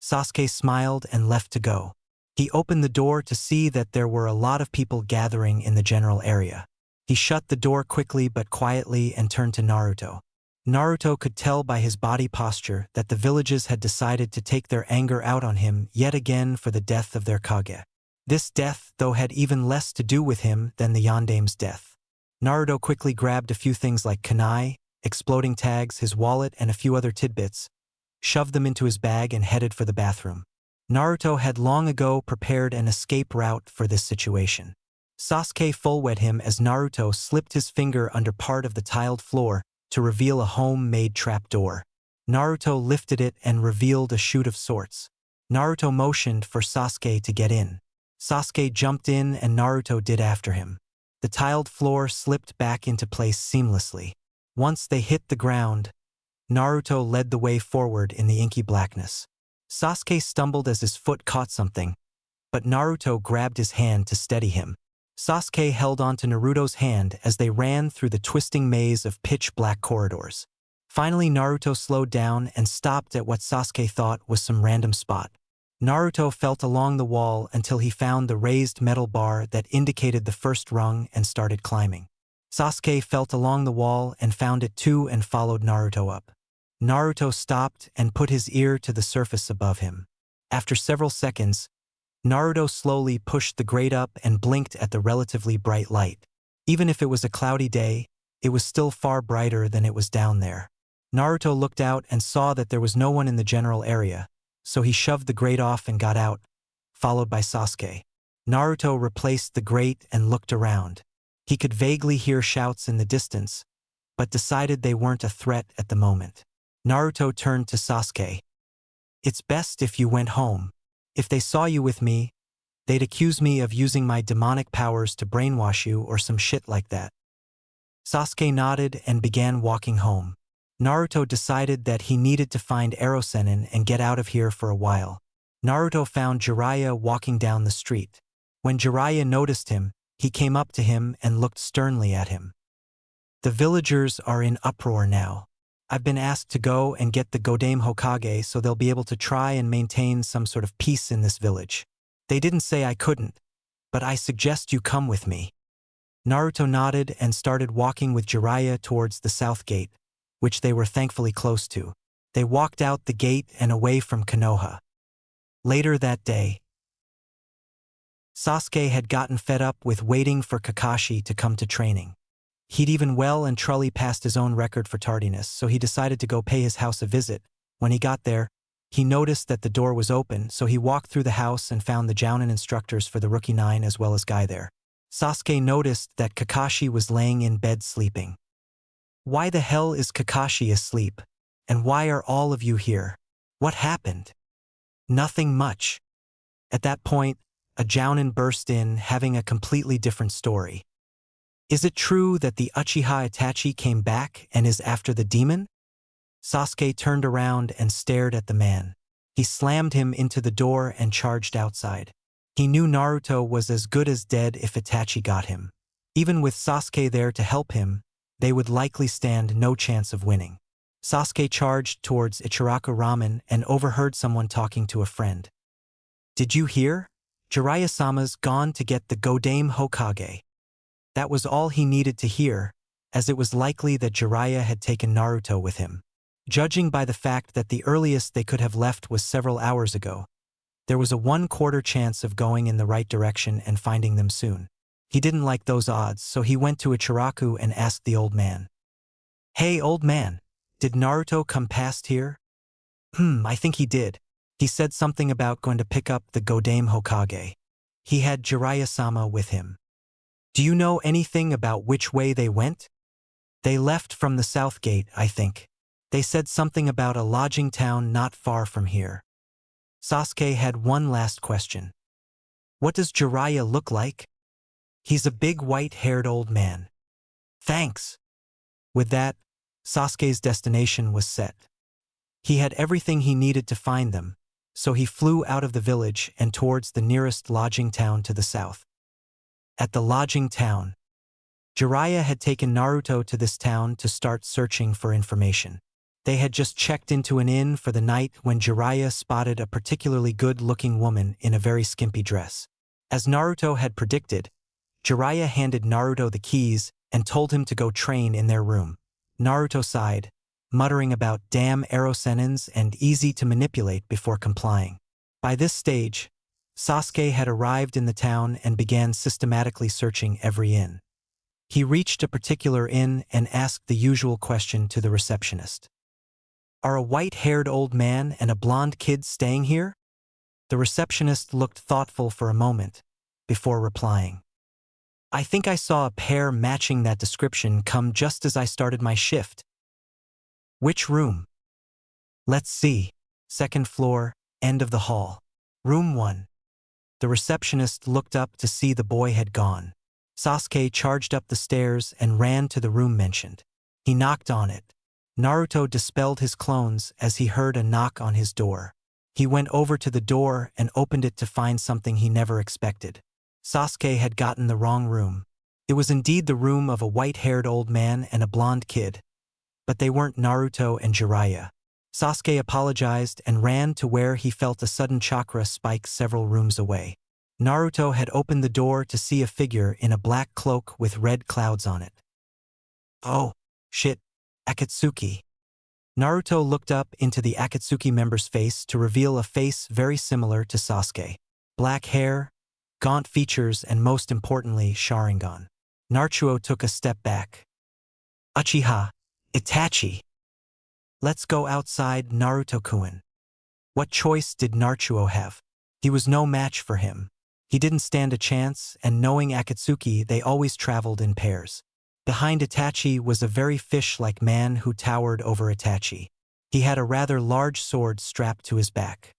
Sasuke smiled and left to go. He opened the door to see that there were a lot of people gathering in the general area. He shut the door quickly but quietly and turned to Naruto. Naruto could tell by his body posture that the villages had decided to take their anger out on him yet again for the death of their Kage. This death, though, had even less to do with him than the Yondaime's death. Naruto quickly grabbed a few things like kunai, exploding tags, his wallet, and a few other tidbits, shoved them into his bag and headed for the bathroom. Naruto had long ago prepared an escape route for this situation. Sasuke full-wed him as Naruto slipped his finger under part of the tiled floor to reveal a home-made trapdoor. Naruto lifted it and revealed a chute of sorts. Naruto motioned for Sasuke to get in. Sasuke jumped in and Naruto did after him. The tiled floor slipped back into place seamlessly. Once they hit the ground, Naruto led the way forward in the inky blackness. Sasuke stumbled as his foot caught something, but Naruto grabbed his hand to steady him. Sasuke held onto Naruto's hand as they ran through the twisting maze of pitch-black corridors. Finally, Naruto slowed down and stopped at what Sasuke thought was some random spot. Naruto felt along the wall until he found the raised metal bar that indicated the first rung and started climbing. Sasuke felt along the wall and found it too and followed Naruto up. Naruto stopped and put his ear to the surface above him. After several seconds, Naruto slowly pushed the grate up and blinked at the relatively bright light. Even if it was a cloudy day, it was still far brighter than it was down there. Naruto looked out and saw that there was no one in the general area, so he shoved the grate off and got out, followed by Sasuke. Naruto replaced the grate and looked around. He could vaguely hear shouts in the distance, but decided they weren't a threat at the moment. Naruto turned to Sasuke. "It's best if you went home. If they saw you with me, they'd accuse me of using my demonic powers to brainwash you or some shit like that." Sasuke nodded and began walking home. Naruto decided that he needed to find Erosenin and get out of here for a while. Naruto found Jiraiya walking down the street. When Jiraiya noticed him, he came up to him and looked sternly at him. "The villagers are in uproar now. I've been asked to go and get the Godame Hokage so they'll be able to try and maintain some sort of peace in this village. They didn't say I couldn't, but I suggest you come with me." Naruto nodded and started walking with Jiraiya towards the south gate, which they were thankfully close to. They walked out the gate and away from Konoha. Later that day, Sasuke had gotten fed up with waiting for Kakashi to come to training. He'd even well and truly passed his own record for tardiness, so he decided to go pay his house a visit. When he got there, he noticed that the door was open, so he walked through the house and found the Jounin instructors for the Rookie 9 as well as Guy there. Sasuke noticed that Kakashi was laying in bed sleeping. "Why the hell is Kakashi asleep? And why are all of you here? What happened?" "Nothing much." At that point, a Jounin burst in, having a completely different story. "Is it true that the Uchiha Itachi came back and is after the demon?" Sasuke turned around and stared at the man. He slammed him into the door and charged outside. He knew Naruto was as good as dead if Itachi got him. Even with Sasuke there to help him, they would likely stand no chance of winning. Sasuke charged towards Ichiraku Ramen and overheard someone talking to a friend. "Did you hear? Jiraiya-sama's gone to get the Godame Hokage." That was all he needed to hear, as it was likely that Jiraiya had taken Naruto with him. Judging by the fact that the earliest they could have left was several hours ago, there was a 1/4 chance of going in the right direction and finding them soon. He didn't like those odds, so he went to Ichiraku and asked the old man. "Hey, old man, did Naruto come past here?" I think he did. He said something about going to pick up the Godame Hokage. He had Jiraiya-sama with him." "Do you know anything about which way they went?" "They left from the south gate, I think. They said something about a lodging town not far from here." Sasuke had one last question. "What does Jiraiya look like?" "He's a big white-haired old man." "Thanks." With that, Sasuke's destination was set. He had everything he needed to find them, so he flew out of the village and towards the nearest lodging town to the south. At the lodging town, Jiraiya had taken Naruto to this town to start searching for information. They had just checked into an inn for the night when Jiraiya spotted a particularly good-looking woman in a very skimpy dress. As Naruto had predicted, Jiraiya handed Naruto the keys and told him to go train in their room. Naruto sighed, muttering about damn Erosenins and easy to manipulate before complying. By this stage, Sasuke had arrived in the town and began systematically searching every inn. He reached a particular inn and asked the usual question to the receptionist. "Are a white-haired old man and a blonde kid staying here?" The receptionist looked thoughtful for a moment, before replying. "I think I saw a pair matching that description come just as I started my shift." "Which room?" "Let's see. Second floor, end of the hall. Room 1. The receptionist looked up to see the boy had gone. Sasuke charged up the stairs and ran to the room mentioned. He knocked on it. Naruto dispelled his clones as he heard a knock on his door. He went over to the door and opened it to find something he never expected. Sasuke had gotten the wrong room. It was indeed the room of a white-haired old man and a blonde kid, but they weren't Naruto and Jiraiya. Sasuke apologized and ran to where he felt a sudden chakra spike several rooms away. Naruto had opened the door to see a figure in a black cloak with red clouds on it. "Oh, shit, Akatsuki." Naruto looked up into the Akatsuki member's face to reveal a face very similar to Sasuke. Black hair, gaunt features, and most importantly, Sharingan. Naruto took a step back. Uchiha, Itachi. Let's go outside, Naruto-kun. What choice did Naruto have? He was no match for him. He didn't stand a chance, and knowing Akatsuki, they always traveled in pairs. Behind Itachi was a very fish-like man who towered over Itachi. He had a rather large sword strapped to his back.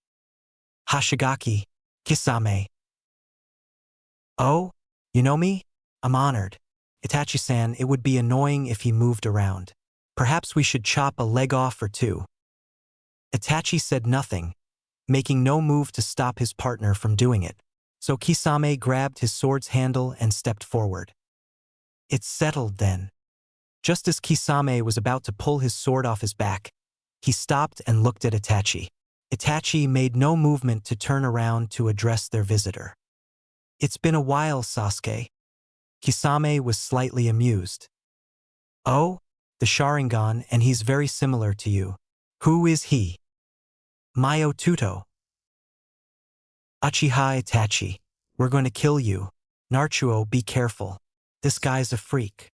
Hashigaki, Kisame. Oh, you know me? I'm honored. Itachi-san, it would be annoying if he moved around. Perhaps we should chop a leg off or two. Itachi said nothing, making no move to stop his partner from doing it. So Kisame grabbed his sword's handle and stepped forward. It's settled then. Just as Kisame was about to pull his sword off his back, he stopped and looked at Itachi. Itachi made no movement to turn around to address their visitor. It's been a while, Sasuke. Kisame was slightly amused. Oh, the Sharingan, and he's very similar to you. Who is he? Mayo Tuto. Uchiha Itachi. We're going to kill you. Naruto, be careful. This guy's a freak.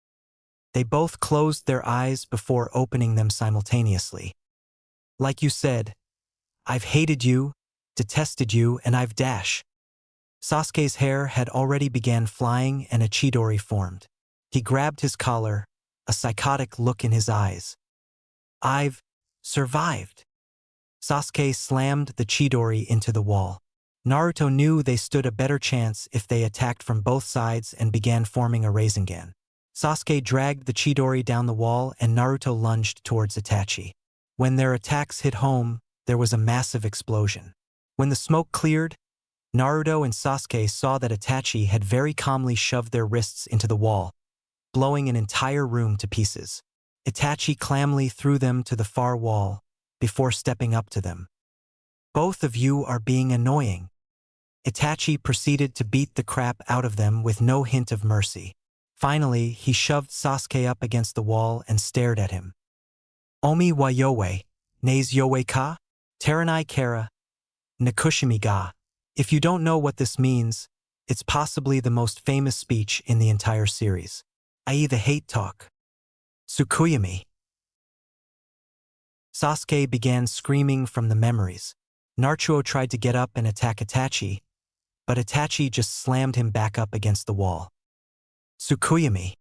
They both closed their eyes before opening them simultaneously. Like you said, I've hated you, detested you, and I've dash. Sasuke's hair had already began flying and a Chidori formed. He grabbed his collar, a psychotic look in his eyes. I've survived. Sasuke slammed the Chidori into the wall. Naruto knew they stood a better chance if they attacked from both sides and began forming a Rasengan. Sasuke dragged the Chidori down the wall and Naruto lunged towards Itachi. When their attacks hit home, there was a massive explosion. When the smoke cleared, Naruto and Sasuke saw that Itachi had very calmly shoved their wrists into the wall, blowing an entire room to pieces. Itachi calmly threw them to the far wall before stepping up to them. Both of you are being annoying. Itachi proceeded to beat the crap out of them with no hint of mercy. Finally, he shoved Sasuke up against the wall and stared at him. Omi wa yowe, naze yowe ka? Teranai kara, nakushimi ga. If you don't know what this means, it's possibly the most famous speech in the entire series, i.e. the hate talk. Tsukuyami. Sasuke began screaming from the memories. Naruto tried to get up and attack Itachi, but Itachi just slammed him back up against the wall. Tsukuyami.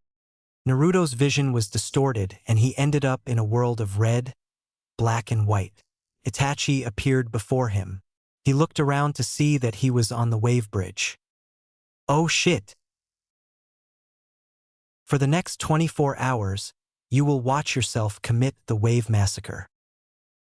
Naruto's vision was distorted and he ended up in a world of red, black and white. Itachi appeared before him. He looked around to see that he was on the wave bridge. Oh shit! For the next 24 hours, you will watch yourself commit the wave massacre.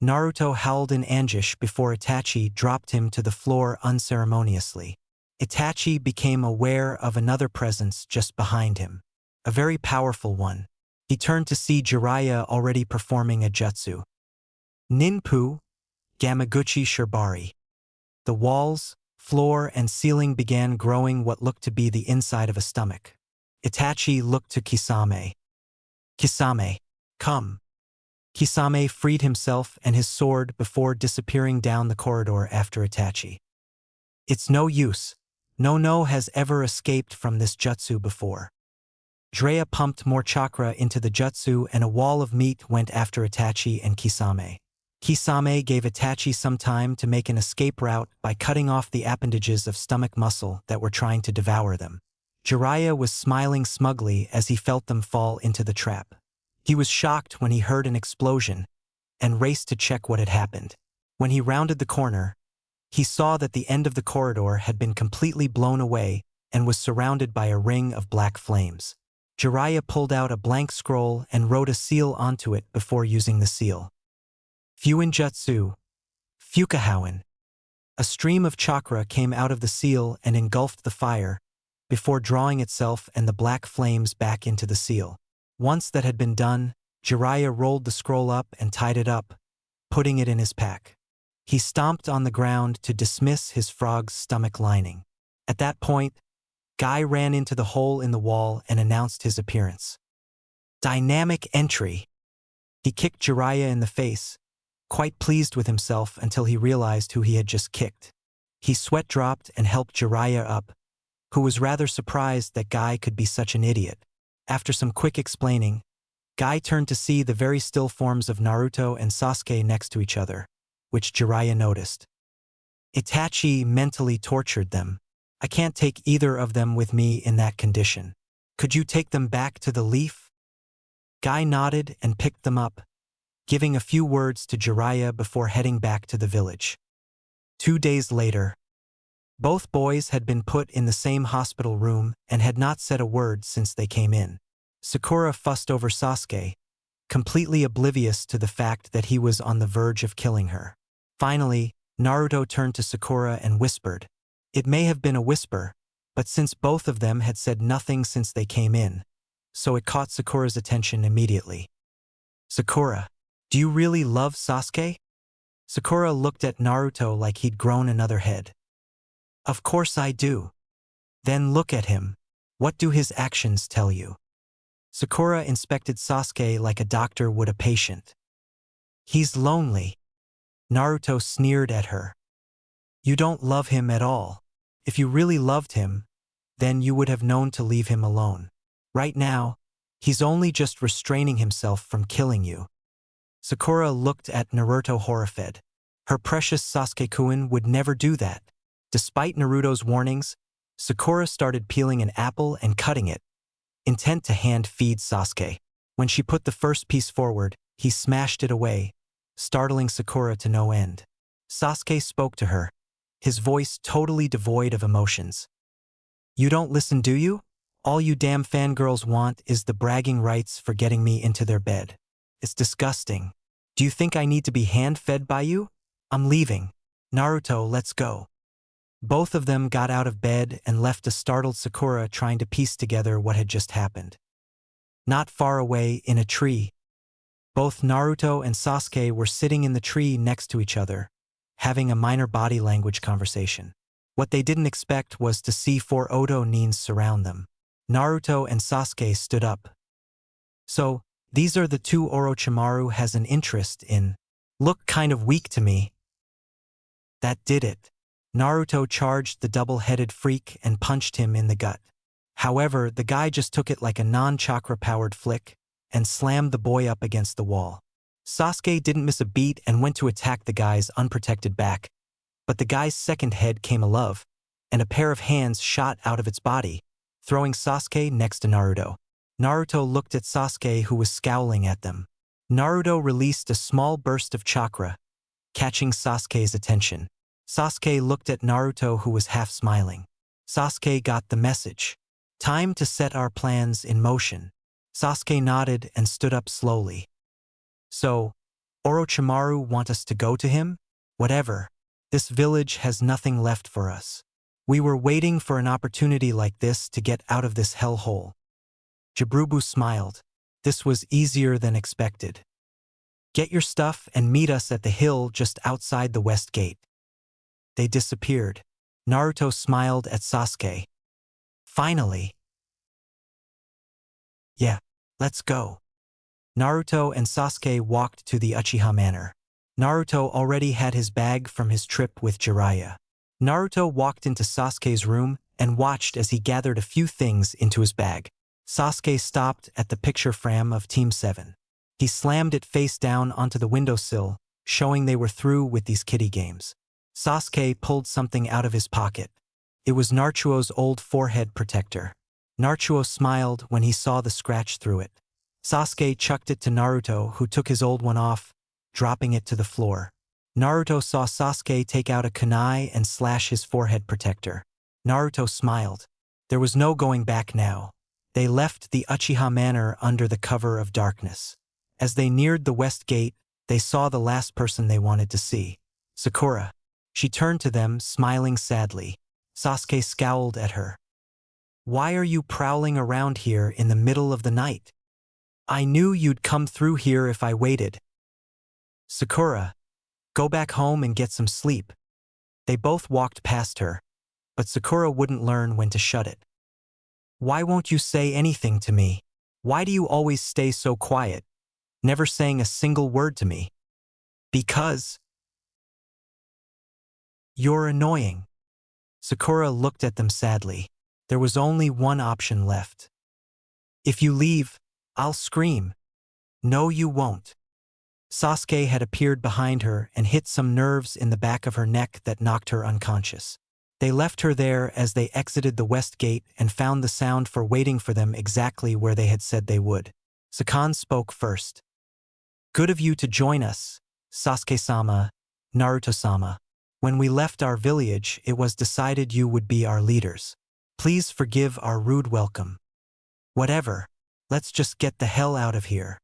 Naruto howled in anguish before Itachi dropped him to the floor unceremoniously. Itachi became aware of another presence just behind him, a very powerful one. He turned to see Jiraiya already performing a jutsu. Ninpu, Gamaguchi Shirbari. The walls, floor, and ceiling began growing what looked to be the inside of a stomach. Itachi looked to Kisame. Kisame, come. Kisame freed himself and his sword before disappearing down the corridor after Itachi. It's no use. No has ever escaped from this jutsu before. Jiraiya pumped more chakra into the jutsu and a wall of meat went after Itachi and Kisame. Kisame gave Itachi some time to make an escape route by cutting off the appendages of stomach muscle that were trying to devour them. Jiraiya was smiling smugly as he felt them fall into the trap. He was shocked when he heard an explosion and raced to check what had happened. When he rounded the corner, he saw that the end of the corridor had been completely blown away and was surrounded by a ring of black flames. Jiraiya pulled out a blank scroll and wrote a seal onto it before using the seal. Fuinjutsu, Fukahouen. A stream of chakra came out of the seal and engulfed the fire, before drawing itself and the black flames back into the seal. Once that had been done, Jiraiya rolled the scroll up and tied it up, putting it in his pack. He stomped on the ground to dismiss his frog's stomach lining. At that point, Guy ran into the hole in the wall and announced his appearance. Dynamic entry. He kicked Jiraiya in the face, quite pleased with himself until he realized who he had just kicked. He sweat-dropped and helped Jiraiya up, who was rather surprised that Guy could be such an idiot. After some quick explaining, Guy turned to see the very still forms of Naruto and Sasuke next to each other, which Jiraiya noticed. Itachi mentally tortured them. I can't take either of them with me in that condition. Could you take them back to the leaf? Guy nodded and picked them up, giving a few words to Jiraiya before heading back to the village. 2 days later, both boys had been put in the same hospital room and had not said a word since they came in. Sakura fussed over Sasuke, completely oblivious to the fact that he was on the verge of killing her. Finally, Naruto turned to Sakura and whispered. It may have been a whisper, but since both of them had said nothing since they came in, so it caught Sakura's attention immediately. Sakura, do you really love Sasuke? Sakura looked at Naruto like he'd grown another head. Of course I do. Then look at him. What do his actions tell you? Sakura inspected Sasuke like a doctor would a patient. He's lonely. Naruto sneered at her. You don't love him at all. If you really loved him, then you would have known to leave him alone. Right now, he's only just restraining himself from killing you. Sakura looked at Naruto horrified. Her precious Sasuke-kun would never do that. Despite Naruto's warnings, Sakura started peeling an apple and cutting it, intent to hand-feed Sasuke. When she put the first piece forward, he smashed it away, startling Sakura to no end. Sasuke spoke to her, his voice totally devoid of emotions. You don't listen, do you? All you damn fangirls want is the bragging rights for getting me into their bed. It's disgusting. Do you think I need to be hand-fed by you? I'm leaving. Naruto, let's go. Both of them got out of bed and left a startled Sakura trying to piece together what had just happened. Not far away, in a tree, both Naruto and Sasuke were sitting in the tree next to each other, having a minor body language conversation. What they didn't expect was to see 4 Oto Nins surround them. Naruto and Sasuke stood up. So, these are the 2 Orochimaru has an interest in. Look kind of weak to me. That did it. Naruto charged the double-headed freak and punched him in the gut. However, the guy just took it like a non-chakra-powered flick and slammed the boy up against the wall. Sasuke didn't miss a beat and went to attack the guy's unprotected back, but the guy's second head came alive, and a pair of hands shot out of its body, throwing Sasuke next to Naruto. Naruto looked at Sasuke, who was scowling at them. Naruto released a small burst of chakra, catching Sasuke's attention. Sasuke looked at Naruto, who was half smiling. Sasuke got the message. Time to set our plans in motion. Sasuke nodded and stood up slowly. So, Orochimaru want us to go to him? Whatever. This village has nothing left for us. We were waiting for an opportunity like this to get out of this hellhole. Jabrubu smiled. This was easier than expected. Get your stuff and meet us at the hill just outside the west gate. They disappeared. Naruto smiled at Sasuke. Finally. Yeah, let's go. Naruto and Sasuke walked to the Uchiha Manor. Naruto already had his bag from his trip with Jiraiya. Naruto walked into Sasuke's room and watched as he gathered a few things into his bag. Sasuke stopped at the picture frame of Team 7. He slammed it face down onto the windowsill, showing they were through with these kiddie games. Sasuke pulled something out of his pocket. It was Naruto's old forehead protector. Naruto smiled when he saw the scratch through it. Sasuke chucked it to Naruto, who took his old one off, dropping it to the floor. Naruto saw Sasuke take out a kunai and slash his forehead protector. Naruto smiled. There was no going back now. They left the Uchiha Manor under the cover of darkness. As they neared the west gate, they saw the last person they wanted to see. Sakura. She turned to them, smiling sadly. Sasuke scowled at her. Why are you prowling around here in the middle of the night? I knew you'd come through here if I waited. Sakura, go back home and get some sleep. They both walked past her, but Sakura wouldn't learn when to shut it. Why won't you say anything to me? Why do you always stay so quiet, never saying a single word to me? Because you're annoying. Sakura looked at them sadly. There was only one option left. If you leave, I'll scream. No, you won't. Sasuke had appeared behind her and hit some nerves in the back of her neck that knocked her unconscious. They left her there as they exited the west gate and found the sound for waiting for them exactly where they had said they would. Sakan spoke first. Good of you to join us, Sasuke-sama, Naruto-sama. When we left our village, it was decided you would be our leaders. Please forgive our rude welcome. Whatever, let's just get the hell out of here.